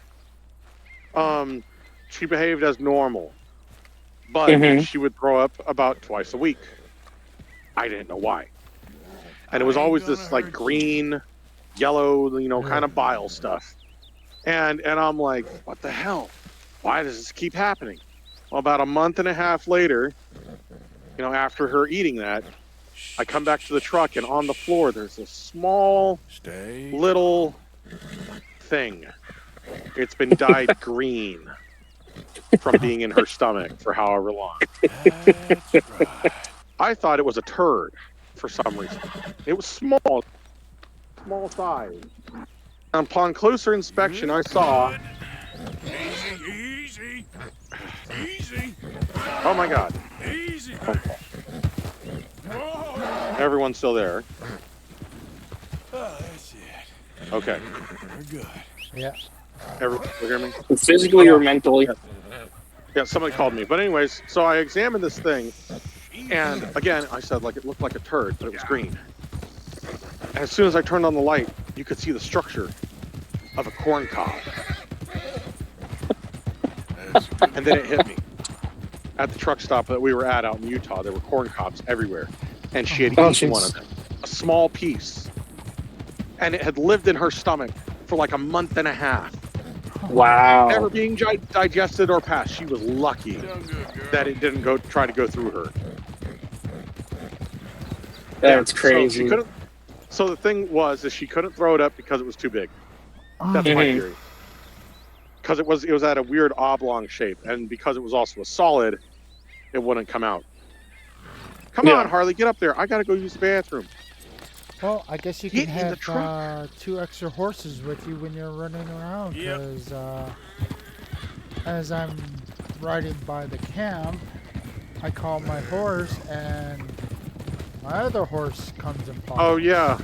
she behaved as normal. But she would throw up about twice a week. I didn't know why. And it was always this like green, yellow, kind of bile stuff. And I'm like, what the hell? Why does this keep happening? Well, about a month and a half later, after her eating that, I come back to the truck, and on the floor there's a small little thing. It's been dyed green from being in her stomach for however long. I thought it was a turd for some reason. It was small size. Upon closer inspection, I saw. Easy. Oh my God. Easy. Everyone's still there. Oh, that's it. Okay. We're good. Yeah. Everyone hear me? Physically or mentally? Yeah, somebody called me. But anyways, so I examined this thing, and again, I said it looked like a turd, but it was green. And as soon as I turned on the light, you could see the structure of a corn cob. And then it hit me. At the truck stop that we were at out in Utah, there were corn cobs everywhere. And she had eaten one of them. A small piece. And it had lived in her stomach for like a month and a half. Wow. Never being digested or passed. She was lucky that it didn't try to go through her. That's crazy. So the thing was she couldn't throw it up because it was too big. That's my theory. Because it was at a weird oblong shape, and because it was also a solid, it wouldn't come out. Come on, Harley, get up there. I gotta go use the bathroom. Well, I guess you can have 2 extra horses with you when you're running around, because as I'm riding by the camp, I call my horse, and my other horse comes and follows. Oh, yeah.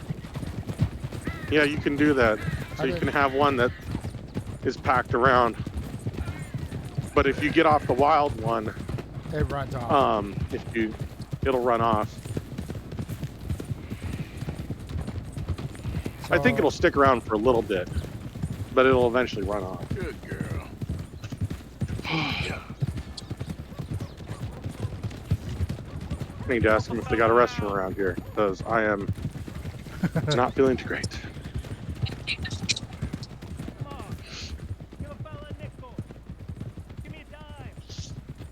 Yeah, you can do that. So you can have one that is packed around. But if you get off the wild one, it runs off. It'll run off. So, I think it'll stick around for a little bit, but it'll eventually run off. Good girl. I need to ask them if they got a restroom around here, because I am not feeling too great.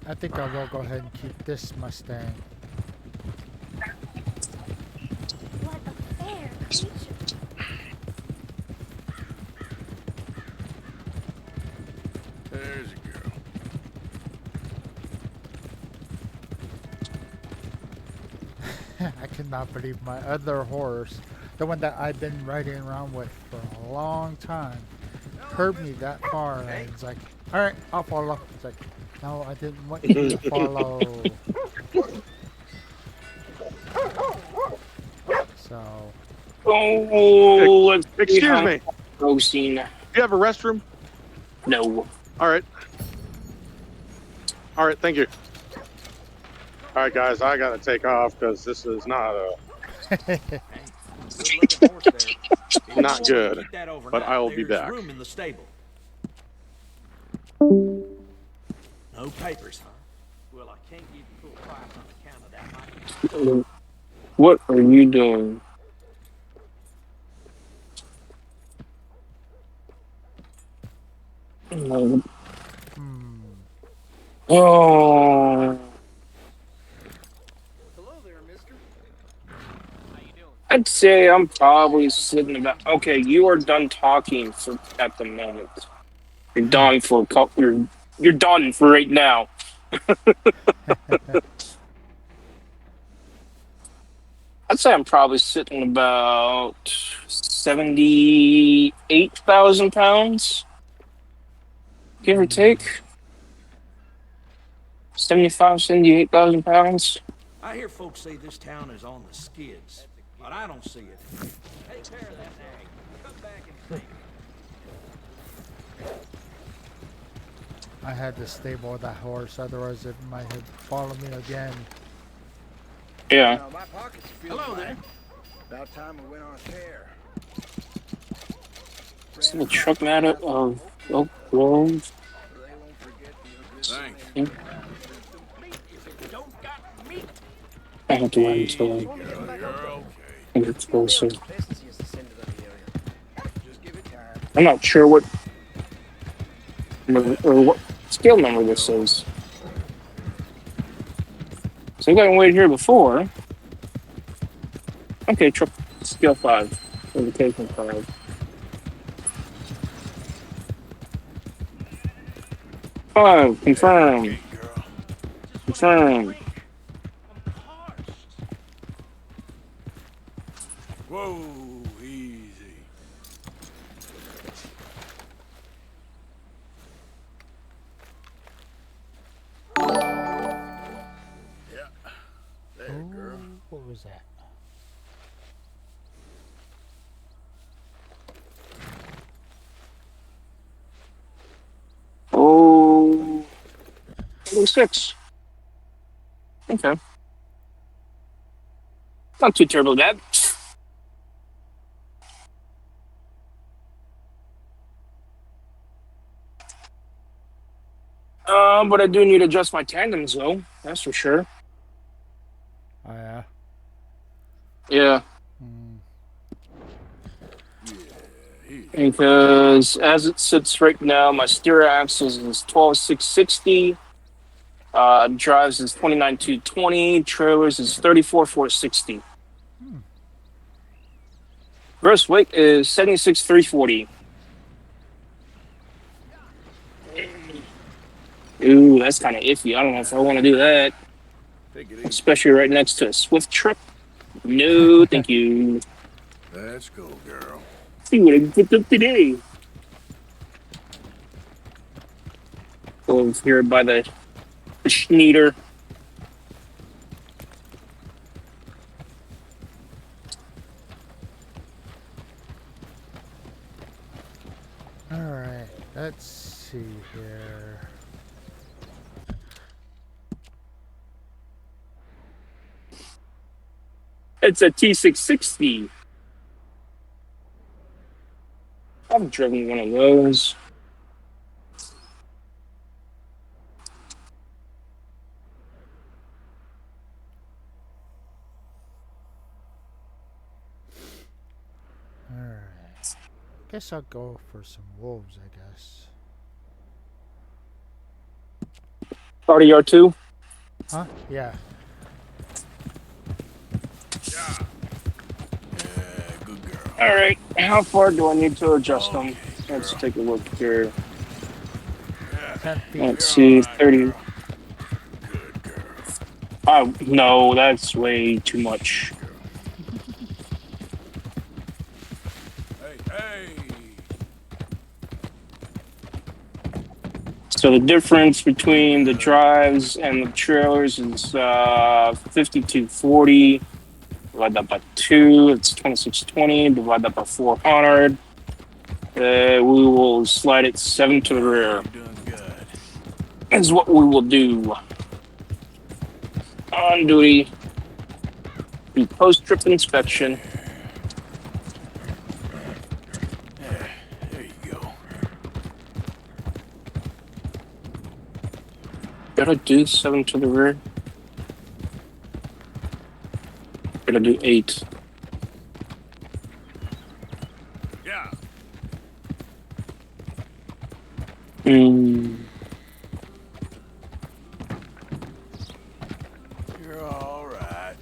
I think I will go ahead and keep this Mustang. What a fair creature. There's a girl. I cannot believe my other horse, the one that I've been riding around with for a long time, heard me that far, and it's like, all right, I'll follow. It's like, no, I didn't want you to follow. So. Oh, let's see Excuse how me. roasting. Do you have a restroom? No. All right. All right, thank you. All right, guys, I gotta take off because this is not Good-looking horse there. If you not want to good. keep that But overnight, I will be there's back. room in the stable. No papers, huh? Well, I can't give you full price on account of that. What are you doing? No. Oh. I'd say I'm probably sitting about. Okay, you are done talking for at the moment. You're done for you're done for right now. I'd say I'm probably sitting about 78,000 pounds, give or take. 78,000 pounds. I hear folks say this town is on the skids, but I don't see it. Take care of that nag. Come back and see me. I had to stable that horse, otherwise it might have followed me again. Yeah. Now, my pockets are feeling Hello there. fine. About time we went on a tear. Is the truck mat up of Oak Grove? Thanks. Yeah. I have to wait until I get closer. I'm not sure what what scale number this is. So I got wait here before. Okay, truck scale 5. Indication 5. Confirm. Confirm. Whoa, easy. Yeah. There, girl. What was that? Oh, 6. Okay. Not too terribly bad. But I do need to adjust my tandems, though. That's for sure. Oh, yeah? Yeah. Because as it sits right now, my steer axles is 12,660. Drives is 29,220. Trailers is 34,460. Gross weight is 76,340. Ooh, that's kind of iffy. I don't know if I want to do that. Especially right next to a Swift truck. No, thank you. Let's go, girl. See what I picked up today. Go over here by the Schneeder. Alright, let's see here. It's a T660. I've driven one of those. Alright. Guess I'll go for some wolves, I guess. RDR2? Huh? Yeah. Alright, how far do I need to adjust them? Let's take a look here. 10 feet. Let's see, 30. Oh, no, that's way too much. So the difference between the drives and the trailers is 5240. Divide that by 2, it's 2620. Divide that by 400. We will slide it 7 to the rear. Is what we will do. On duty. Do post-trip inspection. There you go. Gotta do 7 to the rear. Gotta do 8. Yeah. You're all right.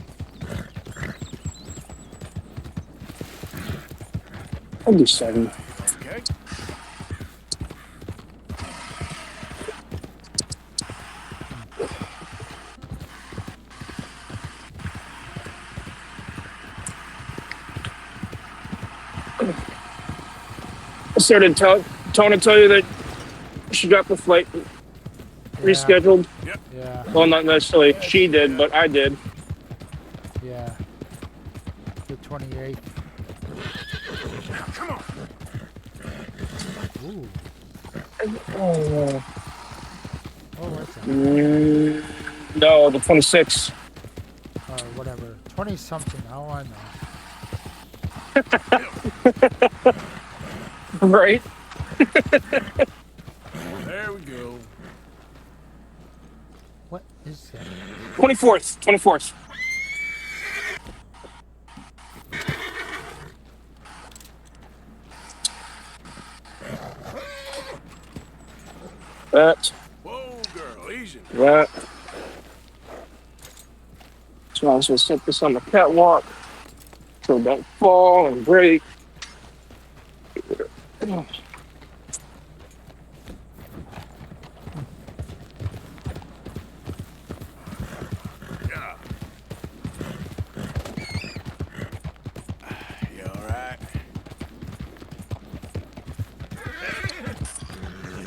I'll do 7. Okay. I started Tony tell you that she got the flight rescheduled. Yeah. Well, not necessarily she did, but I did. Yeah. The 28th. Come on. Ooh. Oh, Oh, what's that? no, the 26th. Or whatever. 20 something. How I know. Right? There we go. What is that? 24th. 24th. That. Whoa, girl, easy. That. So I was going to set this on the catwalk so it don't fall and break. Yeah. You all right?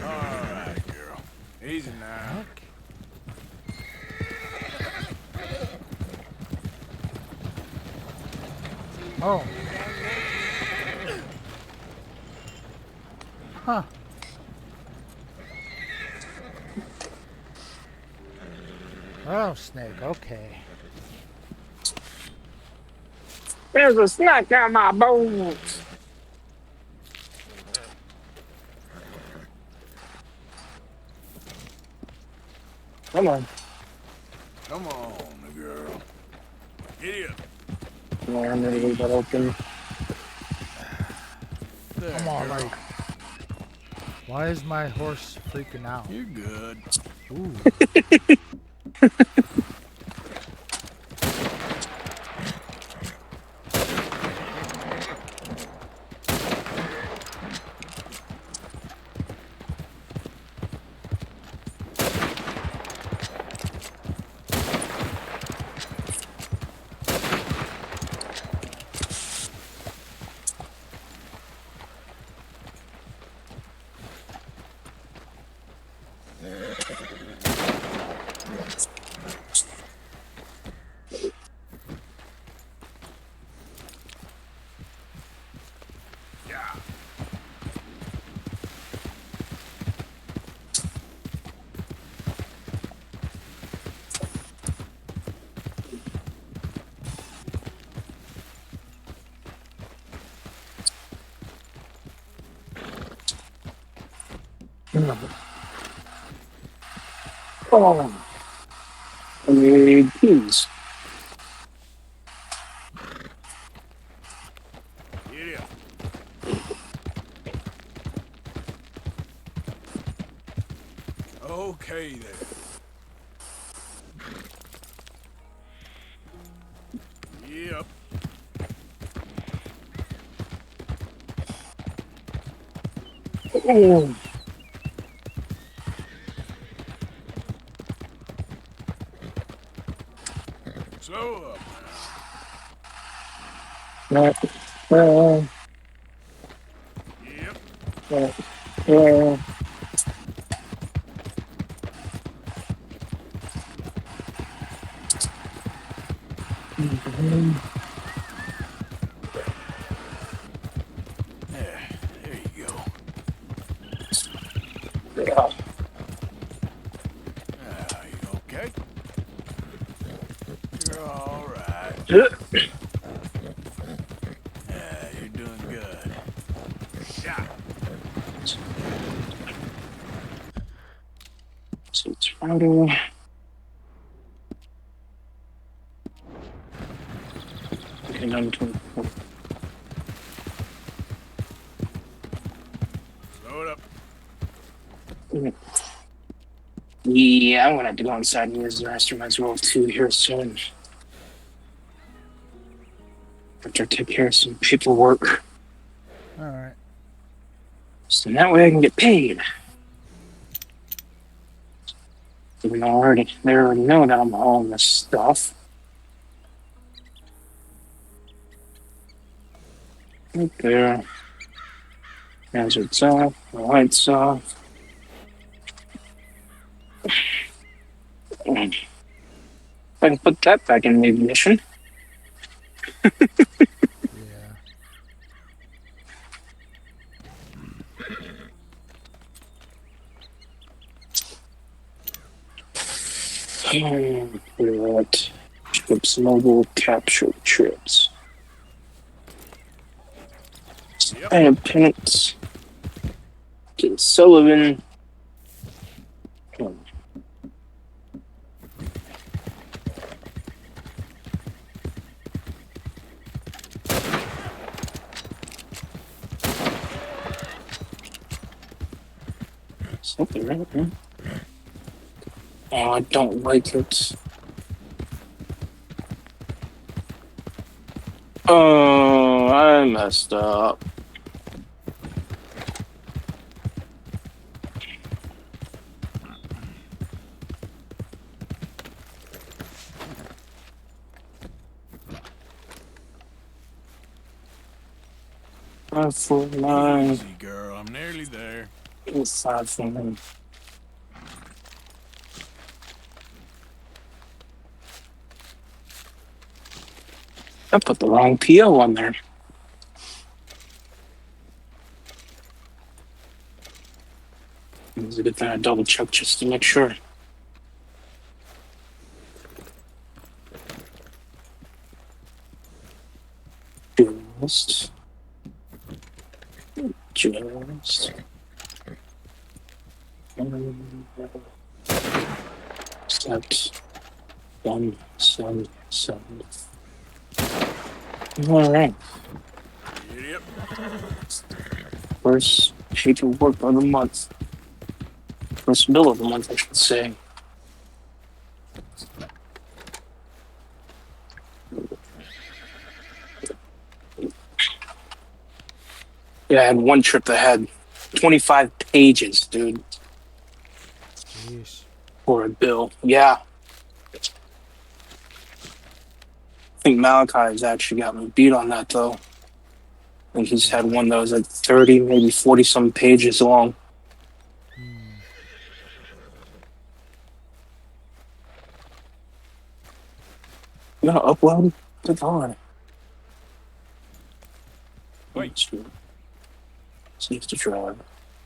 All right, girl. Easy now. Oh. Huh. Rattlesnake, okay. There's a snack on my bones. Come on. Come on, girl. Get up. Yeah, I'm gonna leave that open. There, Come on, girl. like. Why is my horse freaking out? You're good. Ooh. Oh. I need keys. Get up. Okay, there. Yep. Oh. There you go. Yeah. You okay? You're all right. You're doing good. Yeah. So it's Friday. Okay, 9:24. Slow it up. Yeah, I'm gonna have to go inside and use the restroom as well too here soon. After I take care of some paperwork. Alright. So that way I can get paid. Even though they already know that I'm hauling this stuff. Right there. Hazards off, the lights off. If I can put that back in the ignition. Yeah. What? Trips, mobile capture trips. I have pennants. To Sullivan. Something right there. Oh, I don't like it. Oh, I messed up. Five, 4, 9. Easy, girl. I'm nearly there. 5, 4, 9. I put the wrong PO on there. It's a good thing I double check just to make sure. Just. Set. 1, 7, 7. All right. Yep. First paperwork of the month. First bill of the month, I should say. Yeah, I had one trip that had 25 pages, dude. Jeez. For a bill. Yeah. I think Malachi has actually got me beat on that, though. I think he's had one that was like 30, maybe 40 some pages long. You gonna upload? Good on. Wait. Safe to drive.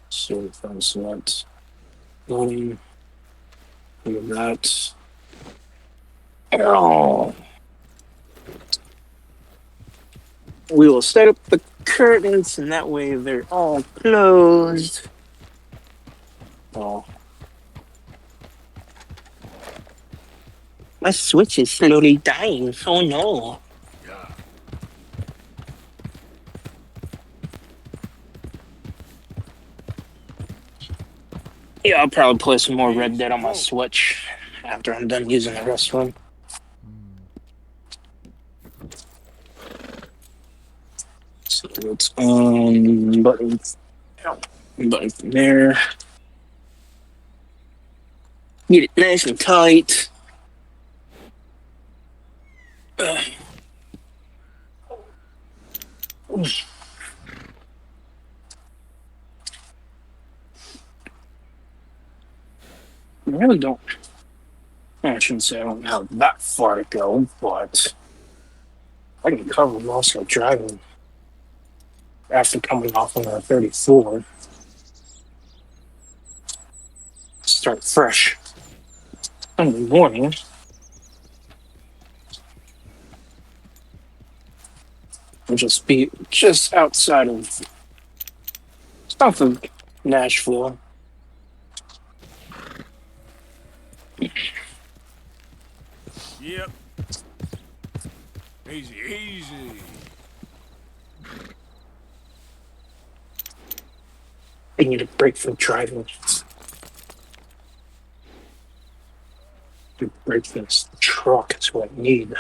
So from cement. Loading. Look at that. Oh. We will set up the curtains, and that way they're all closed. Oh. My Switch is slowly dying. Oh no. Yeah, I'll probably play some more Red Dead on my Switch after I'm done using the restroom. So it's on button from there. Get it nice and tight. I really don't. I shouldn't say I don't have that far to go, but I can cover most of driving after coming off on the 34. Start fresh Sunday morning. We'll just be just outside of south of Nashville. Yep. Easy, easy. I need a break from driving. A break from this truck is what I need.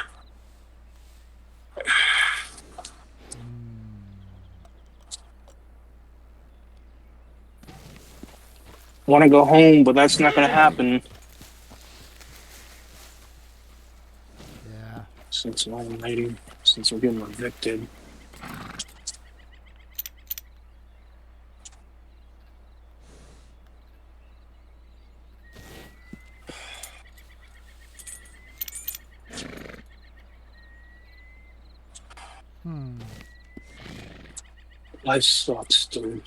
Want to go home, but that's not going to happen. Yeah. Since we're getting evicted. Life sucks, dude.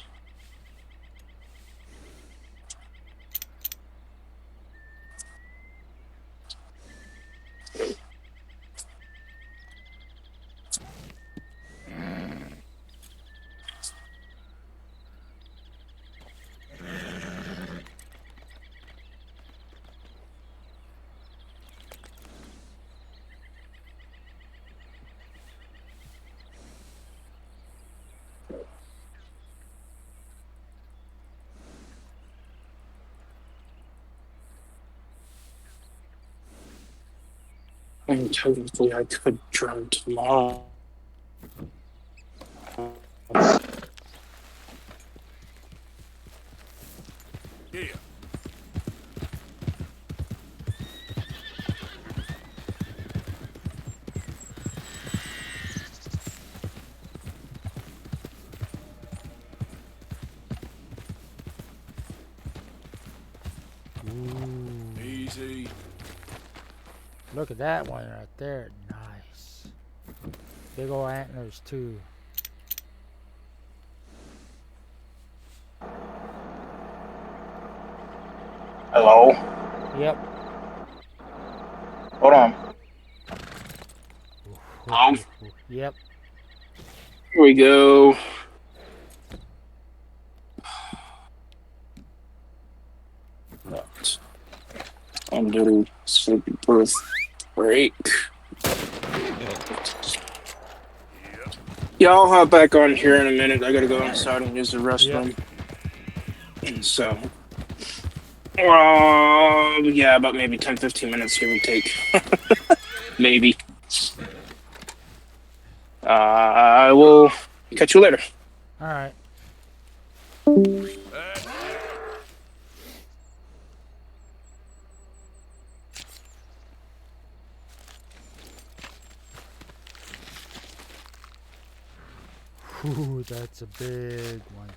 And technically, I could drive tomorrow. Yeah. Easy. Look at that one right there. Nice. Big old antlers too. Hello? Yep. Hold on. Hello? Yep. Here we go. Undo sleepy birth break. Yeah, I'll hop back on here in a minute. I gotta go inside and use the restroom. So, yeah, about maybe 10-15 minutes, give or take. Maybe. I will catch you later. All right. Ooh, that's a big one.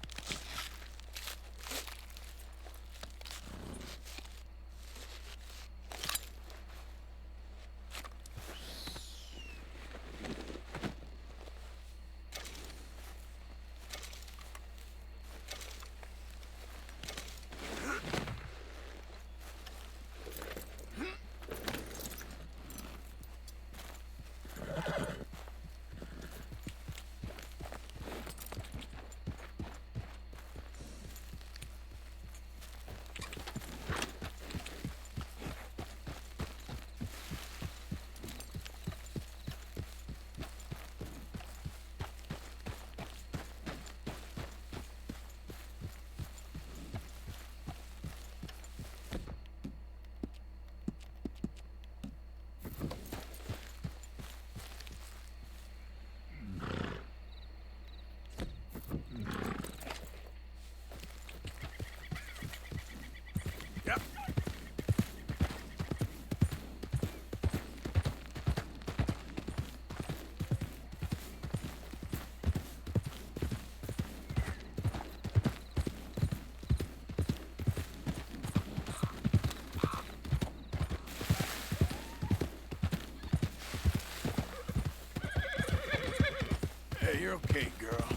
You're okay, girl.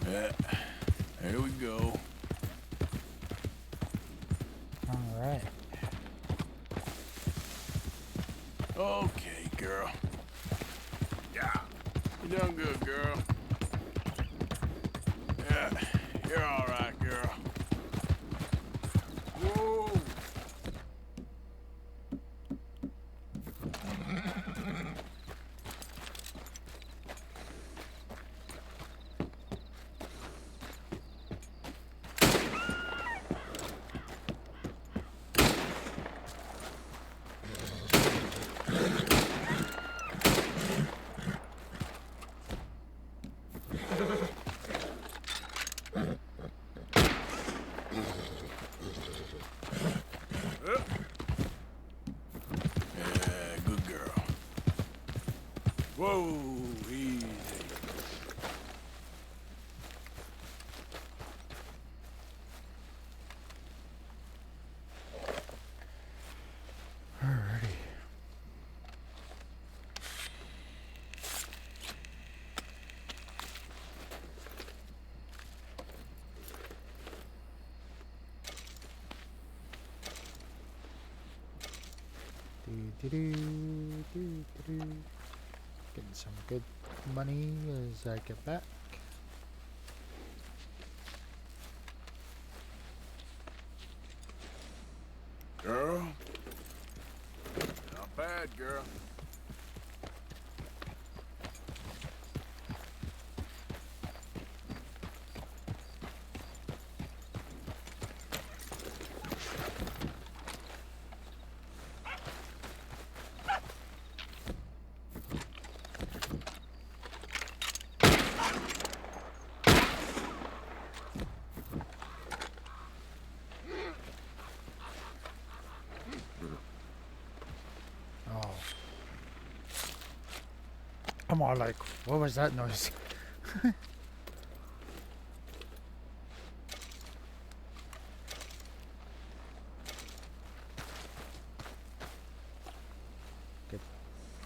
Yeah. Here we go. All right. Okay, girl. Yeah. You done good, girl. Yeah. You're all right, girl. Whoa. Yeah, good girl. Whoa, easy. Alrighty. Getting some good money as I get back. Girl. Not bad, girl. Oh. I'm all like, what was that noise? Get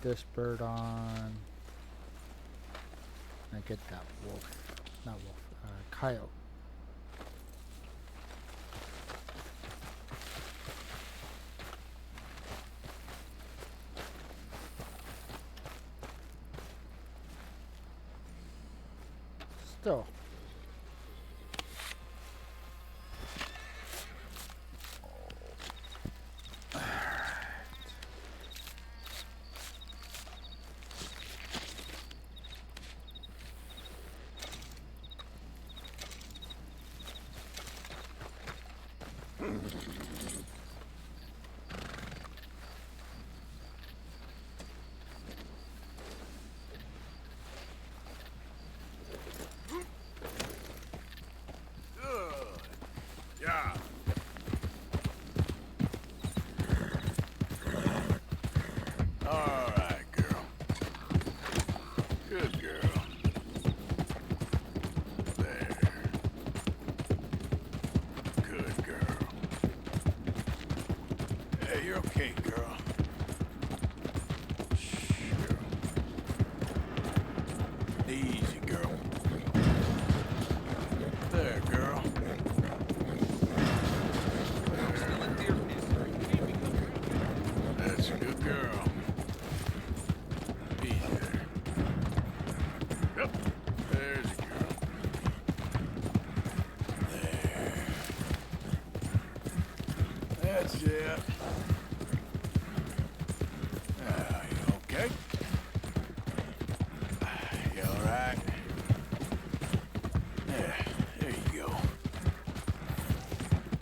this bird on. And get that wolf. Not wolf. Coyote. Still. Yeah. All right, girl. Good girl. There. Good girl. Hey, you're okay, girl. Shh, girl. Easy, girl. There, girl. That's a good girl. Easy there. Yep. There's a girl. There. That's it. You okay? You all right? Yeah, there you go.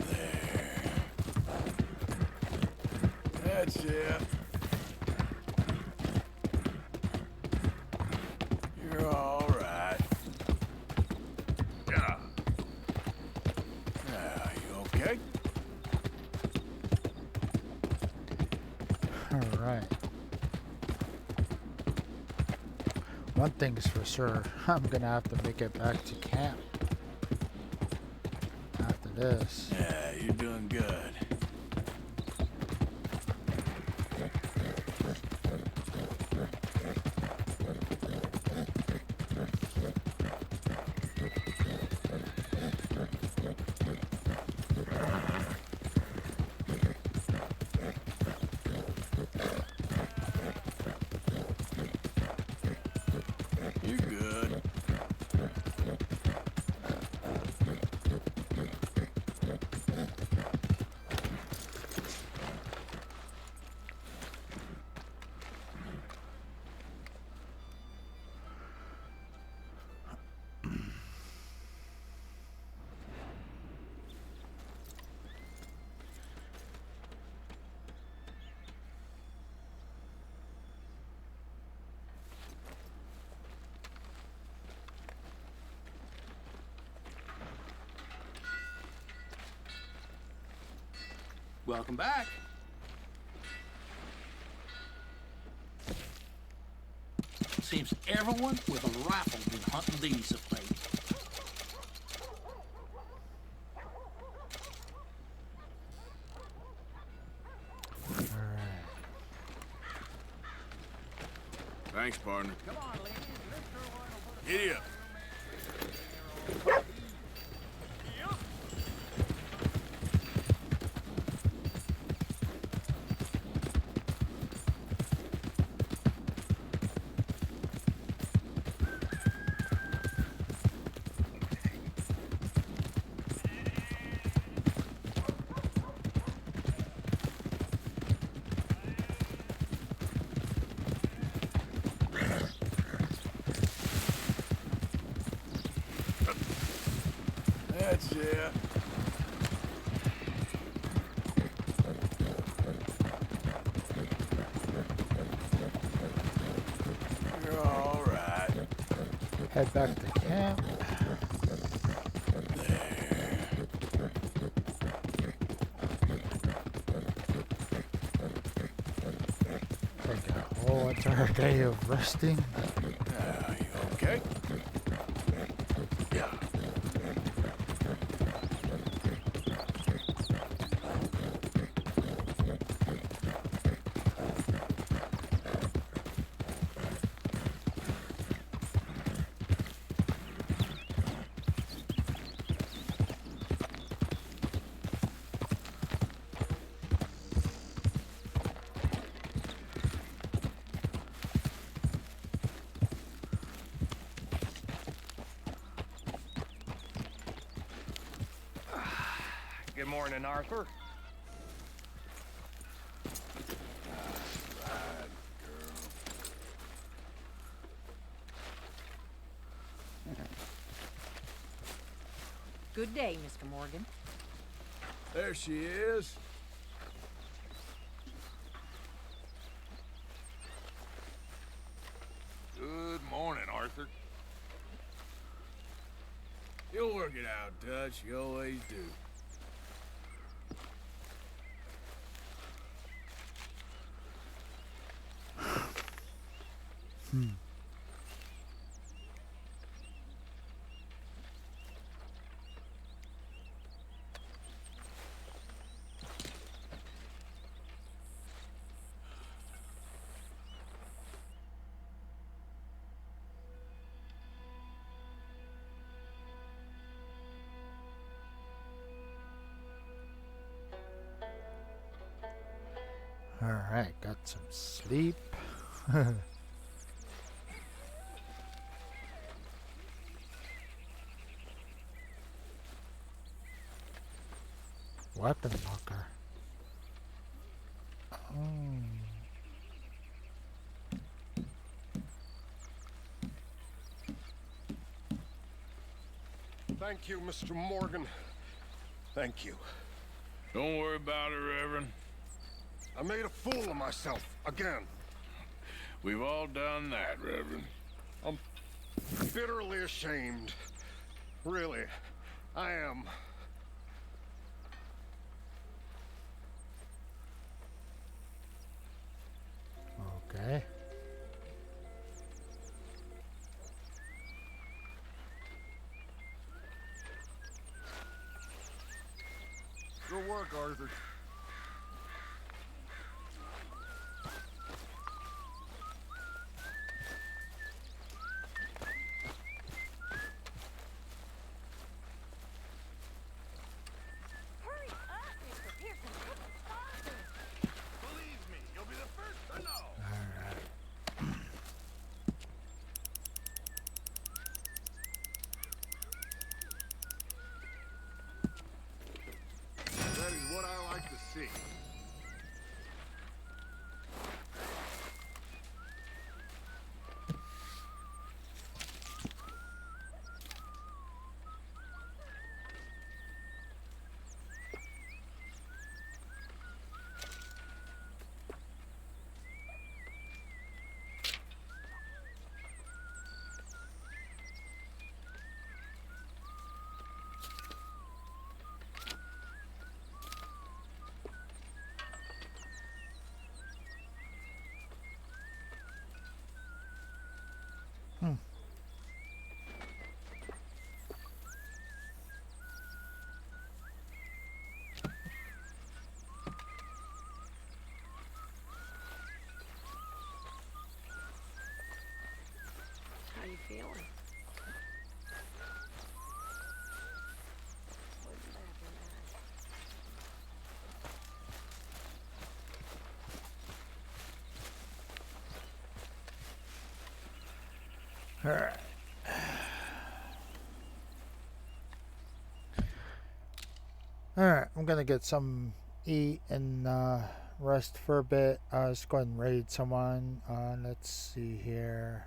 There. That's it. You're all right. Yeah. You okay? Alright. One thing's for sure, I'm gonna have to make it back to camp after this. Yeah, you're doing good. Welcome back. Seems everyone with a rifle been hunting these of late. Thanks, partner. Come on, ladies. Giddy up. That's it. You're all right. Head back to camp. Take a whole entire day of resting. You okay? Yeah. Good morning, Arthur. Good day, Mr. Morgan. There she is. Good morning, Arthur. You'll work it out, Dutch. You always do. Alright, got some sleep. Weapon locker. Oh. Thank you, Mr. Morgan. Thank you. Don't worry about it, Reverend. I made a fool of myself again. We've all done that, Reverend. I'm bitterly ashamed. Really, I am. Okay. Good work, Arthur. Hurry up, Mr. Pearson. Cooking sausages. Believe me, you'll be the first to know. That is what I like Alright. Alright, I'm gonna get some eat and rest for a bit. Let's go ahead and raid someone. Let's see here.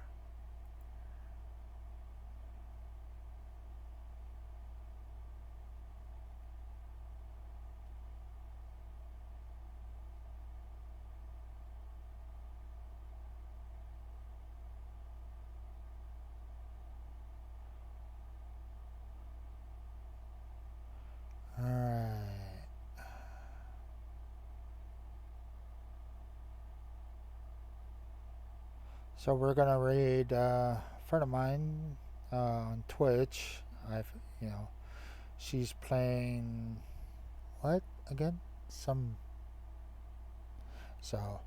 Alright. So we're gonna raid a friend of mine on Twitch. You know, she's playing what again? Some. So, all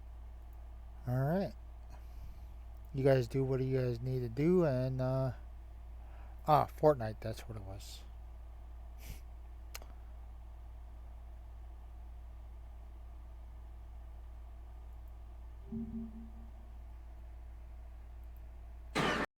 right. You guys do what you guys need to do, and Fortnite. That's what it was.